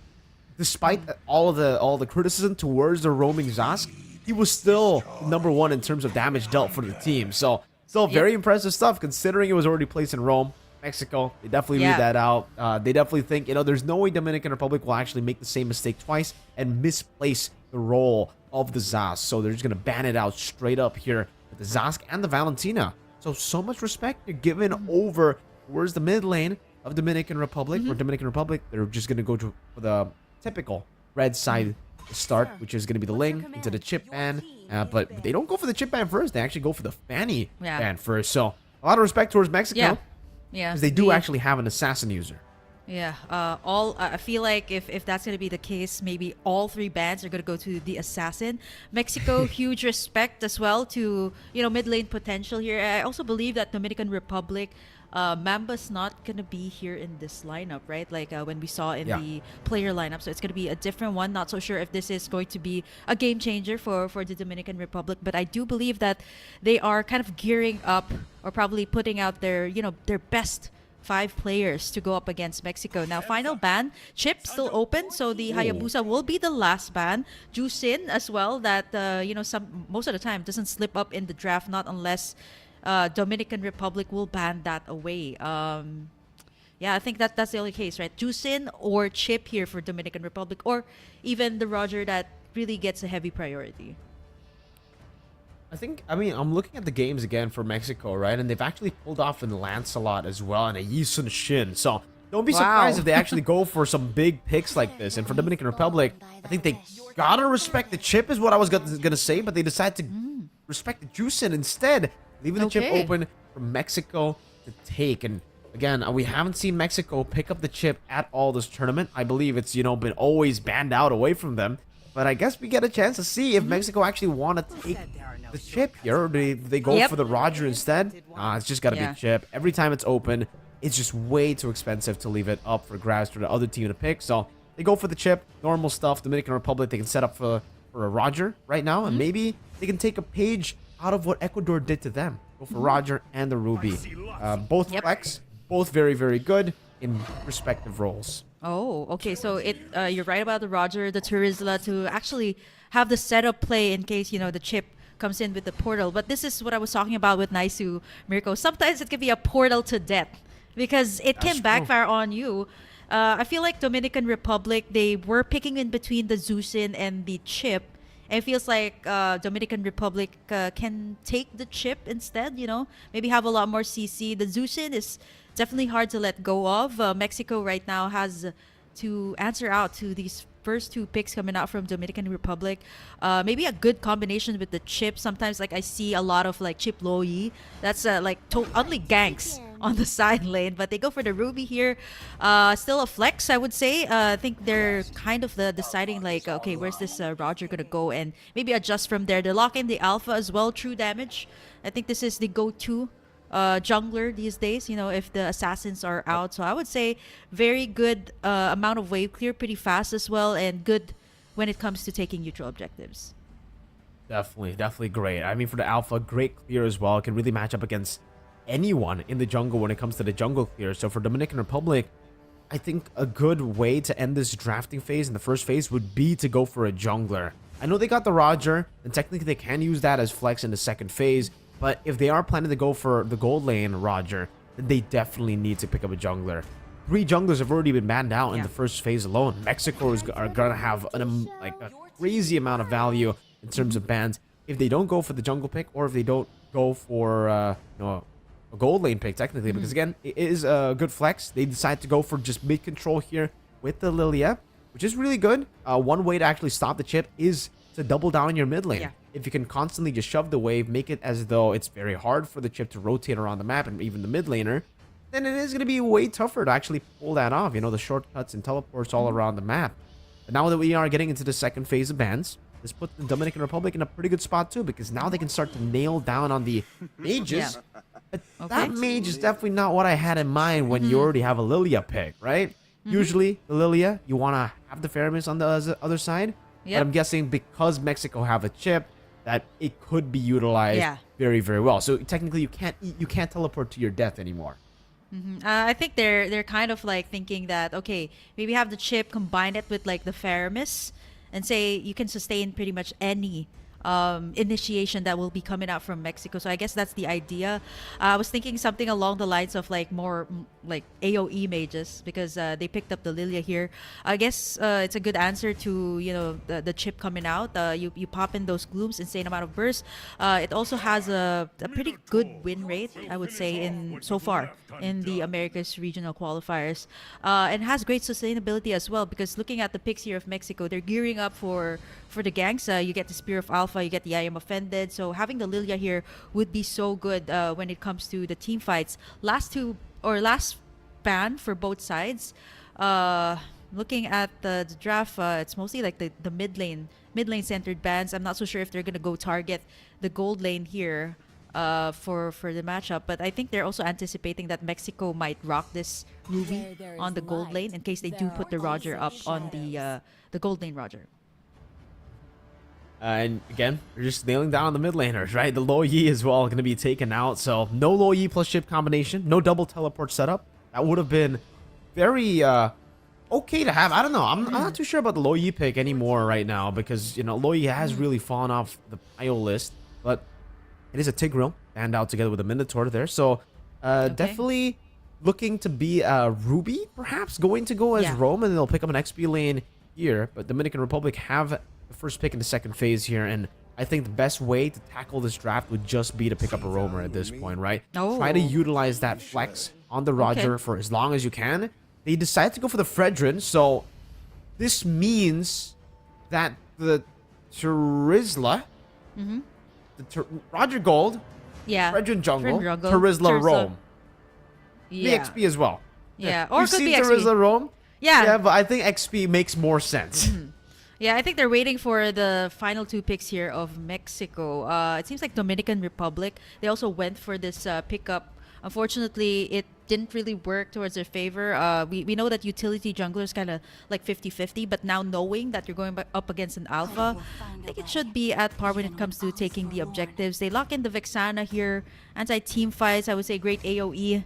despite all the criticism towards the roaming Zask, he was still #1 in terms of damage dealt for the team. So still very impressive stuff considering it was already placed in Rome. Mexico, they definitely read that out. They definitely think, there's no way Dominican Republic will actually make the same mistake twice and misplace the role of the Zask. So they're just going to ban it out straight up here with the Zask and the Valentina. So much respect you're giving over towards the mid lane of Dominican Republic. For Dominican Republic, they're just going to go for the typical red side start, which is going to be the Ling into the chip ban. But they don't go for the chip ban first. They actually go for the Fanny ban first. So a lot of respect towards Mexico. Yeah, because they do actually have an assassin user. Yeah, I feel like if that's gonna be the case, maybe all 3 bans are gonna go to the assassin. Mexico, huge respect as well to mid lane potential here. I also believe that Dominican Republic, Mamba's not gonna be here in this lineup, right? Like when we saw in the player lineup, so it's gonna be a different one. Not so sure if this is going to be a game changer for the Dominican Republic, but I do believe that they are kind of gearing up or probably putting out their their best 5 players to go up against Mexico. Now, final ban, chip still open, so the Hayabusa will be the last ban. Jusin as well, that most of the time doesn't slip up in the draft, not unless Dominican Republic will ban that away. I think that's the only case, right? Jusin or chip here for Dominican Republic, or even the Roger that really gets a heavy priority. I'm looking at the games again for Mexico, right? And they've actually pulled off in Lancelot as well and a Yisun Shin. So don't be surprised if they actually go for some big picks like this. And for Dominican Republic, I think they gotta respect the chip is what I was gonna say, but they decide to respect the Juicin instead, leaving the chip open for Mexico to take. And again, we haven't seen Mexico pick up the chip at all this tournament. I believe it's been always banned out away from them. But I guess we get a chance to see if Mexico actually want to take the chip here, or do they go for the Roger instead? It's just got to be chip. Every time it's open, it's just way too expensive to leave it up for grabs for the other team to pick. So they go for the chip, normal stuff. Dominican Republic, they can set up for a Roger right now, and maybe they can take a page out of what Ecuador did to them. Go for Roger and the Ruby. Both flex, both very, very good in respective roles. Oh, okay. So you're right about the Roger, the Turizla to actually have the setup play in case, the chip comes in with the portal. But this is what I was talking about with Naisu, Mirko. Sometimes it can be a portal to death because it can backfire on you. I feel like Dominican Republic, they were picking in between the Zusin and the chip. And it feels like Dominican Republic can take the chip instead, maybe have a lot more CC. The Zusin is definitely hard to let go of. Mexico right now has to answer out to these first two picks coming out from Dominican Republic. Maybe a good combination with the chip. Sometimes like I see a lot of like chip Loyi. That's only ganks on the side lane, but they go for the Ruby here. Still a flex, I would say. I think they're kind of deciding like, okay, where's this Roger gonna go, and maybe adjust from there. They lock in the Alpha as well, true damage. I think this is the go-to jungler these days, if the assassins are out. So I would say very good amount of wave clear, pretty fast as well, and good when it comes to taking neutral objectives. Definitely great. I mean, for the Alpha, great clear as well. It can really match up against anyone in the jungle when it comes to the jungle clear. So for Dominican Republic, I think a good way to end this drafting phase in the first phase would be to go for a jungler. I know they got the Roger, and technically they can use that as flex in the second phase, but if they are planning to go for the gold lane Roger, then they definitely need to pick up a jungler. 3 junglers have already been banned out in the first phase alone. Mexico are going to have a crazy amount of value in terms of bans if they don't go for the jungle pick, or if they don't go for a gold lane pick, technically, because again, it is a good flex. They decide to go for just mid control here with the Lilia, which is really good. One way to actually stop the chip is to double down on your mid lane. If you can constantly just shove the wave, make it as though it's very hard for the chip to rotate around the map and even the mid laner, then it is going to be way tougher to actually pull that off. The shortcuts and teleports all around the map. But now that we are getting into the second phase of bans, this puts the Dominican Republic in a pretty good spot too, because now they can start to nail down on the mages. That mage is definitely not what I had in mind when you already have a Lilia pick, right? Usually, the Lilia, you want to have the Faramis on the other side. But I'm guessing because Mexico have a chip, that it could be utilized very, very well. So technically, you can't teleport to your death anymore. I think they're kind of like thinking that, okay, maybe have the chip, combine it with like the Faramis, and say you can sustain pretty much any initiation that will be coming out from Mexico. So I guess that's the idea. I was thinking something along the lines of like more like AoE mages, because they picked up the Lilia here. I guess it's a good answer to the chip coming out. You pop in those glooms, insane amount of burst. It also has a pretty good win rate, I would say, in so far in the Americas regional qualifiers, and has great sustainability as well, because looking at the picks here of Mexico, they're gearing up for the ganks. You get the Spear of Alpha, you get the I Am Offended, so having the Lilia here would be so good when it comes to the team fights. Last ban for both sides, looking at the draft, it's mostly like the mid lane centered bans. I'm not so sure if they're gonna go target the gold lane here for the matchup, but I think they're also anticipating that Mexico might rock this Ruby on the gold lane in case they do put the Roger up on the gold lane Roger. And again, we're just nailing down on the mid laners, right? The Lo Yi as well going to be taken out. So no Lo Yi plus chip combination, no double teleport setup. That would have been very okay to have. I don't know. I'm not too sure about the Lo Yi pick anymore right now, because Lo Yi has really fallen off the IO list. But it is a Tigreal banned out together with a Minotaur there. So definitely looking to be Ruby, perhaps going to go as Rome, and they'll pick up an XP lane here. But Dominican Republic have the first pick in the second phase here, and I think the best way to tackle this draft would just be to pick up a roamer at this point, right? Try to utilize that flex on the Roger for as long as you can. They decide to go for the Fredrin, so this means that the Terizla, Roger Gold, Fredrin Jungle, Terizla Rome, the XP as well. Or You've could seen be XP. Terizla Rome? Yeah, but I think XP makes more sense. Yeah, I think they're waiting for the final two picks here of Mexico. It seems like Dominican Republic, they also went for this pickup. Unfortunately, it didn't really work towards their favor. We know that utility jungler is kind of like 50-50, but now knowing that you're going up against an alpha, I think it should be at par when it comes to taking the objectives. They lock in the Vexana here. Anti-team fights, I would say great AoE.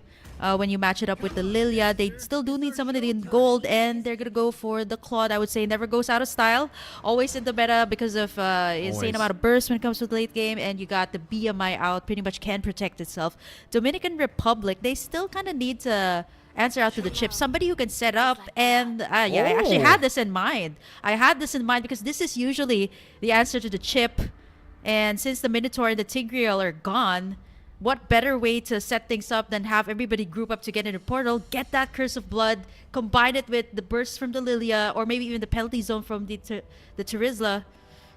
When you match it up with the Lilia, they still do need someone in gold, and they're gonna go for the Claude. I would say never goes out of style, always in the meta because of insane amount of burst when it comes to the late game, and you got the BMI out, pretty much can protect itself. Dominican Republic, they still kind of need to answer out to the chip, somebody who can set up, and I actually had this in mind. I had this in mind because this is usually the answer to the chip, and since the Minotaur and the Tigreal are gone, what better way to set things up than have everybody group up to get in a portal, get that Curse of Blood, combine it with the burst from the Lilia, or maybe even the penalty zone from the Terizla.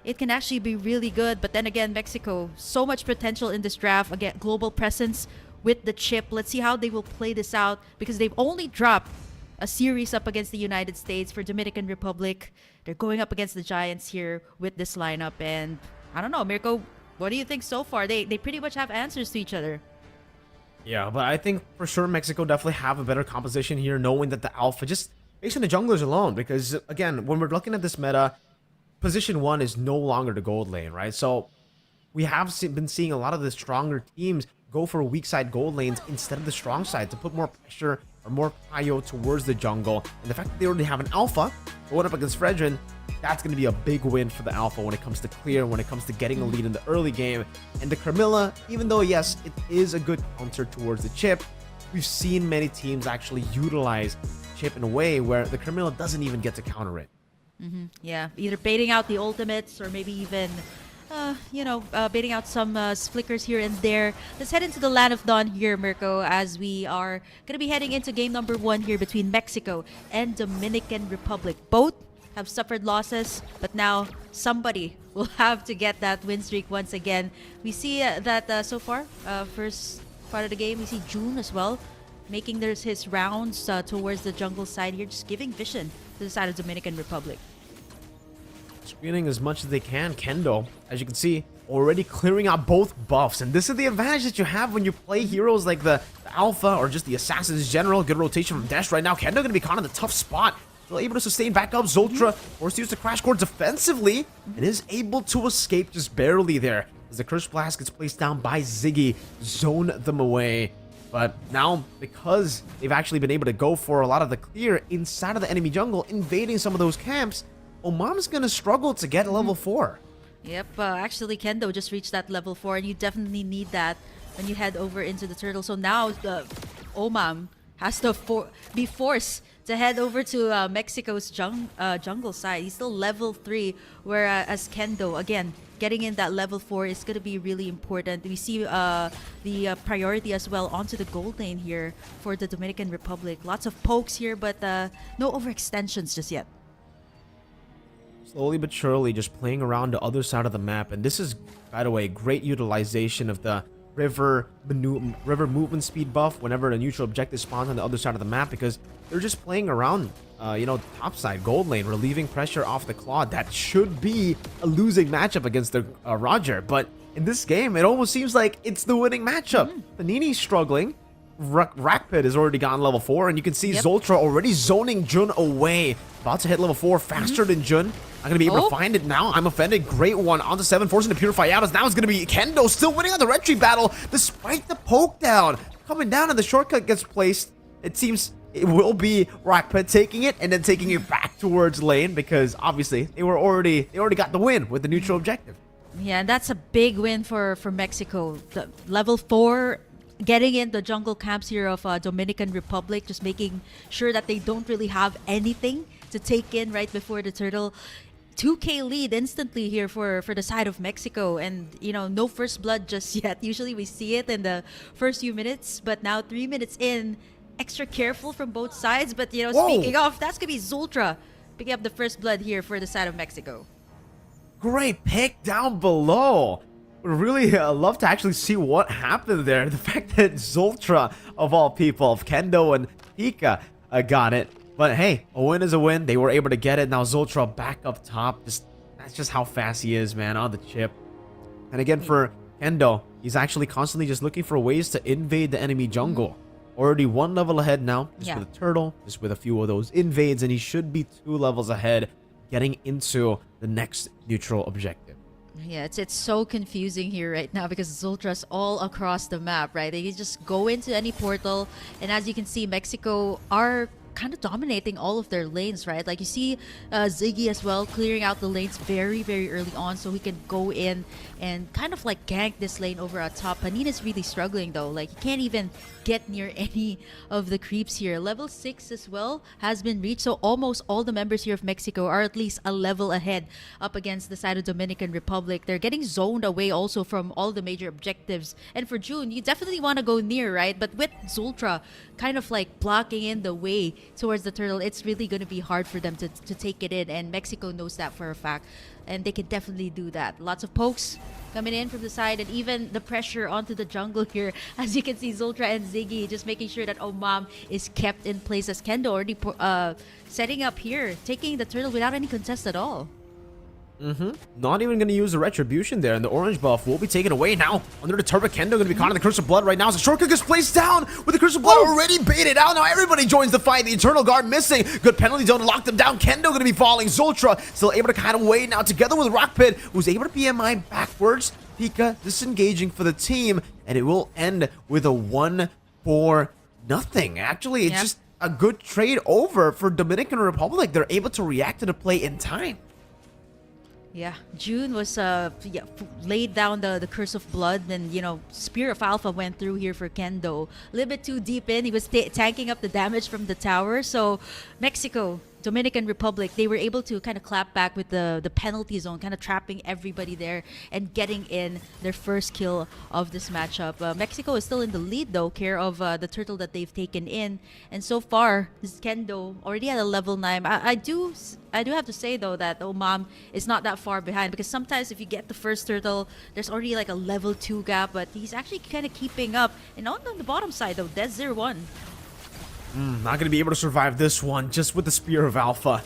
It can actually be really good. But then again, Mexico, so much potential in this draft. Again, global presence with the chip. Let's see how they will play this out, because they've only dropped a series up against the United States. For Dominican Republic, they're going up against the Giants here with this lineup. And I don't know, Mirko, what do you think so far? They pretty much have answers to each other. Yeah, but I think for sure Mexico definitely have a better composition here, knowing that the alpha, just based on the junglers alone, because again, when we're looking at this meta, position 1 is no longer the gold lane, right? So we have been seeing a lot of the stronger teams go for weak side gold lanes instead of the strong side to put more pressure or more prio towards the jungle. And the fact that they already have an alpha going up against Fredrin, that's going to be a big win for the alpha when it comes to clear, when it comes to getting a lead in the early game. And the Carmilla, even though yes, it is a good counter towards the chip, we've seen many teams actually utilize chip in a way where the Carmilla doesn't even get to counter it. Yeah, either baiting out the ultimates or maybe even baiting out some flickers here and there. Let's head into the Land of Dawn here, Mirko, as we are going to be heading into game number 1 here between Mexico and Dominican Republic. Both have suffered losses, but now somebody will have to get that win streak once again. We see that so far, first part of the game, we see June as well, making his rounds towards the jungle side here, just giving vision to the side of Dominican Republic. Screening as much as they can. Kendo, as you can see, already clearing out both buffs. And this is the advantage that you have when you play heroes like the Alpha or just the Assassins in general. Good rotation from Dash right now. Kendo going to be caught in the tough spot. Still able to sustain back up. Zoltra forced to use the Crash Core defensively and is able to escape just barely there as the Curse Blast gets placed down by Ziggy. Zone them away. But now, because they've actually been able to go for a lot of the clear inside of the enemy jungle, invading some of those camps, Omam's gonna struggle to get level 4. Yep, actually Kendo just reached that level 4, and you definitely need that when you head over into the turtle. So now Omam has to be forced to head over to Mexico's jungle side. He's still level 3, whereas Kendo, again, getting in that level 4 is going to be really important. We see the priority as well onto the gold lane here for the Dominican Republic. Lots of pokes here, but no overextensions just yet. Slowly but surely just playing around the other side of the map. And this is, by the way, great utilization of the river movement speed buff whenever the neutral objective spawns on the other side of the map, because they're just playing around top side gold lane, relieving pressure off the Claw. That should be a losing matchup against the Roger, but in this game it almost seems like it's the winning matchup. Panini's struggling. Rakpit has already gotten level 4, and you can see Zoltra already zoning Jun away. About to hit level 4 faster than Jun. I'm going to be able to find it now. I'm offended. Great one on the 7, forcing to purify out. As now it's going to be Kendo still winning on the retreat battle despite the poke down. Coming down and the shortcut gets placed. It seems it will be Rakpit taking it and then taking it back towards lane, because obviously they already got the win with the neutral objective. Yeah, and that's a big win for Mexico. The level 4, getting in the jungle camps here of Dominican Republic, just making sure that they don't really have anything to take in right before the turtle. 2k lead instantly here for the side of Mexico, and no first blood just yet. Usually we see it in the first few minutes, but now 3 minutes in, extra careful from both sides. But speaking of, that's gonna be Zoltra picking up the first blood here for the side of Mexico. Great pick down below. Would really love to actually see what happened there. The fact that Zoltra, of all people, of Kendo and Pika, got it. But hey, a win is a win. They were able to get it. Now Zoltra back up top. That's just how fast he is, man, on the chip. And again, for Kendo, he's actually constantly just looking for ways to invade the enemy jungle. Already 1 level ahead now, just with a turtle, just with a few of those invades, and he should be 2 levels ahead, getting into the next neutral objective. Yeah, it's so confusing here right now because Zoltra's all across the map, right? They just go into any portal, and as you can see, Mexico are kind of dominating all of their lanes, right? Like you see Ziggy as well clearing out the lanes very, very early on so he can go in and kind of like gank this lane over at top. Panina's really struggling though. Like he can't even get near any of the creeps here. Level 6 as well has been reached, so almost all the members here of Mexico are at least a level ahead up against the side of Dominican Republic. They're getting zoned away also from all the major objectives. And for June, you definitely want to go near, right? But with Zultra kind of like blocking in the way towards the turtle, it's really going to be hard for them to take it in, and Mexico knows that for a fact, and they can definitely do that. Lots of pokes coming in from the side, and even the pressure onto the jungle here, as you can see Zultra and Ziggy just making sure that Omam is kept in place, as Kendo already setting up here, taking the turtle without any contest at all. Not even going to use the retribution there, and the orange buff will be taken away now. Under the turret, Kendo going to be caught in the Curse of Blood right now. So shortcut gets placed down with the Curse of Blood already baited out. Now everybody joins the fight. The Eternal Guard missing. Good penalty zone to lock them down. Kendo going to be falling. Zultra still able to kind of wait now together with Rock Pit, who's able to PMI backwards. Pika disengaging for the team, and it will end with a 1-4-0. Actually, it's just a good trade over for Dominican Republic. They're able to react to the play in time. Yeah, June was laid down the Curse of Blood, and Spear of Alpha went through here for Kendo. A little bit too deep in. He was tanking up the damage from the tower. So Mexico, Dominican Republic, they were able to kind of clap back with the penalty zone, kind of trapping everybody there and getting in their first kill of this matchup. Mexico is still in the lead though, care of the turtle that they've taken in, and so far this Kendo already at a level 9. I do have to say though that Omam is not that far behind, because sometimes if you get the first turtle, there's already like a level 2 gap, but he's actually kind of keeping up. And on the bottom side though, Des 01. Not going to be able to survive this one just with the Spear of Alpha.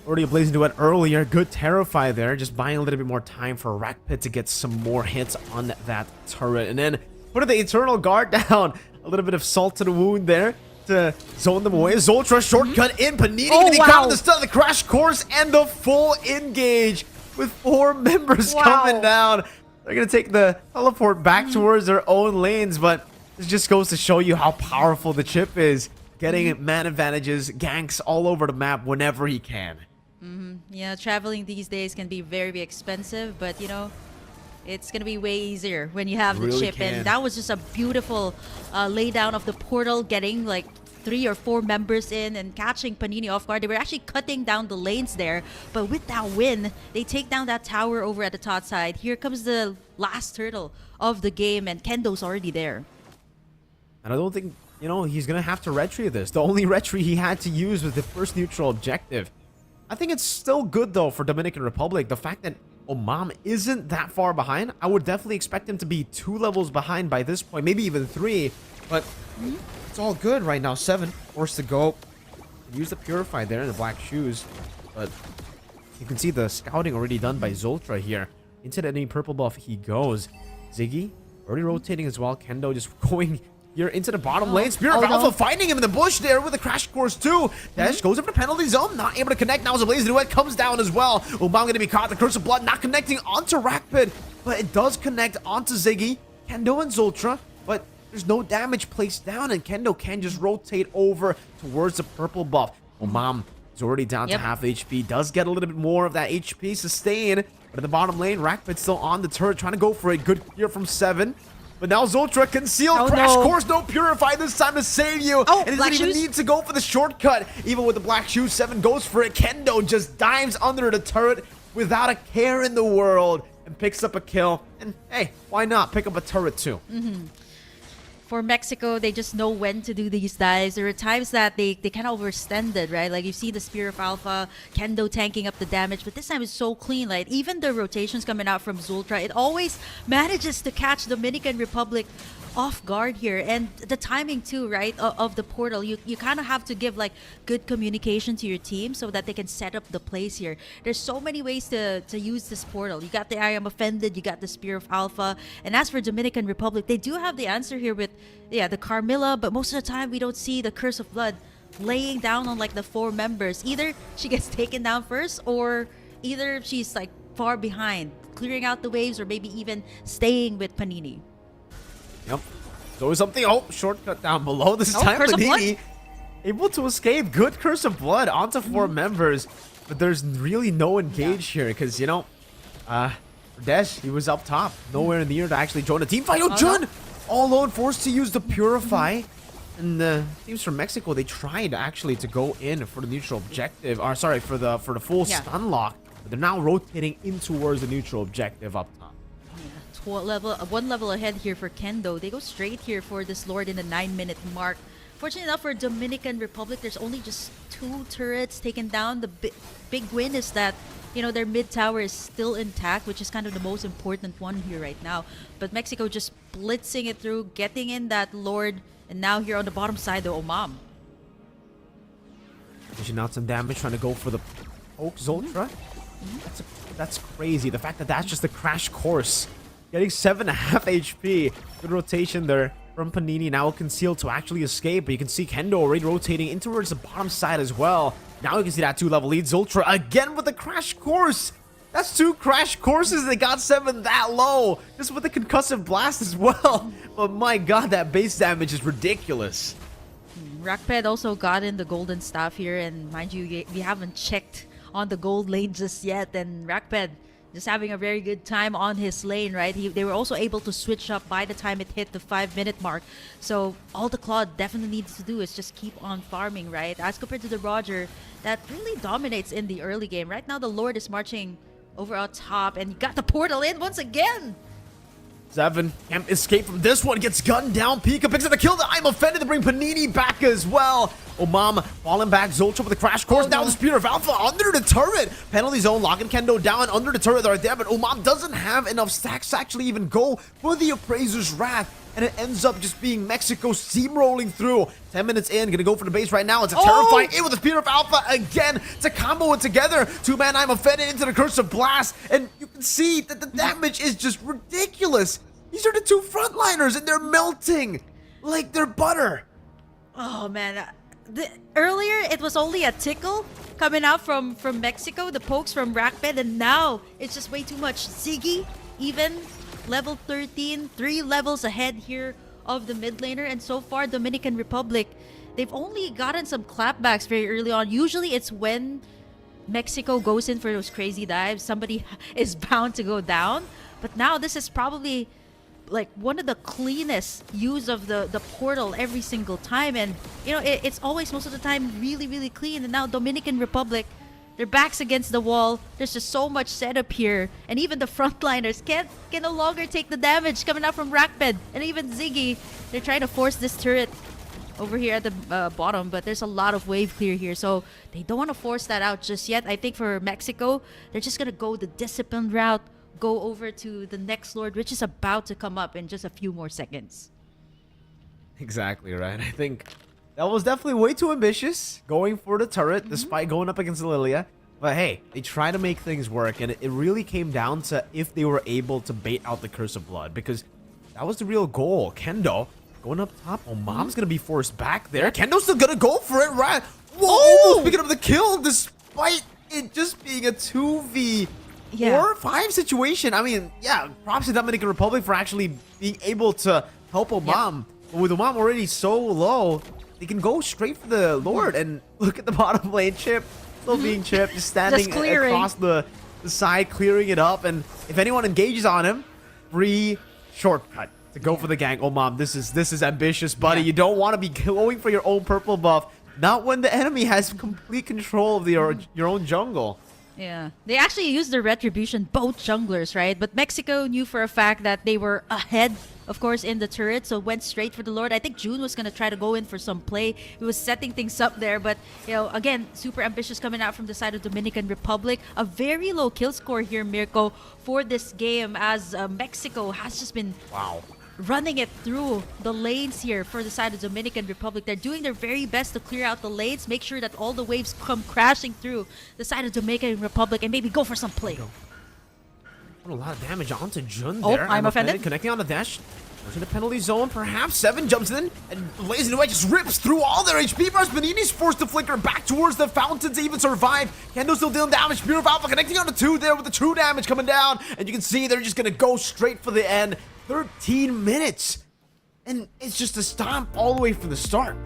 Already blazing to it earlier. Good Terrify there. Just buying a little bit more time for Rack Pit to get some more hits on that turret. And then putting the Eternal Guard down. A little bit of salt to the wound there to zone them away. Zultra shortcut in. Panini going to be caught with the stun of the Crash Course and the full engage with 4 members coming down. They're going to take the teleport back towards their own lanes, but this just goes to show you how powerful the chip is. Getting man advantages, ganks all over the map whenever he can. Yeah, traveling these days can be very, very expensive, but it's gonna be way easier when you have the chip. And that was just a beautiful laydown of the portal, getting like 3 or 4 members in and catching Panini off guard. They were actually cutting down the lanes there, but with that win, they take down that tower over at the top side. Here comes the last turtle of the game, and Kendo's already there. And I don't think he's going to have to retry this. The only retry he had to use was the first neutral objective. I think it's still good, though, for Dominican Republic. The fact that Omam isn't that far behind, I would definitely expect him to be 2 levels behind by this point, maybe even 3. But it's all good right now. 7 forced to go. Use the Purify there in the black shoes. But you can see the scouting already done by Zultra here. Into the enemy purple buff he goes. Ziggy already rotating as well. Kendo just going here into the bottom lane. Spirit of Alpha finding him in the bush there with a Crash Course too. Dash goes over the penalty zone, not able to connect. Now as a Blaze Duet comes down as well. Omam going to be caught. The Curse of Blood not connecting onto Rackpit, but it does connect onto Ziggy, Kendo, and Zultra. But there's no damage placed down, and Kendo can just rotate over towards the purple buff. Omam is already down to half HP. Does get a little bit more of that HP sustain. But in the bottom lane, Rackpit's still on the turret, trying to go for it. Good here from 7. But now Zultra concealed. Crash Course, no Purify this time to save you. And he doesn't even need to go for the shortcut. Even with the black shoes, 7 goes for it. Kendo just dives under the turret without a care in the world and picks up a kill. And hey, why not pick up a turret too? For Mexico, they just know when to do these dives. There are times that they kind of overextended, right? Like you see the Spear of Alpha, Kendo tanking up the damage, but this time it's so clean. Like even the rotations coming out from Zultra, it always manages to catch Dominican Republic off guard here. And the timing too, right, of the portal, you kind of have to give like good communication to your team so that they can set up the plays here. There's so many ways to use this portal. You got the I Am Offended, you got the Spear of Alpha, and as for Dominican Republic, they do have the answer here with the Carmilla, but most of the time we don't see the Curse of Blood laying down on like the 4 members. Either she gets taken down first, or either she's like far behind, clearing out the waves, or maybe even staying with Panini. Yep. There's always something. Oh, shortcut down below. This time Panini able to escape. Good Curse of Blood onto 4 members. But there's really no engage here because, you know, Desh, he was up top. Nowhere in the air to actually join a team fight. Oh, Jun! All alone, forced to use the Purify. And the teams from Mexico, they tried actually to go in for the neutral objective. Or sorry, for the full stun lock. But they're now rotating in towards the neutral objective up top. Yeah, one level ahead here for Kendo. They go straight here for this Lord in the 9-minute mark. Fortunately enough for Dominican Republic, there's only just 2 turrets taken down. The big win is that, you know, their mid tower is still intact, which is kind of the most important one here right now. But Mexico just blitzing it through, getting in that Lord, and now here on the bottom side, the Omam. Dishing out some damage, trying to go for the poke Zoltra. That's crazy. The fact that that's just a crash course. Getting 7.5 HP. Good rotation there from Panini. Now concealed to actually escape. But you can see Kendo already rotating in towards the bottom side as well. Now you can see that 2-level lead. Zoltra again with the crash course. That's 2 crash courses. They got 7 that low. Just with the concussive blast as well. But my god, that base damage is ridiculous. Rakped also got in the golden staff here. And mind you, we haven't checked on the gold lane just yet. And Rakped just having a very good time on his lane, right? They were also able to switch up by the time it hit the 5-minute mark. So all the Claude definitely needs to do is just keep on farming, right? As compared to the Roger that really dominates in the early game. Right now, the Lord is marching over on top and you got the portal in once again. 7 can't escape from this one. Gets gunned down. Pika picks up the kill. I'm offended to bring Panini back as well. Omam falling back. Zoltra with the crash course. Now the Spear of Alpha under the turret. Penalty zone. Locking Kendo down under the turret right there. But Omam doesn't have enough stacks to actually even go for the Appraiser's Wrath. And it ends up just being Mexico steamrolling through. 10 minutes in. Gonna go for the base right now. It's a terrifying in with the Spear of Alpha again to combo it together. 2-man I'm offended into the Curse of Blast. And you can see that the damage is just ridiculous. These are the 2 frontliners and they're melting like they're butter. Oh man, earlier it was only a tickle coming out from Mexico, the pokes from Rakped, and now it's just way too much. Ziggy, even level 13, 3 levels ahead here of the mid laner, and so far Dominican Republic, they've only gotten some clapbacks very early on. Usually it's when Mexico goes in for those crazy dives, somebody is bound to go down. But now this is probably like one of the cleanest use of the portal every single time, and you know it's always most of the time really clean. And now Dominican Republic, their backs against the wall. There's just so much setup here, and even the frontliners can no longer take the damage coming out from Rakped and even Ziggy. They're trying to force this turret over here at the bottom, but there's a lot of wave clear here, so they don't want to force that out just yet. I think for Mexico, they're just gonna go the disciplined route, go over to the next Lord, which is about to come up in just a few more seconds. Exactly right. I think that was definitely way too ambitious, going for the turret despite going up against Lilia. But hey, they try to make things work, and it really came down to if they were able to bait out the Curse of Blood, because that was the real goal. Kendo going up top. Oh, Mom's gonna be forced back there. Kendo's still gonna go for it, right? Whoa, almost picking up the kill despite it just being a 2v4 or 5 situation. I mean, yeah, props to Dominican Republic for actually being able to help Omam. But with Omam already so low, they can go straight for the Lord. And look at the bottom lane, Chip. Still being Chip, just standing across the side, clearing it up. And if anyone engages on him, free shortcut to go for the gank. Omam, this is ambitious, buddy. You don't want to be going for your own purple buff. Not when the enemy has complete control of your own jungle. Yeah, they actually used the retribution, both junglers, right? But Mexico knew for a fact that they were ahead, of course, in the turret, so went straight for the Lord. I think June was going to try to go in for some play. He was setting things up there, but, you know, again, super ambitious coming out from the side of Dominican Republic. A very low kill score here, Mirko, for this game, as Mexico has just been running it through the lanes here for the side of Dominican Republic. They're doing their very best to clear out the lanes, make sure that all the waves come crashing through the side of Dominican Republic, and maybe go for some play. Put a lot of damage onto Jun there. I'm offended. Connecting on the dash. Pushing the penalty zone, perhaps. 7 jumps in, and Blazing Away just rips through all their HP bars. Panini's forced to flicker back towards the fountain to even survive. Kendo still dealing damage. Spear of Alpha connecting on the 2 there with the true damage coming down. And you can see they're just going to go straight for the end. 13 minutes. And it's just a stomp all the way from the start.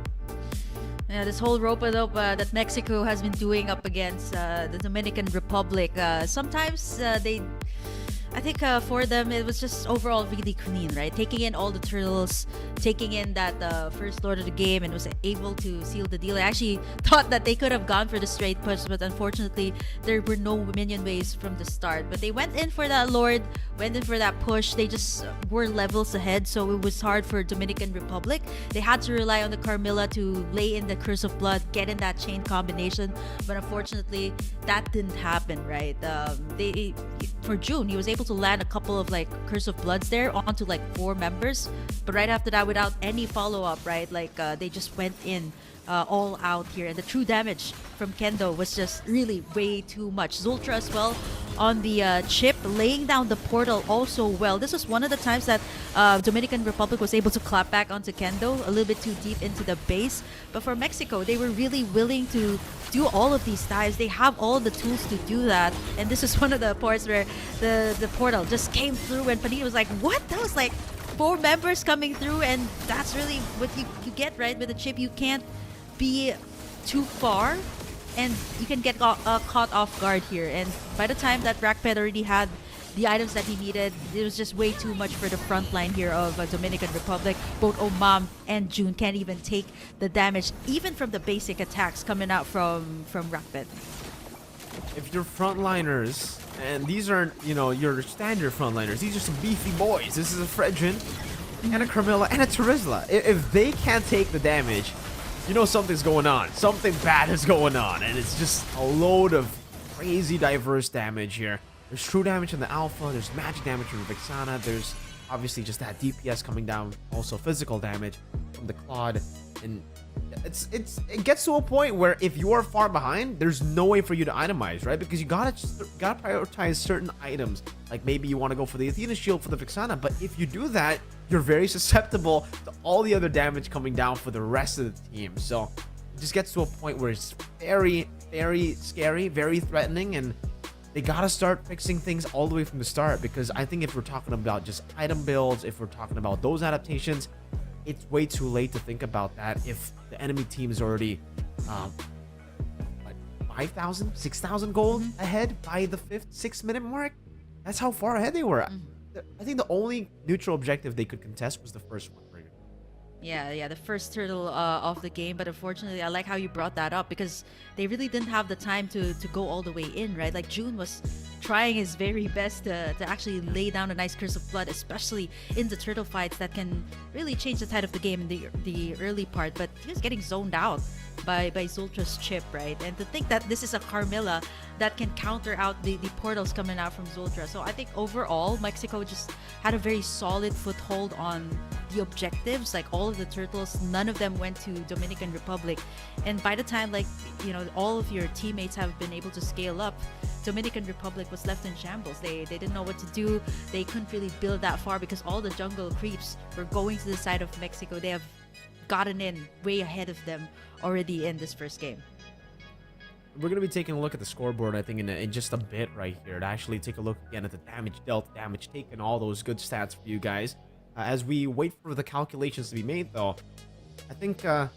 Yeah, this whole rope-a-dope that Mexico has been doing up against the Dominican Republic. Sometimes I think for them it was just overall really clean, right? Taking in all the turtles, taking in that first lord of the game, and was able to seal the deal. I actually thought that they could have gone for the straight push, but unfortunately there were no minion waves from the start. But they went in for that lord, went in for that push. They just were levels ahead, so it was hard for Dominican Republic. They had to rely on the Carmilla to lay in the Curse of Blood, get in that chain combination, but unfortunately that didn't happen, right? For June, he was able to land a couple of like Curse of Bloods there onto like 4 members, but right after that, without any follow-up, right, like they just went in all out here, and the true damage from Kendo was just really way too much. Zultra as well on the chip, laying down the portal also well. This was one of the times that Dominican Republic was able to clap back onto Kendo a little bit too deep into the base, but for Mexico, they were really willing to do all of these dives. They have all the tools to do that, and this is one of the parts where the portal just came through, and Panini was like, what? That was like 4 members coming through, and that's really what you get, right? With a chip, you can't be too far, and you can get caught off guard here. And by the time that Rackped already had the items that he needed, it was just way too much for the front line here of Dominican Republic. Both Omam and June can't even take the damage, even from the basic attacks coming out from Rackped. If you're frontliners, and these aren't, your standard frontliners, these are some beefy boys. This is a Fredrin, and a Carmilla, and a Terizla. If they can't take the damage, you know something's going on. Something bad is going on, and it's just a load of crazy diverse damage here. There's true damage in the Alpha, there's magic damage from the Vixana, there's obviously just that DPS coming down, also physical damage from the Claude, and it gets to a point where if you are far behind, there's no way for you to itemize, right? Because you gotta prioritize certain items, like maybe you want to go for the Athena shield for the Vixana, but if you do that, you're very susceptible to all the other damage coming down for the rest of the team. So it just gets to a point where it's very, very scary, very threatening, and they gotta start fixing things all the way from the start, because I think if we're talking about just item builds, if we're talking about those adaptations, it's way too late to think about that if the enemy team is already like 5,000, 6,000 gold ahead by the 6th minute mark. That's how far ahead they were. I think the only neutral objective they could contest was the first one. Yeah, the first turtle of the game, but unfortunately, I like how you brought that up, because they really didn't have the time to go all the way in, right? Like June was trying his very best to actually lay down a nice Curse of Blood, especially in the turtle fights that can really change the tide of the game in the early part, but he was getting zoned out by Zultra's chip, right? And to think that this is a Carmilla that can counter out the portals coming out from Zultra. So I think overall, Mexico just had a very solid foothold on the objectives. Like all of the turtles, none of them went to Dominican Republic. And by the time, like, all of your teammates have been able to scale up, Dominican Republic was left in shambles. They didn't know what to do. They couldn't really build that far because all the jungle creeps were going to the side of Mexico. They have gotten in way ahead of them already in this first game. We're going to be taking a look at the scoreboard, I think, in just a bit right here, to actually take a look again at the damage dealt, damage taken, all those good stats for you guys. As we wait for the calculations to be made, though, I think the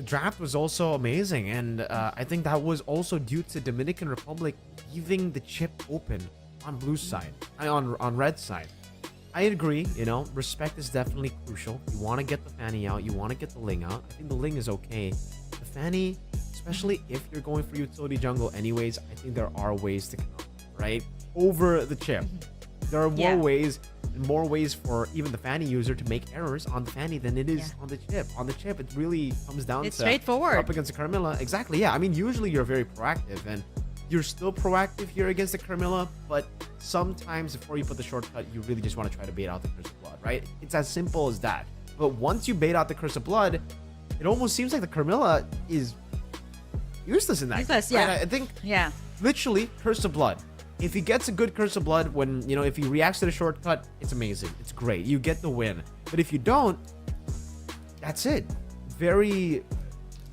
draft was also amazing, and I think that was also due to Dominican Republic leaving the chip open on blue side, on red side. I agree, respect is definitely crucial. You want to get the Fanny out, you want to get the Ling out. I think the Ling is okay. The Fanny, especially if you're going for utility jungle anyways, I think there are ways to come, right? Over the chip. There are more ways for even the Fanny user to make errors on the Fanny than it is on the chip. On the chip, it really comes down to straightforward. Up against the Carmilla. Exactly, yeah. I mean, usually you're very proactive, and you're still proactive here against the Carmilla, but sometimes before you put the shortcut, you really just want to try to bait out the Curse of Blood, right? It's as simple as that. But once you bait out the Curse of Blood, it almost seems like the Carmilla is useless in that. Useless, game, right? yeah. I think literally Curse of Blood. If he gets a good Curse of Blood, when, if he reacts to the shortcut, it's amazing. It's great. You get the win. But if you don't, that's it. Very,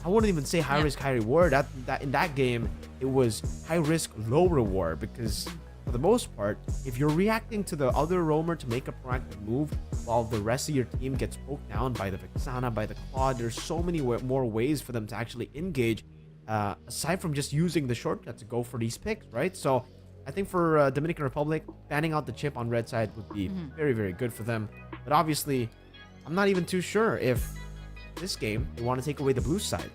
I wouldn't even say high risk, high reward. That in that game, it was high risk, low reward, because for the most part, if you're reacting to the other roamer to make a proactive move while the rest of your team gets poked down by the Vixana, by the Claude, there's so many more ways for them to actually engage, aside from just using the shortcut to go for these picks, right? So I think for Dominican Republic, banning out the chip on red side would be very, very good for them. But obviously, I'm not even too sure if this game they want to take away the blue side.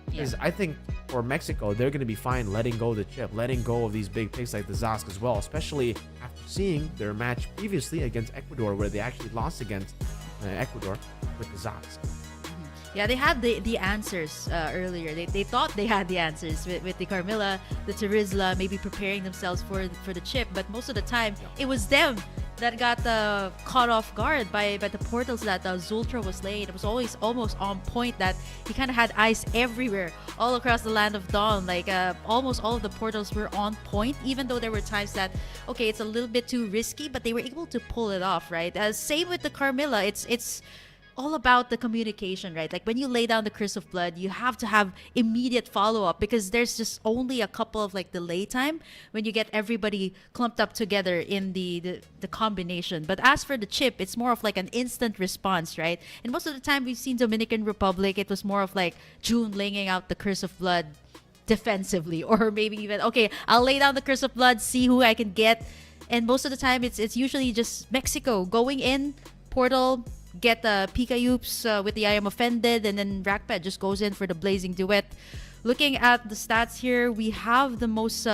Because I think for Mexico, they're going to be fine letting go of the chip, letting go of these big picks like the Zosk as well, especially after seeing their match previously against Ecuador, where they actually lost against Ecuador with the Zosk. Yeah, they had the answers earlier. They thought they had the answers with the Carmilla, the Terizla, maybe preparing themselves for the chip. But most of the time, it was them that got caught off guard by the portals that Zultra was laying. It was always almost on point that he kind of had eyes everywhere, all across the land of Dawn. Like almost all of the portals were on point, even though there were times that, okay, it's a little bit too risky, but they were able to pull it off, right? Same with the Carmilla. It's all about the communication, right? Like when you lay down the Curse of Blood, you have to have immediate follow-up because there's just only a couple of like delay time when you get everybody clumped up together in the combination. But as for the chip, it's more of like an instant response, right? And most of the time we've seen Dominican Republic, it was more of like June laying out the Curse of Blood defensively, or maybe even, okay, I'll lay down the Curse of Blood, see who I can get. And most of the time it's usually just Mexico going in, portal, get the Pika Yoops with the I Am Offended, and then Rakped just goes in for the Blazing Duet. Looking at the stats here, we have the most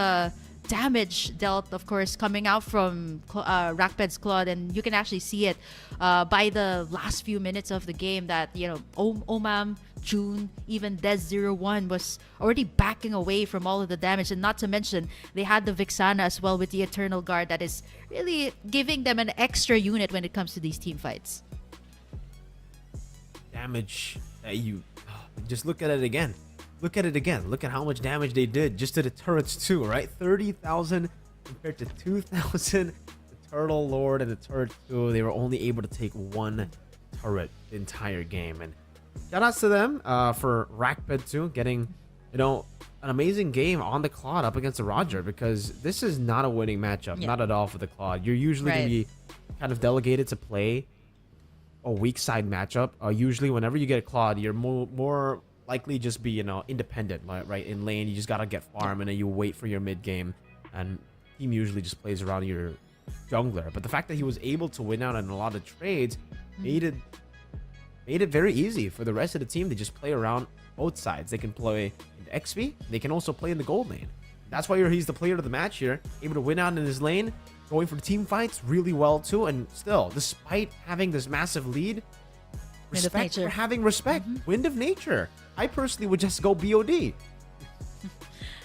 damage dealt, of course, coming out from Rakped's Claude, and you can actually see it by the last few minutes of the game that, you know, Omam, June, even Des01 was already backing away from all of the damage, and not to mention they had the Vixana as well with the Eternal Guard that is really giving them an extra unit when it comes to these team fights. Damage that you just look at it again. Look at it again. Look at how much damage they did just to the turrets too, right? 30,000 compared to 2,000. The Turtle Lord and the turret too, they were only able to take one turret the entire game. And shout outs to them for Rakped too, getting, you know, an amazing game on the Claude up against the Roger, because this is not a winning matchup, not at all for the Claude. You're usually going to be kind of delegated to play a weak side matchup. Usually whenever you get a Claude, you're more likely just be, you know, independent, right? In lane, you just gotta get farm and then you wait for your mid game, and team usually just plays around your jungler. But the fact that he was able to win out in a lot of trades made it very easy for the rest of the team to just play around both sides. They can play in the XP, they can also play in the gold lane. That's why he's the player of the match here, able to win out in his lane, going for the team fights really well too. And still, despite having this massive lead, respect for having respect. Wind of Nature. I personally would just go BOD.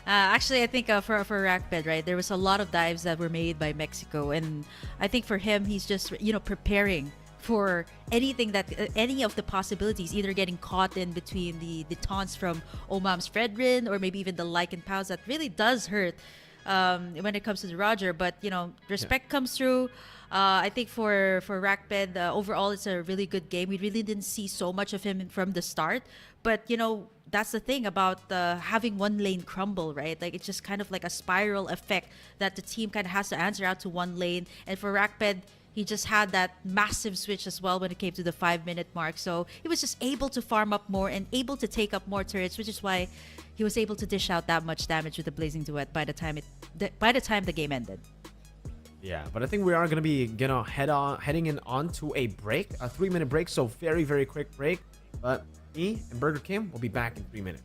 Actually, I think for Rakped, right, there was a lot of dives that were made by Mexico, and I think for him, he's just, you know, preparing for anything that any of the possibilities, either getting caught in between the taunts from Omam's Fredrin, or maybe even the Lycan Pals that really does hurt when it comes to the Roger. But, you know, respect comes through. I think for Rakped, overall, it's a really good game. We really didn't see so much of him from the start. But, you know, that's the thing about having one lane crumble, right? Like, it's just kind of like a spiral effect that the team kind of has to answer out to one lane. And for Rakped, he just had that massive switch as well when it came to the 5-minute mark. So he was just able to farm up more and able to take up more turrets, which is why he was able to dish out that much damage with the Blazing Duet by the time the game ended. Yeah, but I think we are going to be, you know, heading in onto a break, a 3-minute break. So very, very quick break. But me and Burger Kim will be back in 3 minutes.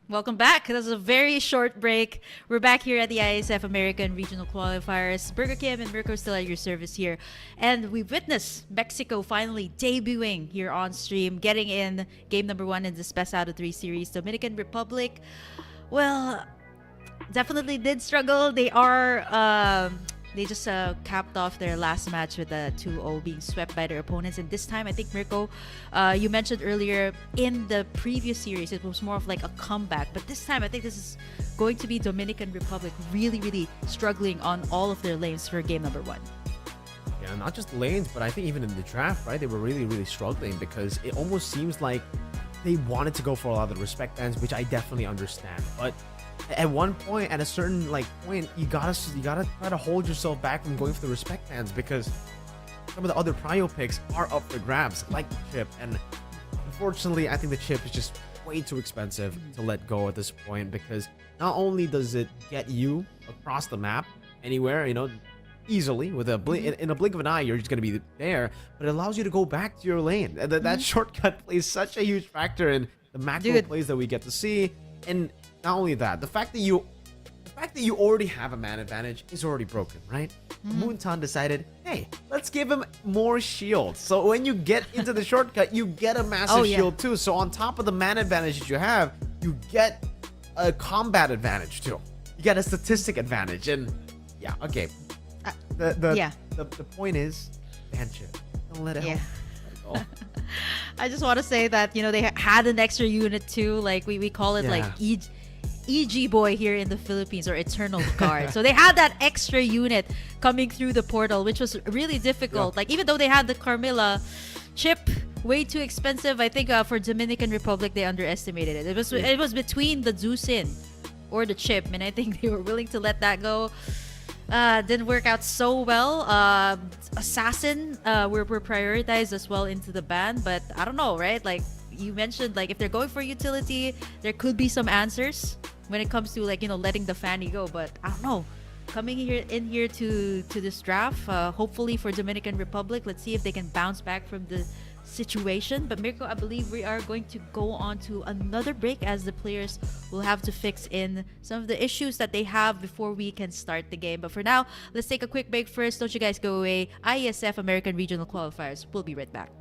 Welcome back. This is a very short break. We're back here at the Iesf American Regional Qualifiers. Burger Kim and Mirko still at your service here. And we've witnessed Mexico finally debuting here on stream, getting in game number 1 in this best out of 3 series. Dominican Republic, well, definitely did struggle. They just capped off their last match with a 2-0 being swept by their opponents. And this time, I think, Mirko, you mentioned earlier in the previous series, it was more of like a comeback. But this time, I think this is going to be Dominican Republic really, really struggling on all of their lanes for game number 1. Yeah, not just lanes, but I think even in the draft, right? They were really, really struggling because it almost seems like they wanted to go for a lot of the respect bans, which I definitely understand. But at one point, at a certain point, you gotta try to hold yourself back from going for the respect bans because some of the other prio picks are up for grabs, like the chip. And unfortunately, I think the chip is just way too expensive to let go at this point because not only does it get you across the map anywhere, easily with in a blink of an eye, you're just going to be there, but it allows you to go back to your lane. That shortcut plays such a huge factor in the macro plays that we get to see. And not only that, the fact that you already have a man advantage is already broken, right? Moonton decided, hey, let's give him more shield. So when you get into the shortcut, you get a massive shield too. So on top of the man advantage that you have, you get a combat advantage too. You get a statistic advantage. And yeah, okay. The point is, ban chip. Don't let it help. I just want to say that, they had an extra unit too. Like we call it like EG boy here in the Philippines, or Eternal Guard. So they had that extra unit coming through the portal, which was really difficult. Like even though they had the Carmilla chip, way too expensive. I think for Dominican Republic they underestimated it. It was between the Zeusin or the chip, and I think they were willing to let that go. Didn't work out so well. Assassin were prioritized as well into the ban, but I don't know, right? Like you mentioned, like if they're going for utility, there could be some answers when it comes to letting the Fanny go, but I don't know. Coming in here to this draft, hopefully for Dominican Republic, let's see if they can bounce back from the situation. But Mirko, I believe we are going to go on to another break as the players will have to fix in some of the issues that they have before we can start the game. But for now, let's take a quick break first. Don't you guys go away. Iesf American Regional Qualifiers. We'll be right back.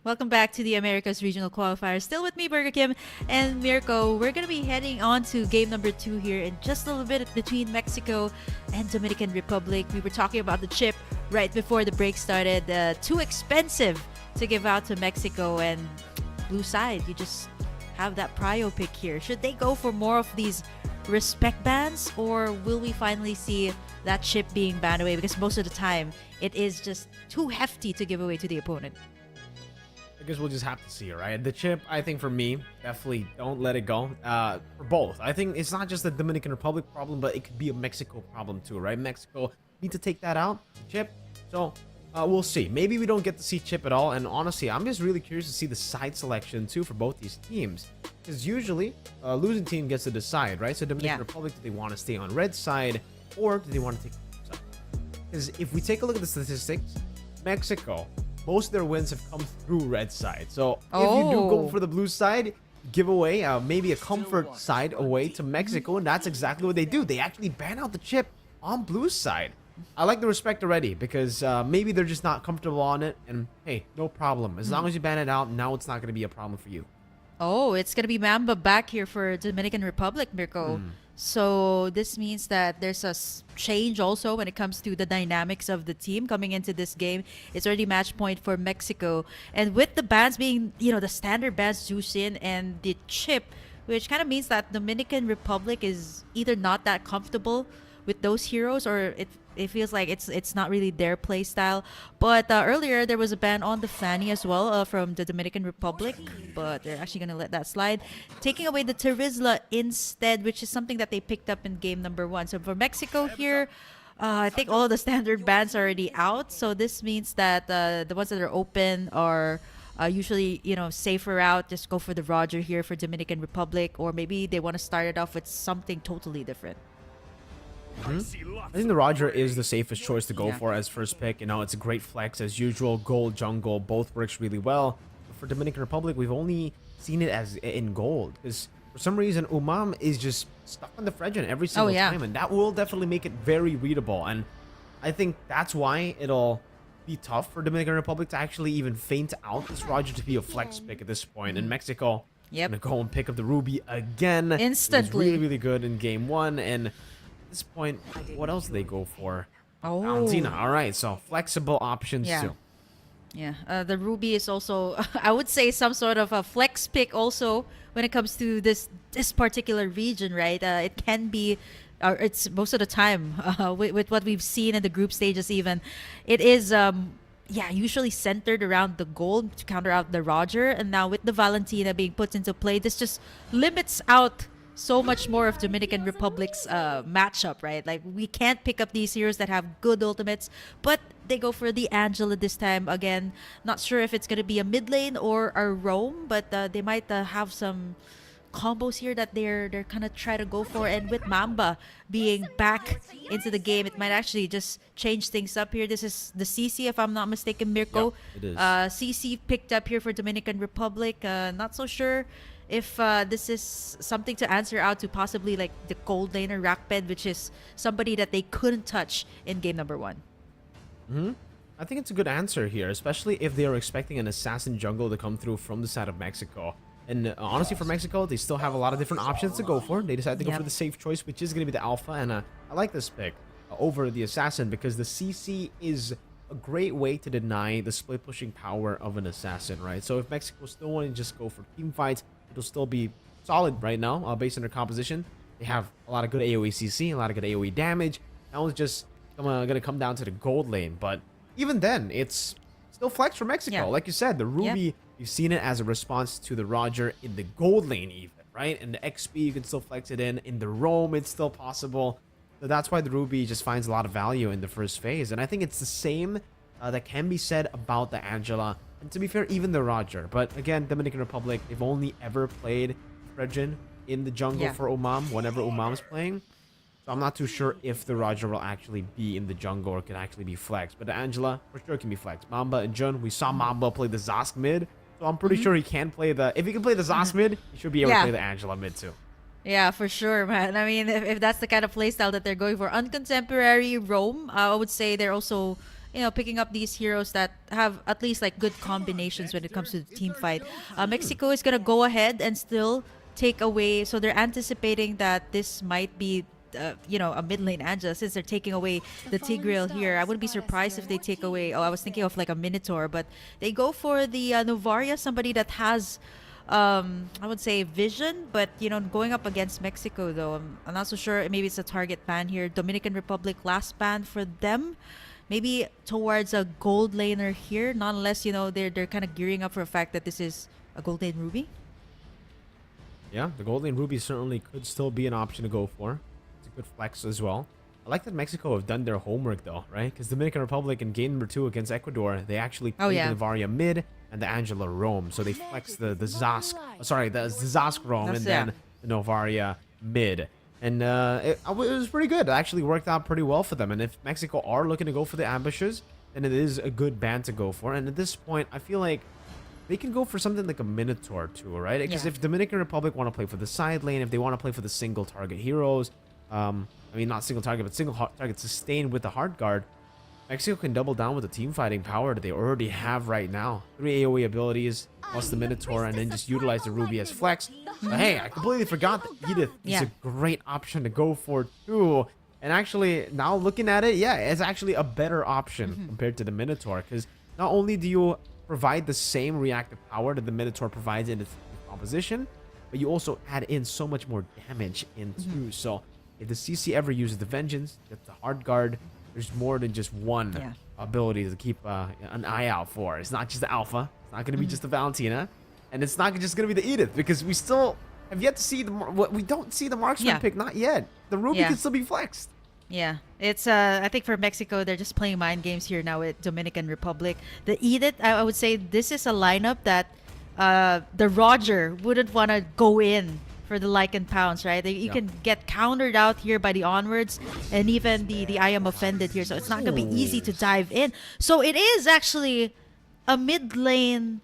Welcome back to the Americas Regional Qualifiers. Still with me, Burger Kim and Mirko. We're going to be heading on to game number 2 here in just a little bit between Mexico and Dominican Republic. We were talking about the chip right before the break started. Too expensive to give out to Mexico, and blue side, you just have that prio pick here. Should they go for more of these respect bans, or will we finally see that chip being banned away? Because most of the time, it is just too hefty to give away to the opponent. I guess we'll just have to see, right? The chip, I think for me, definitely don't let it go. For both. I think it's not just the Dominican Republic problem, but it could be a Mexico problem too, right? Mexico need to take that out, chip. So we'll see. Maybe we don't get to see chip at all. And honestly, I'm just really curious to see the side selection too for both these teams. Because usually, losing team gets to decide, right? So Dominican Republic, do they want to stay on red side, or do they want to take the blue side? Because if we take a look at the statistics, Mexico, most of their wins have come through red side. So if you do go for the blue side, give away maybe a comfort side away to Mexico, and that's exactly what they do. They actually ban out the chip on blue side. I like the respect already, because maybe they're just not comfortable on it, and hey, no problem. As long as you ban it out, now it's not going to be a problem for you. Oh, it's going to be Mamba back here for Dominican Republic, Mirko. So this means that there's a change also when it comes to the dynamics of the team coming into this game. It's already match point for Mexico. And with the bans being, the standard bans, Juicin and the chip, which kind of means that Dominican Republic is either not that comfortable with those heroes, or it feels like it's not really their play style. But earlier there was a ban on the Fanny as well from the Dominican Republic, but they're actually gonna let that slide, taking away the Terizla instead, which is something that they picked up in game number 1. So for Mexico here, I think all of the standard bans are already out. So this means that the ones that are open are usually, safer out. Just go for the Roger here for Dominican Republic, or maybe they want to start it off with something totally different. I think the Roger is the safest choice to go for as first pick. It's a great flex as usual. Gold, jungle, both works really well. But for Dominican Republic, we've only seen it as in gold, because for some reason is just stuck on the Fredgen every single time, and that will definitely make it very readable. And I think that's why it'll be tough for Dominican Republic to actually even feint out this Roger to be a flex pick at this point. And Mexico, gonna go and pick up the Ruby again instantly. It was really good in game 1, and at this point, what else do they go for? Valentina. All right, so flexible options too. Yeah, the Ruby is also, I would say, some sort of a flex pick also when it comes to this particular region, right? It can be, it's most of the time with what we've seen in the group stages even, it is usually centered around the gold to counter out the Roger. And now with the Valentina being put into play, this just limits out so much more of Dominican Republic's matchup, right? Like, we can't pick up these heroes that have good ultimates, but they go for the Angela this time. Again, not sure if it's going to be a mid lane or a roam, but they might have some combos here that they're kind of try to go for. And with Mamba being back into the game, it might actually just change things up here. This is the CC, if I'm not mistaken, Mirko. It is. CC picked up here for Dominican Republic. Not so sure if this is something to answer out to possibly like the gold laner Rakped, which is somebody that they couldn't touch in game number 1. I think it's a good answer here, especially if they are expecting an assassin jungle to come through from the side of Mexico. And honestly, for Mexico, they still have a lot of different options to go for. They decided to go for the safe choice, which is going to be the Alpha. And I like this pick over the assassin, because the CC is a great way to deny the split pushing power of an assassin, right? So if Mexico still want to just go for team fights, it'll still be solid right now based on their composition. They have a lot of good AoE CC, a lot of good AoE damage. That one's just gonna come down to the gold lane, but even then, it's still flex for Mexico. Like you said, the Ruby, you've seen it as a response to the Roger in the gold lane even, right? In the XP, you can still flex it in the roam, it's still possible. So that's why the Ruby just finds a lot of value in the first phase. And I think it's the same that can be said about the Angela, and to be fair, even the Roger. But again, Dominican Republic, they've only ever played Fredgen in the jungle for Umam whenever Umam's playing. So I'm not too sure if the Roger will actually be in the jungle or can actually be flexed. But the Angela, for sure, can be flexed. Mamba and Jun, we saw Mamba play the Zosk mid. So I'm pretty sure he can play the... If he can play the Zosk mid, he should be able to play the Angela mid too. Yeah, for sure, man. I mean, if that's the kind of playstyle that they're going for. Uncontemporary roam, I would say they're also picking up these heroes that have at least like good combinations when it comes to the team fight. Mexico is gonna go ahead and still take away. So they're anticipating that this might be a mid lane Angela, since they're taking away the Tigreal here. I wouldn't be surprised if they take away, I was thinking of like a Minotaur, but they go for the Novaria, somebody that has I would say vision, but going up against Mexico though, I'm not so sure. Maybe it's a target ban here. Dominican Republic last ban for them, maybe towards a gold laner here, not unless they're kind of gearing up for the fact that this is a gold lane Ruby. Yeah, the gold lane Ruby certainly could still be an option to go for. It's a good flex as well. I like that Mexico have done their homework though, right? Because Dominican Republic in game number 2 against Ecuador, they actually played the Novaria mid and the Angela roam. So they flexed the Zask roam and then the Novaria mid. And it was pretty good. It actually worked out pretty well for them. And if Mexico are looking to go for the ambushes, then it is a good ban to go for. And at this point, I feel like they can go for something like a Minotaur too, right? Because if Dominican Republic want to play for the side lane, if they want to play for the single target heroes, I mean, not single target, but single target sustained with the hard guard, Mexico can double down with the team fighting power that they already have right now. 3 AoE abilities, plus the Minotaur, and then just utilize the Ruby as flex. But hey, I completely forgot that Edith is a great option to go for too. And actually, now looking at it, it's actually a better option compared to the Minotaur. Because not only do you provide the same reactive power that the Minotaur provides in its composition, but you also add in so much more damage in too. So if the CC ever uses the Vengeance, gets the hard guard, there's more than just one ability to keep an eye out for. It's not just the Alpha. It's not going to be just the Valentina. And it's not just going to be the Edith, because we still have yet to see we don't see the marksman pick, not yet. The Ruby can still be flexed. Yeah, it's I think for Mexico, they're just playing mind games here now with Dominican Republic. The Edith, I would say this is a lineup that the Roger wouldn't want to go in for the Lycan Pounce, right? You can get countered out here by the Onwards and even the I Am Offended here, so it's not going to be easy to dive in. So it is actually a mid lane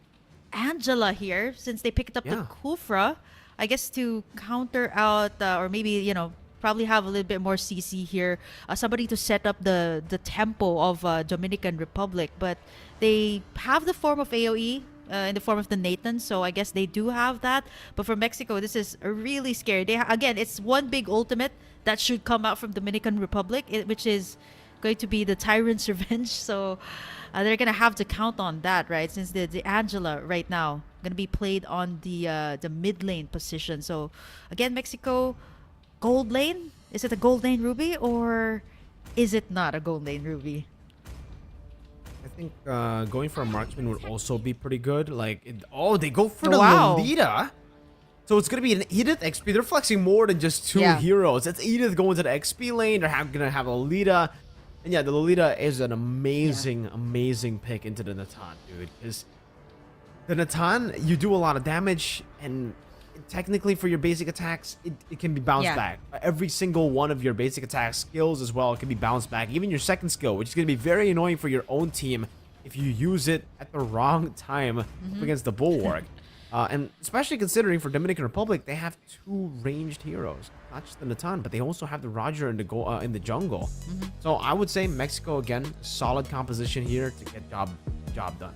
Angela here, since they picked up the Kufra, I guess, to counter out or maybe, probably have a little bit more CC here. Somebody to set up the tempo of Dominican Republic, but they have the form of AoE in the form of the Nathan, so I guess they do have that. But for Mexico, this is really scary. Again, it's one big ultimate that should come out from Dominican Republic, which is going to be the Tyrant's Revenge. So they're gonna have to count on that, right? Since the Angela right now gonna be played on the mid lane position. So again, Mexico, gold lane. Is it a gold lane Ruby, or is it not a gold lane Ruby? I think going for a marksman would also be pretty good. They go for the Lolita. So it's going to be an Edith XP. They're flexing more than just 2 heroes. It's Edith going to the XP lane. They're going to have a Lolita. And the Lolita is an amazing, amazing pick into the Natan, dude. Because the Natan, you do a lot of damage, and technically for your basic attacks, it can be bounced back. Every single one of your basic attack skills as well can be bounced back. Even your second skill, which is going to be very annoying for your own team if you use it at the wrong time up against the Bulwark. And especially considering for Dominican Republic, they have 2 ranged heroes. Not just the Natan, but they also have the Roger in the jungle. So I would say Mexico, again, solid composition here to get job done.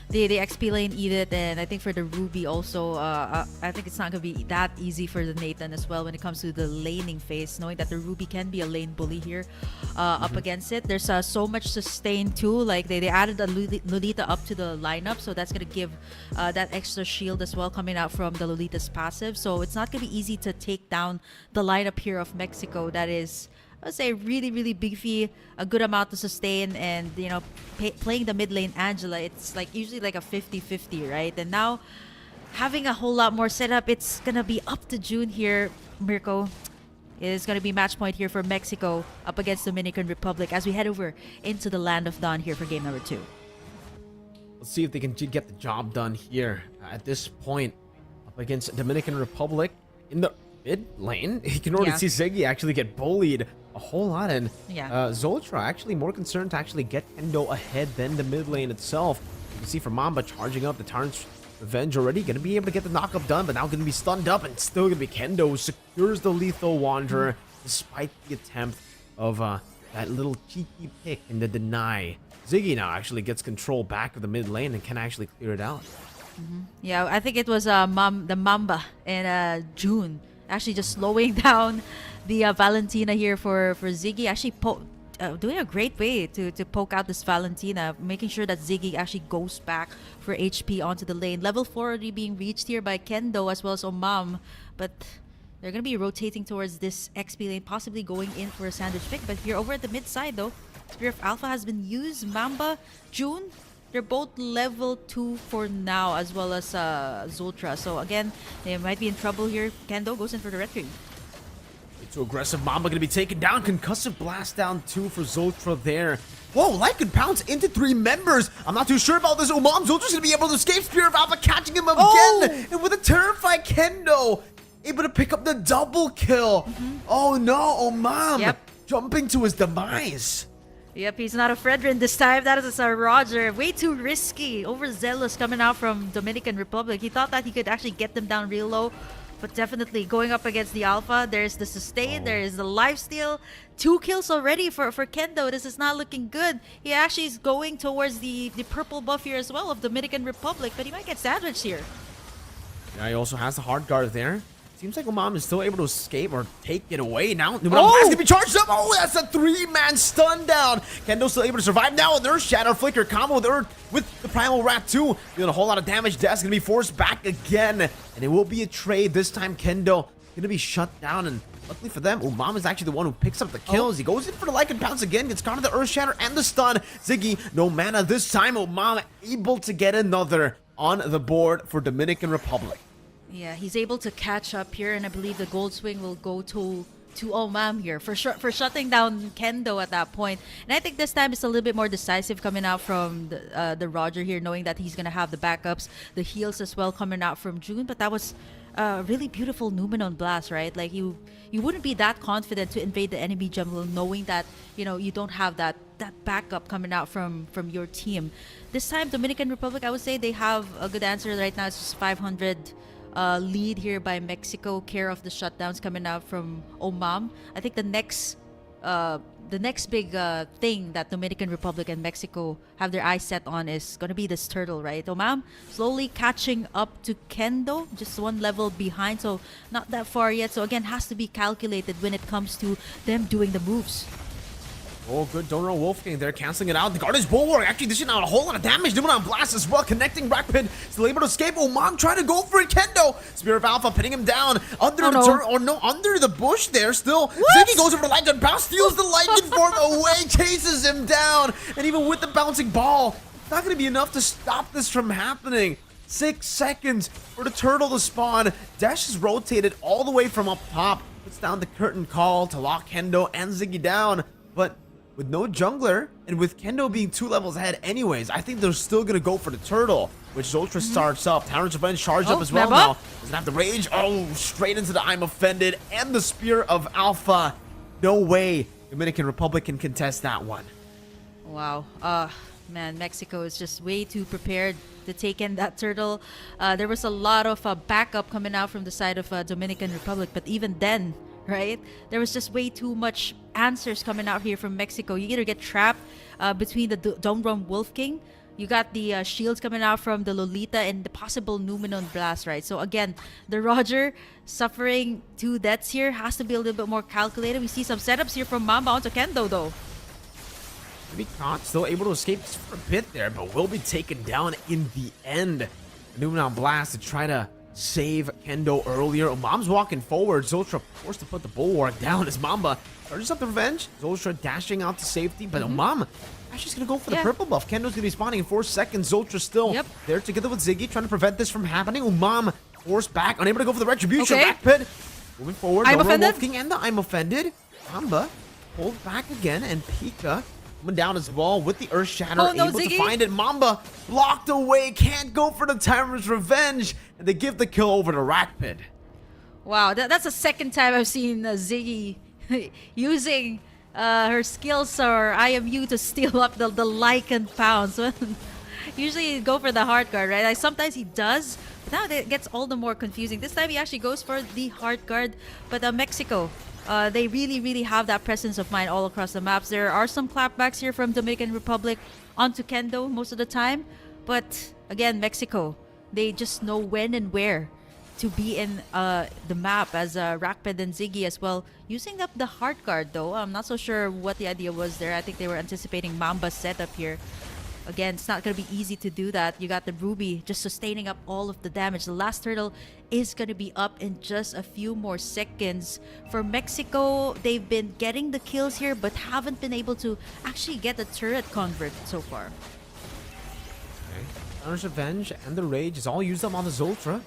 The XP lane Edith, and I think for the Ruby also, I think it's not going to be that easy for the Nathan as well when it comes to the laning phase, knowing that the Ruby can be a lane bully here up against it. There's so much sustain too. Like they added a Lolita up to the lineup, so that's going to give that extra shield as well coming out from the Lolita's passive. So it's not going to be easy to take down the lineup here of Mexico that is, I would say, really, really beefy, a good amount to sustain, and playing the mid lane Angela, it's like usually like a 50-50, right? And now having a whole lot more setup, it's gonna be up to June here. Mirko, is gonna be match point here for Mexico up against Dominican Republic as we head over into the Land of Dawn here for game number 2. Let's see if they can get the job done here at this point up against Dominican Republic in the mid lane. You can already see Ziggy actually get bullied a whole lot, and Zoltra actually more concerned to actually get Kendo ahead than the mid lane itself. You can see for Mamba charging up the Tyrant's Revenge already, gonna be able to get the knockup done, but now gonna be stunned up, and still gonna be Kendo secures the lethal Wanderer despite the attempt of that little cheeky pick in the deny. Ziggy now actually gets control back of the mid lane and can actually clear it out. Yeah, I think it was the Mamba in June. Actually just slowing down the Valentina here for Ziggy. Actually doing a great way to poke out this Valentina, making sure that Ziggy actually goes back for HP onto the lane. Level 4 already being reached here by Kendo as well as Omam, but they're going to be rotating towards this XP lane, possibly going in for a sandwich pick. But here over at the mid side though, Spear of Alpha has been used. Mamba, June, they're both level 2 for now, as well as Zultra. So again, they might be in trouble here. Kendo goes in for the red ring. Too aggressive. Mamba gonna be taken down. Concussive blast down 2 for Zultra there. Whoa, Lycan pounce into 3 members. I'm not too sure about this. Umam, Zultra's gonna be able to escape. Spear of Alpha catching him again. And with a terrified Kendo, able to pick up the double kill. Oh no, Umam jumping to his demise. Yep, he's not a Fredrin this time. That is a Roger. Way too risky. Overzealous coming out from Dominican Republic. He thought that he could actually get them down real low. But definitely going up against the Alpha, there's the sustain, there is the lifesteal. 2 kills already for Kendo. This is not looking good. He actually is going towards the purple buff here as well of Dominican Republic, but he might get sandwiched here. Yeah, he also has the hard guard there. Seems like Umam is still able to escape or take it away now. Umam has to be charged up. Oh, that's a 3-man stun down. Kendo's still able to survive now with Earth Shatter Flicker combo with the Primal Rat too. Doing a whole lot of damage. Death's gonna be forced back again. And it will be a trade. This time Kendo gonna be shut down. And luckily for them, Umam is actually the one who picks up the kills. He goes in for the Lycan Pounce again. Gets caught in the Earth Shatter and the stun. Ziggy, no mana this time. Umam able to get another on the board for Dominican Republic. Yeah, he's able to catch up here, and I believe the Gold Swing will go to Omam here for shutting down Kendo at that point. And I think this time it's a little bit more decisive coming out from the Roger here, knowing that he's gonna have the backups, the heals as well coming out from June. But that was a really beautiful Numenon blast, right? Like you wouldn't be that confident to invade the enemy jungle knowing that you don't have that backup coming out from your team. This time Dominican Republic, I would say they have a good answer right now. It's just 500 lead here by Mexico. Care of the shutdowns coming out from Omam. I think the next big thing that Dominican Republic and Mexico have their eyes set on is going to be this turtle, right? Omam slowly catching up to Kendo, just 1 level behind, so not that far yet. So again, has to be calculated when it comes to them doing the moves. Oh, good Donor Wolfgang there, canceling it out. The Guardian's Bulwark actually dishing out a whole lot of damage. Doing on blast as well, connecting Rackpin. Still able to escape. Omam trying to go for it. Kendo, Spear of Alpha pinning him down under under the bush there. Still, Ziggy goes over to Lycan Pounce, steals the Lycan form away, chases him down, and even with the bouncing ball, it's not going to be enough to stop this from happening. 6 seconds for the turtle to spawn. Dash is rotated all the way from up top. Puts down the curtain call to lock Kendo and Ziggy down, but with no jungler, and with Kendo being 2 levels ahead anyways, I think they're still going to go for the turtle, which Zultra starts up. Tyrant's Revenge charged up as well now. Doesn't have the rage. Oh, straight into the I'm Offended and the Spear of Alpha. No way Dominican Republic can contest that one. Wow. Man, Mexico is just way too prepared to take in that turtle. There was a lot of backup coming out from the side of Dominican Republic, but even then, right? There was just way too much answers coming out here from Mexico. You either get trapped between the Dome Wolf King, you got the shields coming out from the Lolita, and the possible Numenon Blast, right? So again, the Roger suffering 2 deaths here has to be a little bit more calculated. We see some setups here from Mamba onto Kendo though. Maybe not still able to escape just for a bit there, but will be taken down in the end. Numenon Blast to try to save Kendo earlier. Mom's walking forward. Zultra forced to put the bulwark down as Mamba charges up the revenge. Zultra dashing out to safety, but Mom actually gonna go for the purple buff. Kendo's gonna be spawning in 4 seconds. Zultra still there together with Ziggy, trying to prevent this from happening. Umam forced back, unable to go for the retribution. Backpit moving forward. I'm offended. Wolf King and the I'm Offended. Mamba pulled back again, and Pika coming down as well with the Earth Shatter, able to find it. Mamba blocked away, can't go for the Tyrant's Revenge, and they give the kill over to Rackpit. Wow, that's the second time I've seen Ziggy using her skills or IMU to steal up the Lycan Pounce. Usually you go for the hard guard, right? Like sometimes he does, but now it gets all the more confusing. This time he actually goes for the hard guard, but Mexico They really have that presence of mind all across the maps. There are some clapbacks here from Dominican Republic onto Kendo most of the time. But again, Mexico, they just know when and where to be in the map, as Rakped and Ziggy as well. Using up the hard guard though. I'm not so sure what the idea was there. I think they were anticipating Mamba's setup here. Again, it's not going to be easy to do that. You got the Ruby just sustaining up all of the damage. The last turtle is going to be up in just a few more seconds. For Mexico, they've been getting the kills here, but haven't been able to actually get the turret convert so far. Counter's Revenge and the Rage is all used up on the Zoltra.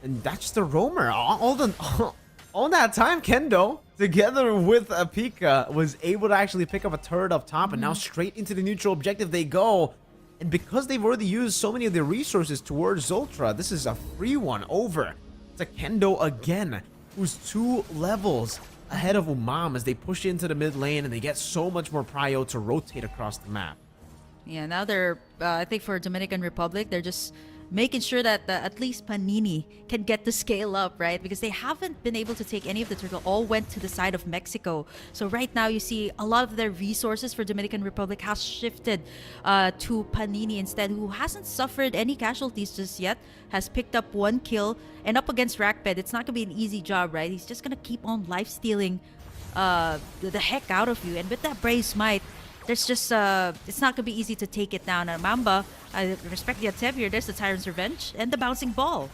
And that's just a roamer. All that time, Kendo, together with Pika, was able to actually pick up a turret up top, and now straight into the neutral objective they go. And because they've already used so many of their resources towards Zoltra, this is a free one over to Kendo again, who's 2 levels ahead of Umam as they push into the mid lane, and they get so much more prio to rotate across the map. Yeah, now they're, I think for Dominican Republic, they're just making sure that at least Panini can get the scale up, right? Because they haven't been able to take any of the turtle. All went to the side of Mexico. So right now you see a lot of their resources for Dominican Republic has shifted to Panini instead, who hasn't suffered any casualties just yet, has picked up 1 kill. And up against Rakped, it's not going to be an easy job, right? He's just going to keep on life-stealing the heck out of you. And with that Brave Smite, there's just, it's not going to be easy to take it down. And Mamba, I respect the attempt here. There's the Tyrant's Revenge and the bouncing ball.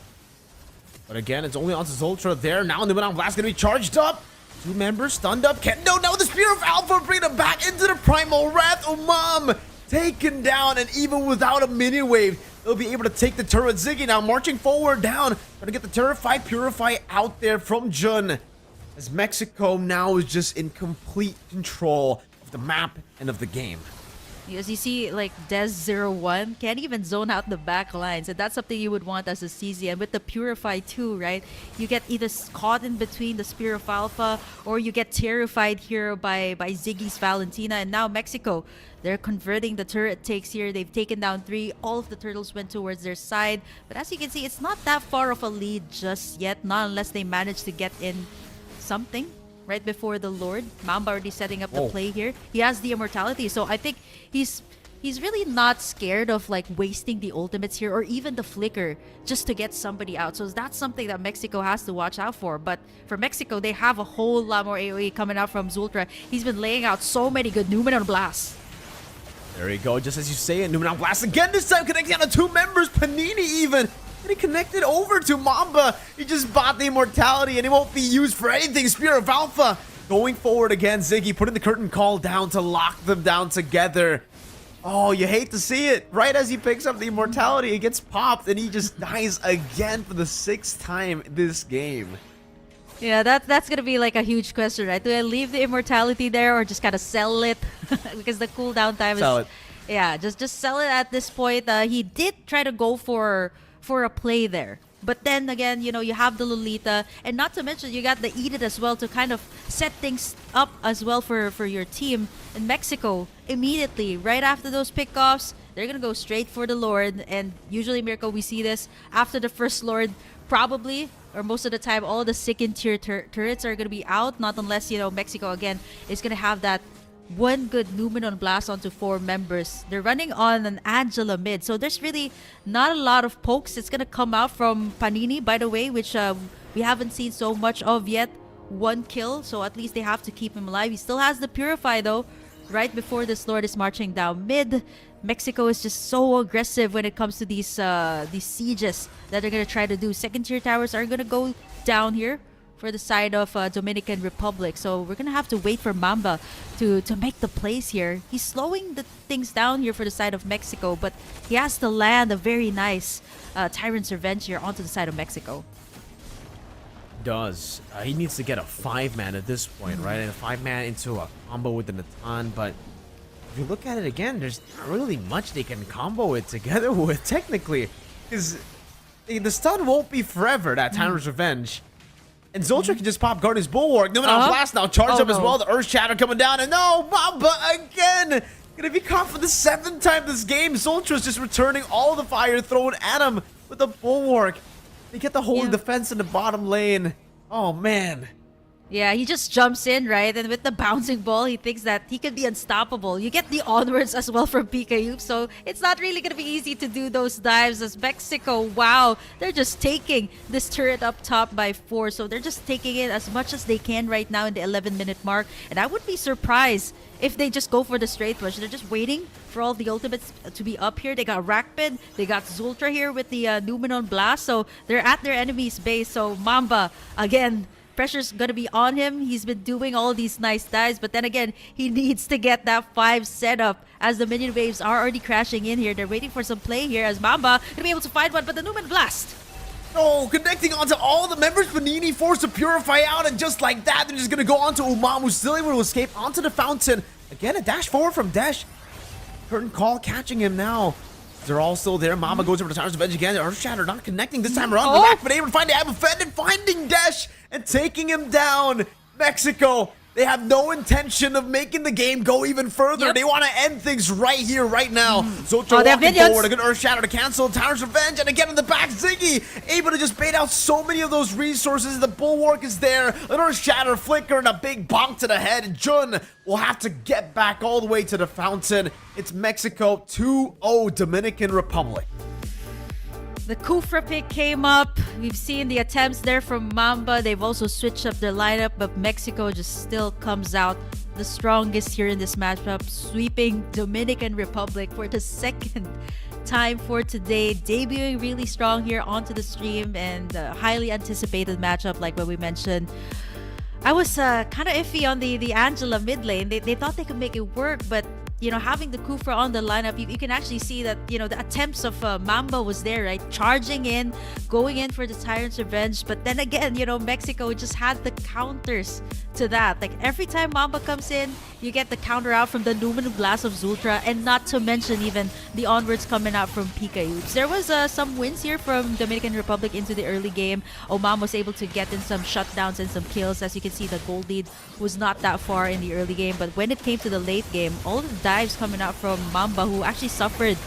But again, it's only on Zoltra there. Now Numenong Blast going to be charged up. 2 members stunned up. Kendo now with the Spear of Alpha, bring them back into the Primal Wrath. Umam taken down, and even without a mini wave, they'll be able to take the turret. Ziggy now marching forward down. Trying to get the Terrify Purify out there from Jun. As Mexico now is just in complete control of the map and of the game. As you see, like Des01 can't even zone out the back lines, and that's something you would want as a CZ. And with the Purify too, right? You get either caught in between the Spear of Alpha, or you get terrified here by Ziggy's Valentina. And now Mexico, they're converting the turret takes here. They've taken down 3. All of the turtles went towards their side. But as you can see, it's not that far of a lead just yet, not unless they manage to get in something right before the Lord. Mamba already setting up the play here. He has the immortality, so I think he's really not scared of like wasting the ultimates here or even the flicker just to get somebody out. So that's something that Mexico has to watch out for. But for Mexico, they have a whole lot more AoE coming out from Zultra. He's been laying out so many good Numenor blasts. There you go, just as you say it, Numenong Blast again, this time connecting on the 2 members, Panini even. And he connected over to Mamba. He just bought the immortality and it won't be used for anything. Spear of Alpha going forward again. Ziggy putting the curtain call down to lock them down together. Oh, you hate to see it. Right as he picks up the immortality, it gets popped and he just dies again for the 6th time this game. Yeah, that's gonna be like a huge question, right? Do I leave the immortality there or just kind of sell it? Because the cooldown time Sell is... it. Yeah, just sell it at this point. He did try to go for a play there. But then again, you know, you have the Lolita, and not to mention you got the Eat It as well to kind of set things up as well for your team. In Mexico, immediately, right after those pickoffs, they're going to go straight for the Lord. And usually, Mirko, we see this after the first Lord, probably, or most of the time, all the second tier turrets are going to be out. Not unless, you know, Mexico, again, is going to have that 1 good Numenor blast onto 4 members. They're running on an Angela mid, so there's really not a lot of pokes. It's gonna come out from Panini, by the way, which we haven't seen so much of yet. 1 kill, so at least they have to keep him alive. He still has the Purify though. Right before this Lord is marching down mid, Mexico is just so aggressive when it comes to these sieges that they're gonna try to do. 2nd tier towers are gonna go down here for the side of Dominican Republic. So we're gonna have to wait for Mamba to make the plays here. He's slowing the things down here for the side of Mexico, but he has to land a very nice Tyrant's Revenge here onto the side of Mexico. Does. He needs to get a 5-man at this point, right? And a 5-man into a combo with the Natan, but if you look at it again, there's not really much they can combo it together with, technically. Because the stun won't be forever, that Tyrant's Revenge. And Zoltra can just pop Guardian's Bulwark. Numenong Blast now charged up as well. The Earth Shatter coming down. And no, Mamba again. Gonna be caught for the 7th time this game. Zoltra's just returning all the fire thrown at him with the Bulwark. They get the holy defense in the bottom lane. Oh, man. Yeah, he just jumps in, right? And with the bouncing ball, he thinks that he can be unstoppable. You get the onwards as well from Pikachu, so it's not really going to be easy to do those dives as Mexico. Wow, they're just taking this turret up top by 4, so they're just taking it as much as they can right now in the 11-minute mark. And I would be surprised if they just go for the straight push. They're just waiting for all the ultimates to be up here. They got Rakpid, they got Zultra here with the Numenon Blast, so they're at their enemy's base. So Mamba, again, pressure's gonna be on him. He's been doing all these nice dives, but then again, he needs to get that 5 setup as the minion waves are already crashing in here. They're waiting for some play here as Mamba gonna be able to find one, but the Numen Blast. Oh, connecting onto all the members. Panini forced to purify out, and just like that, they're just gonna go onto Umam, who's still able to escape onto the fountain. Again, a dash forward from Desh. Curtain Call catching him now. They're all still there. Mamba goes over to Towers of Edge again. Earth Shatter not connecting this time around. Back, but able to find the Abafed and finding Desh and taking him down. Mexico, they have no intention of making the game go even further. They want to end things right here, right now. Zotra walking forward. A good Earth Shatter to cancel Towers of Revenge. And again in the back, Ziggy able to just bait out so many of those resources. The Bulwark is there. An Earth Shatter flicker and a big bonk to the head. Jun will have to get back all the way to the fountain. It's Mexico 2-0 Dominican Republic. The Kufra pick came up. We've seen the attempts there from Mamba. They've also switched up their lineup, but Mexico just still comes out the strongest here in this matchup, sweeping Dominican Republic for the second time for today, debuting really strong here onto the stream, and highly anticipated matchup like what we mentioned. I was kind of iffy on the Angela mid lane. They thought they could make it work, but you know, having the Kufra on the lineup, you can actually see that, you know, the attempts of Mamba was there, right? Charging in, going in for the Tyrant's Revenge. But then again, you know, Mexico just had the counters to that. Like, every time Mamba comes in, you get the counter out from the Numen Blast of Zultra, and not to mention even the onwards coming out from Pikachu. There was some wins here from Dominican Republic into the early game. Omam was able to get in some shutdowns and some kills. As you can see, the gold lead was not that far in the early game. But when it came to the late game, all of the dives coming out from Mamba, who actually suffered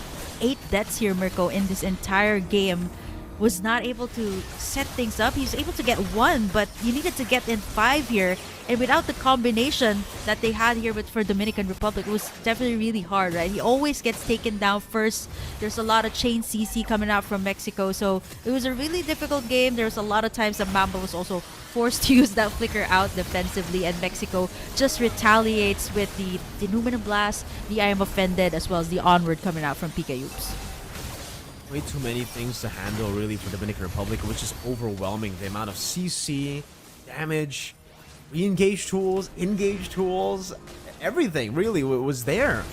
8 deaths here, Mirko, in this entire game, was not able to set things up. He was able to get 1, but you needed to get in 5 here. And without the combination that they had here for Dominican Republic, it was definitely really hard, right? He always gets taken down first. There's a lot of chain CC coming out from Mexico. So it was a really difficult game. There was a lot of times that Mamba was also forced to use that flicker out defensively, and Mexico just retaliates with the Numen Blast, the I Am Offended, as well as the onward coming out from Pikachu. Way too many things to handle, really, for Dominican Republic. It was just overwhelming. The amount of CC, damage, re-engage tools, engage tools, everything really was there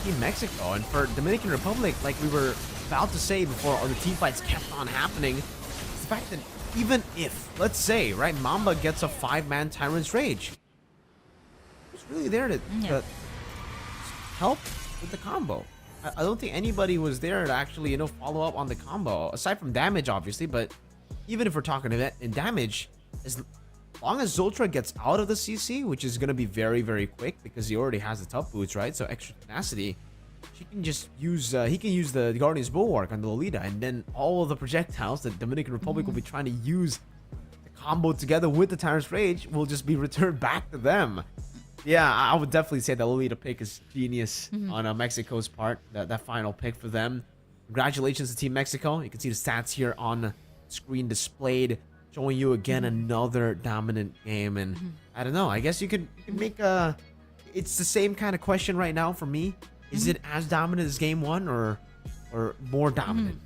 in Mexico. And for Dominican Republic, like we were about to say before all the team fights kept on happening, it's the fact that even if, let's say, right, Mamba gets a 5-man Tyrant's Rage, who's really there to help with the combo? I don't think anybody was there to actually, you know, follow up on the combo, aside from damage, obviously. But even if we're talking about in damage, as long as Zultra gets out of the CC, which is going to be very, very quick because he already has the tough boots, right? So extra tenacity, she can just use, he can use the Guardian's Bulwark on the Lolita, and then all of the projectiles that Dominican Republic will be trying to use the combo together with the Tyrant's Rage will just be returned back to them. Yeah, I would definitely say that Lolita pick is genius on Mexico's part. That final pick for them. Congratulations to Team Mexico. You can see the stats here on screen displayed, showing you again another dominant game. And I don't know, I guess you could make a... It's the same kind of question right now for me. Is it as dominant as game 1 or more dominant?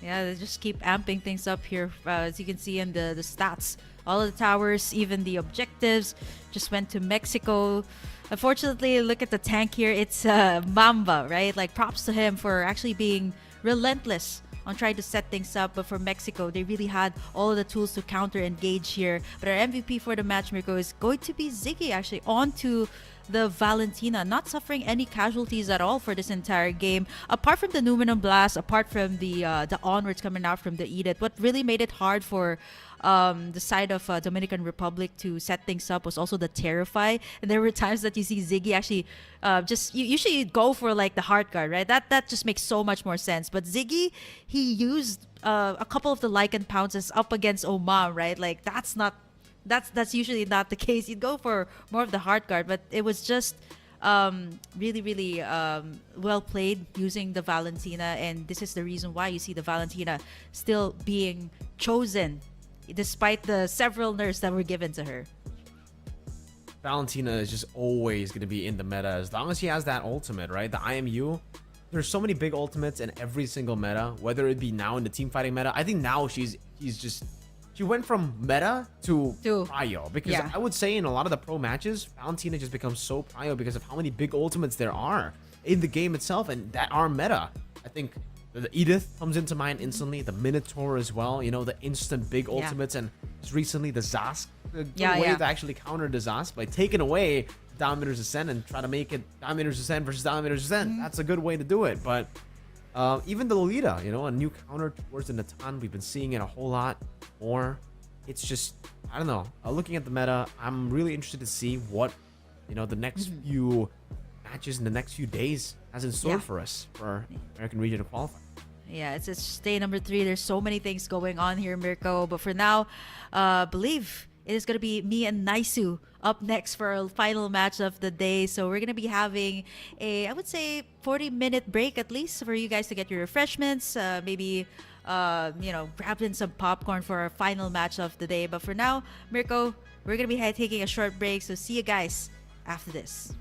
Yeah, they just keep amping things up here, as you can see in the stats. All of the towers, even the objectives, just went to Mexico. Unfortunately, look at the tank here. It's Mamba, right? Like, props to him for actually being relentless on trying to set things up. But for Mexico, they really had all of the tools to counter engage here. But our MVP for the match, Mirko, is going to be Ziggy, actually, on to the Valentina, not suffering any casualties at all for this entire game. Apart from the Numenon Blast, apart from the onwards coming out from the Edith, what really made it hard for the side of Dominican Republic to set things up was also the Terrify. And there were times that you see Ziggy actually just usually you'd go for like the Heart Guard, right? That just makes so much more sense. But Ziggy, he used a couple of the Lycan pounces up against Omam, right? Like, that's not that's usually not the case. You'd go for more of the hard card, but it was just really well played using the Valentina, and this is the reason why you see the Valentina still being chosen despite the several nerfs that were given to her. Valentina is just always going to be in the meta as long as she has that ultimate, right? The IMU. There's so many big ultimates in every single meta, whether it be now in the team fighting meta. I think now she went from meta to prio, because I would say in a lot of the pro matches, Valentina just becomes so prio because of how many big ultimates there are in the game itself and that are meta. I think the Edith comes into mind instantly, the Minotaur as well, you know, the instant big ultimates, and just recently the Zask, the way to actually counter the Zask by taking away Dominator's Ascent and try to make it Dominator's Ascent versus Dominator's Ascent. That's a good way to do it. But even the Lolita, you know, a new counter towards the Natan, we've been seeing it a whole lot more. It's just, I don't know, looking at the meta, I'm really interested to see what, you know, the next few matches in the next few days has in store for us for American Regional Qualifier. Yeah, it's day number 3. There's so many things going on here, Mirko. But for now, believe it is going to be me and Naisu up next for our final match of the day. So we're going to be having a, I would say, 40-minute break at least for you guys to get your refreshments, maybe, you know, grab in some popcorn for our final match of the day. But for now, Mirko, we're going to be taking a short break. So see you guys after this.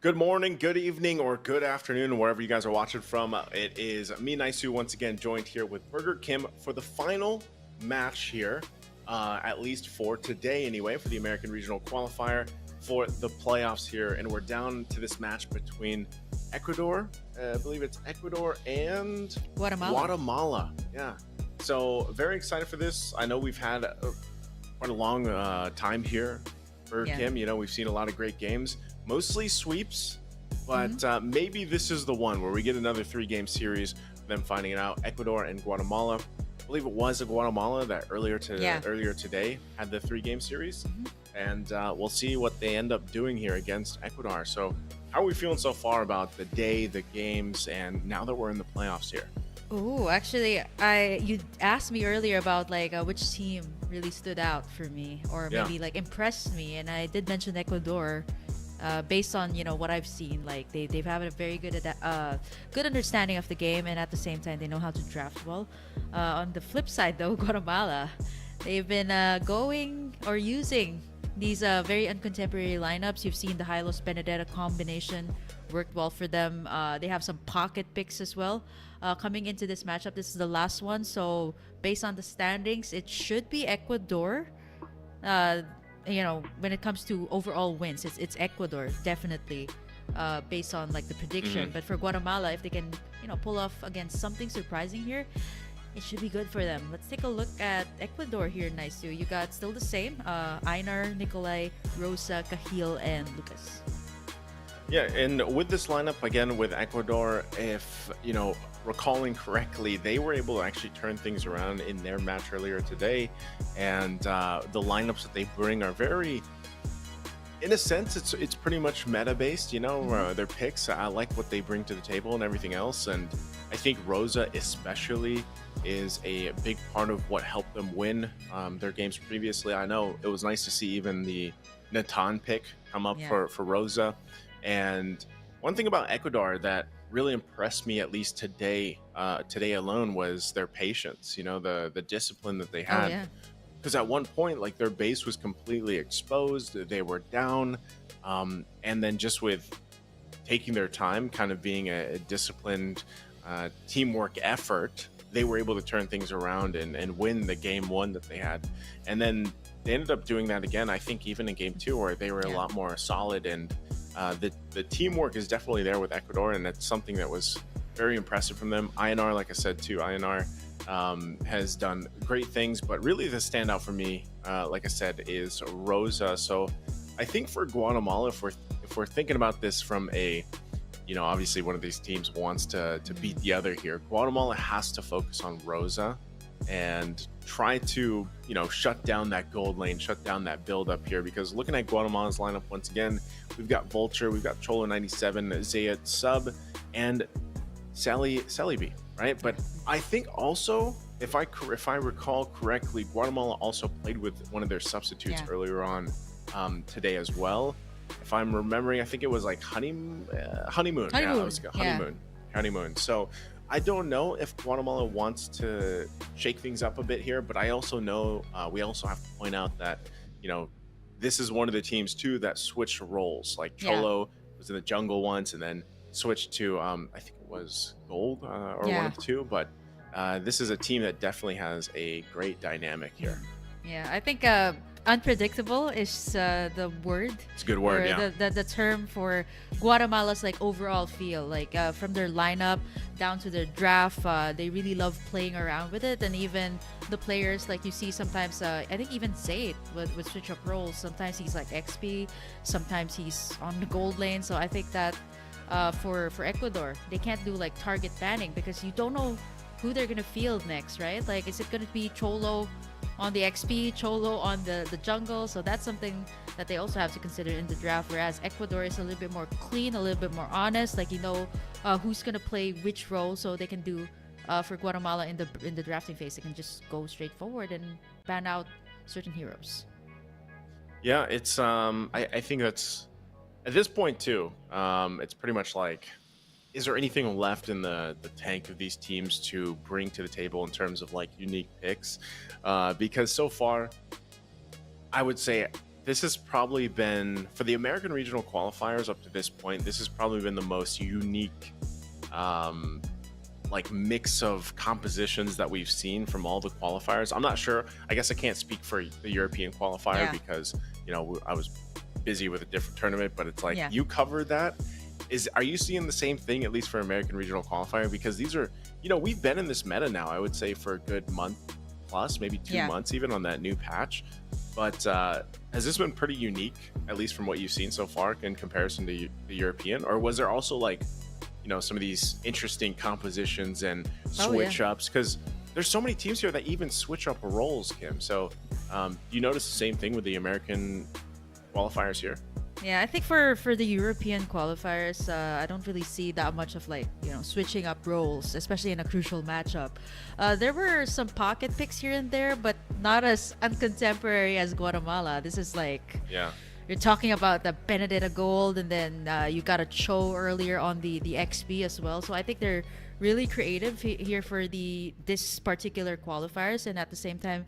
Good morning, good evening, or good afternoon, wherever you guys are watching from. It is me, Naisu, once again joined here with Burger Kim for the final match here, at least for today anyway, for the American Regional Qualifier for the playoffs here. And we're down to this match between Ecuador, I believe it's Ecuador and Guatemala. Yeah. So very excited for this. I know we've had quite a long time here for Kim. You know, we've seen a lot of great games. Mostly sweeps, but maybe this is the one where we get another 3-game series, them finding it out. Ecuador and Guatemala. I believe it was Guatemala that earlier today had the 3-game series, and we'll see what they end up doing here against Ecuador. So how are we feeling so far about the day, the games, and now that we're in the playoffs here? Oh, actually, you asked me earlier about like which team really stood out for me, or maybe like impressed me, and I did mention Ecuador. Based on what I've seen, like they've had a very good understanding of the game, and at the same time they know how to draft well. On the flip side though, Guatemala, they've been going or using these very uncontemporary lineups. You've seen the Hylos Benedetta combination worked well for them. They have some pocket picks as well coming into this matchup. This is the last one, so based on the standings, it should be Ecuador. When it comes to overall wins, it's Ecuador definitely, based on like the prediction. But for Guatemala, if they can pull off against something surprising here, it should be good for them. Let's take a look at Ecuador here, Naisu. You got still the same Einar, Nikolai, Rosa, Cahill, and Lucas. Yeah, and with this lineup again with Ecuador, if recalling correctly, they were able to actually turn things around in their match earlier today, and the lineups that they bring are very, in a sense, it's pretty much meta based. Their picks. I like what they bring to the table and everything else, and I think Rosa especially is a big part of what helped them win their games previously. I know it was nice to see even the Natan pick come up for Rosa. And one thing about Ecuador that really impressed me, at least today alone, was their patience. The discipline that they had. Because at one point, like, their base was completely exposed. They were down, and then just with taking their time, kind of being a disciplined teamwork effort, they were able to turn things around and win the game 1 that they had. And then they ended up doing that again, I think, even in game 2, where they were a lot more solid. And the teamwork is definitely there with Ecuador, and that's something that was very impressive from them. Einar, like I said too, Einar has done great things, but really the standout for me, like I said, is Rosa. So I think for Guatemala, if we're thinking about this from a, obviously one of these teams wants to beat the other here, Guatemala has to focus on Rosa and try to shut down that gold lane, shut down that build up here. Because looking at Guatemala's lineup once again, we've got Vulture, we've got Cholo 97, Zayat Sub, and Celebi, right? But I think also, if I recall correctly, Guatemala also played with one of their substitutes earlier on today as well. If I'm remembering, I think it was like Honeymoon. Yeah, it was Honeymoon. So I don't know if Guatemala wants to shake things up a bit here, but I also know we also have to point out that this is one of the teams too that switched roles. Like Cholo was in the jungle once, and then switched to I think it was Gold or one of the two. But this is a team that definitely has a great dynamic here. Yeah, I think unpredictable is the word. It's a good word, the term for Guatemala's like overall feel. Like from their lineup down to their draft, they really love playing around with it. And even the players, like you see sometimes, I think even Zayd would switch up roles. Sometimes he's like XP, sometimes he's on the gold lane. So I think that for Ecuador, they can't do like target banning because you don't know who they're gonna field next, right? Like, is it gonna be Cholo on the XP, Cholo on the jungle? So that's something that they also have to consider in the draft, whereas Ecuador is a little bit more clean, a little bit more honest, like who's gonna play which role. So they can do for Guatemala in the drafting phase, they can just go straight forward and ban out certain heroes. Yeah, it's I think that's at this point too, it's pretty much like, is there anything left in the tank of these teams to bring to the table in terms of like unique picks? Because so far, I would say this has probably been, for the American regional qualifiers up to this point, this has probably been the most unique like mix of compositions that we've seen from all the qualifiers. I'm not sure. I guess I can't speak for the European qualifier because, you know, I was busy with a different tournament, but it's like you covered that. Are you seeing the same thing, at least for American regional qualifier? Because these are, you know, we've been in this meta now, I would say, for a good month plus, maybe 2 months even on that new patch. But has this been pretty unique, at least from what you've seen so far in comparison to the European? Or was there also like, you know, some of these interesting compositions and switch ups? Because there's so many teams here that even switch up roles, Kim. So do you notice the same thing with the American qualifiers here? Yeah, I think for the European qualifiers, I don't really see that much of like, you know, switching up roles, especially in a crucial matchup. There were some pocket picks here and there, but not as uncontemporary as Guatemala. This is like, you're talking about the Benedetta Gold, and then you got a Cho earlier on the XP as well. So I think they're really creative here for this particular qualifiers, and at the same time,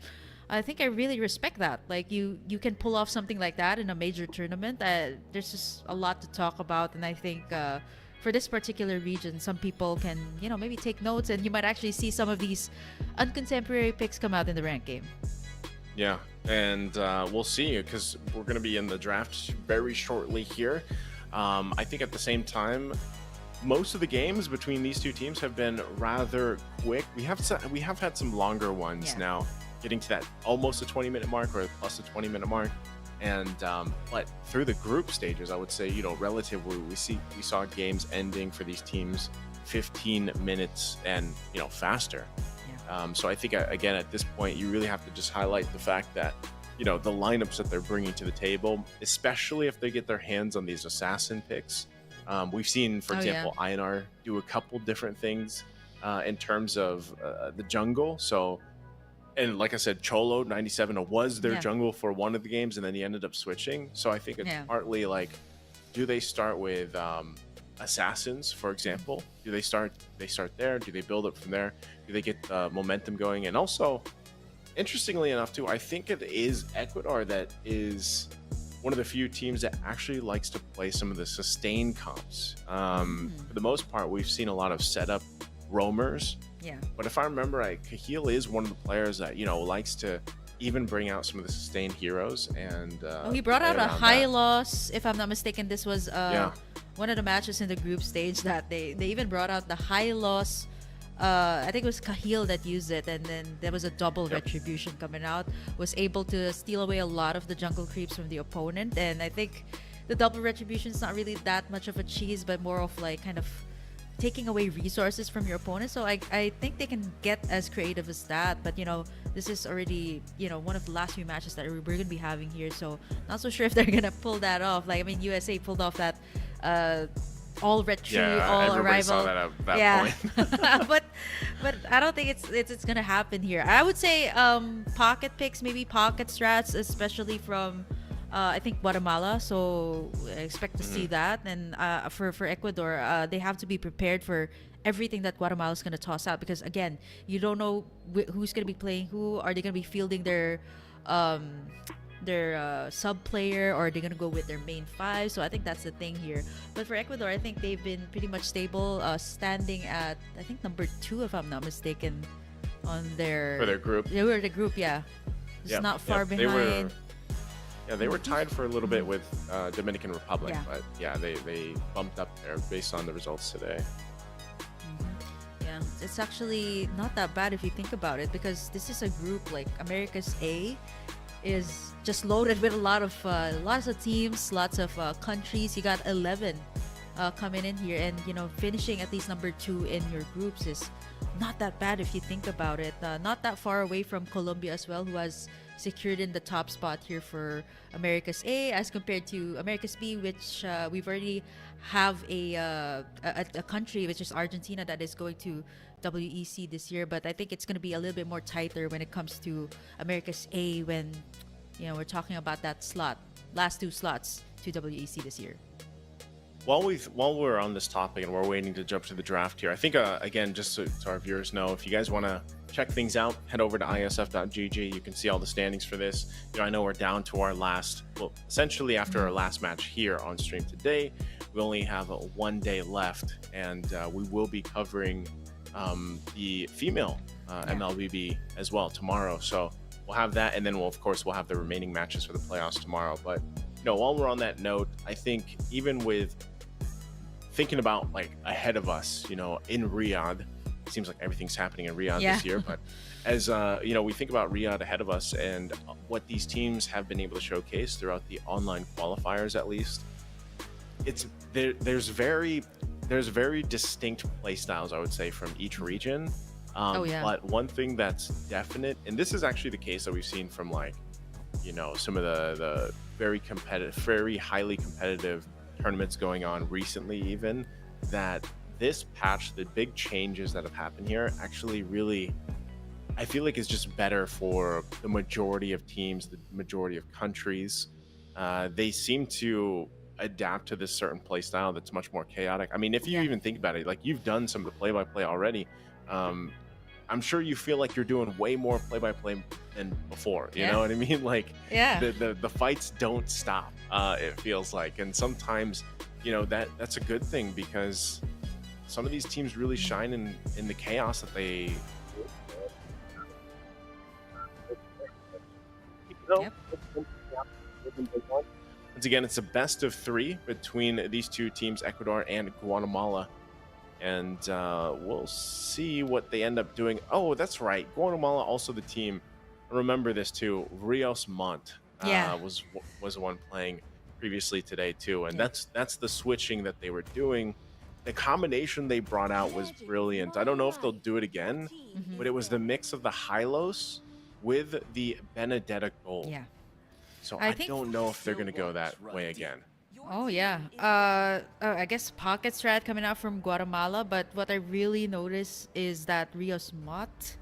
I think I really respect that. Like you can pull off something like that in a major tournament. There's just a lot to talk about, and I think for this particular region, some people can, you know, maybe take notes, and you might actually see some of these uncontemporary picks come out in the ranked game. Yeah, and we'll see, because we're going to be in the draft very shortly here. I think at the same time, most of the games between these two teams have been rather quick. We have had some longer ones now, getting to that almost a 20-minute mark or plus a 20-minute mark. And but through the group stages, I would say, you know, relatively, we saw games ending for these teams 15 minutes and, you know, faster. So I think, again, at this point, you really have to just highlight the fact that, you know, the lineups that they're bringing to the table, especially if they get their hands on these assassin picks. We've seen, for example, INR do a couple different things in terms of the jungle. So, and like I said, Cholo 97 was their jungle for one of the games, and then he ended up switching. So I think it's partly like, do they start with assassins, for example? Do they start there? Do they build up from there? Do they get momentum going? And also, interestingly enough too, I think it is Ecuador that is one of the few teams that actually likes to play some of the sustain comps. For the most part, we've seen a lot of setup roamers. But if I remember right, Cahill is one of the players that, you know, likes to even bring out some of the sustained heroes. And he brought out a high loss, if I'm not mistaken. This was one of the matches in the group stage that they even brought out the high loss. I think it was Cahill that used it, and then there was a double retribution coming out, was able to steal away a lot of the jungle creeps from the opponent. And I think the double retribution is not really that much of a cheese, but more of like kind of taking away resources from your opponent. So I think they can get as creative as that. But, you know, this is already, you know, one of the last few matches that we're going to be having here. So not so sure if they're going to pull that off. Like, I mean, USA pulled off that all retry, all arrival. Saw that at that point. but I don't think it's gonna happen here. I would say pocket picks, maybe pocket strats, especially from I think Guatemala. So I expect to see that. And for Ecuador, they have to be prepared for everything that Guatemala is gonna toss out, because again, you don't know who's gonna be playing who. Are they gonna be fielding their sub player, or are they gonna go with their main five? So I think that's the thing here. But for Ecuador, I think they've been pretty much stable, standing at, I think, number 2, if I'm not mistaken, on their group. They were the group, it's not far behind. They were tied for a little bit with Dominican Republic, but they bumped up there based on the results today. It's actually not that bad if you think about it, because this is a group like America's A is just loaded with lots of teams, lots of countries. You got 11 coming in here, and, you know, finishing at least number 2 in your groups is not that bad if you think about it. Not that far away from Colombia as well, who has secured in the top spot here for America's A, as compared to America's B, which we've already have a country, which is Argentina, that is going to WEC this year. But I think it's going to be a little bit more tighter when it comes to America's A, when, you know, we're talking about that last 2 slots to WEC this year. While we're on this topic and we're waiting to jump to the draft here, I think again, just so our viewers know, if you guys want to check things out, head over to isf.gg. You can see all the standings for this. I know we're down to our last, well, essentially after our last match here on stream today, we only have 1 day left, and we will be covering the female Mlbb as well tomorrow. So we'll have that, and then we'll have the remaining matches for the playoffs tomorrow. But while we're on that note, I think even with thinking about like ahead of us, in Riyadh, it seems like everything's happening in Riyadh this year. But as we think about Riyadh ahead of us and what these teams have been able to showcase throughout the online qualifiers, at least, there's very distinct play styles, I would say, from each region. But one thing that's definite, and this is actually the case that we've seen from some of the very competitive, very highly competitive tournaments going on recently, even, that this patch, the big changes that have happened here, actually really, I feel like, is just better for the majority of teams, the majority of countries. They seem to adapt to this certain play style that's much more chaotic. I mean, if you even think about it, like, you've done some of the play-by-play already. I'm sure you feel like you're doing way more play-by-play than before. You know what I mean? Like, the fights don't stop. It feels like, and sometimes, that's a good thing, because some of these teams really shine in the chaos that they. Once again, it's a best of 3 between these two teams, Ecuador and Guatemala. And we'll see what they end up doing. Oh, that's right. Guatemala, also the team. Remember this too. Rios Montt was the one playing previously today too. And that's the switching that they were doing. The combination they brought out was brilliant. I don't know if they'll do it again, but it was the mix of the Hylos with the Benedetta gold. Yeah. So I don't know if they're going to go that way again. Oh yeah, I guess pocket strat coming out from Guatemala, but what I really noticed is that Rios Montt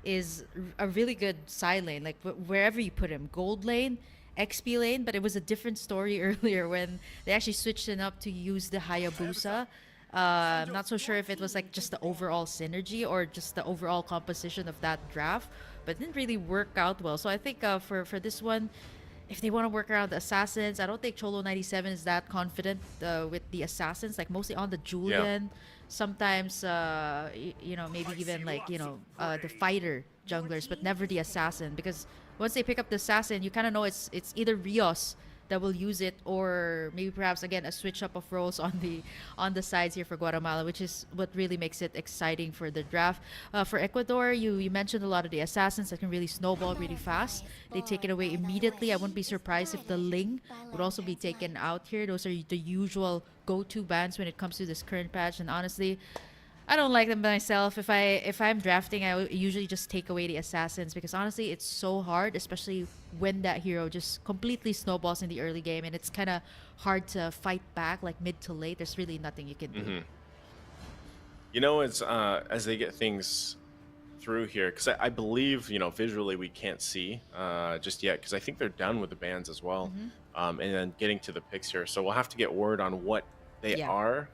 is a really good side lane, like wherever you put him, gold lane, XP lane. But it was a different story earlier when they actually switched it up to use the Hayabusa. I'm not so sure if it was like just the overall synergy or just the overall composition of that draft, but it didn't really work out well. So I think for this one, if they want to work around the assassins, I don't think Cholo 97 is that confident with the assassins, like mostly on the Julian. Sometimes, maybe even like, the fighter junglers, but never the assassin, because once they pick up the assassin, you kind of know it's either Rios that will use it, or maybe perhaps again a switch up of roles on the sides here for Guatemala, which is what really makes it exciting for the draft. For Ecuador, you mentioned a lot of the assassins that can really snowball really fast. They take it away immediately. I wouldn't be surprised if the Ling would also be taken out here. Those are the usual go-to bans when it comes to this current patch, and honestly, I don't like them myself. If I'm drafting, I usually just take away the assassins, because honestly, it's so hard, especially when that hero just completely snowballs in the early game, and it's kind of hard to fight back like mid to late. There's really nothing you can do. It's as they get things through here, because I believe visually we can't see just yet, because I think they're done with the bans as well, and then getting to the picks here. So we'll have to get word on what they are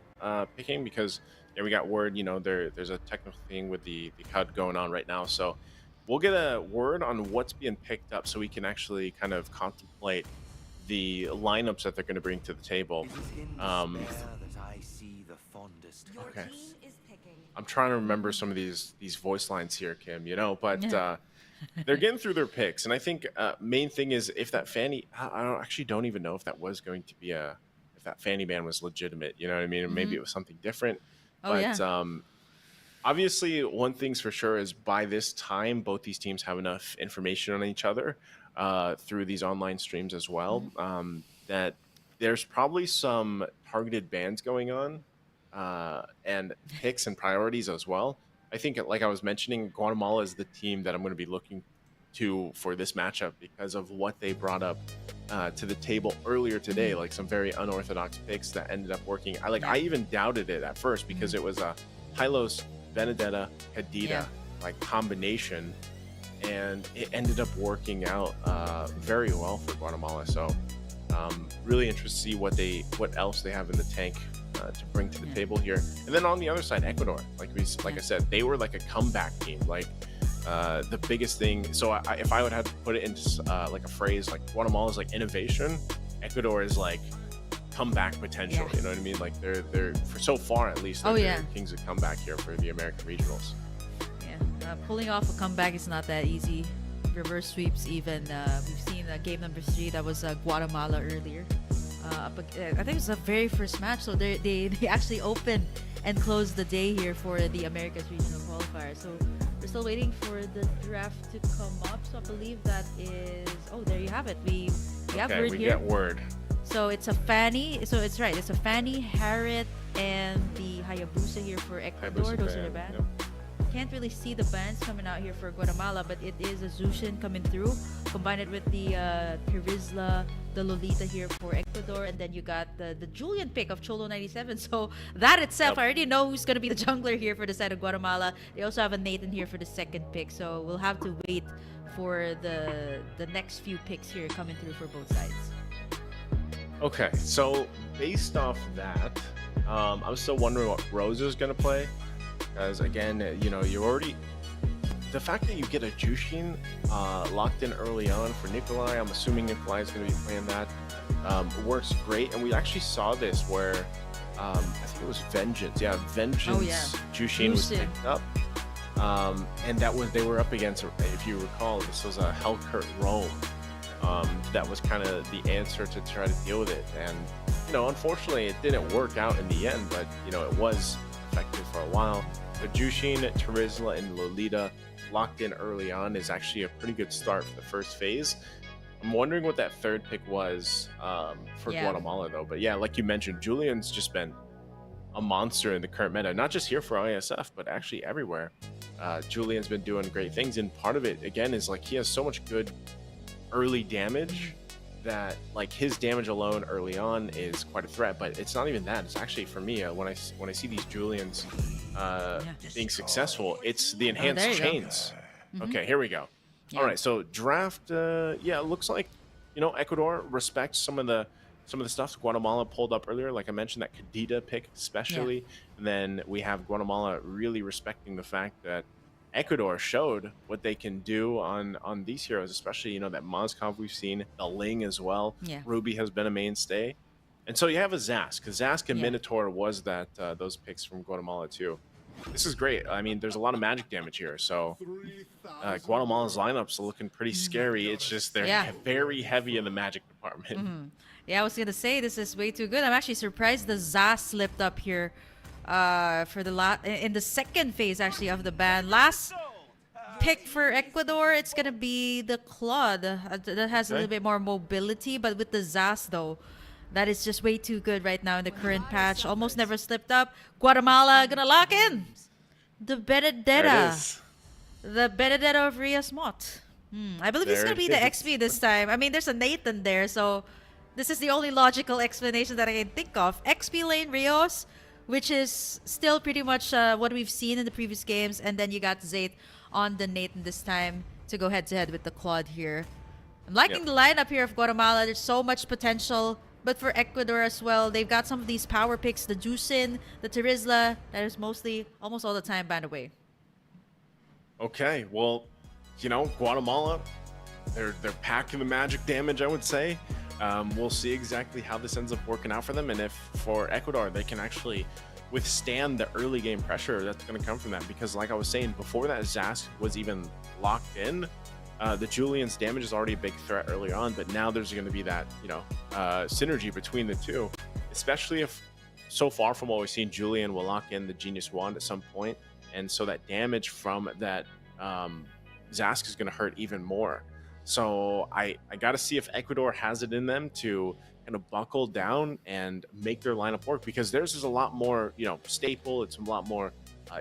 picking, because. Yeah, we got word, there's a technical thing with the CUD going on right now. So we'll get a word on what's being picked up, so we can actually kind of contemplate the lineups that they're going to bring to the table. Okay. I'm trying to remember some of these voice lines here, Kim, but they're getting through their picks. And I think main thing is if that Fanny, I don't even know if that was going to be if that Fanny ban was legitimate, you know what I mean? Or maybe it was something different. But obviously, one thing's for sure is by this time, both these teams have enough information on each other through these online streams as well, that there's probably some targeted bans going on and picks and priorities as well. I think, like I was mentioning, Guatemala is the team that I'm going to be looking to for this matchup because of what they brought up to the table earlier today, like some very unorthodox picks that ended up working. I even doubted it at first because it was a Hylos, Benedetta, Hadida like combination, and it ended up working out very well for Guatemala. So really interested to see what else they have in the tank to bring to the table here. And then on the other side, Ecuador, like I said, they were like a comeback team. Like the biggest thing. So if I would have to put it into like a phrase, like Guatemala is like innovation, Ecuador is like comeback potential. Yeah. You know what I mean? Like they're for so far at least. They're kings of comeback here for the American regionals. Yeah, pulling off a comeback is not that easy. Reverse sweeps even. We've seen game number 3 that was Guatemala earlier. But I think it was the very first match, so they actually opened and closed the day here for the Americas regional qualifier. So we're still waiting for the draft to come up. So I believe that is, oh, there you have it. We have word we here. get word. So it's a Fanny. So it's right. It's a Fanny, Harriet, and the Hayabusa here for Ecuador. Those are the bands. Yep. Can't really see the bands coming out here for Guatemala, but it is a Zushin coming through. Combine it with the Tirizla, the Lolita here for Ecuador, and then you got the Julian pick of Cholo 97. So that itself, I already know who's going to be the jungler here for the side of Guatemala. They also have a Nathan here for the second pick, so we'll have to wait for the next few picks here coming through for both sides. Okay, so based off that, I'm still wondering what Rose is going to play. Because again, you know, you already, the fact that you get a Jushin locked in early on for Nikolai, I'm assuming Nikolai is going to be playing that, works great. And we actually saw this where I think it was Vengeance. Yeah, Vengeance Jushin was picked up. And that was, they were up against, if you recall, this was a Hellkurt Rome. That was kind of the answer to try to deal with it. And, you know, unfortunately it didn't work out in the end, but, you know, it was effective for a while. But Jushin, Tirizla, and Lolita locked in early on is actually a pretty good start for the first phase. I'm wondering what that third pick was for Guatemala, though. But yeah, like you mentioned, Julian's just been a monster in the current meta, not just here for Iesf, but actually everywhere. Julian's been doing great things, and part of it, again, is like he has so much good early damage that like his damage alone early on is quite a threat. But it's not even that. It's actually, for me, when I see these Julians being successful, it's the enhanced chains. Okay, here we go. All right, so draft, yeah, it looks like, you know, Ecuador respects some of the stuff Guatemala pulled up earlier. Like I mentioned, that Cadita pick especially. And then we have Guatemala really respecting the fact that Ecuador showed what they can do on these heroes, especially, you know, that Mozkov we've seen, the Ling as well. Ruby has been a mainstay. And so you have a Zask, because Zask and Minotaur was that those picks from Guatemala too. This is great. I mean, there's a lot of magic damage here, so Guatemala's lineups are looking pretty scary. It's just they're very heavy in the magic department. Yeah, I was gonna say this is way too good. I'm actually surprised the Zas slipped up here for the in the second phase actually of the ban. Last pick for Ecuador, it's gonna be the Claude that has a little bit more mobility, but with the Zas though, that is just way too good right now in the current patch. Almost never slipped up. Guatemala gonna lock in the Benedetta. The Benedetta of Rias Mott. I believe it's gonna be the XP this time. I mean, there's a Nathan there, so this is the only logical explanation that I can think of. XP lane Rios, which is still pretty much what we've seen in the previous games, and then you got Zayt on the Nathan this time to go head-to-head with the Claude here. I'm liking the lineup here of Guatemala. There's so much potential. But for Ecuador as well, they've got some of these power picks, the Jusin, the Tirizla, that is mostly, almost all the time, banned away. Okay, well, you know, Guatemala, they're packing the magic damage, I would say. We'll see exactly how this ends up working out for them, and if for Ecuador, they can actually withstand the early game pressure that's going to come from that. Because like I was saying, before that Zask was even locked in, the Julian's damage is already a big threat early on, but now there's going to be that, you know, synergy between the two, especially if so far from what we've seen, Julian will lock in the Genius Wand at some point, and so that damage from that Zask is going to hurt even more. So I got to see if Ecuador has it in them to kind of buckle down and make their lineup work, because theirs is a lot more, you know, staple. It's a lot more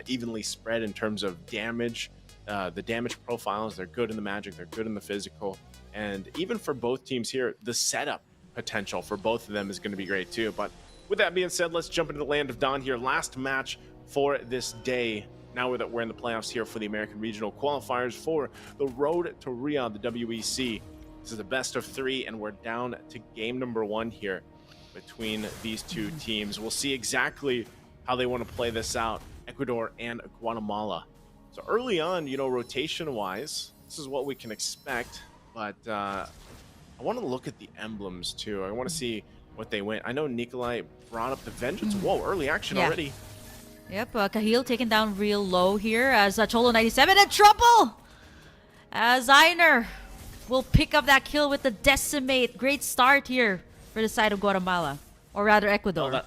evenly spread in terms of damage. The damage profiles, they're good in the magic, they're good in the physical, and even for both teams here, the setup potential for both of them is going to be great too. But with that being said, let's jump into the Land of Dawn here. Last match for this day. Now that we're in the playoffs here for the American Regional Qualifiers for the road to Riyadh, the WEC. This is the best of 3, and we're down to game number 1 here between these two teams. We'll see exactly how they want to play this out, Ecuador and Guatemala. So early on, you know, rotation-wise, this is what we can expect. But I want to look at the emblems too. I want to see what they went. I know Nikolai brought up the Vengeance. Whoa, early action already. Yep, Cahill taken down real low here as Cholo 97 in trouble! As Einer will pick up that kill with the Decimate. Great start here for the side of Guatemala. Or rather, Ecuador. Well,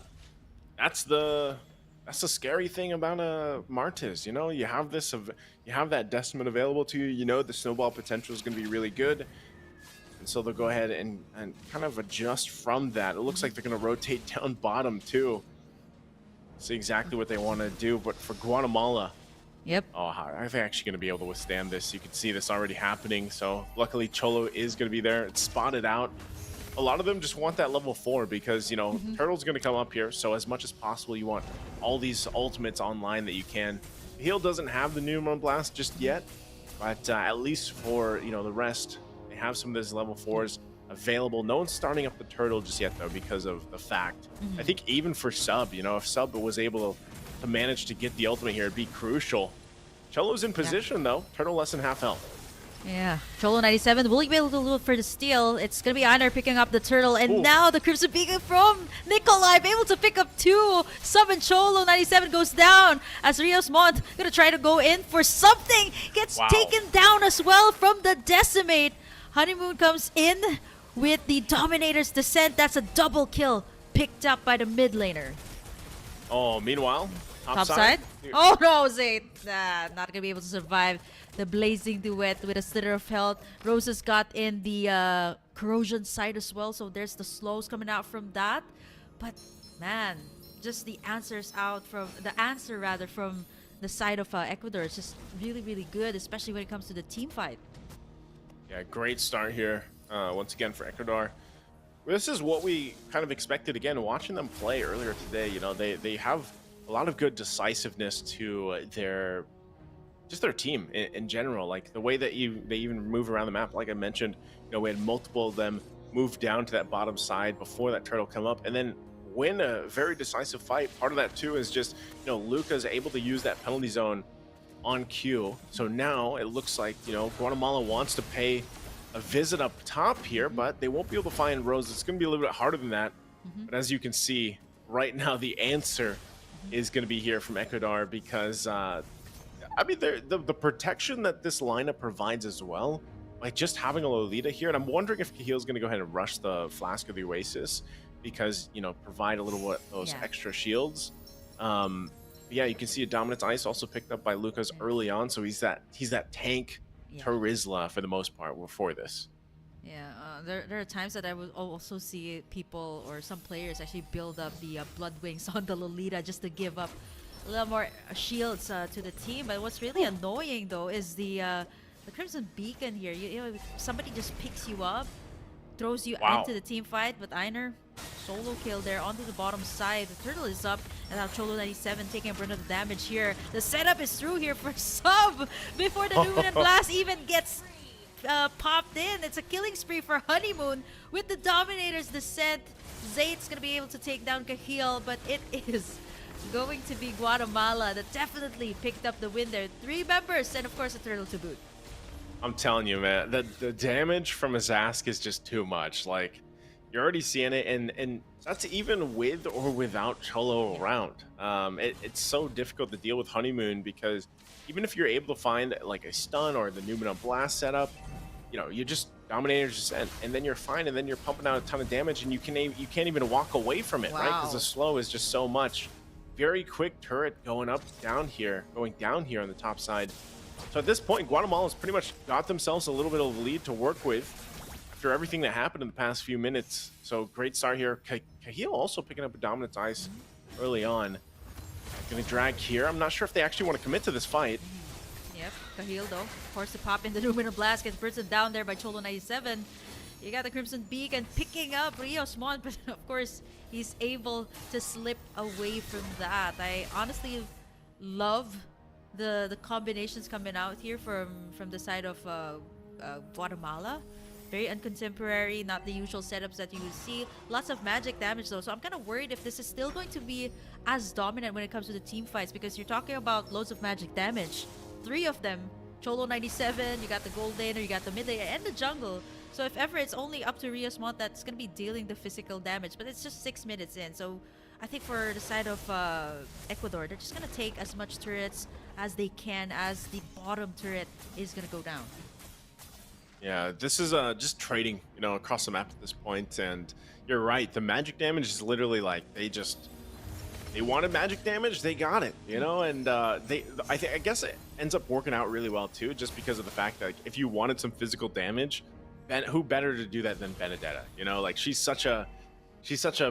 that's the scary thing about Martes. You know, you have that Decimate available to you. You know the snowball potential is going to be really good. And so they'll go ahead and kind of adjust from that. It looks like they're going to rotate down bottom too. See exactly what they want to do. But for Guatemala, are they actually going to be able to withstand this? You can see this already happening. So luckily Cholo is going to be there. It's spotted out. A lot of them just want that level 4 because, you know, Turtle's going to come up here. So as much as possible, you want all these ultimates online that you can. Heal doesn't have the Pneumo Blast just yet. But at least for, you know, the rest, they have some of those level 4s available. No one's starting up the Turtle just yet, though, because of the fact. I think even for Sub, you know, if Sub was able to manage to get the ultimate here, it'd be crucial. Cholo's in position, though. Turtle less than half health. Yeah, Cholo 97 will be able to look for the steal. It's going to be Einer picking up the Turtle. And now the Crimson Beacon from Nikolai able to pick up 2. Sub and Cholo 97 goes down as Rios Mont going to try to go in for something. Gets taken down as well from the Decimate. Honeymoon comes in with the Dominator's Descent. That's a double kill picked up by the mid laner. Oh, meanwhile, top side? Oh no, Zayt. Not going to be able to survive the Blazing Duet with a slither of health. Roses got in the corrosion side as well, so there's the slows coming out from that. But man, just the answer from the side of Ecuador is just really, really good, especially when it comes to the team fight. Yeah, great start here once again for Ecuador. This is what we kind of expected. Again, watching them play earlier today, you know, they have a lot of good decisiveness to their team in general. Like the way that they even move around the map, like I mentioned, you know, we had multiple of them move down to that bottom side before that Turtle come up and then win a very decisive fight. Part of that too is just, you know, Luca's able to use that penalty zone on cue. So now it looks like, you know, Guatemala wants to pay a visit up top here, but they won't be able to find Rose. It's going to be a little bit harder than that. But as you can see right now, the answer is going to be here from Ecuador because I mean, the protection that this lineup provides as well, like just having a Lolita here, and I'm wondering if Cahill's going to go ahead and rush the Flask of the Oasis because, you know, provide a little bit those extra shields. Yeah, you can see a Dominance Ice also picked up by Lucas early on, so he's that tank Terizla for the most part for this. Yeah, there are times that I would also see people or some players actually build up the Blood Wings on the Lolita just to give up a little more shields to the team. But what's really annoying though is the Crimson Beacon here. You know, somebody just picks you up, throws you into the team fight. But Einer solo kill there onto the bottom side. The Turtle is up, and now Cholo 97 taking a brunt of the damage here. The setup is through here for Sub before the Luminant Blast even gets popped in. It's a killing spree for Honeymoon with the Dominator's Descent. Zayt's gonna be able to take down Cahill, but it is going to be Guatemala that definitely picked up the win there. 3 members and of course a Turtle to boot. I'm telling you, man, the damage from his ask is just too much. Like, you're already seeing it, and that's even with or without Cholo around. It's so difficult to deal with Honeymoon because even if you're able to find like a stun or the Numenor Blast setup, you know, you just Dominator's Descent, and then you're fine, and then you're pumping out a ton of damage, and you can't even walk away from it, right? Because the slow is just so much. Very quick turret going down here on the top side. So at this point, Guatemala's pretty much got themselves a little bit of a lead to work with after everything that happened in the past few minutes. So great start here. Cahill also picking up a Dominance Ice early on. Gonna drag here. I'm not sure if they actually want to commit to this fight. Yep, Cahill though, forced to pop in the Luminor Blast, gets bursted down there by Cholo 97. You got the Crimson Beacon picking up Rios Mont, but of course he's able to slip away from that. I honestly love the combinations coming out here from the side of Guatemala. Very uncontemporary, not the usual setups that you would see. Lots of magic damage though, so I'm kind of worried if this is still going to be as dominant when it comes to the team fights, because you're talking about loads of magic damage three of them. Cholo 97, you got the gold laner, you got the mid laner, and the jungle. So if ever it's only up to Riasmont that's going to be dealing the physical damage. But it's just 6 minutes in. So I think for the side of Ecuador, they're just going to take as much turrets as they can as the bottom turret is going to go down. Yeah, this is just trading, you know, across the map at this point. And you're right, the magic damage is literally like they wanted magic damage, they got it, you know, and I guess it ends up working out really well too, just because of the fact that if you wanted some physical damage, who better to do that than Benedetta? You know, like she's such a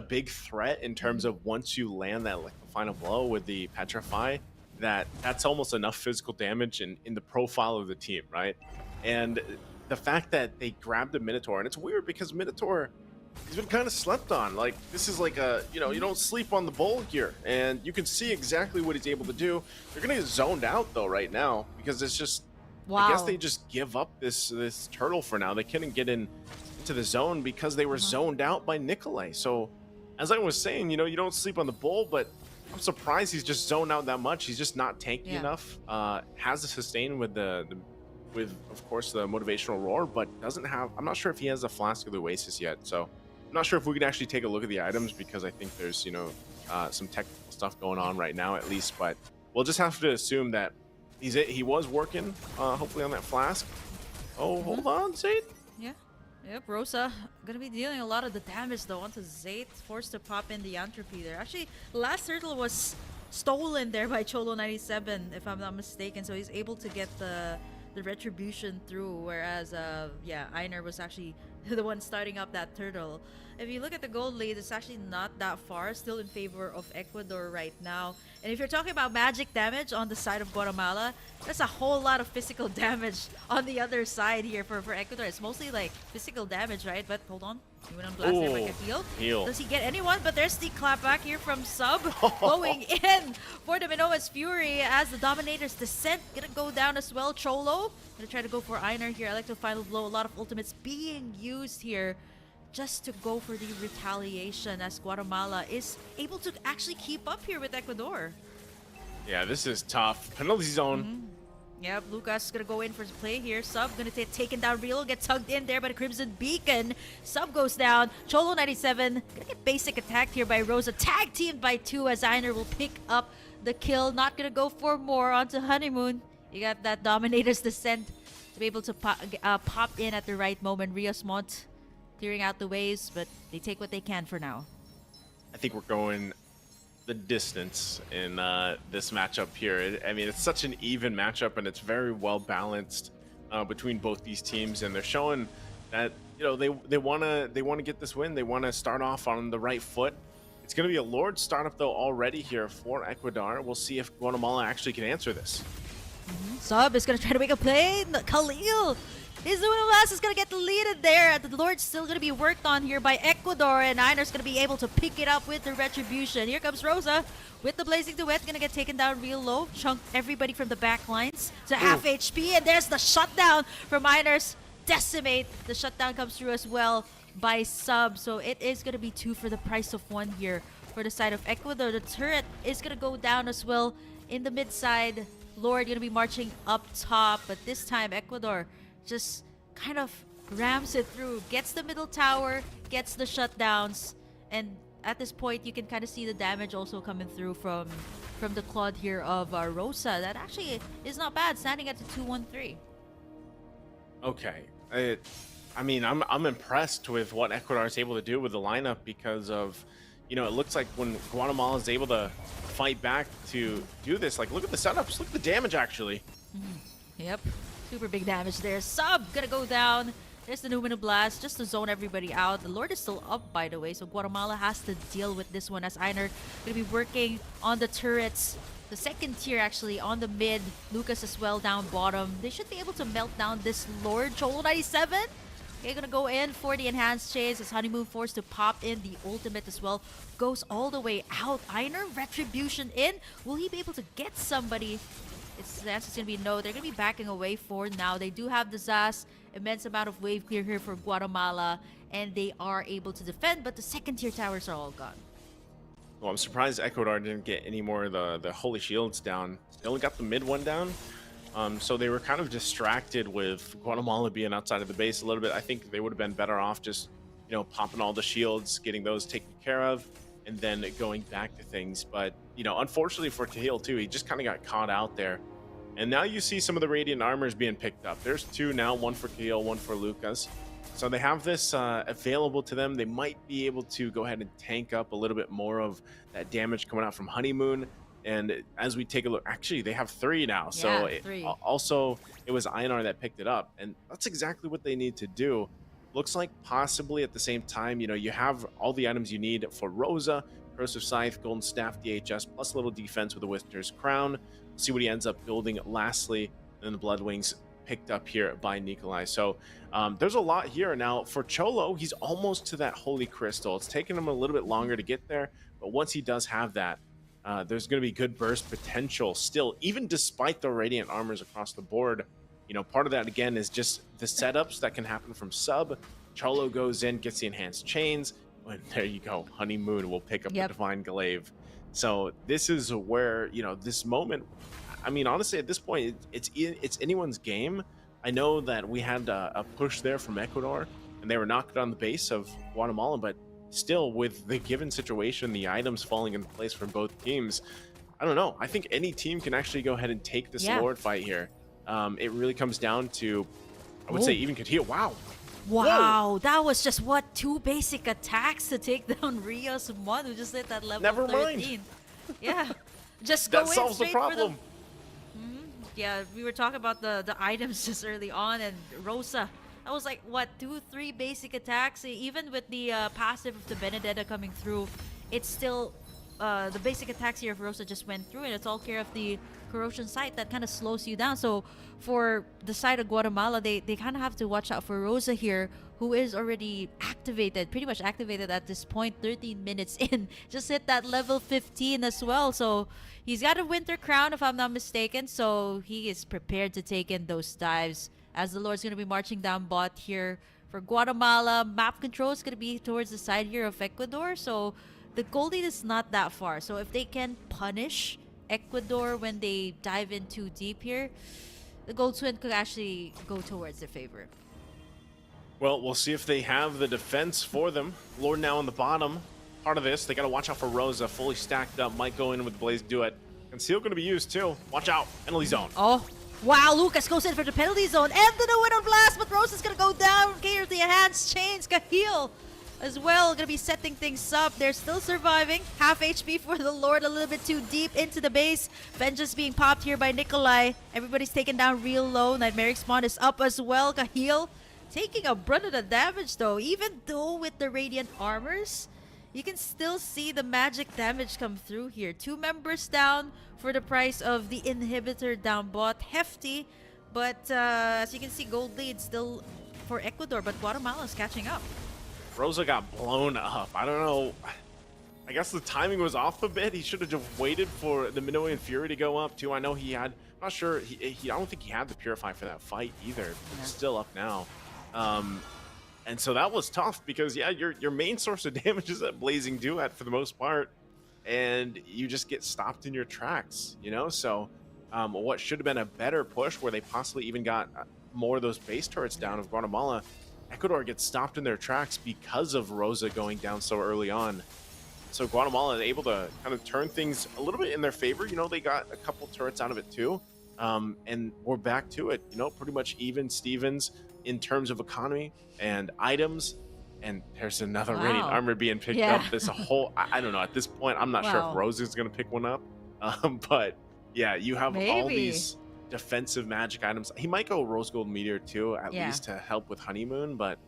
big threat in terms of once you land that like the final blow with the Petrify, that's almost enough physical damage in the profile of the team, right? And the fact that they grabbed the Minotaur, and it's weird because Minotaur, he's been kind of slept on. Like, this is like a, you know, you don't sleep on the bull here, and you can see exactly what he's able to do. They're gonna get zoned out though right now because it's just, I guess they just give up this turtle for now. They couldn't get into the zone because they were zoned out by Nikolai. So as I was saying, you know, you don't sleep on the bull, but I'm surprised he's just zoned out that much. He's just not tanky enough. Has the sustain with with of course the motivational roar, but doesn't have, I'm not sure if he has a flask of the Oasis yet, so I'm not sure if we can actually take a look at the items because I think there's, you know, some technical stuff going on right now at least, but we'll just have to assume that he was working hopefully on that flask. Oh, hold on, Zayt. Yeah. Yep, Rosa gonna be dealing a lot of the damage though onto Zayt, forced to pop in the entropy there. Actually, the last turtle was stolen there by Cholo 97 if I'm not mistaken, so he's able to get the retribution through, whereas yeah, Einar was actually the one starting up that turtle. If you look at the gold lead, it's actually not that far, still in favor of Ecuador right now. And if you're talking about magic damage on the side of Guatemala, that's a whole lot of physical damage on the other side here for Ecuador. It's mostly like physical damage, right? But hold on, he went on blast there like a heal. Does he get anyone? But there's the clapback here from Sub going in for the Minoa's Fury as the Dominator's Descent gonna go down as well. Cholo gonna try to go for Einar here. I like the final blow. A lot of ultimates being used here just to go for the retaliation as Guatemala is able to actually keep up here with Ecuador. Yeah, this is tough. Penalty zone. Yep, Lucas gonna go in for his play here. Sub gonna get taken down real, get tugged in there by the Crimson Beacon. Sub goes down. Cholo 97 gonna get basic attacked here by Rosa. Tag teamed by 2 as Einar will pick up the kill. Not gonna go for more onto Honeymoon. You got that Dominator's Descent to be able to pop in at the right moment. Riasmont clearing out the waves, but they take what they can for now. I think we're going the distance in this matchup here. I mean, it's such an even matchup, and it's very well balanced between both these teams, and they're showing that, you know, they want to get this win. They want to start off on the right foot. It's going to be a Lord startup though already here for Ecuador. We'll see if Guatemala actually can answer this. Sub is going to try to make a play. Khalil, his Lunablast is going to get deleted there. The Lord's still going to be worked on here by Ecuador, and Einar's going to be able to pick it up with the retribution. Here comes Rosa with the Blazing Duet, going to get taken down real low. Chunk everybody from the back lines to half HP, and there's the shutdown from Einar's Decimate. The shutdown comes through as well by Sub, so it is going to be 2 for the price of 1 here for the side of Ecuador. The turret is going to go down as well in the mid side. Lord going to be marching up top, but this time Ecuador just kind of rams it through, gets the middle tower, gets the shutdowns, and at this point you can kind of see the damage also coming through from the Claude here of Rosa. That actually is not bad, standing at the 2-1-3. Okay, I mean, I'm impressed with what Ecuador is able to do with the lineup because of, you know, it looks like when Guatemala is able to fight back to do this, like, look at the setups, look at the damage actually. Yep. Super big damage there. Sub gonna go down. There's the Numina Blast just to zone everybody out. The Lord is still up, by the way, so Guatemala has to deal with this one as Einar gonna be working on the turrets. The second tier actually on the mid. Lucas as well down bottom. They should be able to melt down this Lord. Cholo 97. Okay, gonna go in for the enhanced chase as Honeymoon forced to pop in the ultimate as well. Goes all the way out. Einar retribution in. Will he be able to get somebody? The answer is going to be no. They're going to be backing away for now. They do have the Zaz. Immense amount of wave clear here for Guatemala. And they are able to defend, but the second tier towers are all gone. Well, I'm surprised Ecuador didn't get any more of the Holy Shields down. They only got the mid one down. So they were kind of distracted with Guatemala being outside of the base a little bit. I think they would have been better off just, popping all the shields, getting those taken care of, and then going back to things. But, unfortunately for Cahill too, he just kind of got caught out there. And now you see some of the Radiant armors being picked up. There's 2 now, 1 for Cahill, 1 for Lucas. So they have this available to them. They might be able to go ahead and tank up a little bit more of that damage coming out from Honeymoon. And as we take a look, actually, they have 3 now. So Yeah, 3. Also, it was Einar that picked it up. And that's exactly what they need to do. Looks like possibly at the same time, you have all the items you need for Rosa, Corrosive Scythe, Golden Staff, DHS, plus a little defense with the Whisper's Crown. See what he ends up building lastly. And then the Blood Wings picked up here by Nikolai. So there's a lot here. Now, for Cholo, he's almost to that Holy Crystal. It's taken him a little bit longer to get there. But once he does have that, there's going to be good burst potential still, even despite the Radiant armors across the board. Part of that, again, is just the setups that can happen from sub. Cholo goes in, gets the enhanced chains, and there you go. Honeymoon will pick up the Divine Glaive. So this is where, this moment, I mean, honestly, at this point, it's anyone's game. I know that we had a push there from Ecuador, and they were knocked on the base of Guatemala, but still, with the given situation, the items falling into place from both teams, I don't know. I think any team can actually go ahead and take this Lord fight here. It really comes down to, I would say, even Katia. Wow. Wow, that was just 2 basic attacks to take down Rios Mon, who just hit that level Never 13. mind. Yeah, just That go in solves the straight problem. For yeah, we were talking about the items just early on, and Rosa. I was like, 2-3 basic attacks? Even with the passive of the Benedetta coming through, it's still the basic attacks here of Rosa just went through, and it's all care of the corrosion site that kind of slows you down. So for the side of Guatemala, they kind of have to watch out for Rosa here, who is already activated, pretty much activated at this point, 13 minutes in. Just hit that level 15 as well. So he's got a Winter Crown, if I'm not mistaken. So he is prepared to take in those dives, as the Lord's going to be marching down bot here for Guatemala. Map control is going to be towards the side here of Ecuador. So the goal lead is not that far. So if they can punish Ecuador when they dive in too deep here, the gold twin could actually go towards their favor. Well, we'll see if they have the defense for them. Lord now on the bottom. Part of this, they got to watch out for Rosa. Fully stacked up. Might go in with Blaze Duet. Conceal going to be used too. Watch out. Penalty zone. Oh, wow. Lucas goes in for the penalty zone. And the win on blast, but Rosa's going to go down. Cater the enhanced chains. Cahill as well, going to be setting things up. They're still surviving. Half HP for the Lord, a little bit too deep into the base. Vengeance being popped here by Nikolai. Everybody's taken down real low. Nightmaric Spawn is up as well. Cahill taking a brunt of the damage though. Even though with the Radiant armors, you can still see the magic damage come through here. 2 members down for the price of the inhibitor down bot. Hefty, but as you can see, gold lead still for Ecuador, but Guatemala's catching up. Rosa got blown up. I don't know. I guess the timing was off a bit. He should have just waited for the Minoan Fury to go up too. I know he had, I'm not sure, I don't think he had the Purify for that fight either. It's still up now. And so that was tough because, yeah, your main source of damage is that Blazing Duet for the most part. And you just get stopped in your tracks, So what should have been a better push where they possibly even got more of those base turrets down of Guatemala, Ecuador gets stopped in their tracks because of Rosa going down so early on. So Guatemala is able to kind of turn things a little bit in their favor. They got a couple turrets out of it too. And we're back to it, pretty much even Stevens in terms of economy and items. And there's another Radiant armor being picked up. This whole, I don't know, at this point, I'm not sure if Rosa's going to pick one up. But yeah, you have all these defensive magic items. He might go Rose Gold Meteor too, at least to help with Honeymoon. But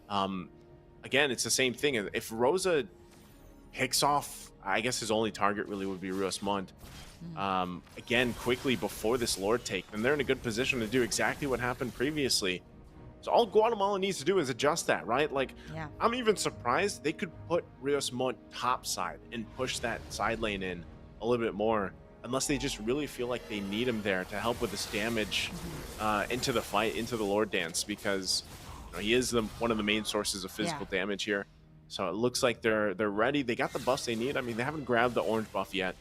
again, it's the same thing. If Rosa picks off, I guess his only target really would be Rios Mont. Again, quickly before this Lord take, then they're in a good position to do exactly what happened previously. So all Guatemala needs to do is adjust that, right? Like, I'm even surprised they could put Rios Mont topside and push that side lane in a little bit more, unless they just really feel like they need him there to help with this damage into the fight, into the Lord Dance, because he is one of the main sources of physical damage here. So it looks like they're ready. They got the buffs they need. I mean, they haven't grabbed the orange buff yet.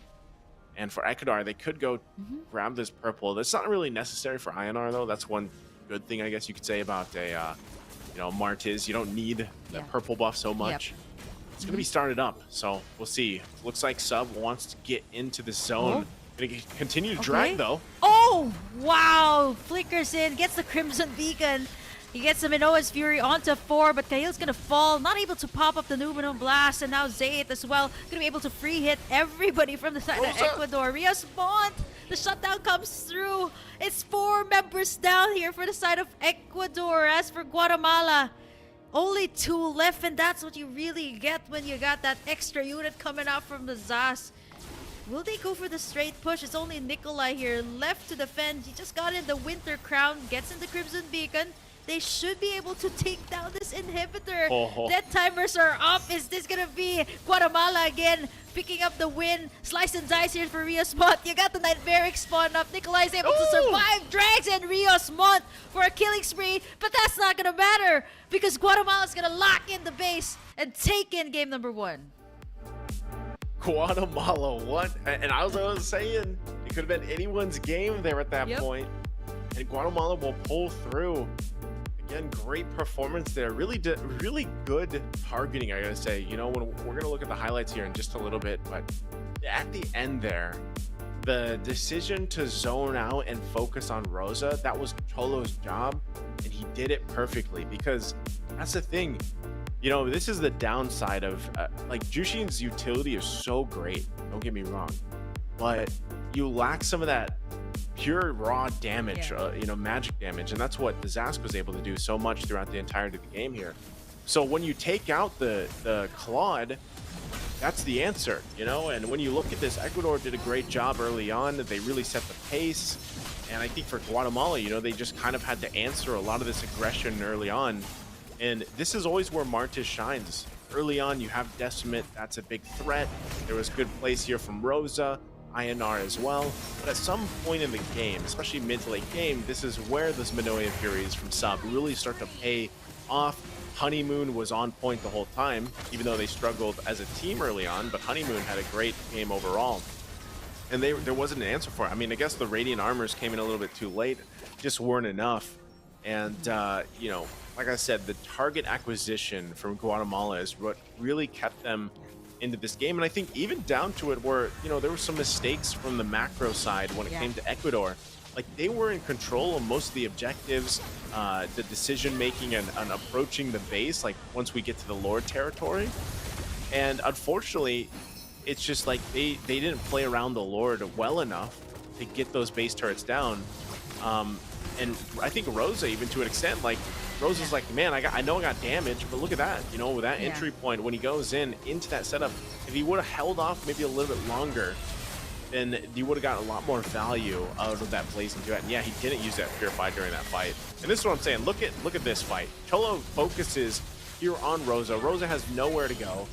And for Ecuador, they could go grab this purple. That's not really necessary for INR, though. That's one good thing, I guess you could say, about a Martiz. You don't need the purple buff so much. It's going to be started up, so we'll see. Looks like Sub wants to get into the zone. Going to continue to drag, though. Oh, wow. Flickers in, gets the Crimson Beacon. He gets the Minoa's Fury onto 4, but Kahil's going to fall. Not able to pop up the Numenor Blast, and now Zayt as well. Going to be able to free hit everybody from the side of Ecuador. Rios Bond, the shutdown comes through. It's 4 members down here for the side of Ecuador. As for Guatemala, only 2 left, and that's what you really get when you got that extra unit coming out from the Zas. Will they go for the straight push? It's only Nikolai here left to defend. He just got in the Winter Crown, gets in the Crimson Beacon. They should be able to take down this inhibitor. Dead timers are up. Is this gonna be Guatemala again picking up the win? Slice and dice here for Rios Mont. You got the Nightmaric spawn up. Nikolai's able to survive. Drags in Rios Mont for a killing spree, but that's not gonna matter because Guatemala's gonna lock in the base and take in game number 1. Guatemala, what? And I was saying, it could have been anyone's game there at that point. And Guatemala will pull through. Again, great performance there. Really good targeting, I gotta say. You know, when we're gonna look at the highlights here in just a little bit, but at the end there, the decision to zone out and focus on Rosa, that was Cholo's job, and he did it perfectly because that's the thing. You know, this is the downside of like Jushin's utility is so great. Don't get me wrong, but you lack some of that pure raw damage, magic damage, and that's what the Zask was able to do so much throughout the entirety of the game here. So when you take out the Claude, that's the answer, you know. And when you look at this, Ecuador did a great job early on. They really set the pace, and I think for Guatemala, you know, they just kind of had to answer a lot of this aggression early on. And this is always where Martis shines. Early on, you have Decimate, that's a big threat. There was good plays here from Rosa, INR as well, but at some point in the game, especially mid to late game, this is where those Minoan Furies from Sub really start to pay off. Honeymoon was on point the whole time, even though they struggled as a team early on, but Honeymoon had a great game overall. And there wasn't an answer for it. I mean, I guess the Radiant Armors came in a little bit too late, just weren't enough. And, you know, like I said, the target acquisition from Guatemala is what really kept them into this game. And I think even down to it where, you know, there were some mistakes from the macro side when it came to Ecuador. Like, they were in control of most of the objectives, the decision making and approaching the base, like once we get to the Lord territory. And unfortunately, it's just like they didn't play around the Lord well enough to get those base turrets down. And I think Rosa, even to an extent, like, Rosa's like, man, I know I got damage, but look at that, you know, with that entry point, when he goes into that setup, if he would have held off maybe a little bit longer, then he would have gotten a lot more value out of that blazing duet. And yeah, he didn't use that Purify during that fight. And this is what I'm saying. Look at this fight. Cholo focuses here on Rosa. Rosa has nowhere to go.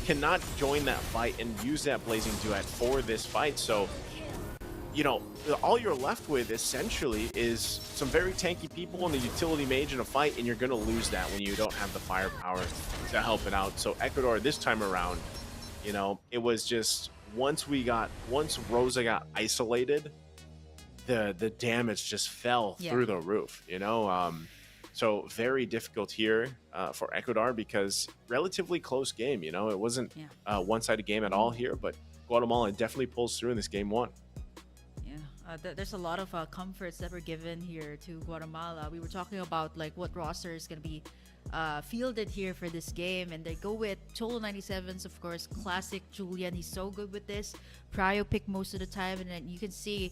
Cannot join that fight and use that blazing duet for this fight. So, you know, all you're left with essentially is some very tanky people and the utility mage in a fight, and you're going to lose that when you don't have the firepower to help it out. So Ecuador this time around, you know, it was just once Rosa got isolated, the damage just fell through the roof, you know. So very difficult here for Ecuador because relatively close game, you know. It wasn't a one-sided game at all here, but Guatemala definitely pulls through in this game 1. There's a lot of comforts that were given here to Guatemala. We were talking about like what roster is going to be fielded here for this game, and they go with Cholo 97s, of course, classic Julian. He's so good with this. Prio pick most of the time, and then you can see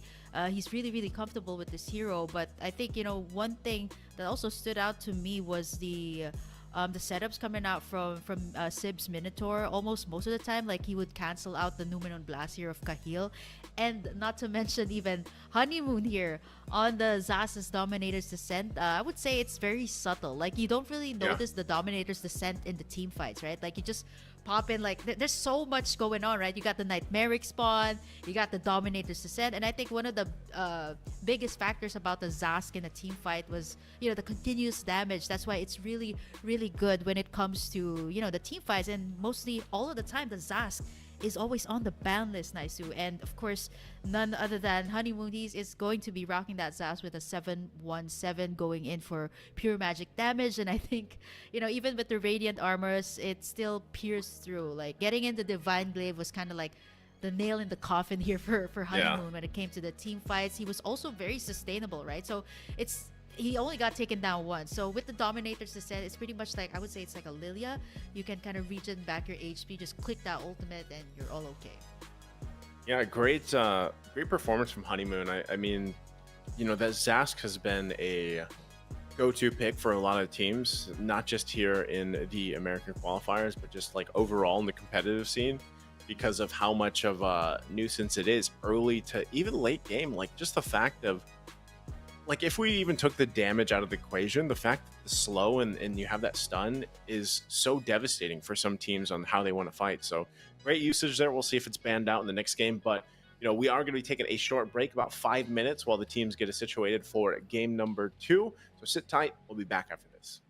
he's really comfortable with this hero. But I think, you know, one thing that also stood out to me was the setups coming out from Sib's Minotaur. Almost most of the time, like, he would cancel out the Numenor Blast here of Kahil, and not to mention even Honeymoon here on the Zaz's Dominator's Descent. I would say it's very subtle. Like, you don't really notice the Dominator's Descent in the team fights, right? Like, you just pop in, like, there's so much going on, right? You got the Nightmaric spawn, you got the Dominator's Descent, and I think one of the biggest factors about the Zask in a team fight was, you know, the continuous damage. That's why it's really good when it comes to, you know, the team fights, and mostly all of the time the Zask is always on the ban list, Naisu. And of course, none other than Honeymoonies is going to be rocking that Zas with a 717 going in for pure magic damage. And I think, even with the Radiant Armors, it still pierced through. Like, getting in the Divine Glaive was kind of like the nail in the coffin here for Honeymoon when it came to the team fights. He was also very sustainable, right? So he only got taken down once. So with the Dominator's Descent, it's pretty much like, I would say it's like a Lilia. You can kind of regen back your HP, just click that ultimate, and you're all okay. Yeah, great performance from Honeymoon. I mean, that Zask has been a go-to pick for a lot of teams, not just here in the American qualifiers, but just like overall in the competitive scene, because of how much of a nuisance it is early to even late game. Like, just the fact of, like, if we even took the damage out of the equation, the fact that the slow and you have that stun is so devastating for some teams on how they want to fight. So great usage there. We'll see if it's banned out in the next game, but we are going to be taking a short break, about 5 minutes, while the teams get situated for game number 2. So sit tight. We'll be back after this.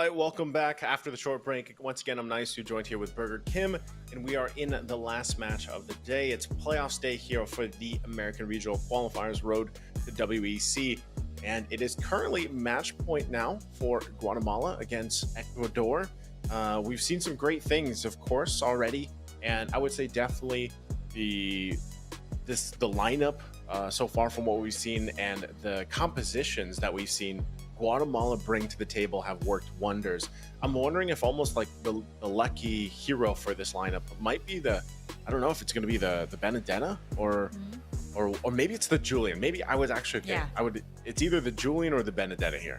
right, welcome back after the short break. Once again, I'm Nice, who joined here with Burger Kim, and we are in the last match of the day. It's playoffs day here for the American Regional Qualifiers Road to WEC, and it is currently match point now for Guatemala against Ecuador. We've seen some great things, of course, already, and I would say definitely the lineup so far from what we've seen and the compositions that we've seen Guatemala bring to the table have worked wonders. I'm wondering if almost like the lucky hero for this lineup might be I don't know if it's going to be the Benedetta or maybe it's the Julian. Maybe I was actually okay. Yeah. It's either the Julian or the Benedetta here.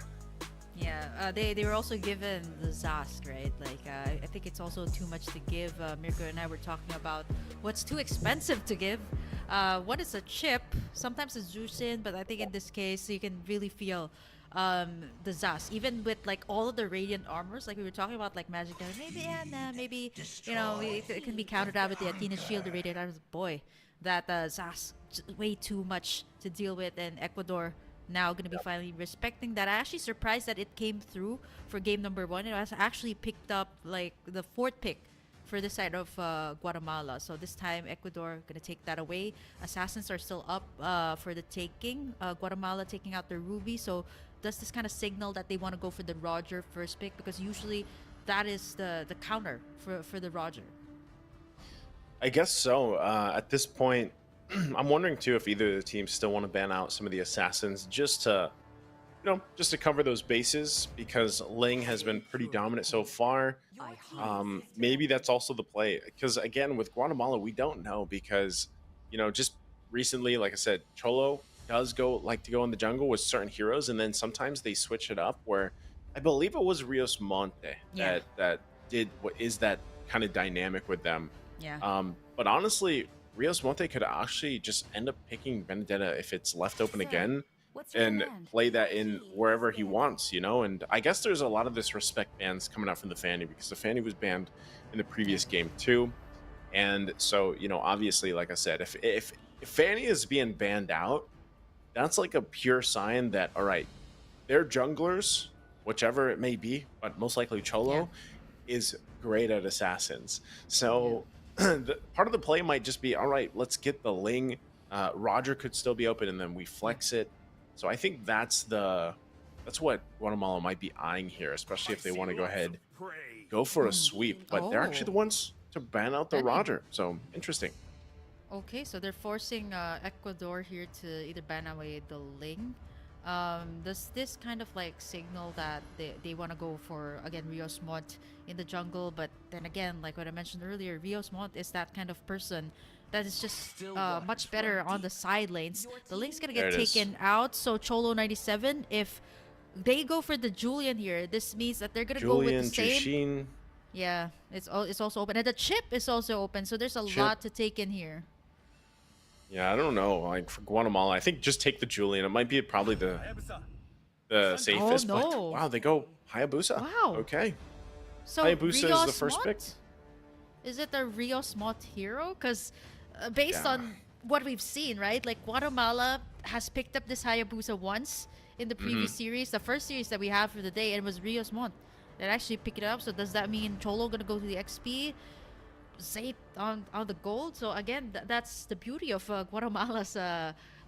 Yeah, they were also given the Zast, right? Like, I think it's also too much to give. Mirko and I were talking about what's too expensive to give. What is a chip? Sometimes it's Juicin, but I think in this case, you can really feel the Zast. Even with like all of the Radiant armors, like we were talking about, like Magic, maybe Anna, maybe, you know, it can be countered out with the Athena Shield, the Radiant armors. Boy, that Zast, way too much to deal with, and Ecuador now going to be finally respecting that. I'm actually surprised that it came through for game number 1. It was actually picked up like the 4th pick for this side of Guatemala. So this time Ecuador going to take that away. Assassins are still up for the taking. Guatemala taking out their Ruby. So does this kind of signal that they want to go for the Roger first pick? Because usually that is the counter for the Roger. I guess so. At this point, I'm wondering too if either of the teams still want to ban out some of the assassins just to cover those bases, because Ling has been pretty dominant so far. Maybe that's also the play, because again with Guatemala we don't know, because just recently, like I said, Cholo does like to go in the jungle with certain heroes, and then sometimes they switch it up, where I believe it was Rios Monte that did what is that kind of dynamic with them. But honestly, Rios Monte could actually just end up picking Benedetta if it's left open again and play that in wherever he wants, and I guess there's a lot of this respect bans coming out from the Fanny, because the Fanny was banned in the previous game too. And so, obviously, like I said, if Fanny is being banned out, that's like a pure sign that, all right, their junglers, whichever it may be, but most likely Cholo, is great at assassins. So part of the play might just be, all right, let's get the Ling. Roger could still be open, and then we flex it. So I think that's what Guatemala might be eyeing here, especially if they want to go ahead, go for a sweep. But they're actually the ones to ban out the Roger. So interesting. Okay, so they're forcing Ecuador here to either ban away the Ling. Does this kind of like signal that they want to go for, again, Rios Mont in the jungle? But then again, like what I mentioned earlier, Rios Mont is that kind of person that is just much better on the side lanes. The Ling's gonna get taken out, so Cholo 97, if they go for the Julian here, this means that they're gonna go with the same. Jushin. Yeah, it's also open, and the chip is also open, so there's a lot to take in here. Yeah, I don't know. Like for Guatemala, I think just take the Julian. It might be probably the safest. Oh, no. But wow, they go Hayabusa. Wow. Okay. So Hayabusa Rios is the first Mont? pick. Is it a Rios Mont hero? Because based on what we've seen, right? Like Guatemala has picked up this Hayabusa once in the previous series, the first series that we have for the day, and it was Rios Mont that actually picked it up. So does that mean Cholo gonna go to the XP? Zayt on the gold? So again, that's the beauty of Guatemala's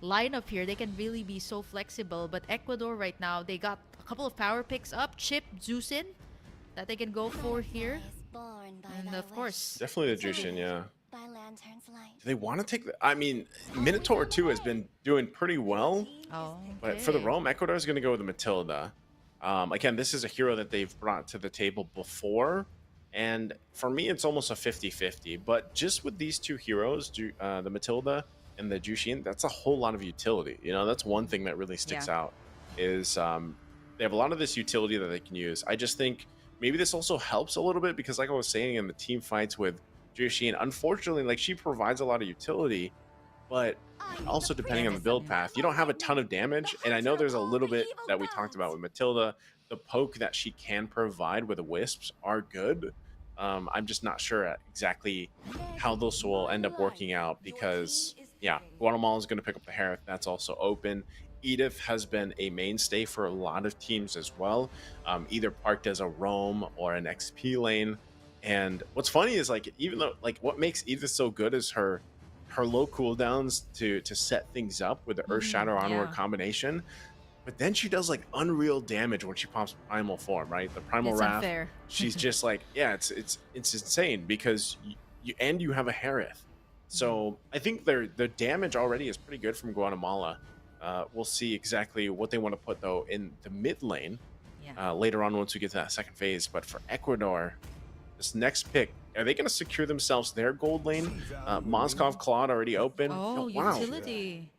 lineup here. They can really be so flexible. But Ecuador right now, they got a couple of power picks up. Chip, Juicin, that they can go for here. And of course, definitely the Jushin, yeah. Do they want to take the... I mean, Minotaur 2 has been doing pretty well. But for the Rome, Ecuador is going to go with the Matilda. Again, this is a hero that they've brought to the table before. And for me, it's almost a 50-50. But just with these two heroes, the Matilda and the Jushin, that's a whole lot of utility. That's one thing that really sticks out, is they have a lot of this utility that they can use. I just think maybe this also helps a little bit, because like I was saying, in the team fights with Jushin, unfortunately, like, she provides a lot of utility, but also depending on the build path, you don't have a ton of damage. And I know there's a little bit that we talked about with Matilda. The poke that she can provide with the Wisps are good. I'm just not sure exactly how those will end up working out, because Guatemala is going to pick up the Harith. That's also open. Edith has been a mainstay for a lot of teams as well, either parked as a roam or an XP lane. And what's funny is like, even though like what makes Edith so good is her low cooldowns to set things up with the Earth Shadow Onward combination. But then she does like unreal damage when she pops primal form, right? The primal It's wrath. unfair. She's just like, yeah, it's insane because you have a Harith. So I think the damage already is pretty good from Guatemala. We'll see exactly what they want to put though in the mid lane later on once we get to that second phase. But for Ecuador, this next pick, are they going to secure themselves their gold lane? Moskov Claude already open. Oh, wow. utility.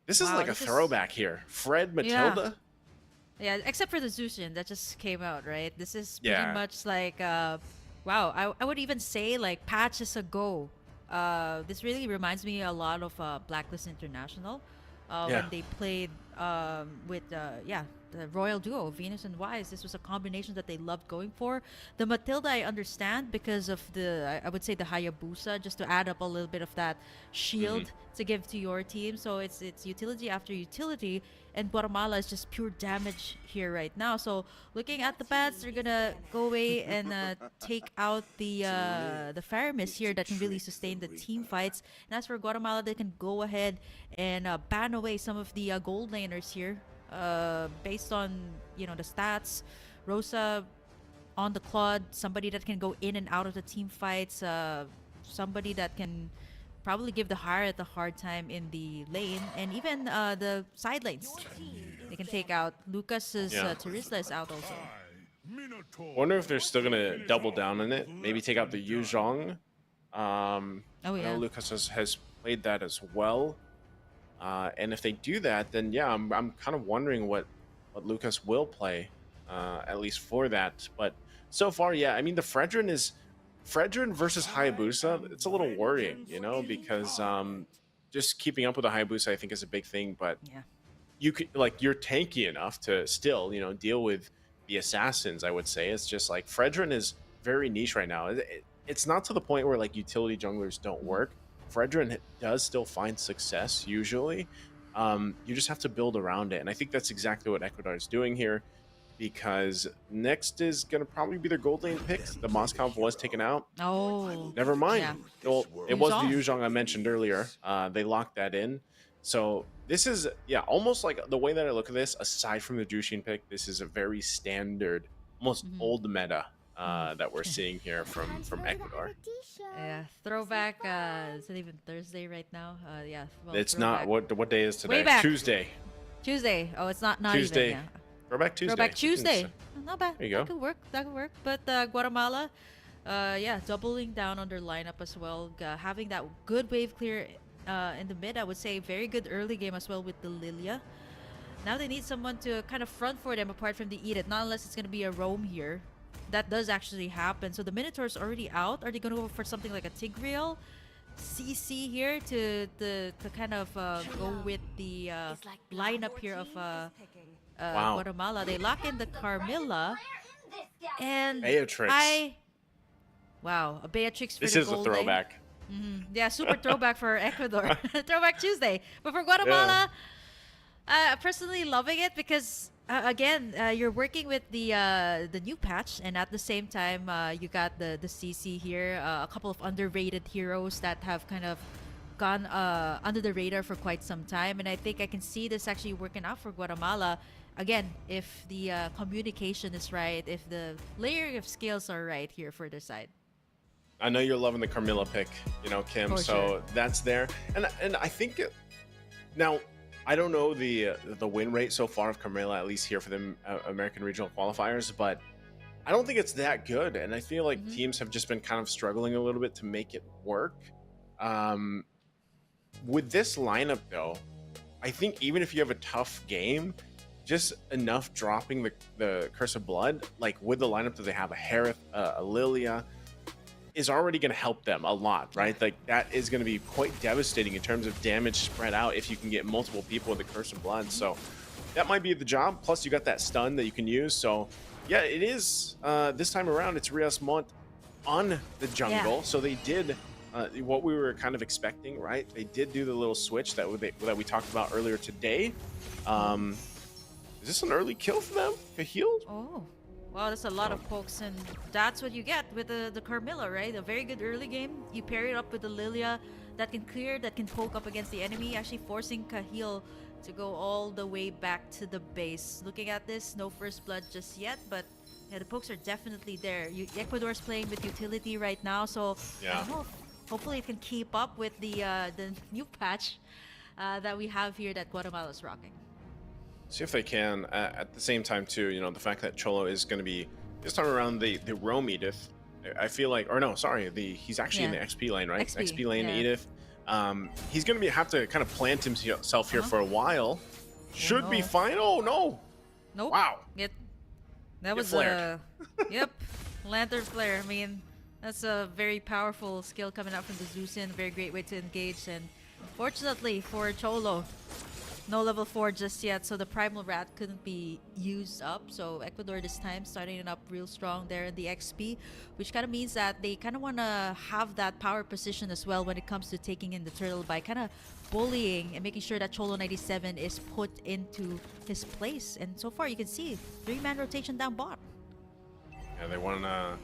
This is like a throwback here. Fred Matilda. Yeah, except for the Zushin that just came out, right? This is pretty much like, wow, I would even say like patches ago. This really reminds me a lot of Blacklist International when they played with, the royal duo, Venus and Wise. This was a combination that they loved going for. The Matilda, I understand because of the, I would say the Hayabusa, just to add up a little bit of that shield to give to your team. So it's utility after utility, and Guatemala is just pure damage here right now. So looking at the bats, they're gonna go away and take out the Faramis here that can really sustain the team fights. And as for Guatemala, they can go ahead and ban away some of the gold laners here. Based on the stats, Rosa on the Claude, somebody that can go in and out of the team fights, somebody that can probably give the Harith a hard time in the lane, and even the side lanes. They can take out Lucas's Terizla is out also. Wonder if they're still gonna double down on it. Maybe take out the Yu Zhong. I know Lucas has played that as well. And if they do that, then yeah, I'm kind of wondering what Lucas will play, at least for that. But so far, yeah, I mean the Fredrin versus Hayabusa. It's a little worrying, because just keeping up with the Hayabusa I think is a big thing. But you could you're tanky enough to still deal with the assassins. I would say it's just like Fredrin is very niche right now. It's not to the point where like utility junglers don't work. Fredrin does still find success usually. You just have to build around it, and I think that's exactly what Ecuador is doing here, because next is going to probably be their gold lane pick. The Moskov was taken out. Oh, never mind. Yeah. Well, it was the Yu Zhong I mentioned earlier. They locked that in. So this is almost like the way that I look at this. Aside from the Jushin pick, this is a very standard, almost old meta that we're seeing here from Ecuador. Yeah, throwback. Is it even Thursday right now? Well, It's throwback. not. What day is today? Way back. Tuesday. Tuesday. Oh, it's not Tuesday. even. Yeah. Throwback Tuesday. Throwback Tuesday. Not bad. There you go. That could work. But Guatemala, doubling down on their lineup as well. Having that good wave clear in the mid, I would say very good early game as well with the Lilia. Now they need someone to kind of front for them apart from the Edith. Not unless it's going to be a roam here. That does actually happen. So the Minotaur's already out. Are they going to go for something like a Tigreal CC here to kind of go with the lineup here of Guatemala? They lock in the Carmilla and Beatrix. A Beatrix for This the is a gold throwback. lane. Yeah, super throwback for Ecuador. Throwback Tuesday. But for Guatemala, personally loving it because again, you're working with the new patch, and at the same time, you got the CC here. A couple of underrated heroes that have kind of gone under the radar for quite some time, and I think I can see this actually working out for Guatemala. Again, if the communication is right, if the layering of skills are right here for their side. I know you're loving the Carmilla pick, Kim. For so sure. that's there, and I think now I don't know the win rate so far of Carmilla, at least here for the American regional qualifiers, but I don't think it's that good, and I feel like teams have just been kind of struggling a little bit to make it work. With this lineup though, I think even if you have a tough game, just enough dropping the Curse of Blood, like with the lineup that they have, a Harith, a Lilia, is already going to help them a lot, right? Like that is going to be quite devastating in terms of damage spread out if you can get multiple people with the Curse of Blood. So that might be the job. Plus you got that stun that you can use. So yeah, it is this time around it's Rias Mont on the jungle. Yeah. So they did what we were kind of expecting, right? They did do the little switch that we talked about earlier today. Is this an early kill for them? Cahill? Oh, wow, that's a lot of pokes, and that's what you get with the Carmilla, right? A very good early game. You pair it up with the Lilia that can clear, that can poke up against the enemy, actually forcing Cahill to go all the way back to the base. Looking at this, no first blood just yet, but yeah, the pokes are definitely there. Ecuador's playing with utility right now, so yeah. I don't know. Hopefully it can keep up with the new patch that we have here that Guatemala's rocking. See if they can. At the same time, too, you know, the fact that Cholo is going to be this time around the roam Edith. I feel like, or no, sorry, he's actually in the XP lane, right? XP lane Edith. He's going to have to kind of plant himself here for a while. Should be fine. Oh no! Nope. Wow. That was flared. Yep, lantern flare. I mean, that's a very powerful skill coming out from the Zeusin. Very great way to engage. And fortunately for Cholo, no level 4 just yet, so the Primal Rat couldn't be used up. So Ecuador this time starting it up real strong there in the XP, which kind of means that they kind of want to have that power position as well when it comes to taking in the turtle by kind of bullying and making sure that Cholo 97 is put into his place. And so far you can see 3-man rotation down bot. Yeah, they want to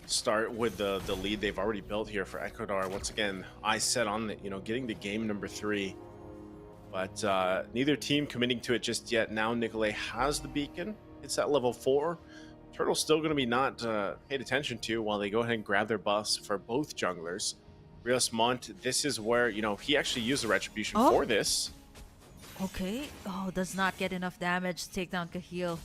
start with the lead they've already built here for Ecuador. Once again, Iesf on the, getting the game number 3. But neither team committing to it just yet. Now Nikolai has the beacon. It's at level 4. Turtle's still going to be not paid attention to while they go ahead and grab their buffs for both junglers. Rios Mont, this is where, he actually used the Retribution for this. Okay. Oh, does not get enough damage to take down Cahill.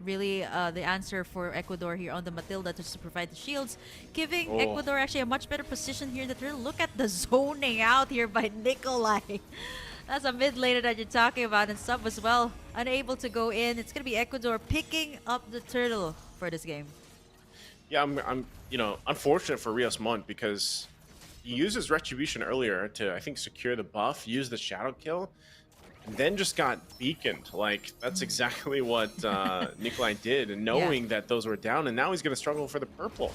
Really, the answer for Ecuador here on the Matilda to provide the shields, giving Ecuador actually a much better position here in the turtle. Look at the zoning out here by Nikolai. That's a mid laner that you're talking about, and Sub as well, unable to go in. It's gonna be Ecuador picking up the turtle for this game. Yeah, I'm unfortunate for Rios Mont because he used his Retribution earlier to, I think, secure the buff, use the shadow kill, and then just got beaconed. Like, that's exactly what Nikolai did, and knowing that those were down, and now he's gonna struggle for the purple.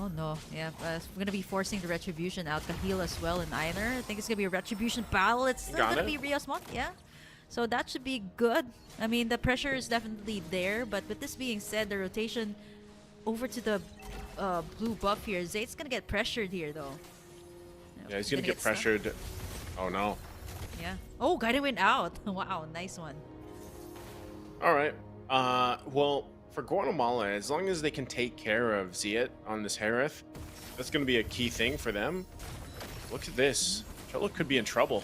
Oh no, yeah, we're gonna be forcing the Retribution out. Cahill as well in Einer. I think it's gonna be a Retribution battle. It's still gonna be Rios Mont, yeah. So that should be good. I mean, the pressure is definitely there, but with this being said, the rotation over to the blue buff here, Zayt's gonna get pressured here though. Yeah, he's gonna get pressured. Oh no. Yeah. Oh, Gaiden went out. Wow, nice one. All right. Well, for Guatemala, as long as they can take care of Ziet on this Harith, that's going to be a key thing for them. Look at this. Cholo could be in trouble.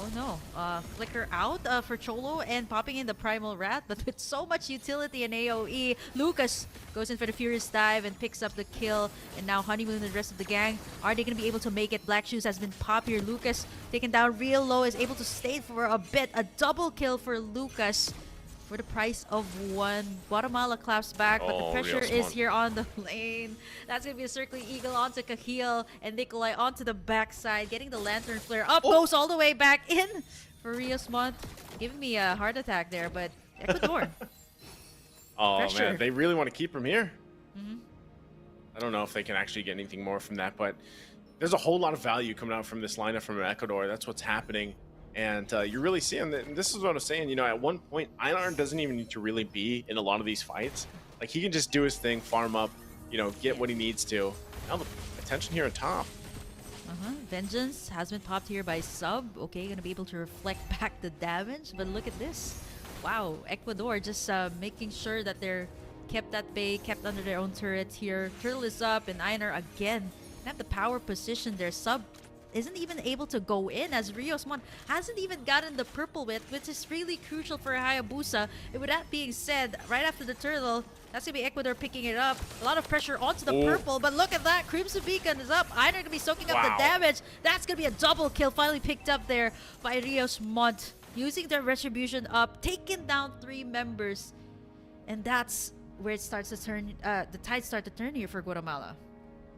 Oh no. Flicker out for Cholo and popping in the Primal Rat, but with so much utility in AoE, Lucas goes in for the Furious Dive and picks up the kill. And now Honeymoon and the rest of the gang, are they going to be able to make it? Black Shoes has been popped here. Lucas taken down real low, is able to stay for a bit. A double kill for Lucas for the price of 1. Guatemala claps back, but the pressure is here on the lane. That's going to be a circling eagle onto Cahill, and Nikolai onto the backside, getting the lantern flare up, goes all the way back in for Rios Mont. Giving me a heart attack there, but Ecuador. Pressure. Man, they really want to keep him here. I don't know if they can actually get anything more from that, but there's a whole lot of value coming out from this lineup from Ecuador. That's what's happening. And you're really seeing that. And this is what I'm saying. At one point, Einar doesn't even need to really be in a lot of these fights. Like, he can just do his thing, farm up, get what he needs to. Now the attention here on top. Vengeance has been popped here by Sub. Okay, gonna be able to reflect back the damage. But look at this. Wow, Ecuador just making sure that they're kept at bay, kept under their own turret here. Turtle is up, and Einar again have the power position there. Sub isn't even able to go in, as Rios Mont hasn't even gotten the purple whip, which is really crucial for Hayabusa. And with that being said, right after the turtle, that's gonna be Ecuador picking it up. A lot of pressure onto the purple, but look at that, Crimson Beacon is up. Einar gonna be soaking up the damage. That's gonna be a double kill, finally picked up there by Rios Mont, using their Retribution up, taking down 3 members, and that's where it starts to turn. The tides start to turn here for Guatemala.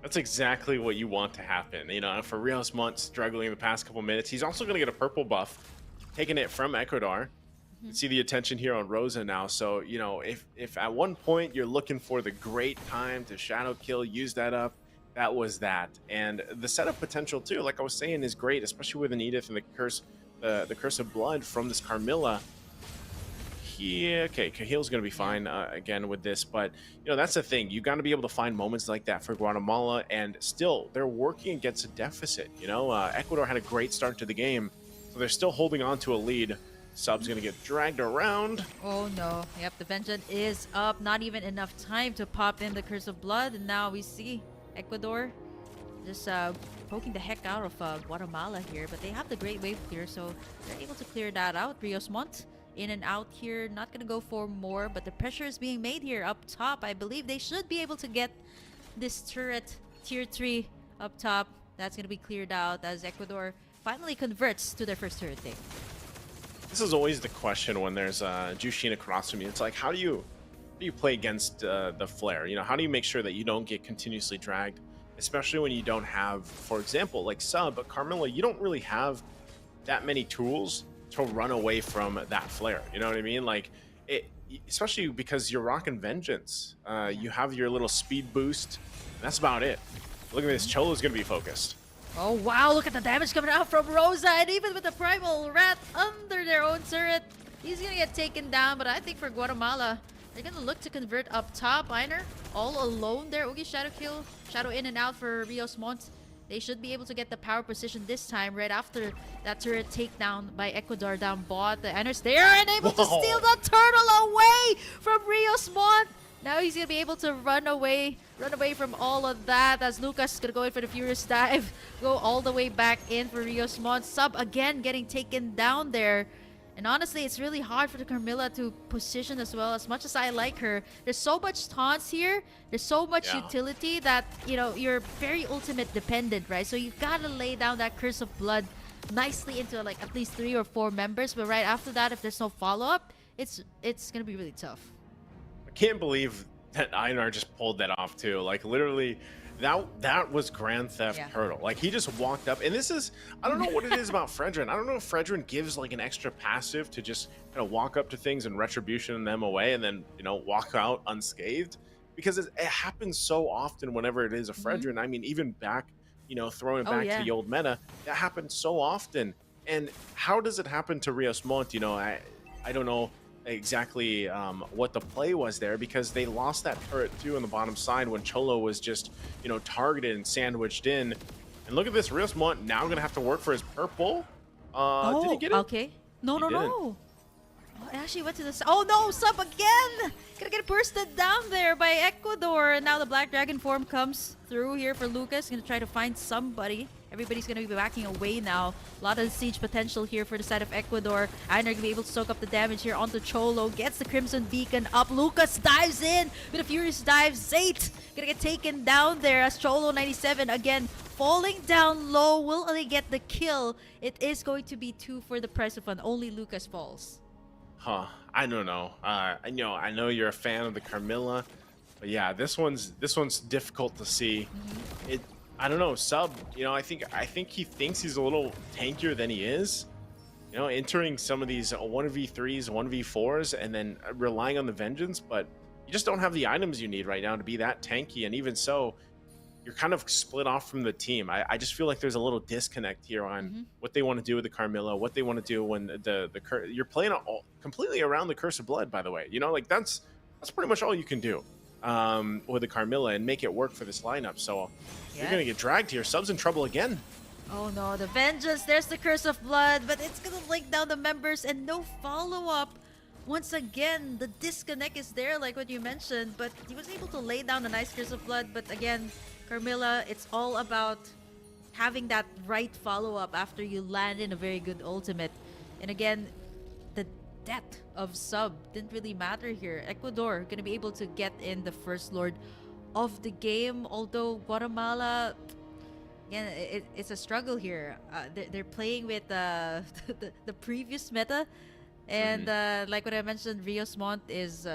That's exactly what you want to happen. For Rios Mont struggling the past couple minutes, he's also going to get a purple buff, taking it from Ecuador. See the attention here on Rosa now. So, if at one point you're looking for the great time to shadow kill, use that up, that was that. And the setup potential too, like I was saying, is great, especially with an Edith and the curse of blood from this Carmilla. Okay, Cahill's going to be fine again with this, but you know, that's the thing. You got to be able to find moments like that for Guatemala, and still they're working against a deficit. You know, Ecuador had a great start to the game, so they're still holding on to a lead. Sub's going to get dragged around. Oh no, yep, the Vengeance is up. Not even enough time to pop in the Curse of Blood, and now we see Ecuador just poking the heck out of Guatemala here, but they have the great wave clear, so they're able to clear that out. Rios Montt in and out here, not gonna go for more, but the pressure is being made here up top. I believe they should be able to get this turret tier 3 up top. That's gonna be cleared out as Ecuador finally converts to their first turret take. This is always the question when there's Jushin across from you. It's like, how do you play against the flare? You know, how do you make sure that you don't get continuously dragged, especially when you don't have, for example, like Sub, but Carmilla, you don't really have that many tools to run away from that flare. You know what I mean? Like, especially because you're rocking Vengeance. You have your little speed boost. That's about it. Look at this. Cholo's going to be focused. Oh wow, look at the damage coming out from Rosa, and even with the Primal Rat under their own turret, he's gonna get taken down. But I think for Guatemala, they're gonna look to convert up top. Einer all alone there. Oogie Shadow kill, Shadow in and out for Rios Montt. They should be able to get the power position this time right after that turret takedown by Ecuador down bot. The Einer's there and able to steal the turtle away from Rios Montt. Now he's gonna be able to run away from all of that, as Lucas is gonna go in for the Furious Dive, go all the way back in for Rios Montt. Sub again getting taken down there. And honestly, it's really hard for the Carmilla to position as well. As much as I like her, there's so much taunts here, there's so much utility that, you know, you're very ultimate dependent, right? So you've got to lay down that Curse of Blood nicely into like at least 3 or 4 members. But right after that, if there's no follow-up, it's gonna be really tough. Can't believe that Einar just pulled that off too. Like, literally, that was Grand Theft Turtle. Like, he just walked up, and this is, I don't know what it is about Fredrin. I don't know if Fredrin gives like an extra passive to just kind of walk up to things and retribution them away, and then, you know, walk out unscathed, because it happens so often whenever it is a Fredrin. I mean, even back, you know, throwing it back to the old meta, that happens so often. And how does it happen to Rios Montt? You know, I don't know exactly what the play was there, because they lost that turret too on the bottom side when Cholo was just, you know, targeted and sandwiched in. And look at this, Rios Montt now gonna have to work for his purple. Did he get it? Okay. No. Oh, it actually went to the... Oh no, Sub again! Gonna get bursted down there by Ecuador. And now the Black Dragon form comes through here for Lucas. Gonna try to find somebody. Everybody's gonna be backing away now. A lot of siege potential here for the side of Ecuador. Einer gonna be able to soak up the damage here onto Cholo. Gets the Crimson Beacon up. Lucas dives in with a Furious Dive. Zayt gonna get taken down there as Cholo 97 again falling down low. Will they get the kill? It is going to be 2 for the price of 1. Only Lucas falls. Huh, I don't know. I know you're a fan of the Carmilla, but yeah, this one's difficult to see. I don't know, Sub, you know, I think he thinks he's a little tankier than he is. You know, entering some of these 1v3s, 1v4s, and then relying on the Vengeance, but you just don't have the items you need right now to be that tanky. And even so, you're kind of split off from the team. I just feel like there's a little disconnect here on what they want to do with the Carmilla, what they want to do when you're playing completely around the Curse of Blood, by the way. You know, like that's pretty much all you can do with the Carmilla and make it work for this lineup. So you're gonna get dragged here. Sub's in trouble again. Oh no, the Vengeance, there's the Curse of Blood, but it's gonna link down the members and no follow-up. Once again, the disconnect is there, like what you mentioned, but he was able to lay down a nice Curse of Blood. But again, Carmilla, it's all about having that right follow-up after you land in a very good ultimate. And again, the depth of Sub didn't really matter here. Ecuador gonna be able to get in the first Lord of the game, although Guatemala, again, it's a struggle here. They're playing with the previous meta, and like what I mentioned, Rios Montt is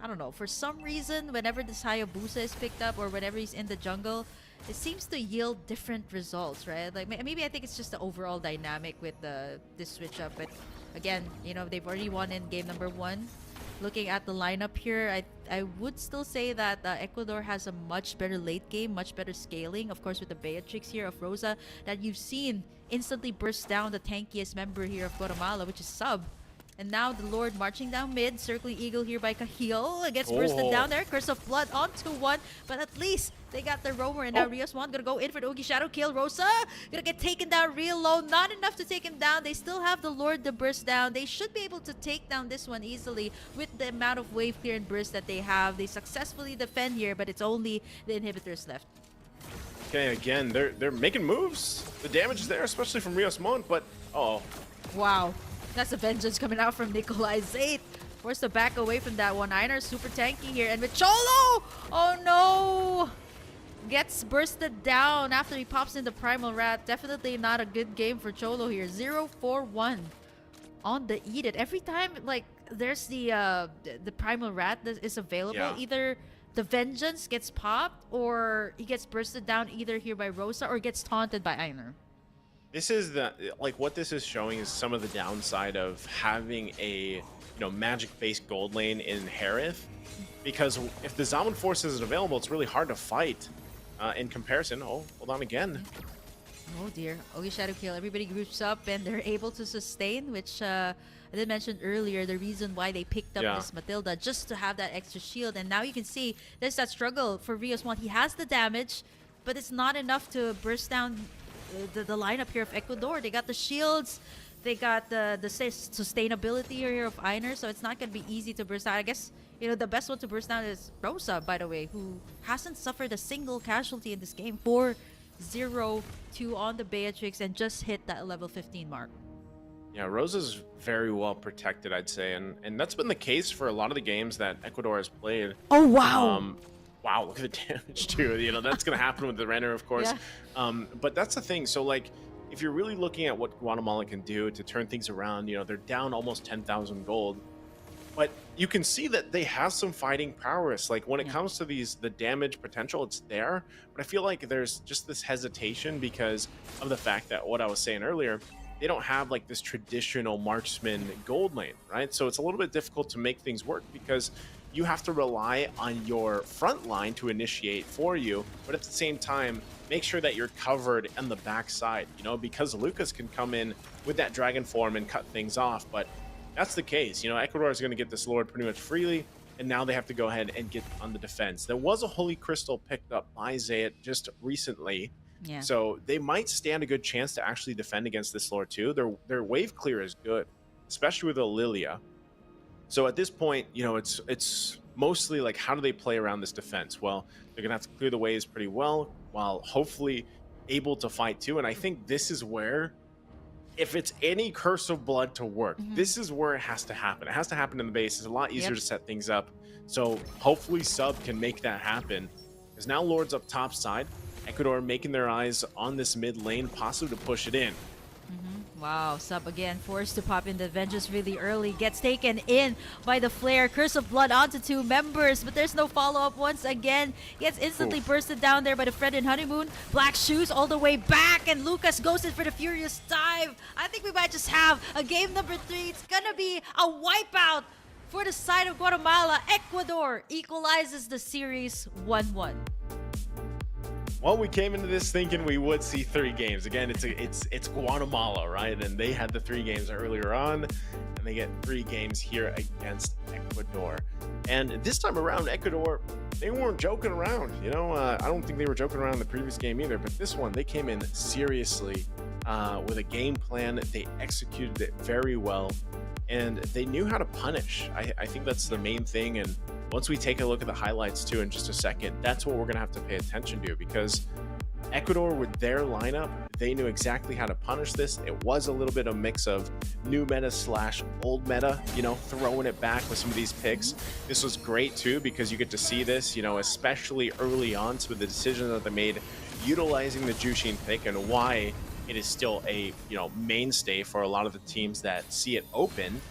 I don't know, for some reason, whenever this Hayabusa is picked up or whenever he's in the jungle, it seems to yield different results, right? Like, maybe I think it's just the overall dynamic with this switch up. But again, you know, they've already won in game number 1. looking at the lineup here, I would still say that Ecuador has a much better late game, much better scaling. Of course, with the Beatrix here of Rosa that you've seen instantly burst down the tankiest member here of Guatemala, which is Sub. And now the Lord marching down mid, circling Eagle here by Cahill. Gets bursted down there. Curse of Blood onto one, but at least they got the roamer. And now Rios One gonna go in for the Oogie Shadow kill. Rosa gonna get taken down real low. Not enough to take him down. They still have the Lord to burst down. They should be able to take down this one easily with the amount of wave clear and burst that they have. They successfully defend here, but it's only the inhibitors left. Okay, again, they're making moves. The damage is there, especially from Rios Mon, but Wow. That's a vengeance coming out from Nikolai Zayt. Forced to back away from that one. Einar super tanky here. And with Cholo! Oh no! Gets bursted down after he pops in the Primal Rat. Definitely not a good game for Cholo here. 0-4-1 on the Eat It. Every time like there's the Primal Rat that is available, either the vengeance gets popped or he gets bursted down either here by Rosa or gets taunted by Einar. this is what this is showing is some of the downside of having a magic-based gold lane in Harith, because if the Zaman Force isn't available, it's really hard to fight in comparison. Oh, hold on again. Oh dear. Oogie Shadow kill. Everybody groups up and they're able to sustain, which I did mention earlier, the reason why they picked up this Matilda, just to have that extra shield. And now you can see there's that struggle for Rios One. He has the damage, but it's not enough to burst down the lineup here of Ecuador. They got the shields, they got the sustainability here of Einar, so it's not going to be easy to burst down. I guess, the best one to burst down is Rosa, by the way, who hasn't suffered a single casualty in this game. 4-0-2 on the Beatrix and just hit that level 15 mark. Yeah, Rosa's very well protected, I'd say, and that's been the case for a lot of the games that Ecuador has played. Oh, wow. Wow, look at the damage too. That's gonna happen with the Renner, of course. But that's the thing. So if you're really looking at what Guatemala can do to turn things around, they're down almost 10,000 gold, but you can see that they have some fighting prowess. Like when it comes to the damage potential, it's there. But I feel like there's just this hesitation because of the fact that what I was saying earlier, they don't have this traditional marksman gold lane, right? So it's a little bit difficult to make things work because you have to rely on your front line to initiate for you, but at the same time, make sure that you're covered on the backside, because Lucas can come in with that dragon form and cut things off. But that's the case. Ecuador is going to get this Lord pretty much freely, and now they have to go ahead and get on the defense. There was a Holy Crystal picked up by Zayt just recently, so they might stand a good chance to actually defend against this Lord too. Their wave clear is good, especially with a Lilia. So at this point, it's mostly how do they play around this defense? Well, they're gonna have to clear the waves pretty well while hopefully able to fight too. And I think this is where, if it's any Curse of Blood to work, this is where it has to happen. It has to happen in the base. It's a lot easier to set things up. So hopefully Sub can make that happen. Because now Lord's up top side. Ecuador making their eyes on this mid lane, possibly to push it in. Wow, Sub again forced to pop in the Vengeance really early. Gets taken in by the Flare. Curse of Blood onto 2 members, but there's no follow-up once again. Gets instantly bursted down there by the Fred and Honeymoon. Black Shoes all the way back, and Lucas goes in for the Furious Dive. I think we might just have a game number 3. It's gonna be a wipeout for the side of Guatemala. Ecuador equalizes the series 1-1. Well, we came into this thinking we would see 3 games. Again, it's Guatemala, right? And they had the 3 games earlier on, and they get 3 games here against Ecuador. And this time around, Ecuador, they weren't joking around. I don't think they were joking around in the previous game either, but this one, they came in seriously with a game plan. They executed it very well, and they knew how to punish. I think that's the main thing. And once we take a look at the highlights too in just a second, that's what we're going to have to pay attention to, because Ecuador, with their lineup, they knew exactly how to punish this. It was a little bit of a mix of new meta / old meta, throwing it back with some of these picks. This was great too, because you get to see this, especially early on, some of the decisions that they made utilizing the Jushin pick and why it is still a mainstay for a lot of the teams that see it open.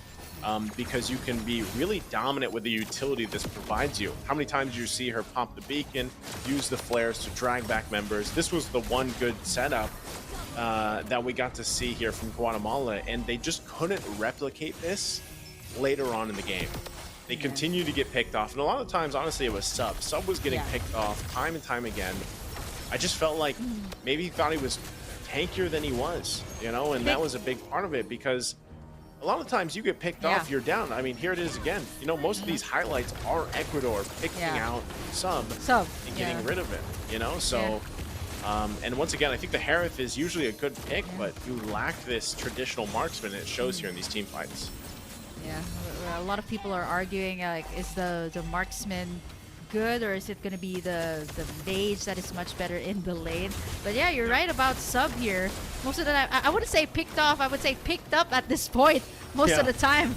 Because you can be really dominant with the utility this provides you. How many times do you see her pop the beacon, use the flares to drag back members? This was the one good setup that we got to see here from Guatemala, and they just couldn't replicate this later on in the game. They continue to get picked off, and a lot of times, honestly, it was Sub. Sub was getting picked off time and time again. I just felt like maybe he thought he was tankier than he was, you know, and that was a big part of it, because a lot of times you get picked off, you're down. I mean, here it is again. You know, most of these highlights are Ecuador picking out Sub and getting rid of it, you know, so... and once again, I think the Harith is usually a good pick, but you lack this traditional marksman, and it shows here in these team fights. Yeah, a lot of people are arguing, like, is the marksman good, or is it going to be the mage that is much better in the lane? But yeah, you're right about Sub here. Most of the time, I wouldn't say picked off, I would say picked up at this point most of the time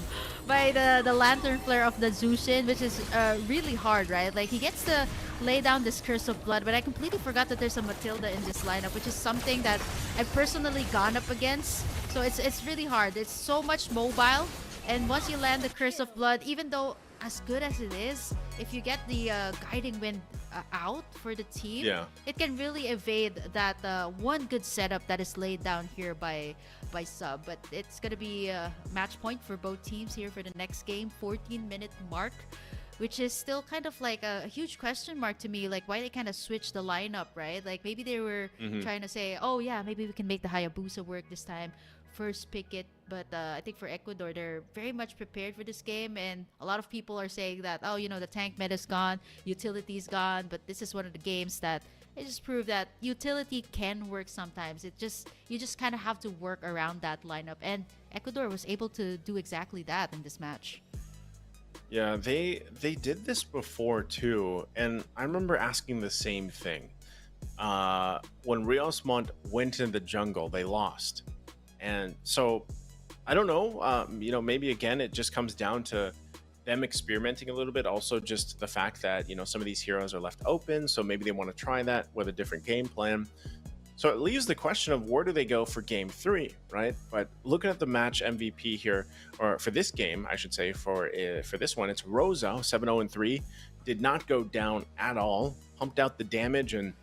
by the Lantern Flare of the Zushin, which is really hard, right? Like, he gets to lay down this Curse of Blood, but I completely forgot that there's a Matilda in this lineup, which is something that I've personally gone up against. So it's really hard. It's so much mobile, and once you land the Curse of Blood, even though as good as it is, if you get the Guiding Wind out for the team, it can really evade that one good setup that is laid down here by Sub. But it's gonna be a match point for both teams here for the next game, 14-minute mark, which is still kind of like a huge question mark to me, like why they kind of switched the lineup, right? Like maybe they were trying to say, oh yeah, maybe we can make the Hayabusa work this time, first pick it. But I think for Ecuador, they're very much prepared for this game, and a lot of people are saying that, oh, you know, the tank meta's gone, utility's gone, but this is one of the games that it just proved that utility can work sometimes. You just kind of have to work around that lineup, and Ecuador was able to do exactly that in this match. Yeah, they did this before too, and I remember asking the same thing. When Rios Montt went in the jungle, they lost. And so, I don't know, you know, maybe again, it just comes down to them experimenting a little bit. Also, just the fact that, you know, some of these heroes are left open, so maybe they want to try that with a different game plan. So it leaves the question of where do they go for game 3, right? But looking at the match MVP here, or for this game, I should say, for this one, it's Rosa, 7-0-3, did not go down at all, pumped out the damage, and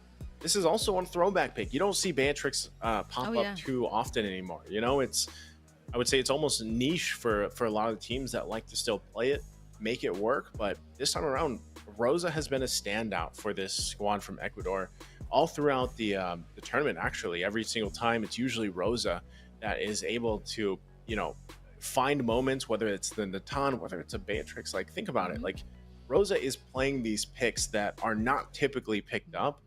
this is also one throwback pick. You don't see Beatrix pop up too often anymore. You know, I would say it's almost niche for a lot of the teams that like to still play it, make it work. But this time around, Rosa has been a standout for this squad from Ecuador all throughout the tournament. Actually, every single time, it's usually Rosa that is able to, you know, find moments, whether it's the Natan, whether it's a Beatrix. Like, think about it. Like, Rosa is playing these picks that are not typically picked up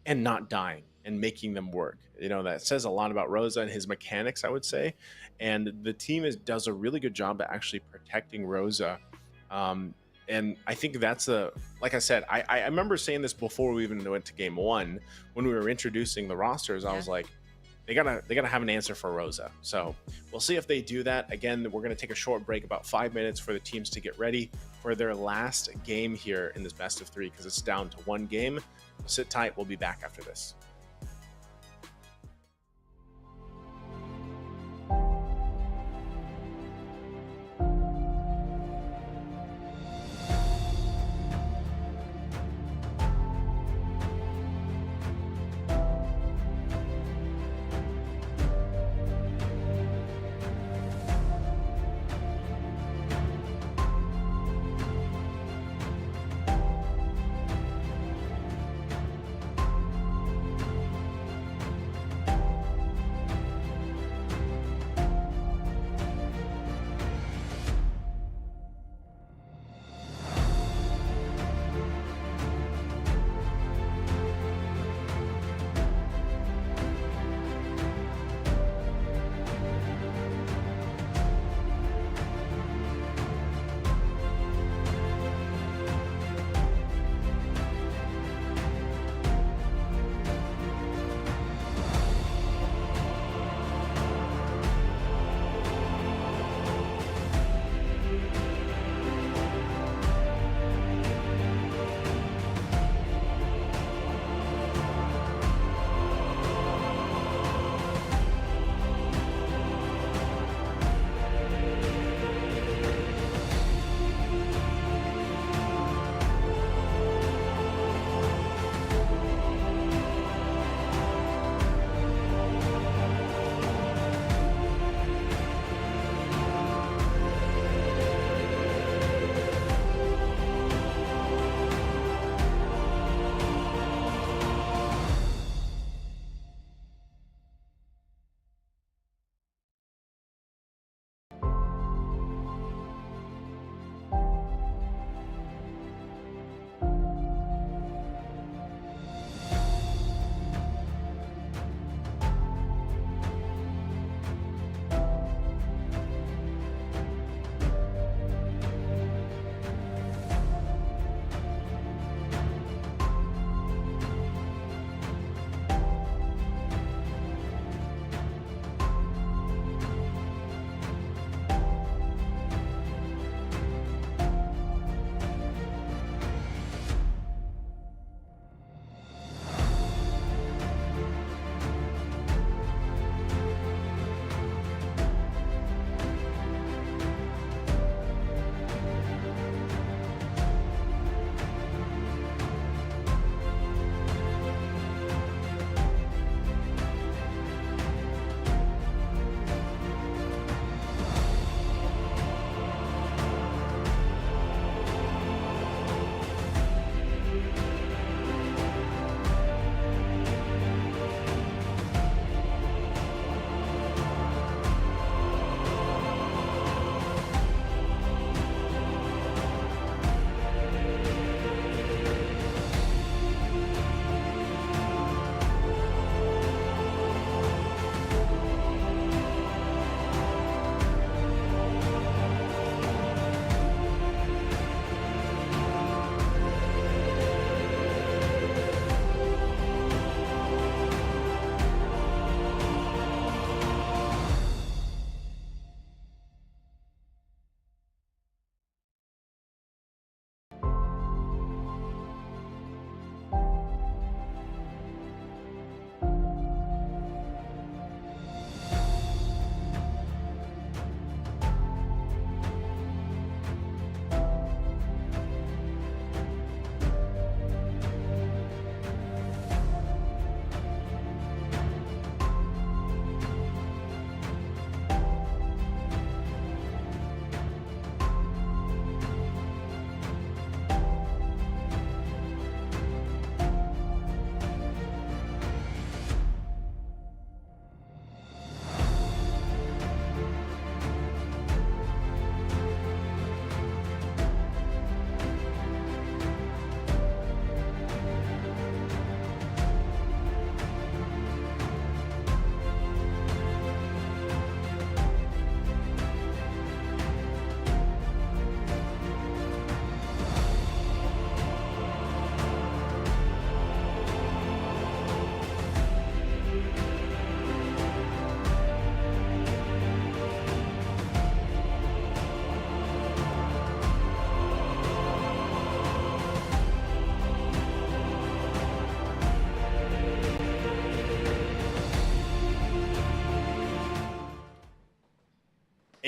and not dying and making them work. You know, that says a lot about Rosa and his mechanics, I would say. And the team does a really good job at actually protecting Rosa. And I think that's like I said, I remember saying this before we even went to game 1 when we were introducing the rosters. I was like, they gotta have an answer for Rosa. So we'll see if they do that. Again, we're gonna take a short break, about 5 minutes, for the teams to get ready for their last game here in this best of 3, because it's down to 1 game. Sit tight, we'll be back after this.